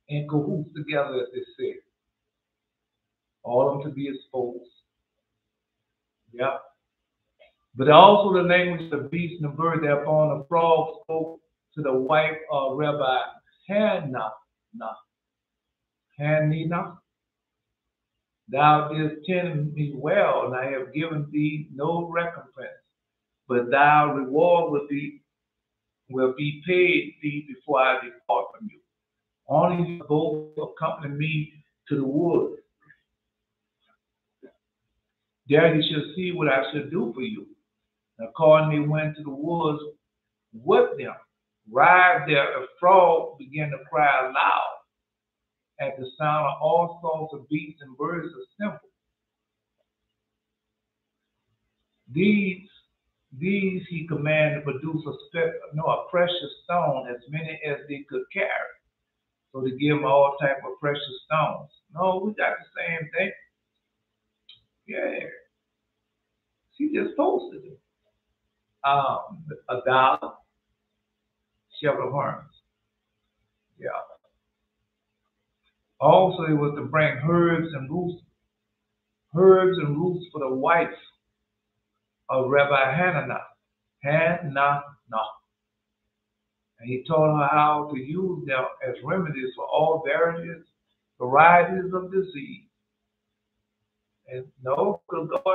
in cahoots together, as they say. All of them to be exposed. Yeah. But also the language of the beast and the bird thereupon the frog spoke to the wife of Rabbi Hannah. Thou didst tend me well, and I have given thee no recompense, but thy reward will be paid thee before I depart from you. Only you go accompany me to the woods. There you shall see what I shall do for you. And accordingly went to the woods with them. Arrived there, a frog began to cry aloud at the sound of all sorts of beasts and birds assembled. These he commanded to produce a precious stone, as many as they could carry. So they give them all type of precious stones. No, we got the same thing. Yeah. She just posted it. $1, several horns. Yeah. Also, it was to bring herbs and roots for the wife of Rabbi Hannah. And he taught her how to use them as remedies for all varieties of disease. And no, because I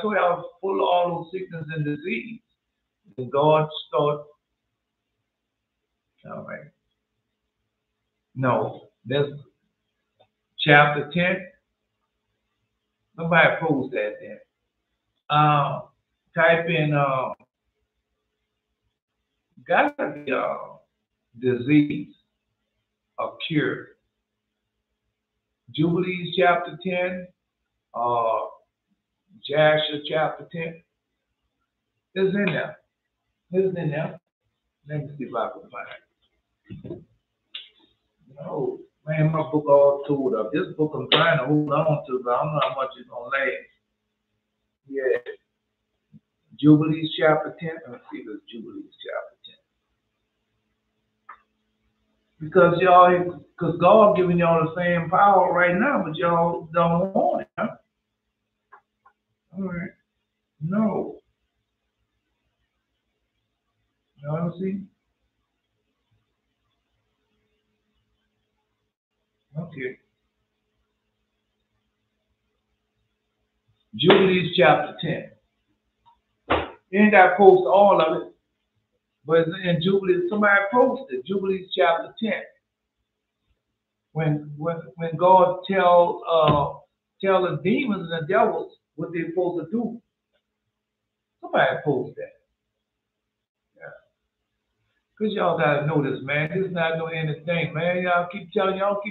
told you I was full of all those sickness and disease. And God started, all right. No, that's chapter 10. Somebody post that there. Type in gotta be disease, a cure. Jubilees chapter 10, uh Jasher chapter 10. It's in there. It's in there. Let me see if I can find it. No, man, my book all tore up. This book I'm trying to hold on to, but I don't know how much it's gonna last. Yeah. Jubilees chapter 10. Let's see if it's Jubilees chapter 10. Because because God giving y'all the same power right now, but y'all don't want it, huh? All right. No. Y'all see? Okay. Jubilees chapter 10. You ain't got to post all of it, but it's in Jubilees. Somebody posted Jubilees chapter 10. When God tell the demons and the devils what they're supposed to do. Somebody post that. Yeah. Cause y'all gotta know this, man. This is not no anything, man. Y'all keep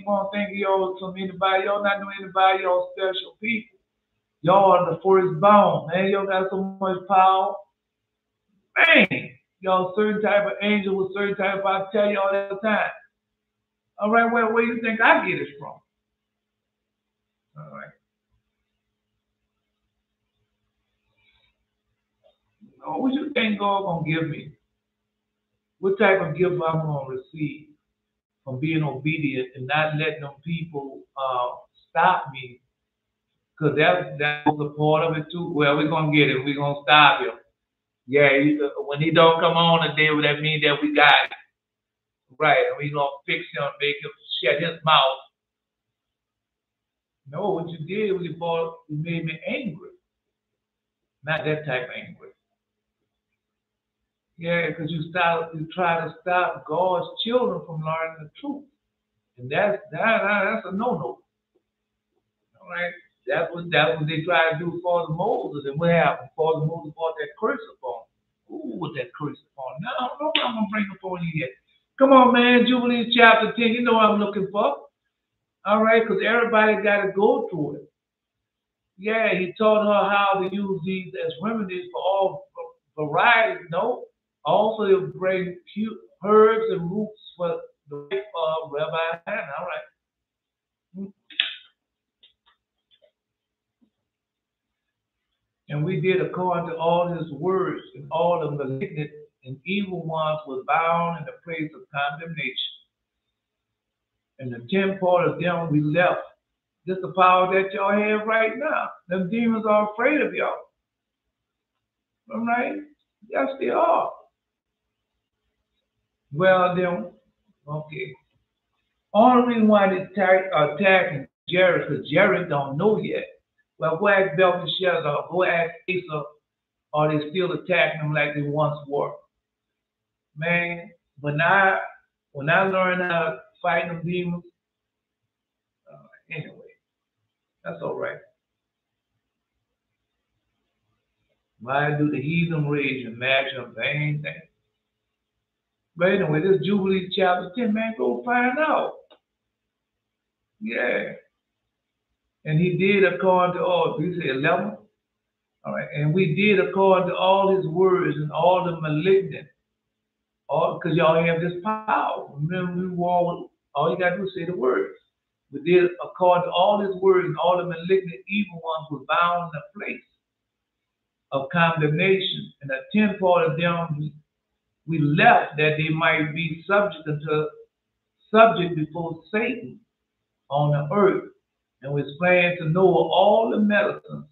on thinking y'all from anybody. Y'all not know anybody. Y'all special people. Y'all are the firstborn, man. Y'all got so much power. Man, y'all certain type of angel with certain type of, I tell y'all all the time. All right, where do you think I get it from? All right. What you think God gonna give me? What type of gift I'm gonna receive from being obedient and not letting them people stop me? Because that was a part of it too. Well, we're gonna get it. We're gonna stop him. Yeah, when he don't come on today, that means that we got it. Right, and we're gonna fix him, make him shut his mouth. No, what you did was you made me angry. Not that type of angry. Yeah, because you try to stop God's children from learning the truth. And that's a no-no. All right. That's what they try to do for Moses. And what happened? Father Moses brought that curse upon him. Ooh, what that curse upon him. Now, I don't know what I'm gonna bring upon you yet. Come on, man, Jubilees chapter 10. You know what I'm looking for. All right, because everybody gotta go through it. Yeah, he taught her how to use these as remedies for all varieties. No. Also, he'll bring herbs and roots for the wife of Rabbi Hannah. All right. And we did according to all his words, and all the malignant and evil ones were bound in the place of condemnation. And the 10 part of them we left. This is the power that y'all have right now. Them demons are afraid of y'all. All right? Yes, they are. Well, then, okay. Only reason why they attacking Jared, because Jared don't know yet. Well, go ask Belteshazzar, go ask Asa, are they still attacking them like they once were? Man, when I learned how to fight them demons, anyway, that's all right. Why do the heathen rage and imagine a vain thing? But anyway, this Jubilee chapter 10, man, go find out. Yeah. And he did according to all, you say 11? All right. And we did according to all his words and all the malignant. Because y'all have this power. Remember, all you got to do is say the words. We did according to all his words and all the malignant evil ones were bound in a place of condemnation. And a 10 part of them we left that they might be subject before Satan on the earth. And we explained to Noah all the medicines.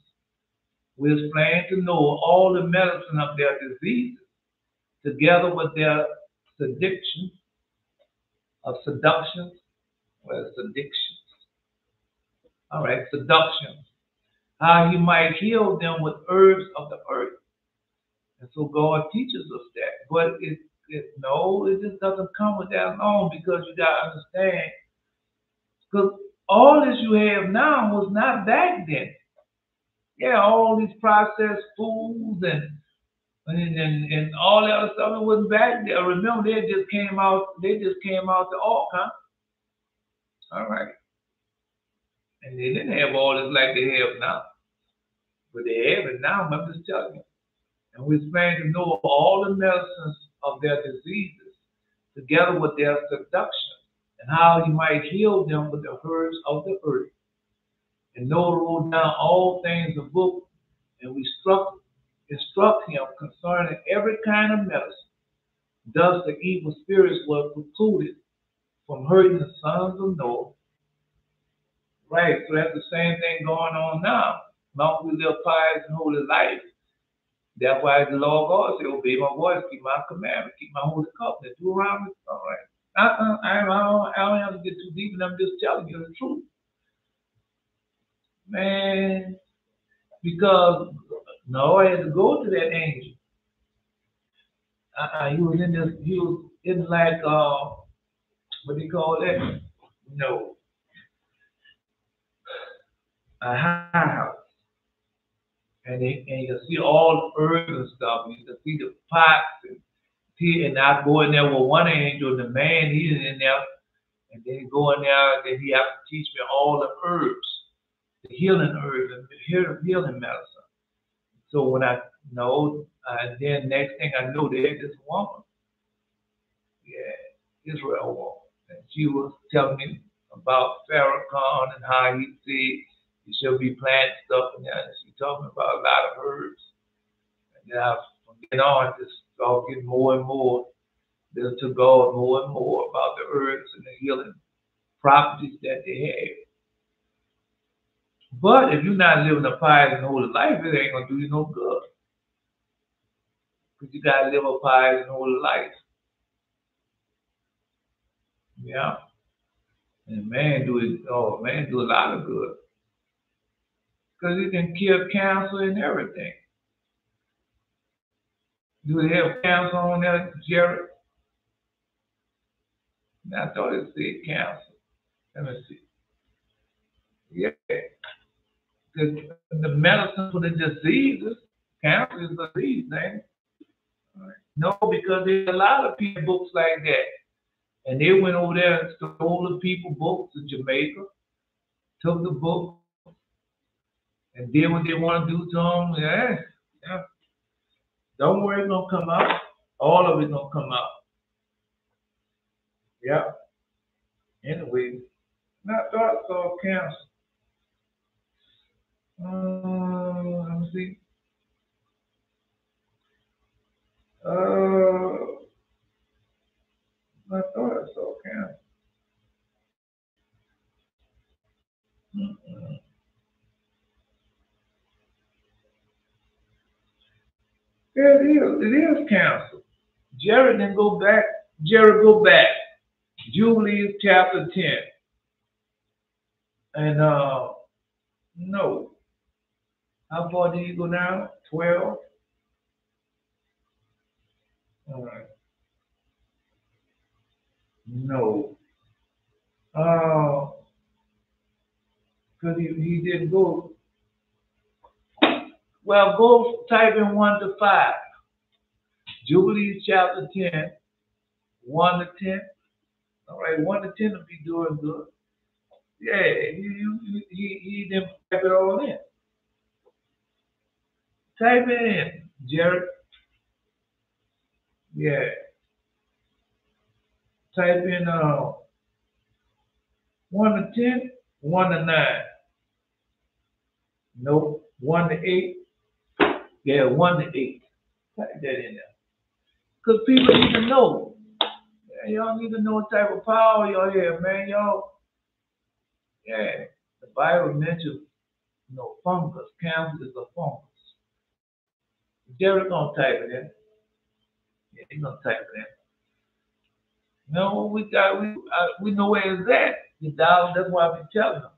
We explained to Noah all the medicine of their diseases, together with their seductions. All right, seductions. How he might heal them with herbs of the earth. And so God teaches us that. But it just doesn't come with that alone, because you got to understand. Because all that you have now was not back then. Yeah, all these processed foods and all that other stuff. It wasn't back there. Remember, they just came out. They just came out the ark, huh? All right, and they didn't have all this like they have now, but they have it now. I'm just telling you. And we're supposed to know all the medicines of their diseases, together with their seduction, and how you might heal them with the herbs of the earth. And Noah wrote down all things in the book, and we instruct him concerning every kind of medicine. Thus the evil spirits were precluded from hurting the sons of Noah. Right, so that's the same thing going on now. As long as we live pious and holy life, that's why the Lord God said, obey my voice, keep my commandments, keep my holy covenant, do around me. All right. I don't have to get too deep, and I'm just telling you the truth. Man, because no, I had to go to that angel. He was in like, what do you call that? No, a high house. And you can see all the herbs and stuff. You can see the pots and I go in there with one angel, the man, he's in there, and then he go in there, and then he has to teach me all the herbs, the healing herbs, and the healing medicine. So when I know, then next thing I know, there's this woman, yeah, Israel woman, and she was telling me about Farrakhan and how he said he should be planting stuff and that, and she told me about a lot of herbs. And then from then on, just started getting more and more to God more and more about the herbs and the healing properties that they have. But if you're not living a pious and holy life, it ain't gonna do you no good. Because you gotta live a pious and holy life. Yeah. And man do a lot of good. Because it can cure cancer and everything. Do they have cancer on there, Jared? I thought it said cancer. Let me see. Yeah. The medicine for the diseases, cancer is a disease, ain't it? Right. No, because there's a lot of people books like that. And they went over there and stole the people books in Jamaica, took the book, and did what they want to do to them. Yeah. Don't worry, it's going to come out. All of it's going to come out. Yeah. Anyway, I thought I saw cancer. Let me see. I thought I saw cancer. Mm-mm. Yeah, it is cancer. Jared then go back. Jared go back. Jubilees chapter 10. And no. How far did you go now? 12? All right. No. Because he didn't go. Well, go type in 1 to 5. Jubilees chapter 10, 1 to 10. All right, 1 to 10 will be doing good. Yeah, he didn't type it all in. Type it in, Jared. Yeah. Type in 1 to 10, 1 to 9. Nope. 1 to 8. Yeah, 1 to 8. Type that in there. Because people need to know. Yeah, y'all need to know what type of power y'all have, man. Y'all, yeah. The Bible mentions, fungus. Cancer is a fungus. Jared gonna type it in. Yeah, he's gonna type it in. No, we know where it's at. The dollar, that's why I be telling them.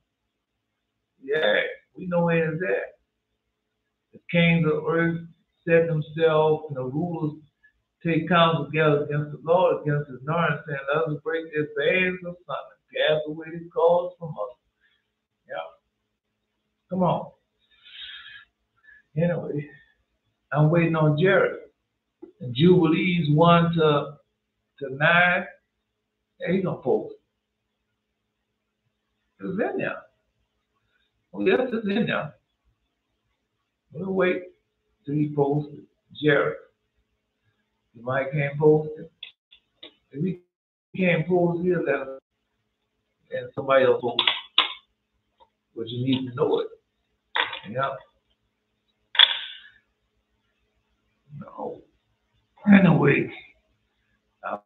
Yeah, we know where it's at. The kings of earth set themselves, and the rulers take counsel together against the Lord, against his anointed, saying, let us break their bands asunder, cast away his cause from us. Yeah. Come on. Anyway, I'm waiting on Jared. And Jubilees 1 to 9. Yeah, he's gonna post. It's in there. Oh yes, it's in there. We'll wait till he posts it. Jared. You might can't post it. If he can't post it, let us and somebody else post it. But you need to know it. Yeah. No. Anyway, I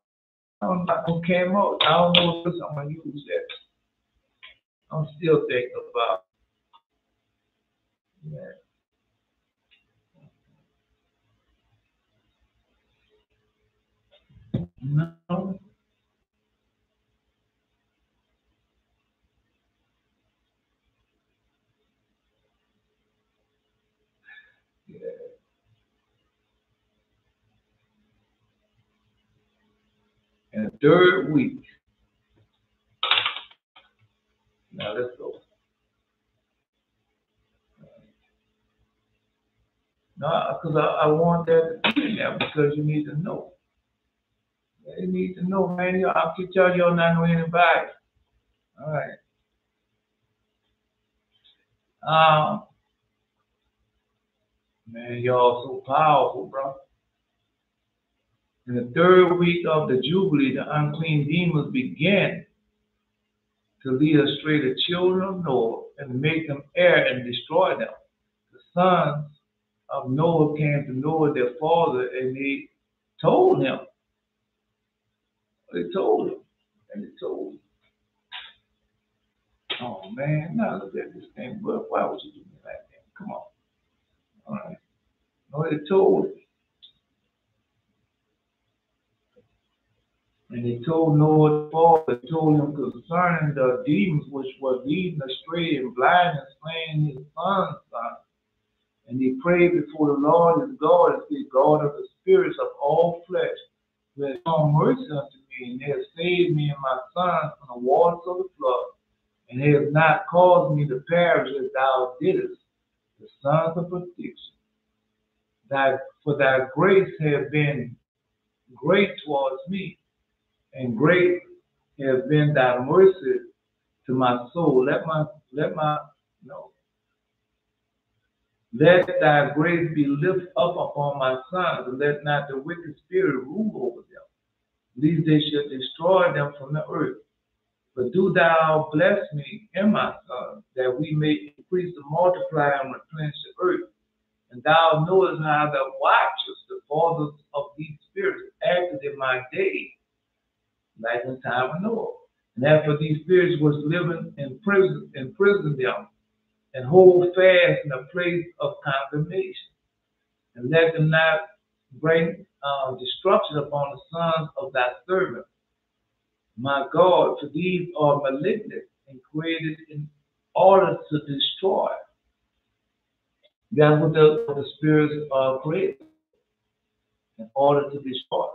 don't know came out. I don't know if I'm gonna use that. I'm still thinking about that. No. Yeah. And the third week. Now let's go. No, because I want that to be in there because you need to know. You need to know, man. I'll keep telling y'all not know anybody. All right. Man, y'all so powerful, bro. In the third week of the Jubilee, the unclean demons began to lead astray the children of Noah and make them err and destroy them. The sons of Noah came to Noah, their father, and they told him. They told him. And they told him. Oh, man, now look at this thing. But why would you do me like that? Come on. All right. No, they told him. And they told Noah, father, told him concerning the demons which were leading astray and blind and slaying his son's son. And he prayed before the Lord his God and said, God of the spirits of all flesh, who has shown mercy unto me, and has saved me and my son from the waters of the flood, and has not caused me to perish as thou didst, the sons of perdition. For thy grace has been great towards me, and great has been thy mercy to my soul. Let thy grace be lifted up upon my sons, and let not the wicked spirit rule over them, lest they should destroy them from the earth. But do thou bless me and my sons, that we may increase and multiply and replenish the earth. And thou knowest how the watchers, the fathers of these spirits, acted in my days, like in time of Noah. And after these spirits was living in prison them, and hold fast in a place of condemnation. And let them not bring destruction upon the sons of thy servants, my God, for these are malignant and created in order to destroy. That's what the spirits are created, in order to destroy.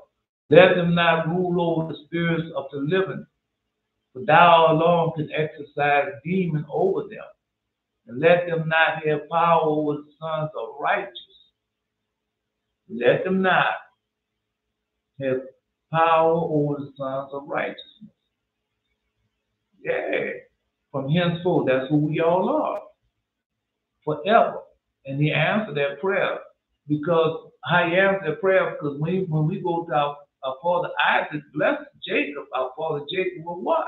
Let them not rule over the spirits of the living, for thou alone can exercise demon over them. And let them not have power over the sons of righteous. Let them not have power over the sons of righteousness. Yeah. From henceforth, that's who we all are. Forever. And he answered that prayer. Because how he answered that prayer, because when we go to our father Isaac, blessed Jacob, our father Jacob, with what?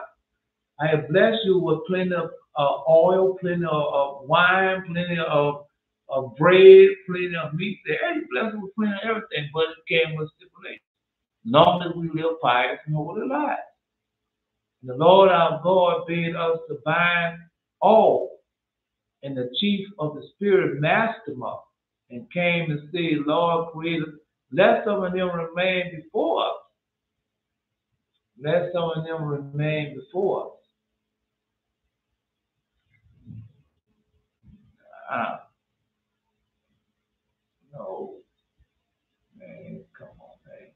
I have blessed you with plenty of oil, plenty of wine, plenty of bread, plenty of meat. There, he blessed you with plenty of everything, but it came with stipulation. Long as we live pious and holy lives. The Lord our God bade us to bind all, and the chief of the spirit masked them up and came and said, Lord, creator, let some of them remain before us. Let some of them remain before us. No, man, come on, man.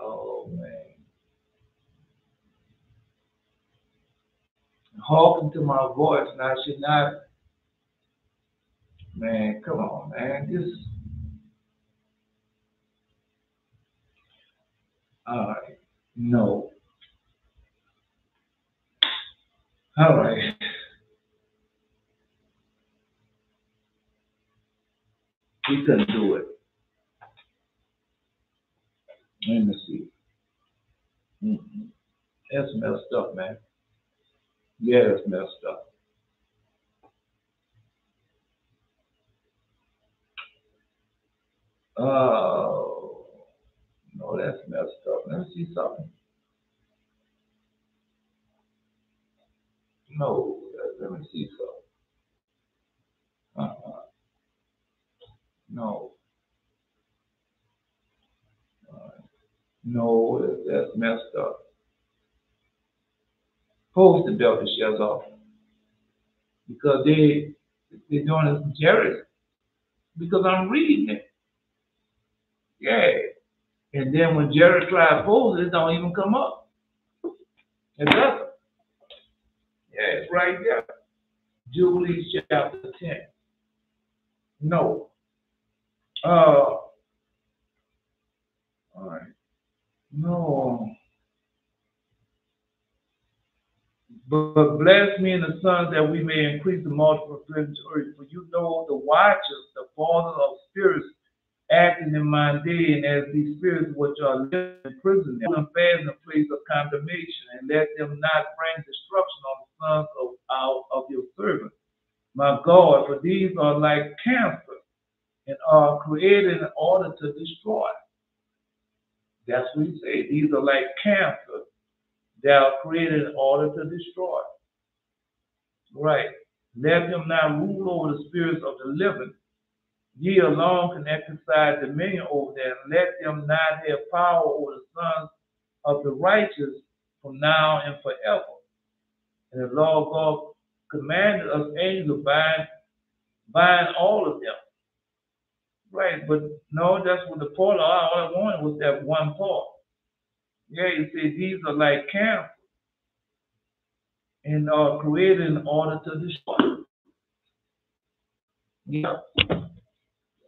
Oh, man. Hearken to my voice, and I should not Man, come on, man. All right. No. All right. We couldn't do it. Let me see. Mm-mm. That's messed up, man. Yeah, that's messed up. Oh, no, that's messed up. Let me see something. No, let me see something. Uh-uh. No. No, that's messed up. Post the Delta shares off because they're doing it jealous because I'm reading it. Yeah. And then when Jerry tries to post it, it don't even come up. It doesn't. Yeah, it's right there. Jubilees chapter 10. No. All right. No. But bless me and the sons that we may increase the multiple of the earth. For you know the watchers, the fathers of spirits, acting in my day, and as these spirits which are living in prison, them fast in the place of condemnation, and let them not bring destruction on the sons of your servants. My God, for these are like cancer and are created in order to destroy. That's what he said. These are like cancer that are created in order to destroy. Right. Let them not rule over the spirits of the living. Ye alone can exercise dominion over them. Let them not have power over the sons of the righteous from now and forever. And the Lord God commanded us angels to bind all of them. Right, but no, that's what the part all I wanted was that one part. Yeah, you see, these are like cancer and are created in order to destroy. Yeah.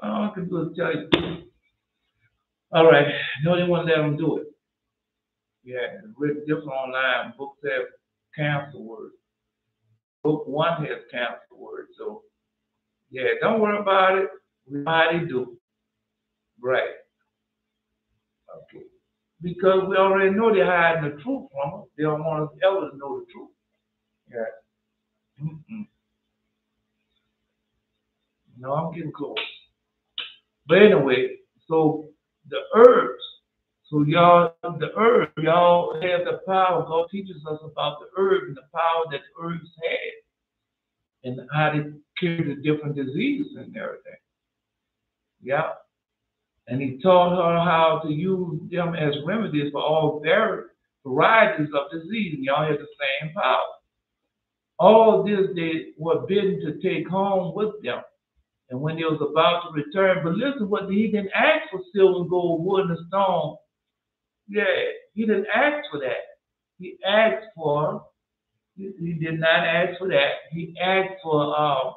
All I can do is tell you. All right, no, they won't let them do it. Yeah, it's written different online. Books have cancer words. Book one has cancer words. So, yeah, don't worry about it. We know how they do. Right. Okay. Because we already know they're hiding the truth from us. They don't want us ever to know the truth. Yeah. Mm-mm. No, I'm getting close. But anyway, so the herbs. So y'all, the herb, y'all have the power. God teaches us about the herb and the power that the herbs had and how they cure the different diseases and everything. Yeah. And he taught her how to use them as remedies for all varieties of disease. And y'all have the same power. All this they were bidden to take home with them. And when they was about to return, but listen, what he didn't ask for silver and gold, wood and stone. Yeah, he didn't ask for that. He asked for. He did not ask for that. He asked for.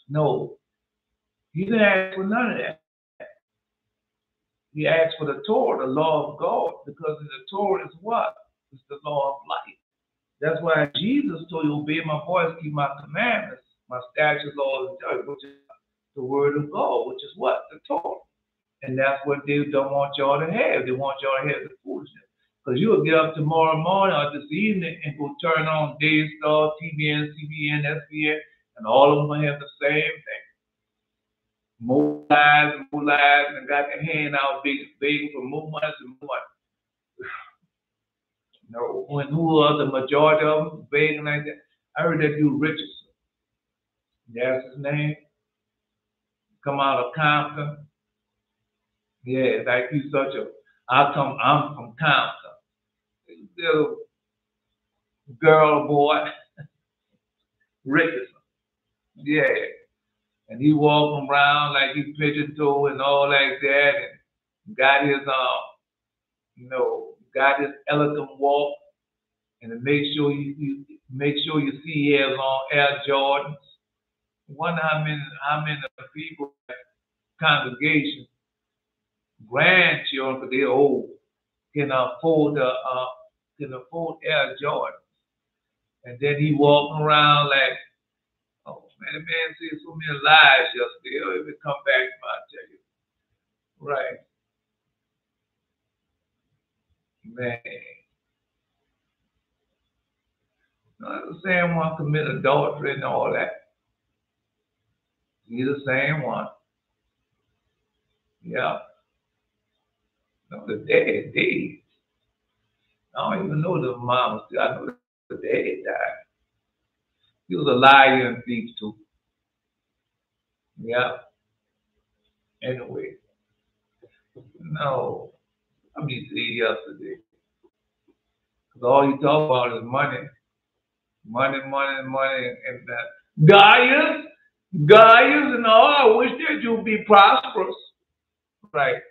No, he didn't ask for none of that. He asked for the Torah, the law of God, because the Torah is what? It's the law of life. That's why Jesus told you, obey my voice, keep my commandments, my statutes, laws, and judgments, which is the word of God, which is what? The Torah. And that's what they don't want y'all to have. They want y'all to have the foolishness. Because you'll get up tomorrow morning or this evening and go turn on Daystar, TBN, CBN, SBN, and all of them will have the same thing. More lives, and got their hand out begging for more money and more money. No, when who are the majority of them begging like that? I heard that dude Richardson. That's his name. Come out of Compton. Yeah, like he's such a. I'm from Compton. Little girl, boy, Richardson. Yeah, and he walking around like he's pigeon toe and all like that, and got his got his elegant walk, and to make sure you see he has on Air Jordans. wonder how many people congregation, grandchildren, 'cause they're old, can afford Air Jordan. And then he walking around like, oh man, the man said so many lies yesterday. Oh, if it come back, I'll tell you. Right. Man. No, the same one commit adultery and all that. He's the same one. Yeah. No, the dad died. I don't even know the mom. I know the dad died. He was a liar and thief too. Yeah. Anyway. No. I mean, see yesterday. Because all you talk about is money. Money, money, money. And Gaius, and all. I wish that you'd be prosperous. Right.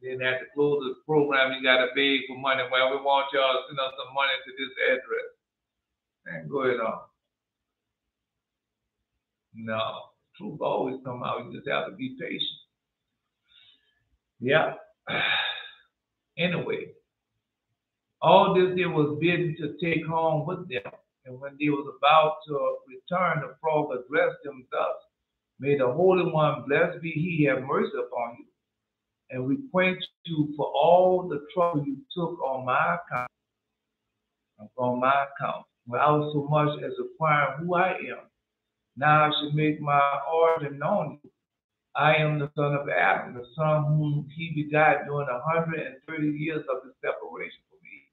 Then at the close of the program, you got to beg for money. Well, we want y'all to send us some money to this address. And go ahead on. No. Truth always come out. You just have to be patient. Yeah. Anyway, all this they was bidden to take home with them. And when they was about to return, the frog addressed them thus: May the Holy One, blessed be He, have mercy upon you, and requite you for all the trouble you took on my account. Without so much as acquiring who I am. Now I should make my origin known to you. I am the son of Adam, the son whom he begot during 130 years of his separation from Eve.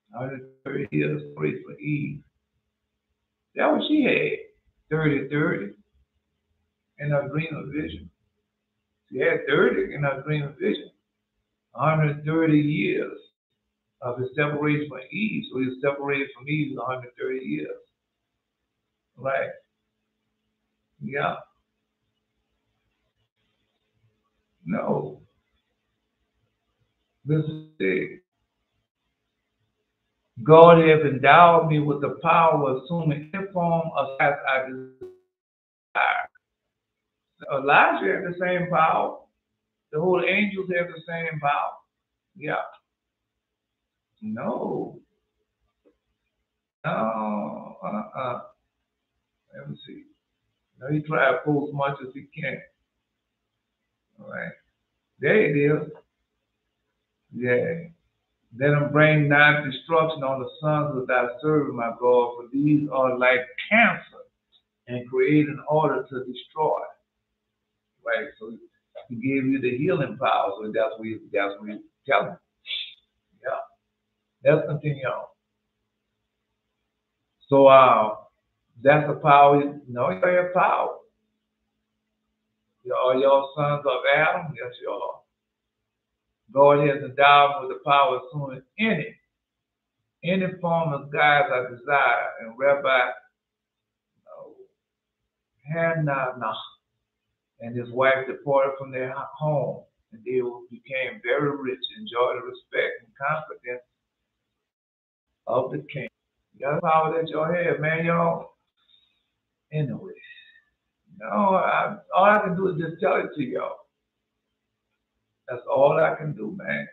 130 years separation from Eve. That was she had, 30 in her dream of vision. She had 30 in her dream of vision. 130 years of his separation from Eve. So he was separated from Eve 130 years. Right? Yeah. No. Listen to it. God has endowed me with the power of assuming any form of as I desire. Elijah had the same power. The whole angels have the same power. Yeah. No. No. Let me see. Now he try to pull as much as he can. All right. There it is. Yeah. Let them bring not destruction on the sons of thy servant, my God, for these are like cancer and create in order to destroy. Right? So he gave you the healing power. So that's what he's telling you. Yeah. Let's continue on. So that's the power. You have power. Are y'all sons of Adam? Yes, you are. God has endowed with the power of assuming any form of guise I desire. And Rabbi Hannah and his wife departed from their home, and they became very rich, enjoyed the respect and confidence of the king. You got the power that y'all have, man, y'all. Anyway, all I can do is just tell it to y'all. That's all I can do, man.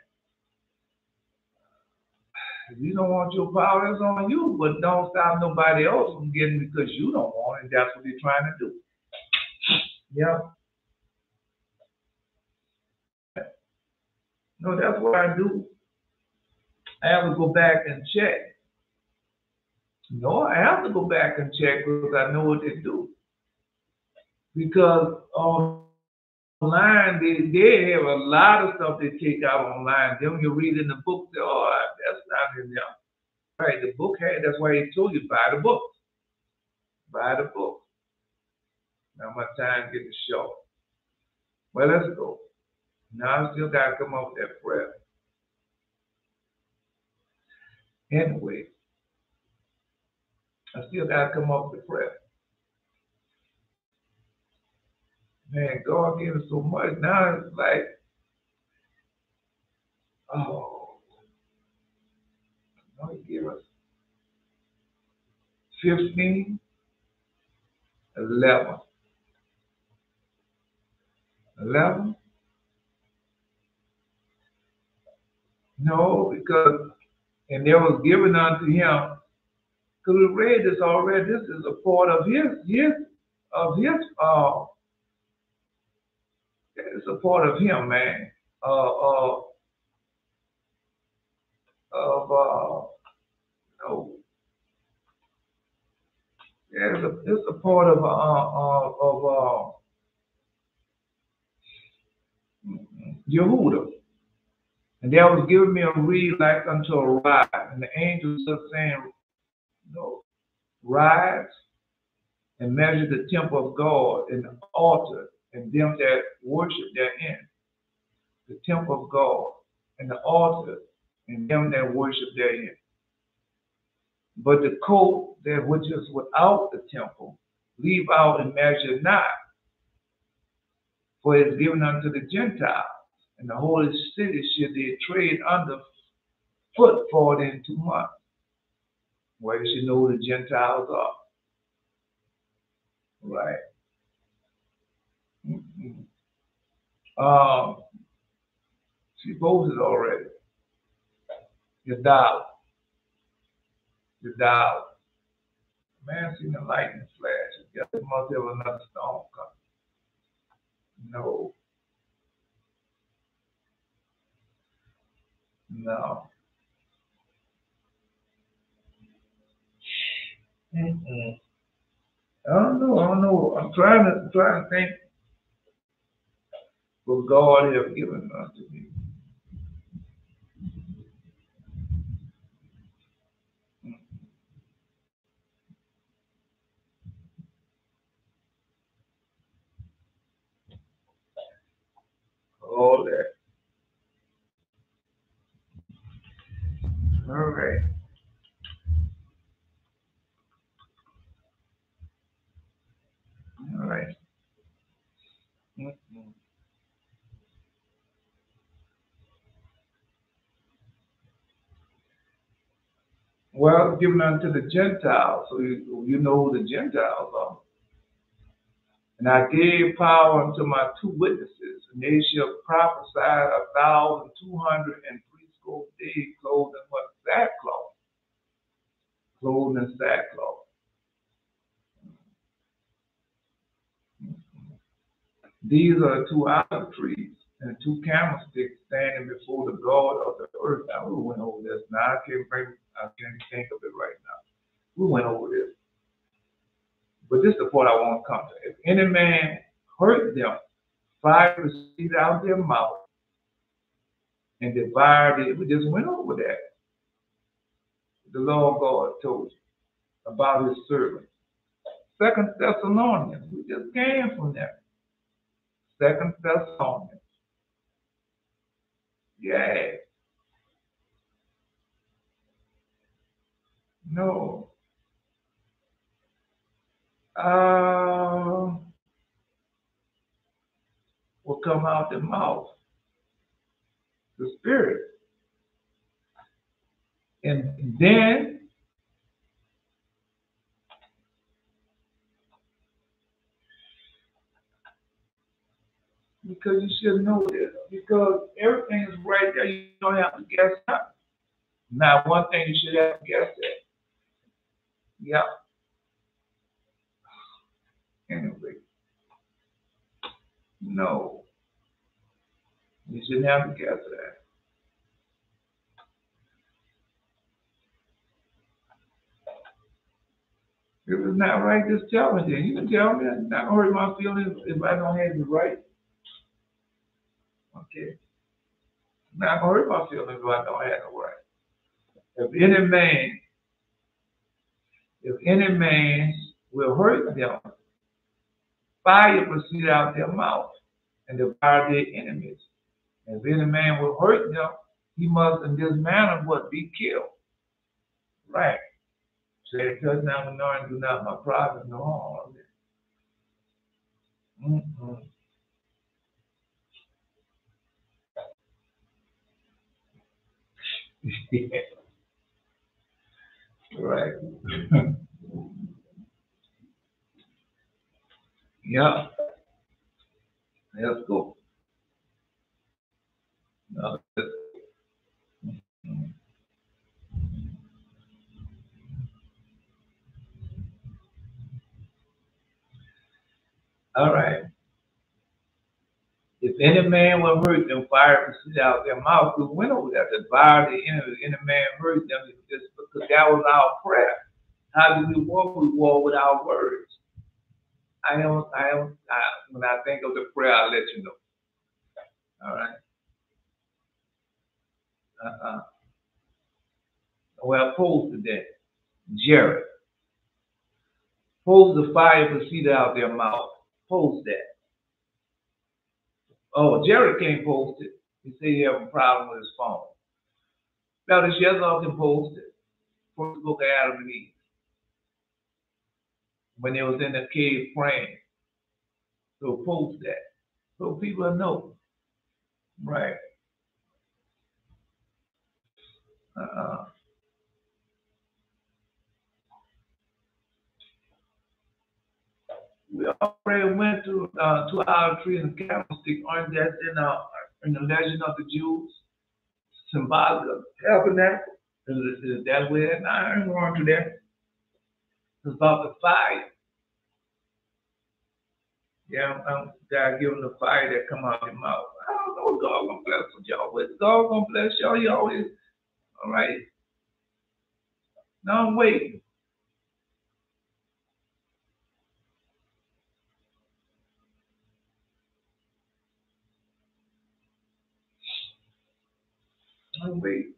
If you don't want your power, it's on you, but don't stop nobody else from getting it because you don't want it. That's what they're trying to do. Yep. No, that's what I do. I have to go back and check. No, I have to go back and check because I know what they do. Because online, they have a lot of stuff they take out online. Then when you read in the book, say, oh, that's not in there. Right, the book that's why he told you, buy the book. Buy the book. Now my time getting short. Well, let's go. Now I still got to come up with that prayer. Anyway, I still got to come up with the prayer. Man, God gave us so much. Now it's like, oh, He gave us 15, 11. 11? No, because, and there was given unto him, because we read this already, this is a part of it's a part of him, man. No, yeah, it's a part of Yehuda. And there was given me a reed like unto a rod, and the angel was saying, no, rise and measure the temple of God and the altar and them that worship therein. The temple of God and the altar and them that worship therein. But the coat that which is without the temple, leave out and measure not, for it is given unto the Gentiles, and the holy city should they trade under foot for it in 2 months. Where you should know the Gentiles are. Right. She posted already. Your dollar. Your dollar. Man, seen the lightning flash. There must have another storm coming. No. No. I don't know. I'm trying to think what God has given unto me. All that. All right. All right. Well, given unto the Gentiles, so you know who the Gentiles are. And I gave power unto my 2 witnesses, and they shall prophesy 1,260 days, clothed in what? Sackcloth. Clothed in sackcloth. These are 2 olive trees and 2 candlesticks standing before the God of the earth. Now we went over this. Now I can't think of it right now. We went over this. But this is the part I want to come to. If any man hurt them, fire proceed out their mouth and devoured it. We just went over that. The Lord God told you about his servant. 2 Thessalonians, we just came from there. 2 Thessalonians. Yeah. No. Will come out the mouth. The spirit. And then because you should know this, because everything is right there, you don't have to guess that. Now, one thing you should have to guess at. Yeah. Anyway. No. You shouldn't have to guess that. If it's not right, just tell me then. You can tell me. It's not going to hurt my feelings if I don't have it right. Okay. It's not going to hurt my feelings if I don't have it right. If any man will hurt them, fire proceed out their mouth and devour their enemies. If any man will hurt them, he must in this manner what? Be killed. Right. Say, touch not the Lord and do not my prophet no harm. Right. Yeah. Let's go. All right. If any man will hurt them, fire proceed out their mouth. We went over that. The fire, the enemy, if any man hurt them, it's just because that was our prayer. How do we war? We war with our words. When I think of the prayer, I'll let you know. All right. Well, pose to that. Jared. Pose the fire proceed out their mouth. Pose that. Oh, Jared can't post it. He said he have a problem with his phone. Now, this Yezal can post it. First book of Adam and Eve. When they was in the cave praying. So post that. So people know. Right. We already went through 2 hour tree and candlestick. Aren't that in the legend of the Jews? Symbolic of tabernacle. Is that where that iron going to that? It's about the fire. Yeah, God give them the fire that come out of your mouth. I don't know what God gonna bless with y'all with. God gonna bless y'all. You always, all right. Now I'm waiting. I'm waiting.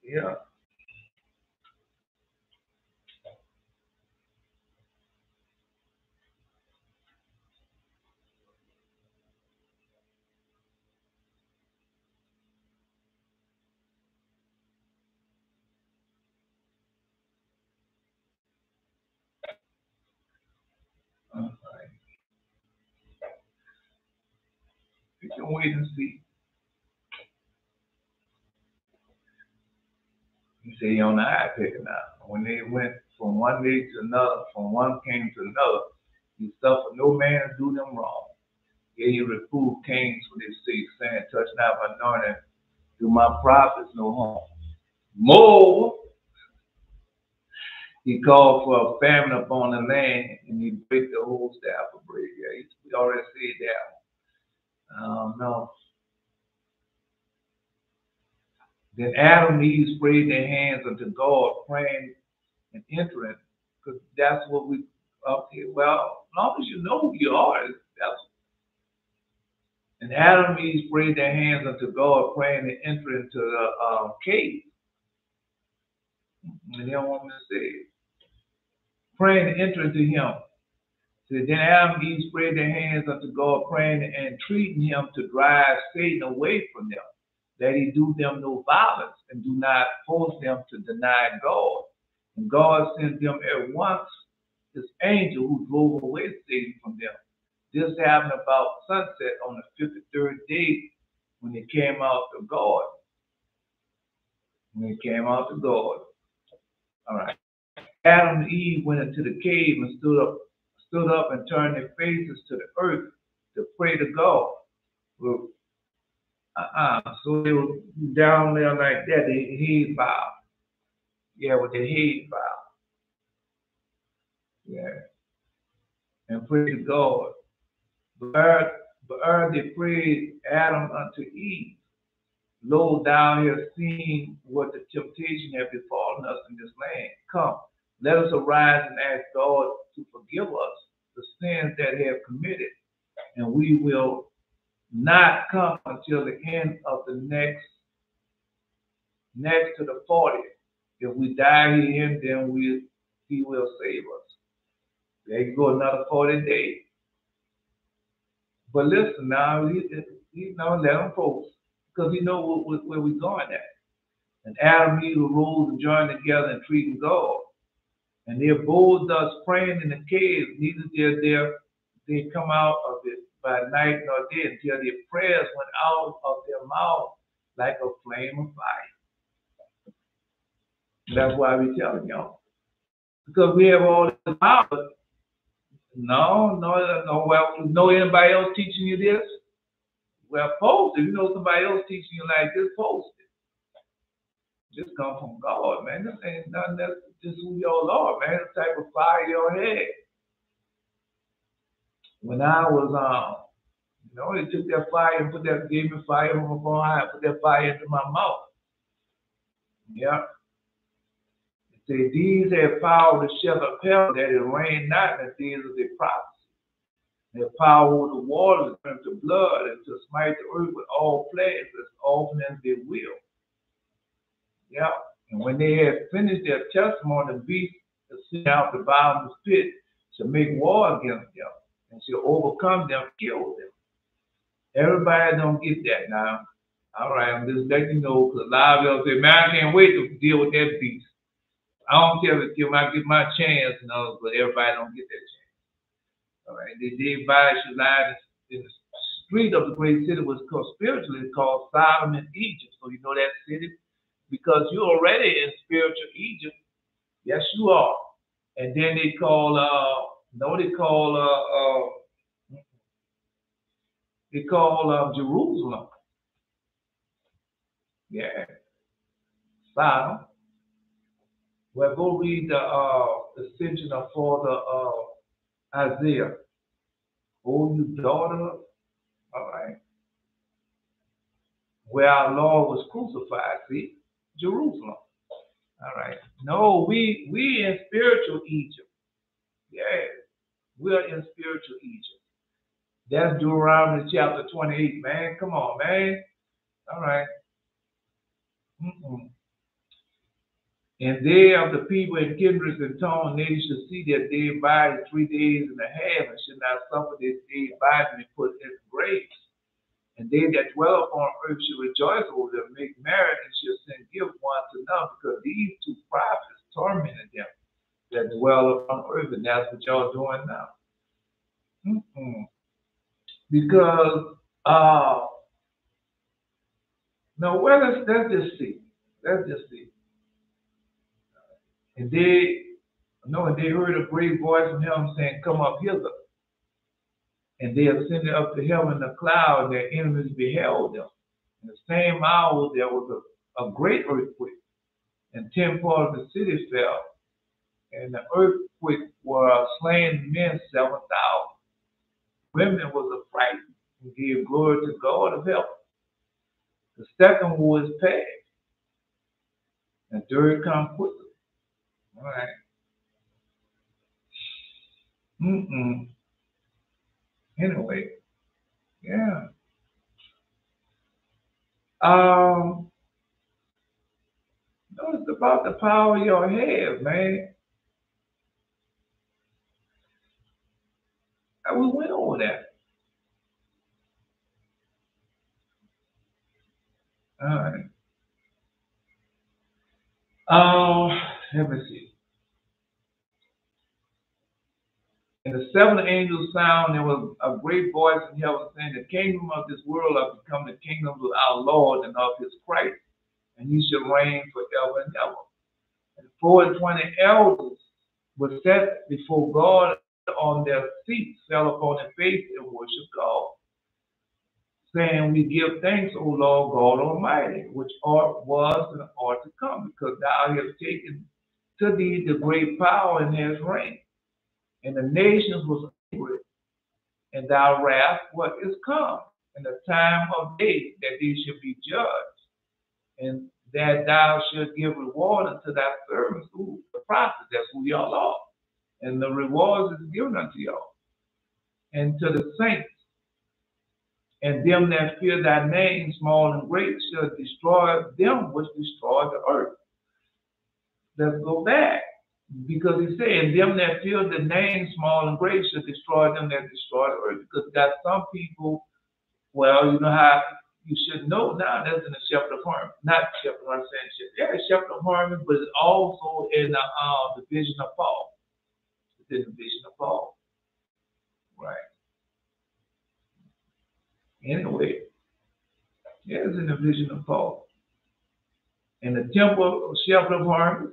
Yeah. All right. You can wait and see. You say you're on the eye picking now. When they went from one day to another, from one king to another, you suffer no man to do them wrong. Yeah, you reprove kings for their sake, saying, touch not my anointing, do my prophets no harm. More, he called for a famine upon the land, and he break the whole staff of bread. Yeah, we already said that. No. Then Adam and Eve sprayed their hands unto God, praying and entering, because that's what we up here. Well, as long as you know who you are, that's. And Adam and Eve sprayed their hands unto God, praying and entering into the cave. And they don't want me to say it. Praying and entering to him. So then Adam and Eve sprayed their hands unto God, praying and entreating him to drive Satan away from them, that he do them no violence and do not force them to deny God. And God sent them at once his angel who drove away Satan from them. This happened about sunset on the 53rd day when they came out to God. When they came out to God. All right. Adam and Eve went into the cave and stood up and turned their faces to the earth to pray to God. Well, so they were down there like that, their head bowed. Yeah, with their head bowed. Yeah. And pray to God. But they prayed Adam unto Eve. Lo, thou hast seen what the temptation hath befallen us in this land. Come, let us arise and ask God to forgive us the sins that we have committed, and we will not come until the end of the next to the 40th. If we die herein, then he will save us. There you go, another 40 days. But listen now, he let them folks, because he know where we're going at. And Adam and Eve arose and joined together and treating God. And they abode thus praying in the cave, neither did they come out of it by night nor day until their prayers went out of their mouth like a flame of fire. That's why we telling y'all. because we have all this power. No. Well, you know anybody else teaching you this? Well, post it. You know somebody else teaching you like this, post it. This come from God, man. This ain't nothing. That's just who y'all are, man. The type of fire y'all had. When I was they took that fire and gave me fire from above high, put that fire into my mouth. Yeah. They say these have power to shut up heaven, that it rain not in the days of their prophecy. They have power over the waters to turn to blood and to smite the earth with all plagues as often as they will. Yeah. And when they have finished their testimony, the beast to send out the bottomless pit to make war against them and shall overcome them, kill them. Everybody don't get that now. All right, I'm just letting you know, because a lot of them say, man, I can't wait to deal with that beast. I don't care if I get my chance, but everybody don't get that chance. All right, they advise you lie in the street of the great city was called spiritually called Sodom and Egypt. So you know that city? Because you're already in spiritual Egypt. Yes, you are. And then they call Jerusalem. Yeah. Sodom. Well, go read the section of Father Isaiah. Oh, you daughter, all right, where our Lord was crucified. See, Jerusalem. All right. No, we in spiritual Egypt. Yeah, we're in spiritual Egypt. That's Deuteronomy chapter 28, man. Come on, man. All right. And they of the people and kindreds and tongues, they shall see that they abide 3 days and a half, and should not suffer this day abide to be put in graves. And they that dwell upon earth shall rejoice over them, make merry, and shall send gifts one to another, because these two prophets tormented them that dwell upon earth, and that's what y'all doing now. Because no, well, let's just see. Let's just see. And they heard a great voice from heaven saying, "Come up hither." And they ascended up to heaven in a cloud, and their enemies beheld them. In the same hour there was a great earthquake, and 10 parts of the city fell. And the earthquake were slain men 7,000. Women was affrighted and gave glory to God of heaven. The second war is past, and third come quickly. All right. Anyway, yeah. No, it's about the power y'all have, man. We went over that. All right. Let me see. And the seventh angel sound, there was a great voice in heaven saying, "The kingdom of this world has become the kingdom of our Lord and of his Christ, and he shall reign forever and ever." And 24 elders were set before God on their seats, fell upon their face and worship God, saying, "We give thanks, O Lord God Almighty, which was, and art to come, because thou hast taken to thee the great power and hast reigned. And the nations was angry, and thy wrath what is come, and the time of day that they should be judged, and that thou shalt give reward unto thy servants, who the prophets, that's who y'all are. And the reward is given unto y'all, and to the saints, and them that fear thy name, small and great, shall destroy them which destroy the earth." Let's go back. Because he's saying, them that fear the name, small and great, shall destroy them that destroy the earth. Because got some people, well, you know how you should know now, that's in the shepherd of Hermas. Not shepherd of Hermas, shepherd of Hermas, but it's also in the vision of Paul. It's in the vision of Paul. Right. Anyway, yeah, it's in the vision of Paul. In the temple of shepherd of Hermas,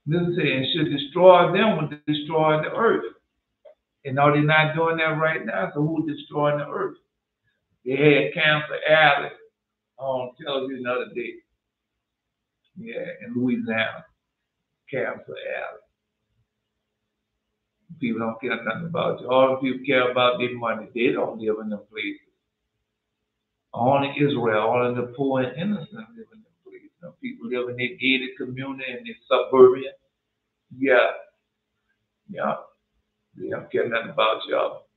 This is saying should destroy them would destroy the earth. And are they not doing that right now? So who's destroying the earth? They had Cancer Alley on television the other day. Yeah, in Louisiana. Cancer Alley. People don't care nothing about you. All the people care about their money. They don't live in them places. Only Israel, only the poor and innocent live in them places. Some people live in their gated community and their suburbia. Yeah, yeah. They don't care nothing about y'all.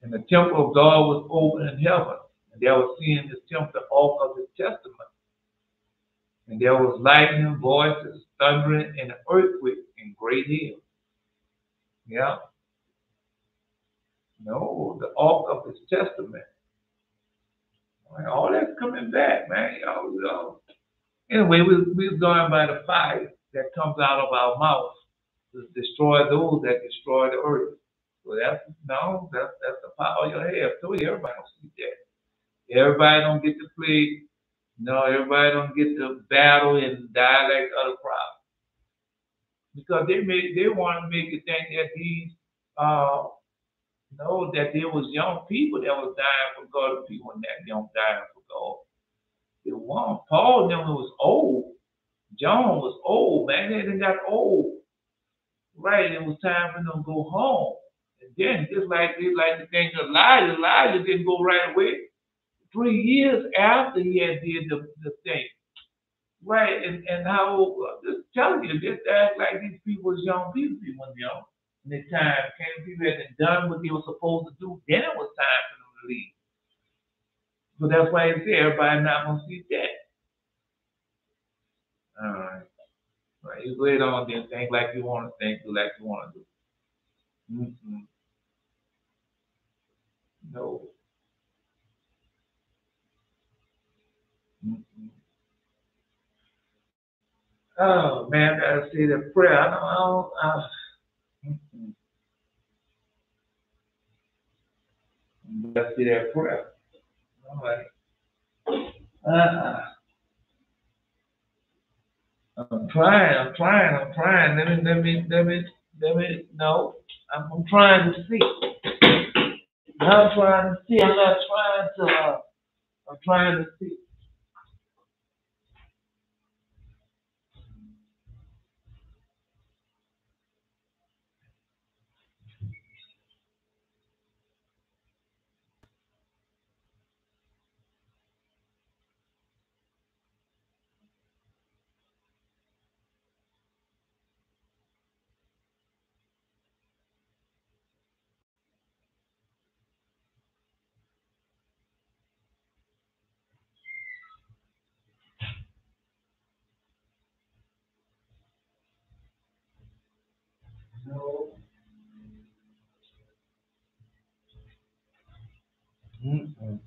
And the temple of God was open in heaven. And they were seeing this temple, the ark of the testament. And there was lightning, voices, thundering, and an earthquake and great hail. Yeah. No, the ark of his testament. All that's coming back, man. Y'all. Anyway, we was going by the fire that comes out of our mouth to destroy those that destroy the earth. So that's the power you have. So everybody don't see that. Everybody don't get to play. No, everybody don't get to battle and die like other prophets. Because they want to make it think that these know that there was young people that was dying for God and people that young dying for God. It was Paul then was old. John was old, man. They done got old. Right, it was time for them to go home. And then just like the thing of Elijah didn't go right away. 3 years after he had did the thing. Right, and how just telling you, just act like these people was young people when young. And the time came, people had done what they were supposed to do, then it was time for them to leave. So that's why he said everybody not gonna see that. All right. Right. You go ahead on then think like you want to think, do like you want to do. Mm-mm. No. Mm-mm. Oh man, I gotta say that prayer. Mm-mm. Gotta say that prayer. All right. Uh-uh. I'm trying. Let me. No, I'm trying to see. I'm trying to see. I'm not trying to. I'm trying to see. No. Mm-mm.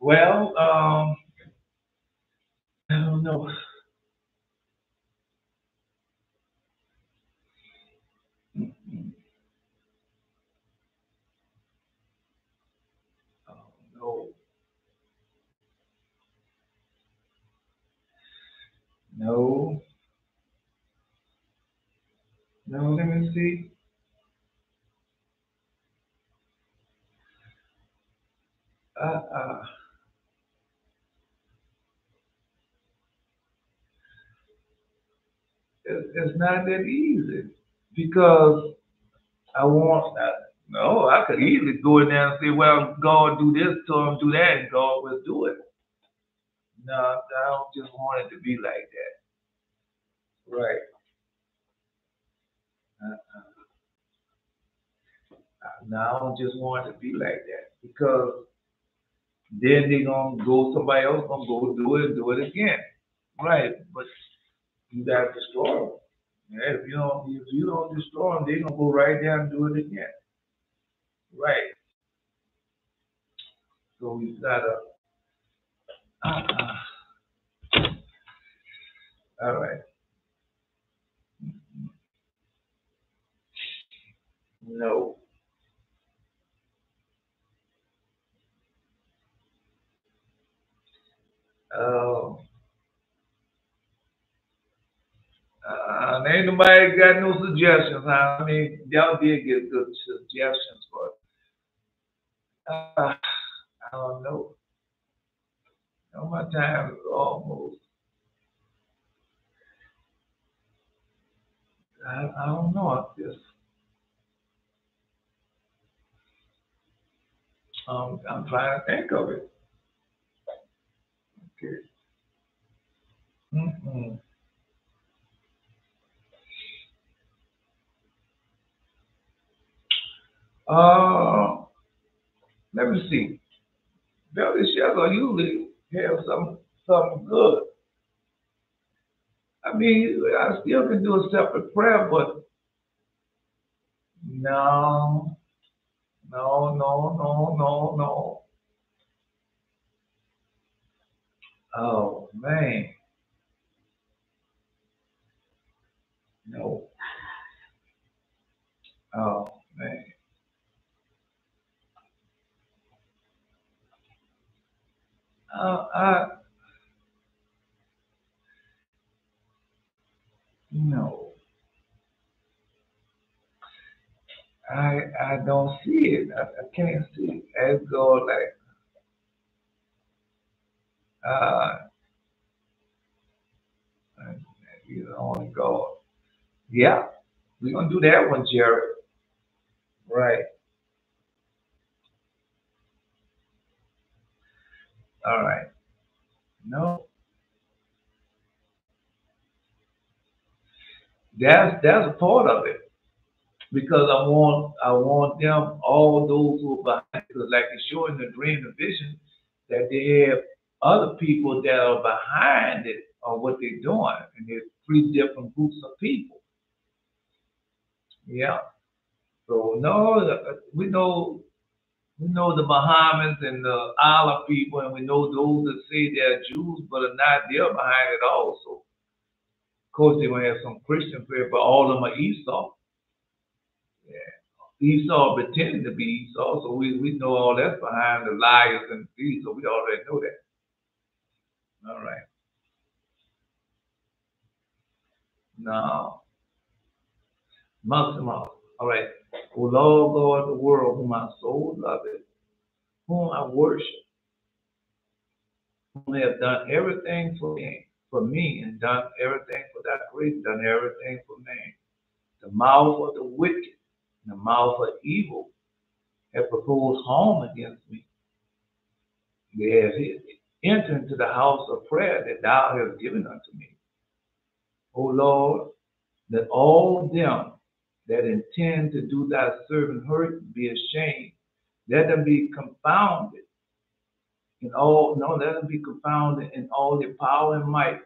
Well, I don't know. Mm-mm. Oh, no. No. No. Let me see. Uh. It's not that easy because I want that. No, I could easily go in there and say, well, God do this to him, do that, and God will do it. No, I don't just want it to be like that. Right. Uh, no, I don't just want it to be like that because then they're gonna go, somebody else gonna go do it again. Right. But you gotta destroy them. Yeah, if you don't destroy them, they're gonna go right there and do it again. Right. So we gotta. Uh, all right. No. Oh, Ain't nobody got no suggestions, huh? I mean, y'all did get good suggestions, but I don't know. No, my time is almost. I don't know. I'm trying to think of it. Okay. Mm-mm. Uh, Let me see. Belly shells usually have something good. I mean, I still can do a separate prayer, but no, no, no, no, no, no. Oh man, no. Oh man. I no. I don't see it. I can't see it. As go like uh, you only God. Yeah, we're gonna do that one, Jared. Right. All right. No, that's a part of it because I want them all those who are behind because like it's showing the dream, the vision that they have other people that are behind it or what they're doing, and there's three different groups of people. Yeah. So no, we know the Mohammedans and the Allah people, and we know those that say they're Jews but are not. They're behind it also. Of course, they're gonna have some Christians there, but all of them are Esau. Yeah. Esau pretending to be Esau, so we know all that's behind the liars and thieves, so we already know that. All right. Now, Muslim. All right. O Lord God of the world, whom my soul loveth, whom I worship, whom have done everything for me, and done everything for thy grace, done everything for me. The mouth of the wicked, and the mouth of evil have proposed harm against me. They have entered into the house of prayer that thou hast given unto me. O Lord, let all them that intend to do thy servant hurt be ashamed. Let them be confounded let them be confounded in all their power and might.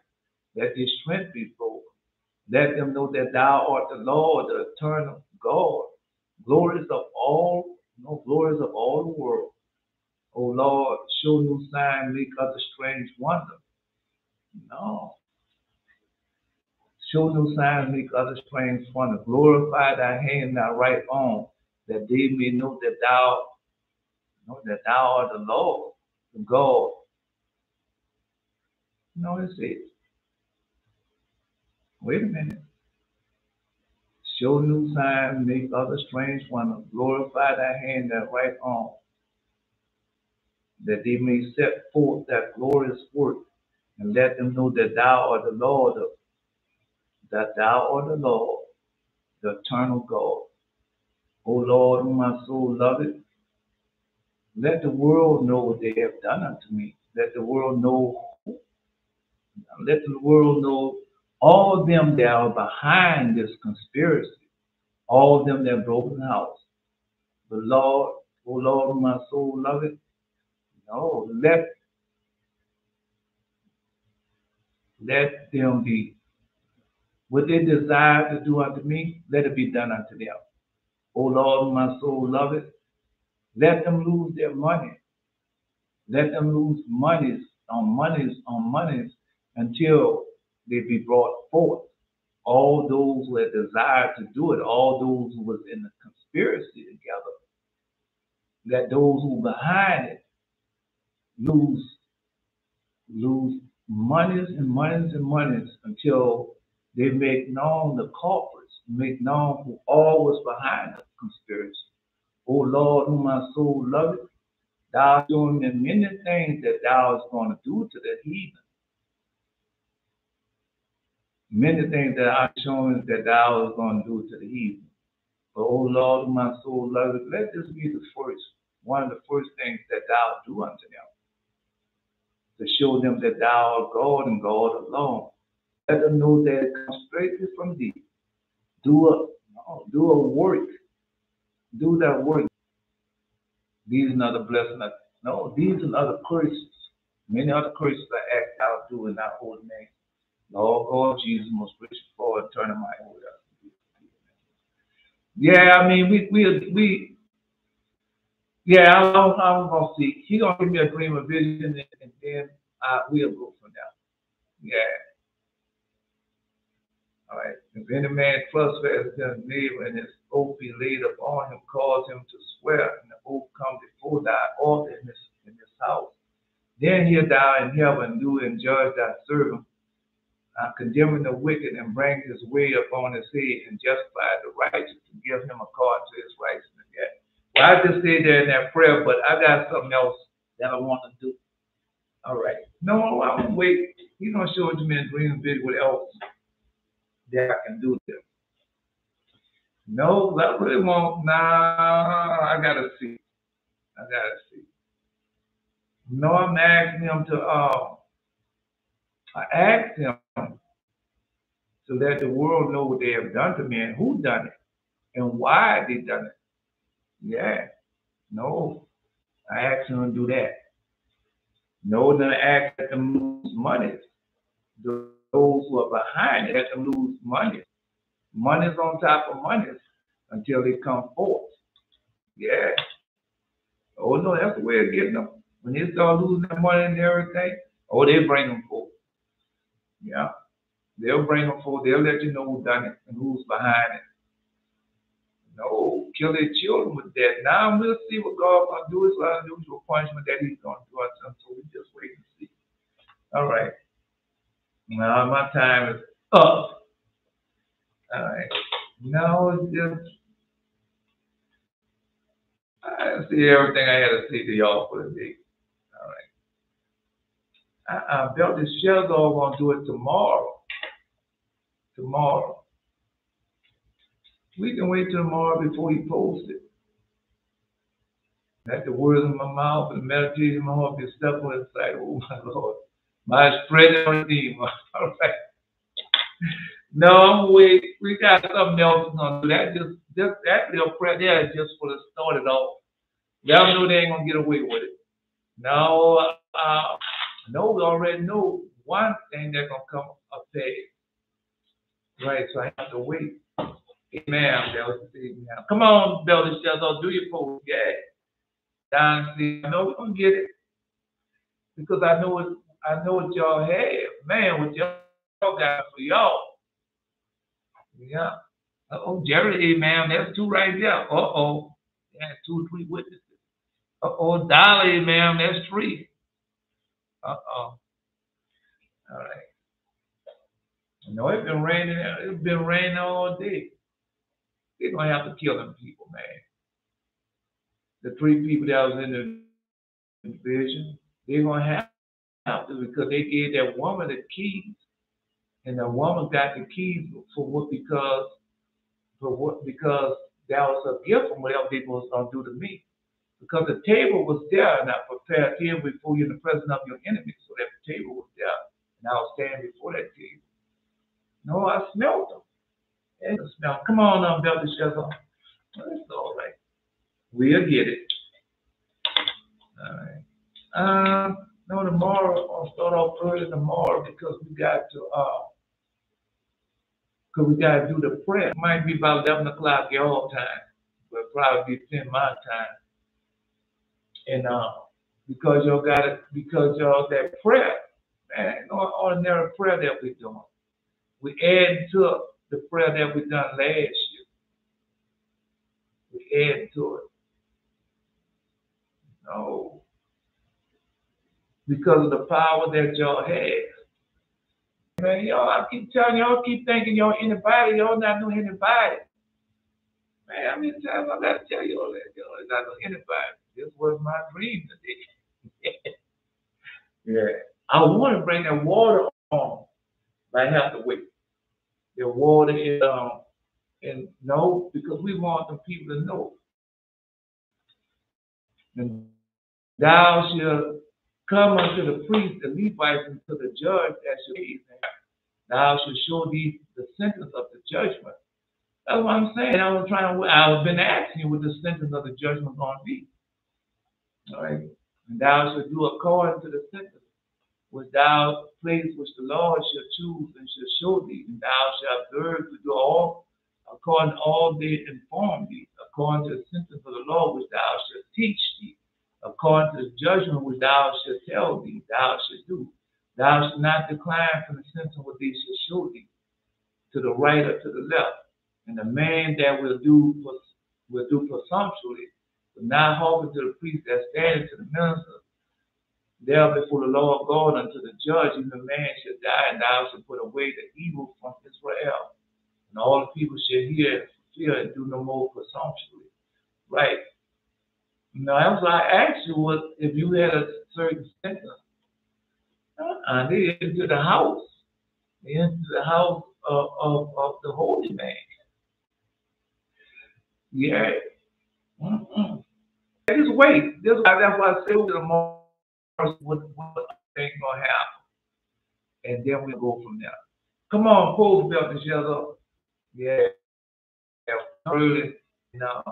Let their strength be broken. Let them know that thou art the Lord, the eternal God, glories of all, no glories of all the world. O Lord, show new sign, make other strange wonder. No. Show new signs, make other strange wonder. Glorify thy hand, thy right arm, that they may know that thou art the Lord, the God. No, it says, wait a minute. Show new signs, make other strange wonder. Glorify thy hand, thy right arm, that they may set forth that glorious work, and let them know that thou art the Lord, that thou art the Lord, the eternal God. O Lord, whom my soul loveth, let the world know what they have done unto me. Let the world know, let the world know all of them that are behind this conspiracy, all of them that broke the house. The Lord, O Lord, whom my soul loveth, no, let them be what they desire to do unto me, let it be done unto them. O Lord, whom my soul loveth, let them lose their money. Let them lose monies until they be brought forth. All those who had desired to do it, all those who was in the conspiracy together, let those who behind it lose lose monies and monies and monies until They make known the culprits, make known who all was behind the conspiracy. O Lord, whom my soul loveth, thou showing them many things that thou is going to do to the heathen. Many things that I showing that thou is going to do to the heathen. But O Lord, whom my soul loveth, let this be the first, one of the first things that thou do unto them, to show them that thou art God and God alone. Let them know that it comes straight from thee. Do a work. Do that work. These are not the blessings. No, these are other curses. Many other curses I act out do in thy holy name. Lord God, Jesus, most gracious for turning my way up. Yeah, I mean, yeah, I'm gonna see. He gonna give me a dream, a vision, and then we'll go from there. Yeah. All right. If any man trespass against his neighbor and his oath be laid upon him, cause him to swear, and the oath come before thy altar in this house. Then hear thou in heaven, do and judge thy servant, condemning the wicked and bring his way upon his head, and justify the righteous to give him according to his righteousness. Yeah. Well, I just stayed there in that prayer, but I got something else that I want to do. All right. No, I'm gonna wait. He's gonna show it to me in dream vision what else that I can do there. No, I really won't. Nah, I gotta see. I gotta see. No, I'm asking him to. I asked him to let the world know what they have done to me and who done it and why they done it. Yeah. No, I asked him to do that. No, then I asked them to lose money. Those who are behind it, let them lose money. Money's on top of money until they come forth. Yeah. Oh no, that's the way of getting them. When they start losing their money and everything, oh, they bring them forth. Yeah. They'll bring them forth. They'll let you know who done it and who's behind it. No, kill their children with that. Now we'll see what God's going to do. It's an unusual punishment that he's going to do us, so we just wait and see. All right. Now my time is up. All right. Now it's just, I see everything I had to say to y'all for the day. All right. I built this shell dog going to do it tomorrow. Tomorrow. We can wait till tomorrow before he posts it. Let the words of my mouth and the meditation of my heart be acceptable in sight. Oh my Lord. My spread on redeemer. All right. No, we got something else on that. Just that little prayer there is just for to start it off. Y'all know they ain't gonna get away with it. No, no, we already know one thing that's gonna come up there. Right, so I have to wait. Amen. Come on, Belly Shells, do your post. Yeah. Dynasty, I know we're gonna get it. Because I know what y'all have. Man, what y'all got for y'all. Yeah. Uh-oh, Jerry, man, that's two right there. Uh-oh. Yeah, 2 or 3 witnesses. Uh-oh, Dolly, man, that's 3. Uh-oh. All right. No, it's been raining. It's been raining all day. They're gonna have to kill them people, man. The 3 people that was in the division, they're gonna have to because they gave that woman the keys, and the woman got the keys because that was a gift from whatever they was gonna do to me. Because the table was there, and I prepared here before you in the presence of your enemies, so that the table was there, and I was standing before that table. No, I smelled them. And the smell. Come on, Belly Shezon. It's all right. We'll get it. All right. No, tomorrow I'll start off early tomorrow because we got to do the prayer. It might be about 11 o'clock your time, but probably be 10 my time. And because y'all that prayer, man, no ordinary prayer that we're doing. We add to the prayer that we done last year. We add to it. No. Because of the power that y'all have. Man, y'all, I keep telling y'all, keep thinking y'all anybody. Y'all not know anybody. Man, how many times I gotta tell y'all that? Y'all not know anybody. This was my dream today. Yeah. I want to bring that water on, but I have to wait. The water is and no, because we want the people to know. And thou shalt come unto the priest, the Levites, and to the judge that shall be, and thou shalt show thee the sentence of the judgment. That's what I'm saying. I've been asking you what the sentence of the judgment is going to be. All right. And thou shalt do according to the sentence which thou place which the Lord shall choose and shall show thee, and thou shalt observe to do all according to all they inform thee, according to the sentence of the Lord which thou shalt teach thee, according to the judgment which thou shalt tell thee, thou shalt do. Thou shalt not decline from the sentence which they shall show thee, to the right or to the left. And the man that will do presumptuously, will not hearken to the priest that standeth to the minister, there before the Lord God unto the judge, even the man shall die, and thou shalt put away the evil from Israel. And all the people shall hear and fear and do no more presumptuously. Right. Now, that's why I asked you what if you had a certain sentence. They into the house. They into the house of the holy man. Yeah. Just wait. That's why I say to the more what thing's gonna happen. And then we'll go from there. Come on, pull the belt and shut up. Yeah. Early. Now,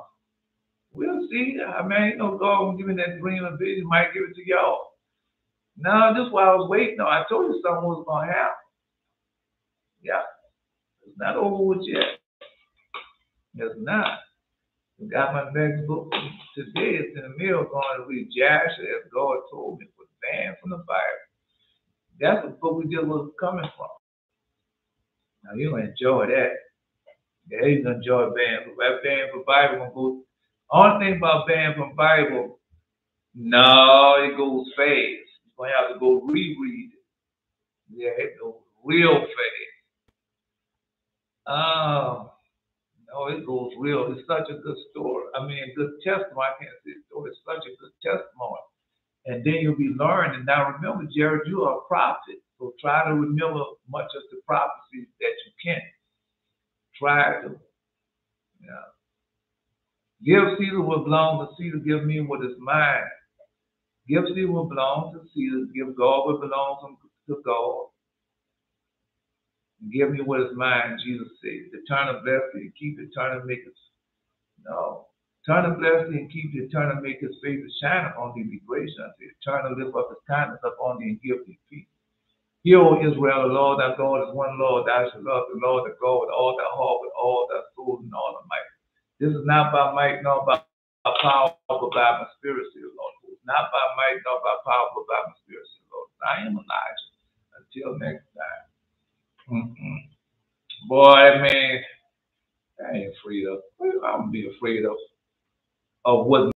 we'll see. I mean, God will give me that dream and vision, might give it to y'all. Now, this is why I was waiting on. I told you something was gonna happen. Yeah. It's not over with yet. It's not. I got my next book today. It's in the mail going to read Joshua as God told me, was banned from the Bible. That's the book we just was coming from. Now you gonna enjoy that. Yeah, you gonna enjoy banned for Bible. Gonna go. Only thing about banned from Bible, no, it goes fast. You're gonna have to go reread it. Yeah, it goes real fast. No, it goes real. It's such a good story. I mean, a good testimony. I can't say story. It's such a good testimony. And then you'll be learning. Now, remember, Jared, you are a prophet. So try to remember much of the prophecies that you can. Try to. Yeah. Give Caesar what belongs to Caesar. Give me what is mine. Give Caesar what belongs to Caesar. Give God what belongs to God. Give me what is mine, Jesus said. The turn of blessing and keep the turn of make us. No. Turn of blessing and keep the turn of make his face to shine upon thee, be gracious unto thee. Turn to lift up his kindness upon thee and give thee peace. Hear, O Israel, the Lord thy God is one Lord. Thou shalt love the Lord thy God with all thy heart, with all thy soul, and all thy might. This is not by might nor by power, but by my spirit, says the Lord. It's not by might nor by power, but by my spirit, says the Lord. I am Elijah. Until next time. Boy, man, I ain't afraid of. I'm gonna be afraid of what